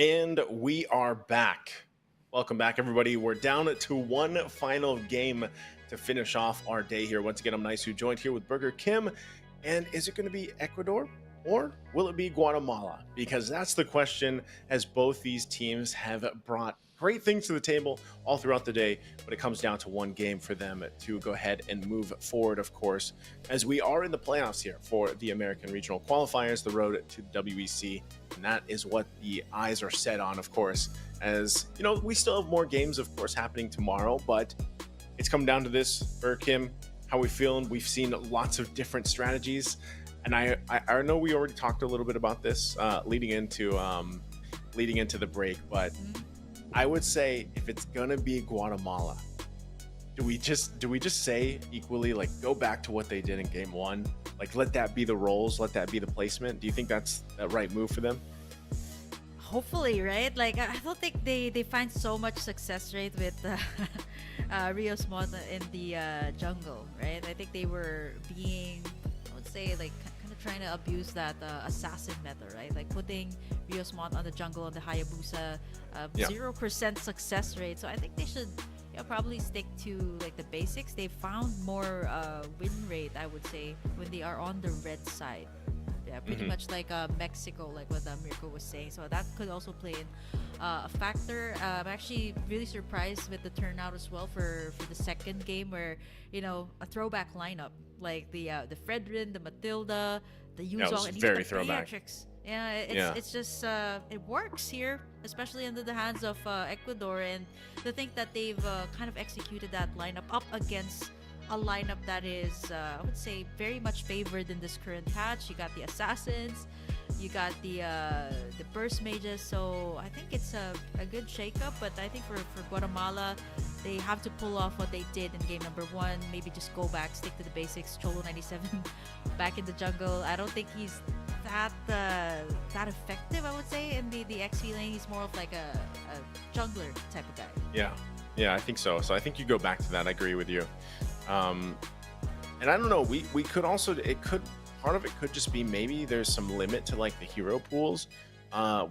And we are back. Welcome back, everybody. We're down to one final game to finish off our day here. Once again, I'm Nice, who joined here with Burger Kim. And is it going to be Ecuador or will it be Guatemala? Because that's the question, as both these teams have brought great things to the table all throughout the day, but it comes down to one game for them to go ahead and move forward, of course, as we are in the playoffs here for the American Regional Qualifiers, the road to WEC, and that is what the eyes are set on, of course, as, you know, we still have more games, of course, happening tomorrow, but it's come down to this. Burger Kim, how we feeling? We've seen lots of different strategies, and I know we already talked a little bit about this leading into the break, but I would say if it's gonna be Guatemala, do we just say equally, like, go back to what they did in game one, like let that be the roles, let that be the placement? Do you think that's the right move for them? Hopefully, right? Like, I don't think they find so much success rate with Rios Montt in the jungle, right? I think they were being, I would say, like, kind of trying to abuse that assassin meta, right? Like putting Rios Montt on the jungle on the Hayabusa, 0% success rate. So I think they should, you know, probably stick to like the basics. They found more win rate, I would say, when they are on the red side. Yeah, pretty much like Mexico, like what Mirko was saying. So that could also play in a factor. I'm actually really surprised with the turnout as well for the second game, where, you know, a throwback lineup like the Fredrin, the Matilda, the Yuzong, and even the Beatrix. Yeah, it's just it works here, especially under the hands of Ecuador, and to think that they've kind of executed that lineup up against a lineup that is, I would say, very much favored in this current patch. You got the Assassins, you got the Burst Mages, so I think it's a good shakeup. But I think for Guatemala, they have to pull off what they did in game number one. Maybe just go back, stick to the basics. Cholo 97 back in the jungle. I don't think he's that effective, I would say, in the XP lane. He's more of like a jungler type of guy. Yeah, I think so. So I think you go back to that. I agree with you. And I don't know, we could also, part of it could just be maybe there's some limit to like the hero pools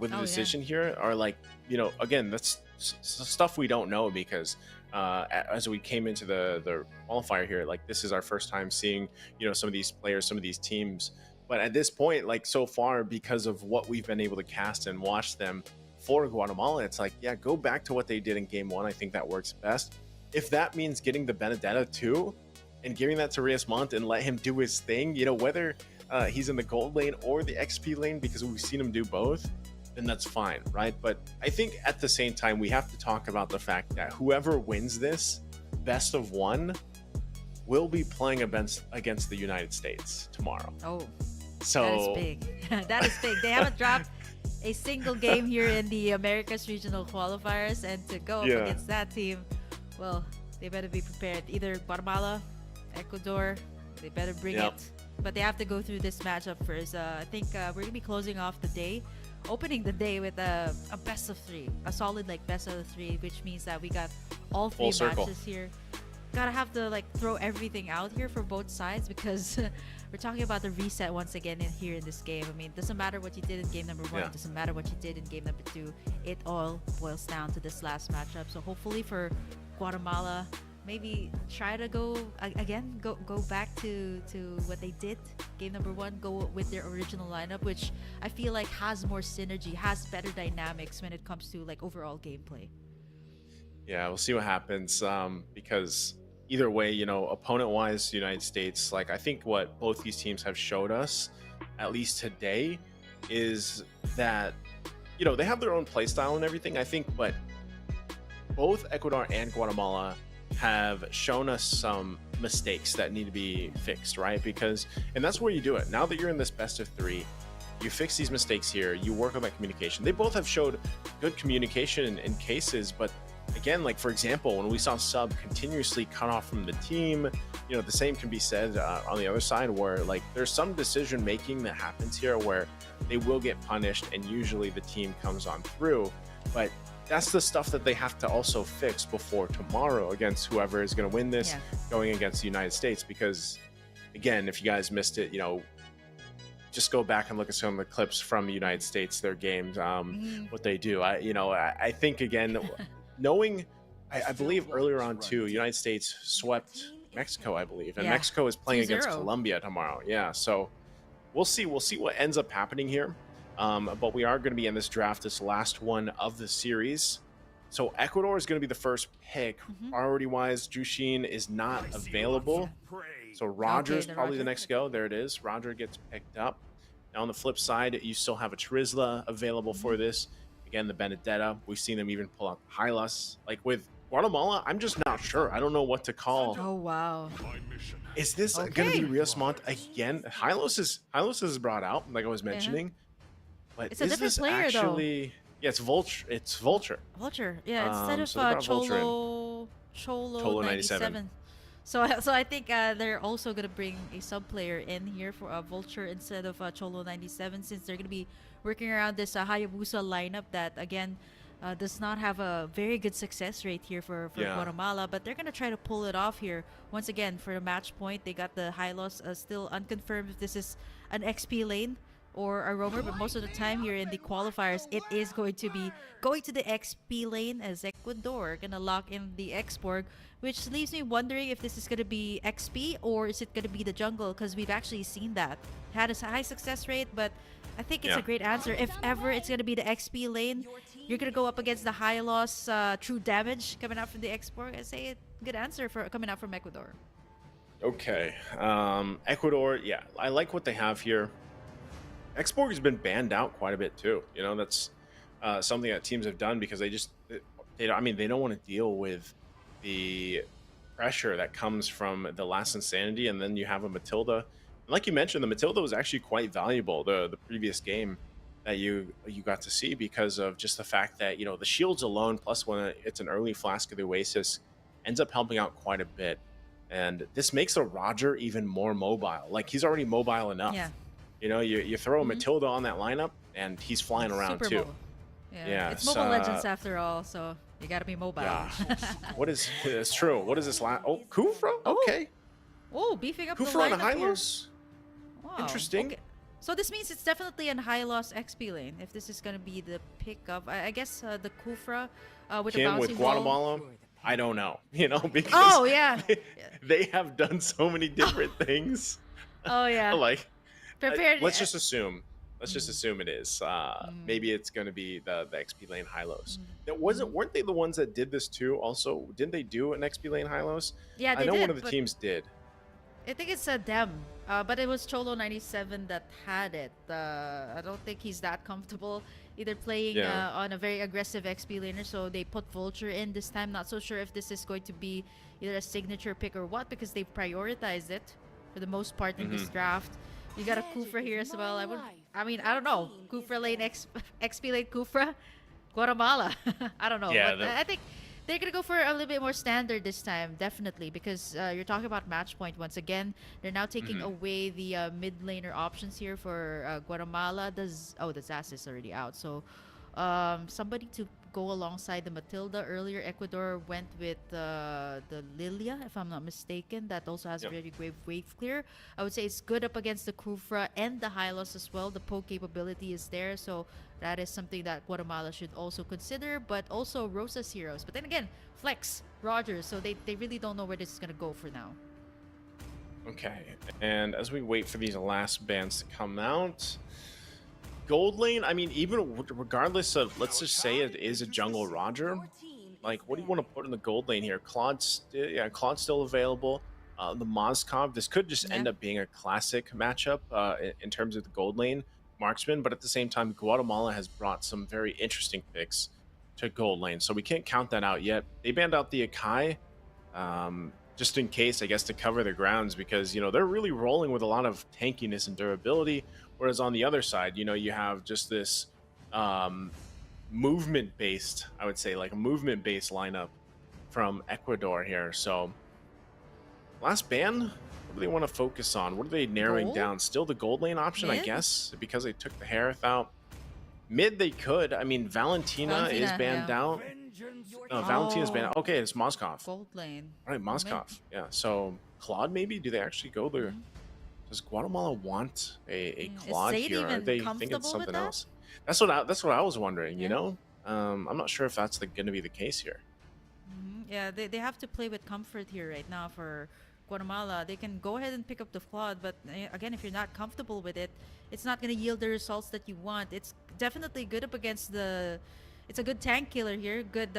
with the decision here, or like, you know, again, that's stuff we don't know, because as we came into the qualifier here, like this is our first time seeing, you know, some of these players, some of these teams. But at this point, like so far, because of what we've been able to cast and watch them for Guatemala, it's like, yeah, go back to what they did in game one. I think that works best. If that means getting the Benedetta too and giving that to Rios Montt and let him do his thing, you know, whether he's in the gold lane or the XP lane, because we've seen him do both, then that's fine, right? But I think at the same time, we have to talk about the fact that whoever wins this best of one will be playing against the United States tomorrow. Oh, so that is big. That is big. They haven't dropped a single game here in the Americas Regional Qualifiers, and to go up against that team, well, they better be prepared. Either Guatemala, Ecuador, they better bring it. But they have to go through this matchup first. I think we're going to be closing off the day, opening the day with a best of three. A solid like best of three, which means that we got all three matches here. Gotta have to like throw everything out here for both sides, because we're talking about the reset once again here in this game. I mean, it doesn't matter what you did in game number one, it doesn't matter what you did in game number two. It all boils down to this last matchup. So hopefully for Guatemala, maybe try to go back to what they did game number one, go with their original lineup, which I feel like has more synergy, has better dynamics when it comes to like overall gameplay. Yeah, we'll see what happens, because either way, you know, opponent wise, United States, like I think what both these teams have showed us, at least today, is that, you know, they have their own play style and everything, I think, but both Ecuador and Guatemala have shown us some mistakes that need to be fixed, right? Because, and that's where you do it. Now that you're in this best of three, you fix these mistakes here, you work on that communication. They both have showed good communication in cases, but again, like for example, when we saw Sub continuously cut off from the team, you know, the same can be said on the other side, where like there's some decision making that happens here where they will get punished and usually the team comes on through. But that's the stuff that they have to also fix before tomorrow against whoever is going to win this, going against the United States. Because again, if you guys missed it, you know, just go back and look at some of the clips from the United States, their games, what they do. I think again, knowing, I believe earlier on too, United States swept Mexico, I believe, and Mexico is playing 2-0 against Colombia tomorrow. Yeah, so we'll see what ends up happening here. But we are going to be in this draft, this last one of the series. So Ecuador is going to be the first pick. Priority wise, Jushin is not available. So Roger's probably the next go. There it is. Roger gets picked up. Now on the flip side, you still have a Trizla available for this. Again, the Benedetta. We've seen them even pull out Hylas. Like with Guatemala, I'm just not sure. I don't know what to call. Oh wow. Is this going to be Rios Montt again? Hylos is brought out, like I was mentioning. But it's a is different this player actually... though. Yeah, it's Vulture. It's Vulture. Vulture. Yeah, instead so of Cholo 97. So I think they're also gonna bring a sub player in here for Vulture instead of Cholo 97, since they're gonna be working around this Hayabusa lineup that again does not have a very good success rate here for Guatemala, but they're gonna try to pull it off here. Once again, for the match point, they got the Hylos still unconfirmed if this is an XP lane or a roamer, but most of the time here in the qualifiers, it is going to be going to the XP lane as Ecuador gonna lock in the Xborg, which leaves me wondering if this is gonna be XP or is it gonna be the jungle, because we've actually seen that. Had a high success rate, but I think it's a great answer. If ever it's gonna be the XP lane, you're gonna go up against the high loss true damage coming out from the Xborg. I say good answer for coming out from Ecuador. Okay. Ecuador, yeah, I like what they have here. Xborg has been banned out quite a bit too. You know, that's something that teams have done because they don't want to deal with the pressure that comes from the last Insanity, and then you have a Matilda. And like you mentioned, the Matilda was actually quite valuable the previous game that you got to see because of just the fact that, you know, the shields alone, plus when it's an early Flask of the Oasis, ends up helping out quite a bit. And this makes a Roger even more mobile. Like, he's already mobile enough. Yeah. You know, you throw a Matilda on that lineup, and he's flying around Super too. mobile. Yeah, it's Mobile Legends after all, so you gotta be mobile. Yeah. It's true. What is this last? Oh, Kufra? Okay. Oh, beefing up Kufra the lineup on a Hylos? Wow. Interesting. Okay. So this means it's definitely an high loss XP lane if this is gonna be the pick of, I guess, the Kufra with the bouncing with Guatemala. ball. I don't know, you know, because they have done so many different things. Oh yeah. Like, prepared. Let's just assume it is. Maybe it's going to be the XP lane Hylos. Now, weren't they the ones that did this too? Also, didn't they do an XP lane Hylos? Yeah, they I know did, one of the teams did. I think it's them, but it was Cholo 97 that had it. I don't think he's that comfortable either playing on a very aggressive XP laner, so they put Vulture in this time. Not so sure if this is going to be either a signature pick or what, because they prioritized it for the most part in this draft. You got a Kufra here as well. I don't know. Kufra lane, XP lane Kufra, Guatemala. I don't know. Yeah, but I think they're going to go for a little bit more standard this time, definitely, because you're talking about match point once again. They're now taking away the mid laner options here for Guatemala. The Zas is already out. So somebody to go alongside the Matilda. Earlier, Ecuador went with the Lilia, if I'm not mistaken. That also has a very great wave clear. I would say it's good up against the Kufra and the Hylos as well. The poke capability is there, so that is something that Guatemala should also consider. But also Rosa's heroes. But then again, Flex, Rogers, so they really don't know where this is going to go for now. Okay, and as we wait for these last bans to come out, gold lane, I mean, even regardless of, let's just say it is a jungle Roger, like, what do you want to put in the gold lane here? Claude's still available. The Moskov, this could just end up being a classic matchup in terms of the gold lane marksman, but at the same time, Guatemala has brought some very interesting picks to gold lane, so we can't count that out yet. They banned out the Akai, just in case, I guess, to cover their grounds, because, you know, they're really rolling with a lot of tankiness and durability. Whereas on the other side, you know, you have just this movement-based, I would say, like a movement-based lineup from Ecuador here. So last ban, what do they want to focus on? What are they narrowing down? Still the gold lane option, I guess, because they took the Harith out. Mid, they could. I mean, Valentina is banned out. No, Valentina's banned out. Okay, it's Moskov. Gold lane. All right, Moskov. Yeah, so Claude maybe? Do they actually go there? does Guatemala want a Is Claude Zayd here? Or are even they thinking comfortable with something that? else? That's what I was wondering. You Yeah. know, I'm not sure if that's going to be the case here. Yeah, they have to play with comfort here right now for Guatemala. They can go ahead and pick up the quad, but again, if you're not comfortable with it, it's not going to yield the results that you want. It's definitely good up against the. It's a good tank killer here. Good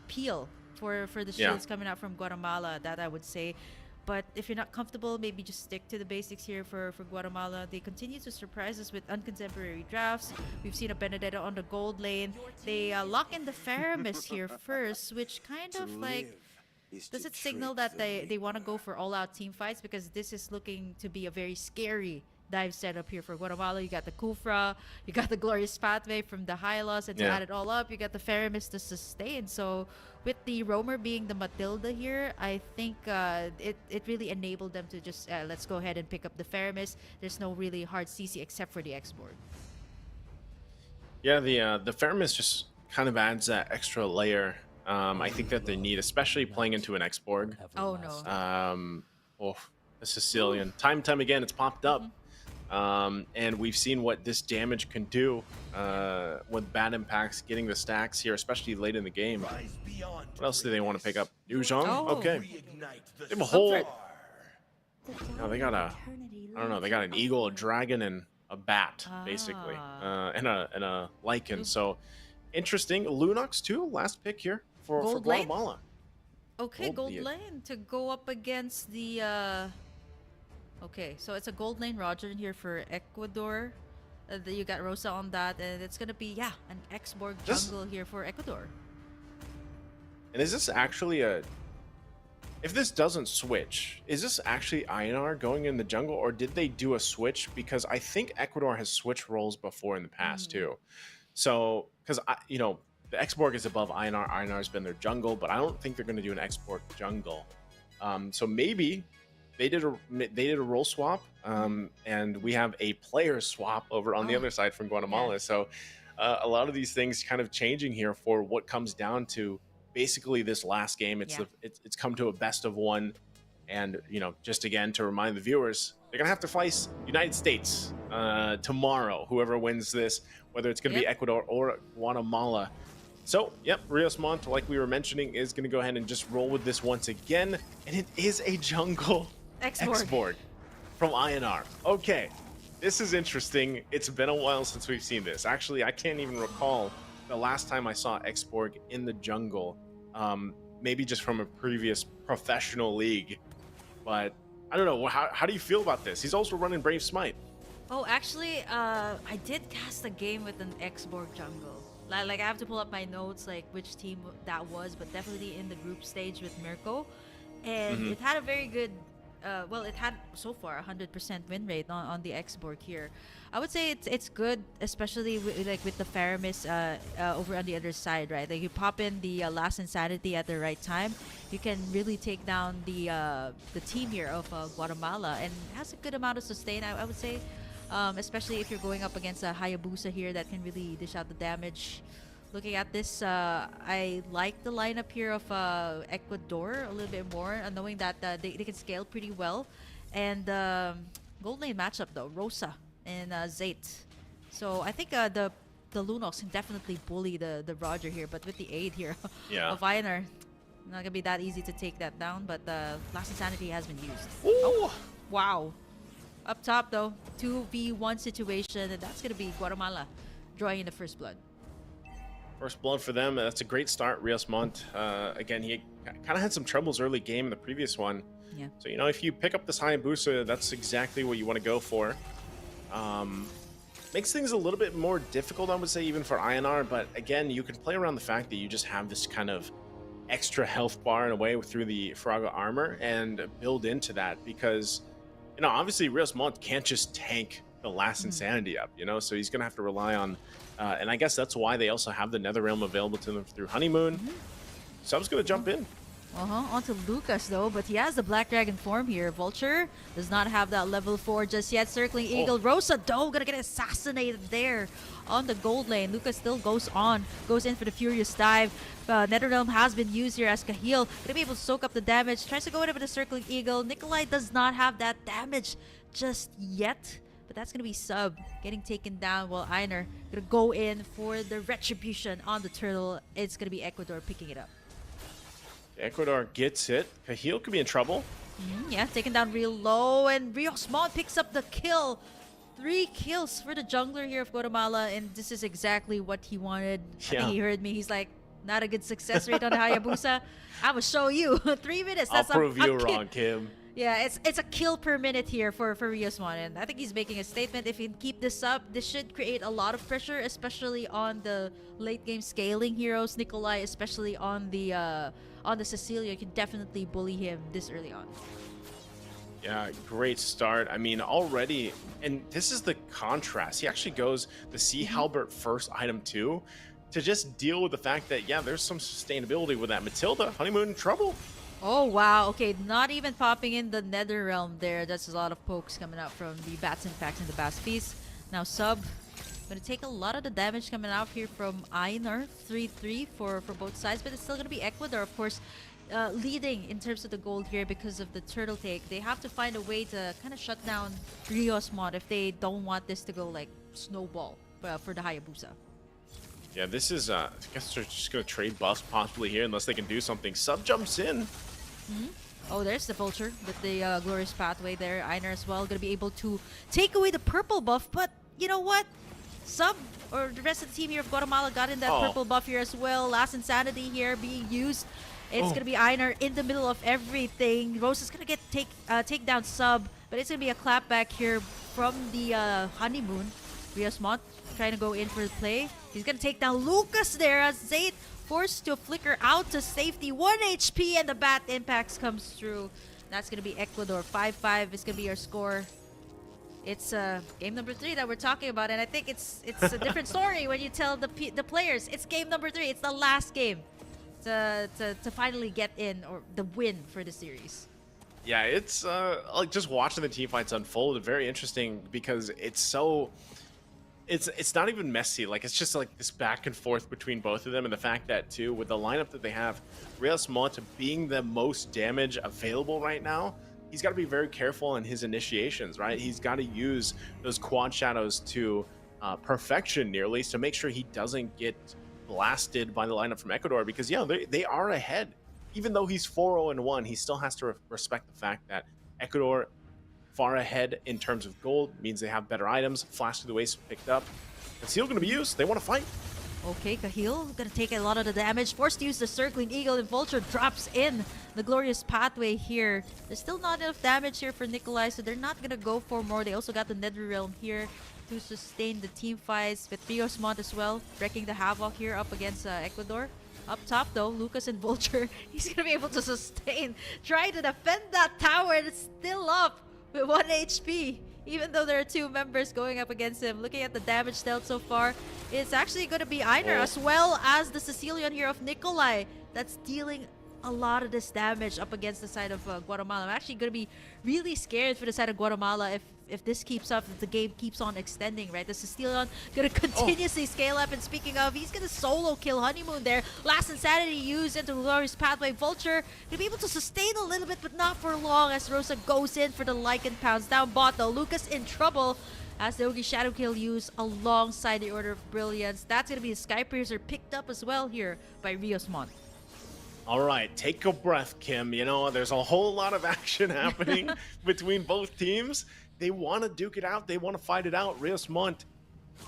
peel for the Yeah. shields coming out from Guatemala. That I would say. But if you're not comfortable, maybe just stick to the basics here for Guatemala. They continue to surprise us with uncontemporary drafts. We've seen a Benedetta on the gold lane. They lock in the Faramis here first, which kind To of like live is does to it signal trick that the they want to go liver. for all-out team fights? Because this is looking to be a very scary dive setup here for Guatemala. You got the Kufra, you got the Glorious Pathway from the Hylos, and to Yeah. add it all up, you got the Faramis to sustain. So with the Roamer being the Matilda here, I think it really enabled them to just let's go ahead and pick up the Faramis. There's no really hard CC except for the X-Board. Yeah, the Faramis just kind of adds that extra layer. I think that they need, especially playing into an X-Borg. Oh no. Oh, the Sicilian. Time again, it's popped up. And we've seen what this damage can do with bad impacts, getting the stacks here, especially late in the game. What else do they want to pick up? Yuzhong? Oh. Okay. They have a whole... No, they got a... I don't know. They got an eagle, a dragon, and a bat, basically. And a lichen. So, interesting. Lunox, too. Last pick here for Gold lane? Guatemala. Okay, Gold gold lane to go up against the okay, so it's a gold lane Roger in here for Ecuador. You got Rosa on that, and it's gonna be an X-Borg jungle here for Ecuador. And is this actually a... If this doesn't switch, is this actually INR going in the jungle, or did they do a switch? Because I think Ecuador has switched roles before in the past too. So, because the X-Borg is above INR. INR has been their jungle, but I don't think they're going to do an X-Borg jungle. So maybe they did a role swap, and we have a player swap over on the other side from Guatemala. Yeah. So a lot of these things kind of changing here for what comes down to basically this last game. It's come to a best of one, and just again to remind the viewers, they're gonna have to face United States tomorrow. Whoever wins this, whether it's gonna be Ecuador or Guatemala. So, Rios Montt, like we were mentioning, is going to go ahead and just roll with this once again. And it is a jungle X-Borg from INR. Okay, this is interesting. It's been a while since we've seen this. Actually, I can't even recall the last time I saw X-Borg in the jungle. Maybe just from a previous professional league. But I don't know. How do you feel about this? He's also running Brave Smite. Oh, actually, I did cast a game with an X-Borg jungle. Like I have to pull up my notes, like which team that was, but definitely in the group stage with Mirko, and it had a very good, it had so far 100% win rate on the X-Borg here. I would say it's good, especially with the Faramis over on the other side, right? Like you pop in the last insanity at the right time, you can really take down the team here of Guatemala, and it has a good amount of sustain. I would say. Especially if you're going up against a Hayabusa here that can really dish out the damage. Looking at this, I like the lineup here of Ecuador a little bit more, knowing that they can scale pretty well. And gold lane matchup though, Rosa and Zayd. So I think the Lunox can definitely bully the Roger here, but with the aid here of INR, not gonna be that easy to take that down. But Last Insanity has been used. Ooh. Oh, wow. Up top, though, 2v1 situation, and that's going to be Guatemala drawing in the first blood. First blood for them. That's a great start. Rios Montt, again, he kind of had some troubles early game in the previous one. Yeah. So, if you pick up this Hayabusa, that's exactly what you want to go for. Makes things a little bit more difficult, I would say, even for INR. But again, you can play around the fact that you just have this kind of extra health bar in a way through the Fraga armor and build into that, because obviously Rios Montt can't just tank the last insanity up, so he's gonna have to rely on and I guess that's why they also have the Nether Realm available to them through Honeymoon. So I'm just gonna jump in. Onto Lucas though, but he has the Black Dragon form here. Vulture does not have that level 4 just yet. Circling Eagle. Rosa though gonna get assassinated there on the gold lane. Lucas still goes in for the Furious Dive. Netherrealm has been used here as Cahill. Gonna be able to soak up the damage. Tries to go in with the Circling Eagle. Nikolai does not have that damage just yet. But that's going to be Sub getting taken down while Einar going to go in for the retribution on the turtle. It's going to be Ecuador picking it up. Ecuador gets it. Cahill could be in trouble. Yeah, taken down real low, and Riosmon picks up the kill. 3 kills for the jungler here of Guatemala, and this is exactly what he wanted. I think he heard me. He's like, not a good success rate on the Hayabusa. I'm gonna show you. 3 minutes. I'll prove you wrong, Kim. Yeah, it's a kill per minute here for Riosmon, and I think he's making a statement. If he can keep this up, this should create a lot of pressure, especially on the late game scaling heroes. Nikolai, especially on the Cecilia, can definitely bully him this early on. Yeah, great start. I mean, already, and this is the contrast. He actually goes the Sea Halbert first item too, to just deal with the fact that, yeah, there's some sustainability with that. Matilda, Honeymoon in trouble. Oh, wow. Okay, not even popping in the Nether Realm there. That's a lot of pokes coming out from the Bats Impacts and the Bats Feast. Now, Sub going to take a lot of the damage coming out here from Einar. 3-3 for both sides, but it's still going to be Ecuador, of course, leading in terms of the gold here because of the turtle take. They have to find a way to kind of shut down Riosmon if they don't want this to go like snowball for the Hayabusa. Yeah, this is, I guess they're just going to trade buffs possibly here unless they can do something. Sub jumps in. Oh, there's the Vulture with the Glorious Pathway there. Einar as well, going to be able to take away the purple buff, but you know what? Sub, or the rest of the team here of Guatemala got in that purple buff here as well. Last Insanity here being used. It's going to be Einar in the middle of everything. Rose is going to get take down Sub, but it's going to be a clapback here from the Honeymoon. Riosmon trying to go in for the play. He's going to take down Lucas there as Zayt forced to flicker out to safety. 1 HP and the Bat Impacts comes through. That's going to be Ecuador. 5-5 is going to be our score. It's game number 3 that we're talking about, and I think it's a different story when you tell the players it's game number 3. It's the last game to finally get in or the win for the series. Yeah, it's like just watching the team fights unfold. Very interesting because it's so. It's not even messy. Like, it's just like this back and forth between both of them, and the fact that too with the lineup that they have, Riosmon being the most damage available right now, he's got to be very careful in his initiations, right? He's got to use those quad shadows to perfection nearly to make sure he doesn't get blasted by the lineup from Ecuador, because yeah, they are ahead. Even though he's 4-0-1, he still has to respect the fact that Ecuador far ahead in terms of gold means they have better items. Flash through the waist picked up. Conceal going to be used. They want to fight. Okay, Cahill gonna take a lot of the damage. Forced to use the Circling Eagle, and Vulture drops in the Glorious Pathway here. There's still not enough damage here for Nikolai, so they're not gonna go for more. They also got the Nether Realm here to sustain the team fights with Riosmon as well, wrecking the Havoc here up against Ecuador. Up top though, Lucas and Vulture, he's gonna be able to sustain, try to defend that tower, and it's still up with 1 HP. Even though there are 2 members going up against him. Looking at the damage dealt so far, it's actually going to be Einar as well as the Sicilian here of Nikolai that's dealing a lot of this damage up against the side of Guatemala. I'm actually going to be really scared for the side of Guatemala if this keeps up, if the game keeps on extending, right? The Sicilian going to continuously scale up, and speaking of, he's going to solo kill Honeymoon there. Last Insanity used into Glorious Pathway. Vulture going to be able to sustain a little bit, but not for long as Rosa goes in for the Lycan pounds down bot though. Lucas in trouble as the Ogi Shadow Kill used alongside the Order of Brilliance. That's going to be a Sky Piercer picked up as well here by Riosmon. All right, take a breath, Kim. You know, there's a whole lot of action happening between both teams. They want to duke it out. They want to fight it out. Riosmon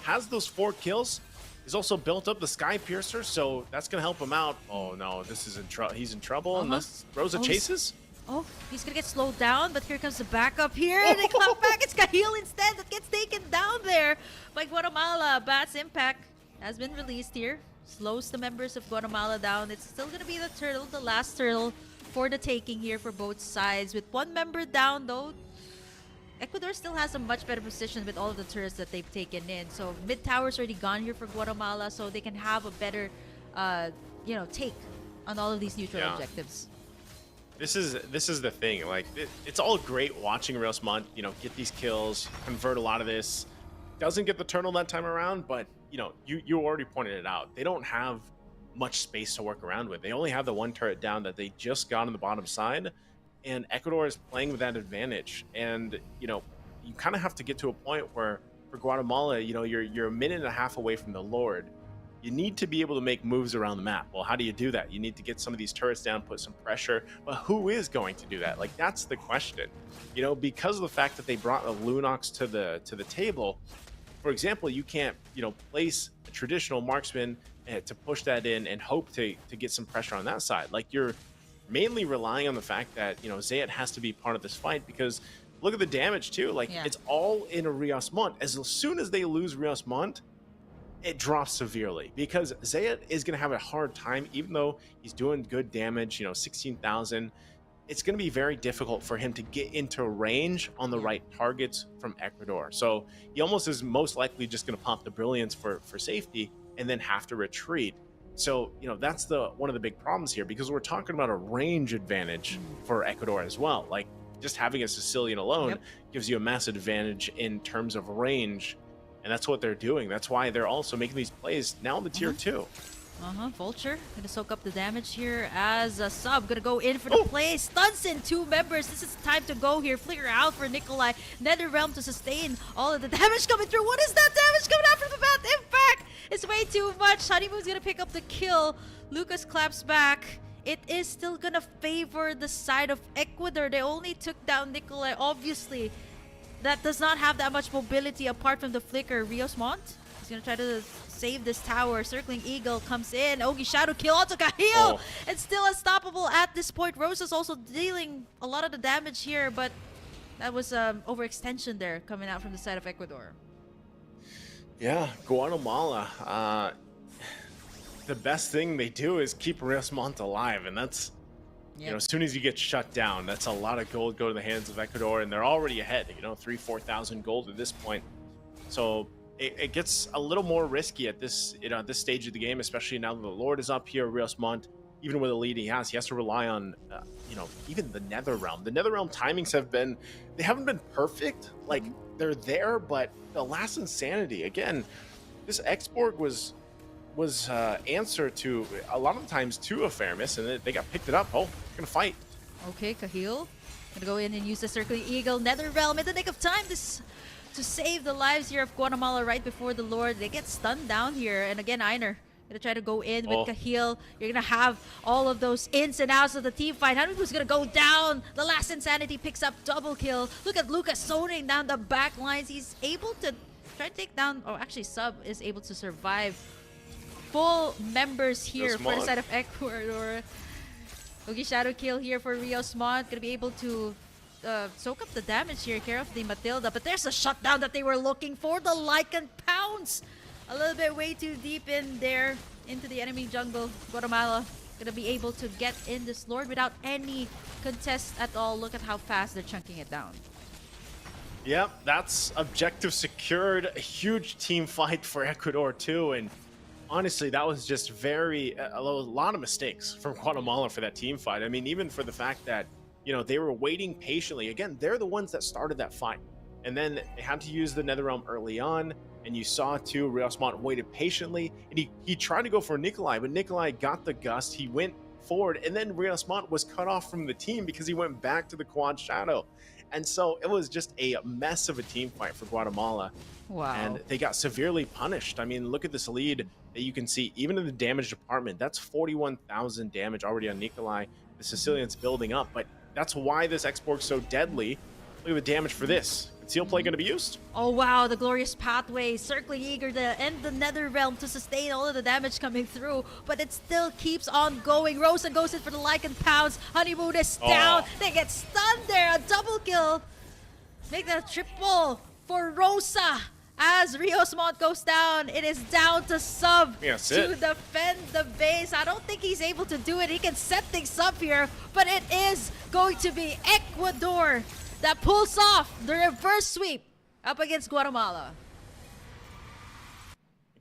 has those 4 kills. He's also built up the Sky Piercer, so that's going to help him out. Oh, no, this is he's in trouble unless Rosa chases. Oh, he's going to get slowed down, but here comes the backup here. And they clap back. It's Cahill instead that gets taken down there by Guatemala. Bat's Impact has been released here. Slows the members of Guatemala down. It's still going to be the turtle, the last turtle for the taking here for both sides. With 1 member down, though, Ecuador still has a much better position with all of the turrets that they've taken in. So mid tower's already gone here for Guatemala, so they can have a better, take on all of these neutral objectives. This is the thing. Like, it's all great watching Riosmon, get these kills, convert a lot of this. Doesn't get the turtle that time around, but you already pointed it out. They don't have much space to work around with. They only have the 1 turret down that they just got on the bottom side, and Ecuador is playing with that advantage. And you kind of have to get to a point where for Guatemala, you know, you're a minute and a half away from the Lord. You need to be able to make moves around the map. Well, how do you do that? You need to get some of these turrets down, put some pressure, but who is going to do that? Like, that's the question. You know, because of the fact that they brought the Lunox to the table, for example, you can't, you know, place a traditional marksman to push that in and hope to get some pressure on that side. Like, you're mainly relying on the fact that, you know, Zayat has to be part of this fight, because look at the damage too. Like, it's all in a Rios Montt. As soon as they lose Rios Montt, it drops severely, because Zayat is going to have a hard time, even though he's doing good damage, you know, 16,000. It's going to be very difficult for him to get into range on the right targets from Ecuador. So he almost is most likely just going to pop the Brilliance for safety and then have to retreat. So, you know, that's one of the big problems here, because we're talking about a range advantage for Ecuador as well. Like, just having a Sicilian alone gives you a massive advantage in terms of range. And that's what they're doing. That's why they're also making these plays now in the tier 2. Vulture gonna soak up the damage here as a sub. Gonna go in for the play. Stuns in 2 members. This is time to go here. Flicker out for Nikolai. Nether Realm to sustain all of the damage coming through. What is that damage coming out from the bat? Impact! It's way too much. Honeymoon's gonna pick up the kill. Lucas claps back. It is still gonna favor the side of Ecuador. They only took down Nikolai, obviously. That does not have that much mobility apart from the flicker. Rios Montt is going to try to save this tower. Circling Eagle comes in. Ogi Shadow kill onto Cahill. It's still unstoppable at this point. Rosa's also dealing a lot of the damage here, but that was overextension there coming out from the side of Ecuador. Yeah, Guatemala. The best thing they do is keep Rios Montt alive, and that's... You know, as soon as you get shut down, that's a lot of gold go to the hands of Ecuador, and they're already ahead, you know, 4,000 gold at this point. So it gets a little more risky at this, you know, at this stage of the game, especially now that the Lord is up here. Rios Montt, even with the lead he has to rely on, you know, even the Nether Realm. The Nether Realm timings they haven't been perfect. Like, they're there, but the last Insanity, again, this Exborg was answer to a lot of the times to a fair miss, and they got picked it up. Gonna fight. Okay, Cahill gonna go in and use the Circling Eagle. Nether Realm in the nick of time to save the lives here of Guatemala right before the Lord. They get stunned down here, and again, Einer gonna try to go in with Cahill. You're gonna have all of those ins and outs of the team fight. Who's gonna go down? The last Insanity picks up double kill. Look at Lucas zoning down the back lines. He's able to try to take down, actually Sub is able to survive full members here for the side of Ecuador. Ogi Shadow kill here for Rios Montt. Gonna be able to soak up the damage here, care of the Matilda. But there's a shutdown that they were looking for. The Lycan pounce a little bit way too deep in there into the enemy jungle. Guatemala gonna be able to get in this Lord without any contest at all. Look at how fast they're chunking it down. Yep, that's objective secured. A huge team fight for Ecuador too, and honestly, that was just a lot of mistakes from Guatemala for that team fight. I mean, even for the fact that, you know, they were waiting patiently. Again, they're the ones that started that fight. And then they had to use the Nether Realm early on. And you saw, too, Rios Montt waited patiently. And he tried to go for Nikolai, but Nikolai got the gust. He went forward. And then Rios Montt was cut off from the team because he went back to the Quad Shadow. And so it was just a mess of a team fight for Guatemala. Wow. And they got severely punished. I mean, look at this lead that you can see, even in the damage department. That's 41,000 damage already on Nikolai. The Sicilian's building up, but that's why this Exborg's so deadly. Look at the damage for this. Conceal play going to be used? Oh wow, the glorious pathway, circling eager to end the Nether Realm to sustain all of the damage coming through, but it still keeps on going. Rosa goes in for the Lycan pounce. Honeymoon is down. They get stunned there. A double kill. Make that a triple for Rosa. As Rios Montt goes down, it is down to Sub to defend the base. I don't think he's able to do it. He can set things up here, but it is going to be Ecuador that pulls off the reverse sweep up against Guatemala.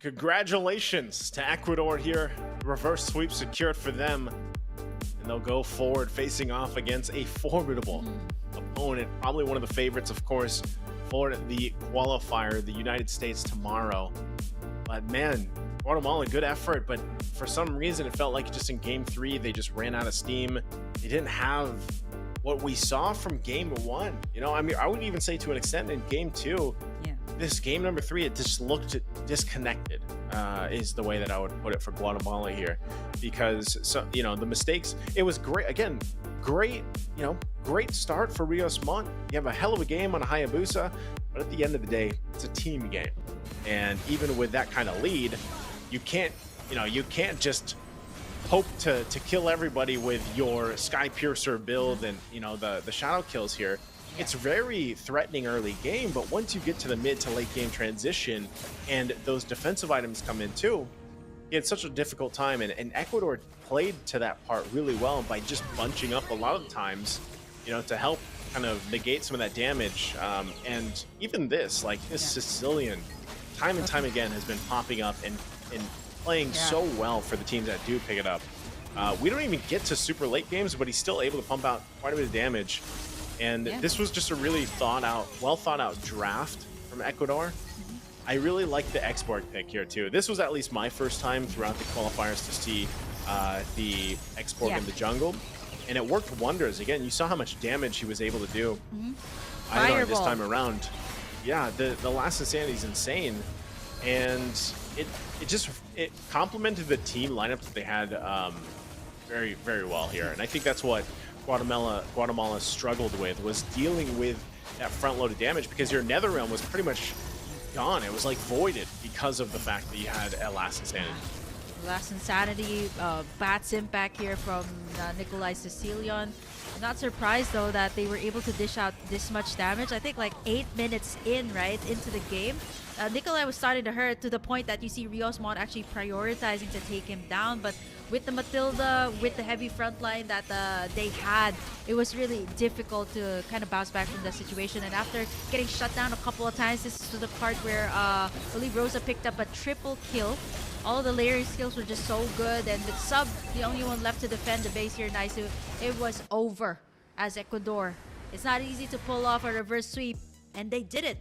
Congratulations to Ecuador here. Reverse sweep secured for them. And they'll go forward facing off against a formidable opponent. Probably one of the favorites, of course, for the qualifier, the United States tomorrow. But man, Guatemala, good effort. But for some reason, it felt like just in game 3, they just ran out of steam. They didn't have what we saw from game 1. You know, I mean, I would even say to an extent in game 2, Yeah. this game number 3, it just looked disconnected, is the way that I would put it for Guatemala here, because you know, the mistakes, it was great. Again, great, you know, great start for Rios Montt. You have a hell of a game on a Hayabusa, but at the end of the day, it's a team game. And even with that kind of lead, you can't just hope to kill everybody with your Sky Piercer build and, you know, the shadow kills here. It's very threatening early game, but once you get to the mid to late game transition and those defensive items come in too, he had such a difficult time, and Ecuador played to that part really well by just bunching up a lot of times, you know, to help kind of negate some of that damage. And even this, like this Sicilian, time and time again has been popping up and playing so well for the teams that do pick it up. We don't even get to super late games, but he's still able to pump out quite a bit of damage. And this was just a really well thought out draft from Ecuador. I really like the export pick here too. This was at least my first time throughout the qualifiers to see the export in the jungle, and it worked wonders. Again, you saw how much damage he was able to do. I don't know, this time around. Yeah, the last insanity is insane, and it complemented the team lineup that they had very, very well here. And I think that's what Guatemala struggled with, was dealing with that front-loaded damage, because your Netherrealm was pretty much gone. It was like voided because of the fact that you had a Last Insanity. Last Insanity, Bats impact here from Nikolai Sicilian. I'm not surprised though that they were able to dish out this much damage. I think like 8 minutes in, right, into the game. Nikolai was starting to hurt to the point that you see Rios Montt actually prioritizing to take him down, but with the Matilda, with the heavy front line that they had, it was really difficult to kind of bounce back from the situation. And after getting shut down a couple of times, this is the part where I believe Rosa picked up a triple kill. All of the layering skills were just so good, and with Sub, the only one left to defend the base here, Naisu, it was over as Ecuador. It's not easy to pull off a reverse sweep, and they did it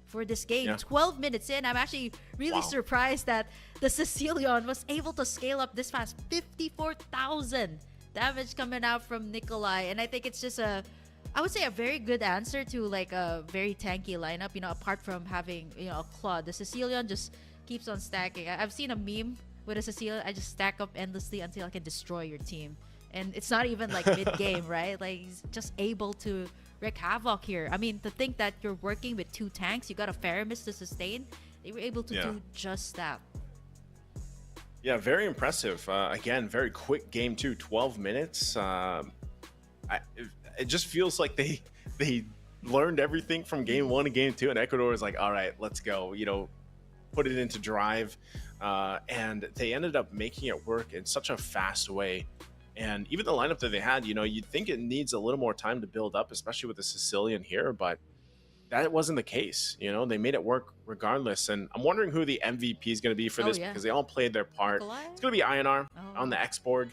for this game. 12 minutes in, I'm actually really surprised that the Sicilian was able to scale up this fast. 54,000 damage coming out from Nikolai, and I think it's just I would say a very good answer to like a very tanky lineup, you know, apart from having, you know, a Claude. The Sicilian just keeps on stacking. I've seen a meme with a Sicilian, I just stack up endlessly until I can destroy your team. And it's not even like mid-game, right? Like, he's just able to wreak havoc here. I mean, to think that you're working with 2 tanks, you got a Faramis to sustain, they were able to do just that. Yeah, very impressive. Again, very quick game too, 12 minutes. It just feels like they learned everything from game 1 and game 2, and Ecuador is like, all right, let's go, you know, put it into drive. And they ended up making it work in such a fast way. And even the lineup that they had, you know, you'd think it needs a little more time to build up, especially with the Sicilian here, but that wasn't the case. You know, they made it work regardless. And I'm wondering who the MVP is going to be for this, because they all played their part. It's going to be INR on the Xborg.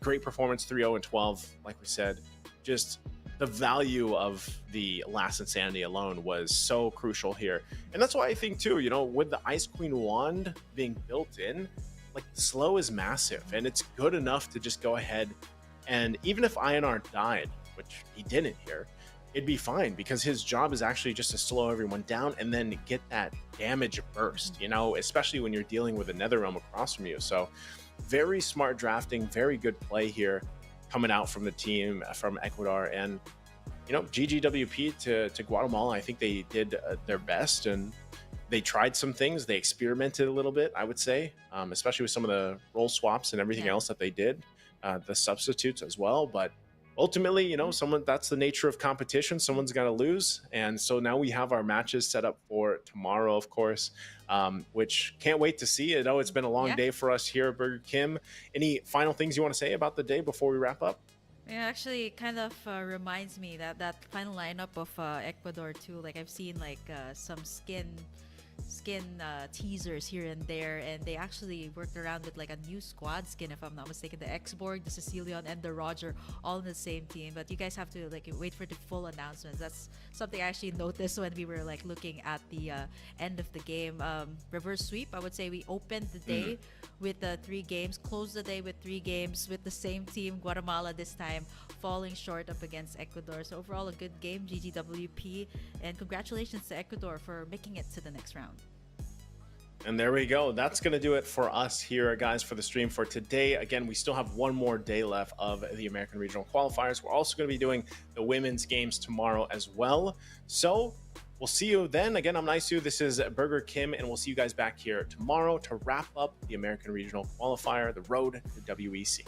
Great performance, 3-0 and 12, like we said. Just the value of the Last Insanity alone was so crucial here. And that's why I think too, you know, with the Ice Queen wand being built in, like, the slow is massive, and it's good enough to just go ahead, and even if INR died, which he didn't here, it'd be fine, because his job is actually just to slow everyone down and then get that damage burst, you know, especially when you're dealing with a Netherrealm across from you. So very smart drafting, very good play here coming out from the team from Ecuador. And, you know, GGWP to Guatemala, I think they did their best, and they tried some things. They experimented a little bit, I would say, especially with some of the role swaps and everything else that they did, the substitutes as well. But ultimately, you know, that's the nature of competition. Someone's got to lose. And so now we have our matches set up for tomorrow, of course, which can't wait to see. I know it's been a long day for us here at Burger Kim. Any final things you want to say about the day before we wrap up? Yeah, actually, it kind of reminds me that final lineup of Ecuador too. Like, I've seen like some skin skin teasers here and there, and they actually worked around with like a new squad skin, if I'm not mistaken. The Xborg, the Cecilion, and the Roger all in the same team. But you guys have to like wait for the full announcements. That's something I actually noticed when we were like looking at the end of the game. Reverse sweep, I would say we opened the day with 3 games, closed the day with 3 games with the same team, Guatemala this time, falling short up against Ecuador. So overall, a good game, GGWP, and congratulations to Ecuador for making it to the next round. And there we go. That's going to do it for us here, guys, for the stream for today. Again, we still have one more day left of the American Regional Qualifiers. We're also going to be doing the women's games tomorrow as well. So we'll see you then. Again, I'm Nice. This is Burger Kim, and we'll see you guys back here tomorrow to wrap up the American Regional Qualifier, the road to WEC.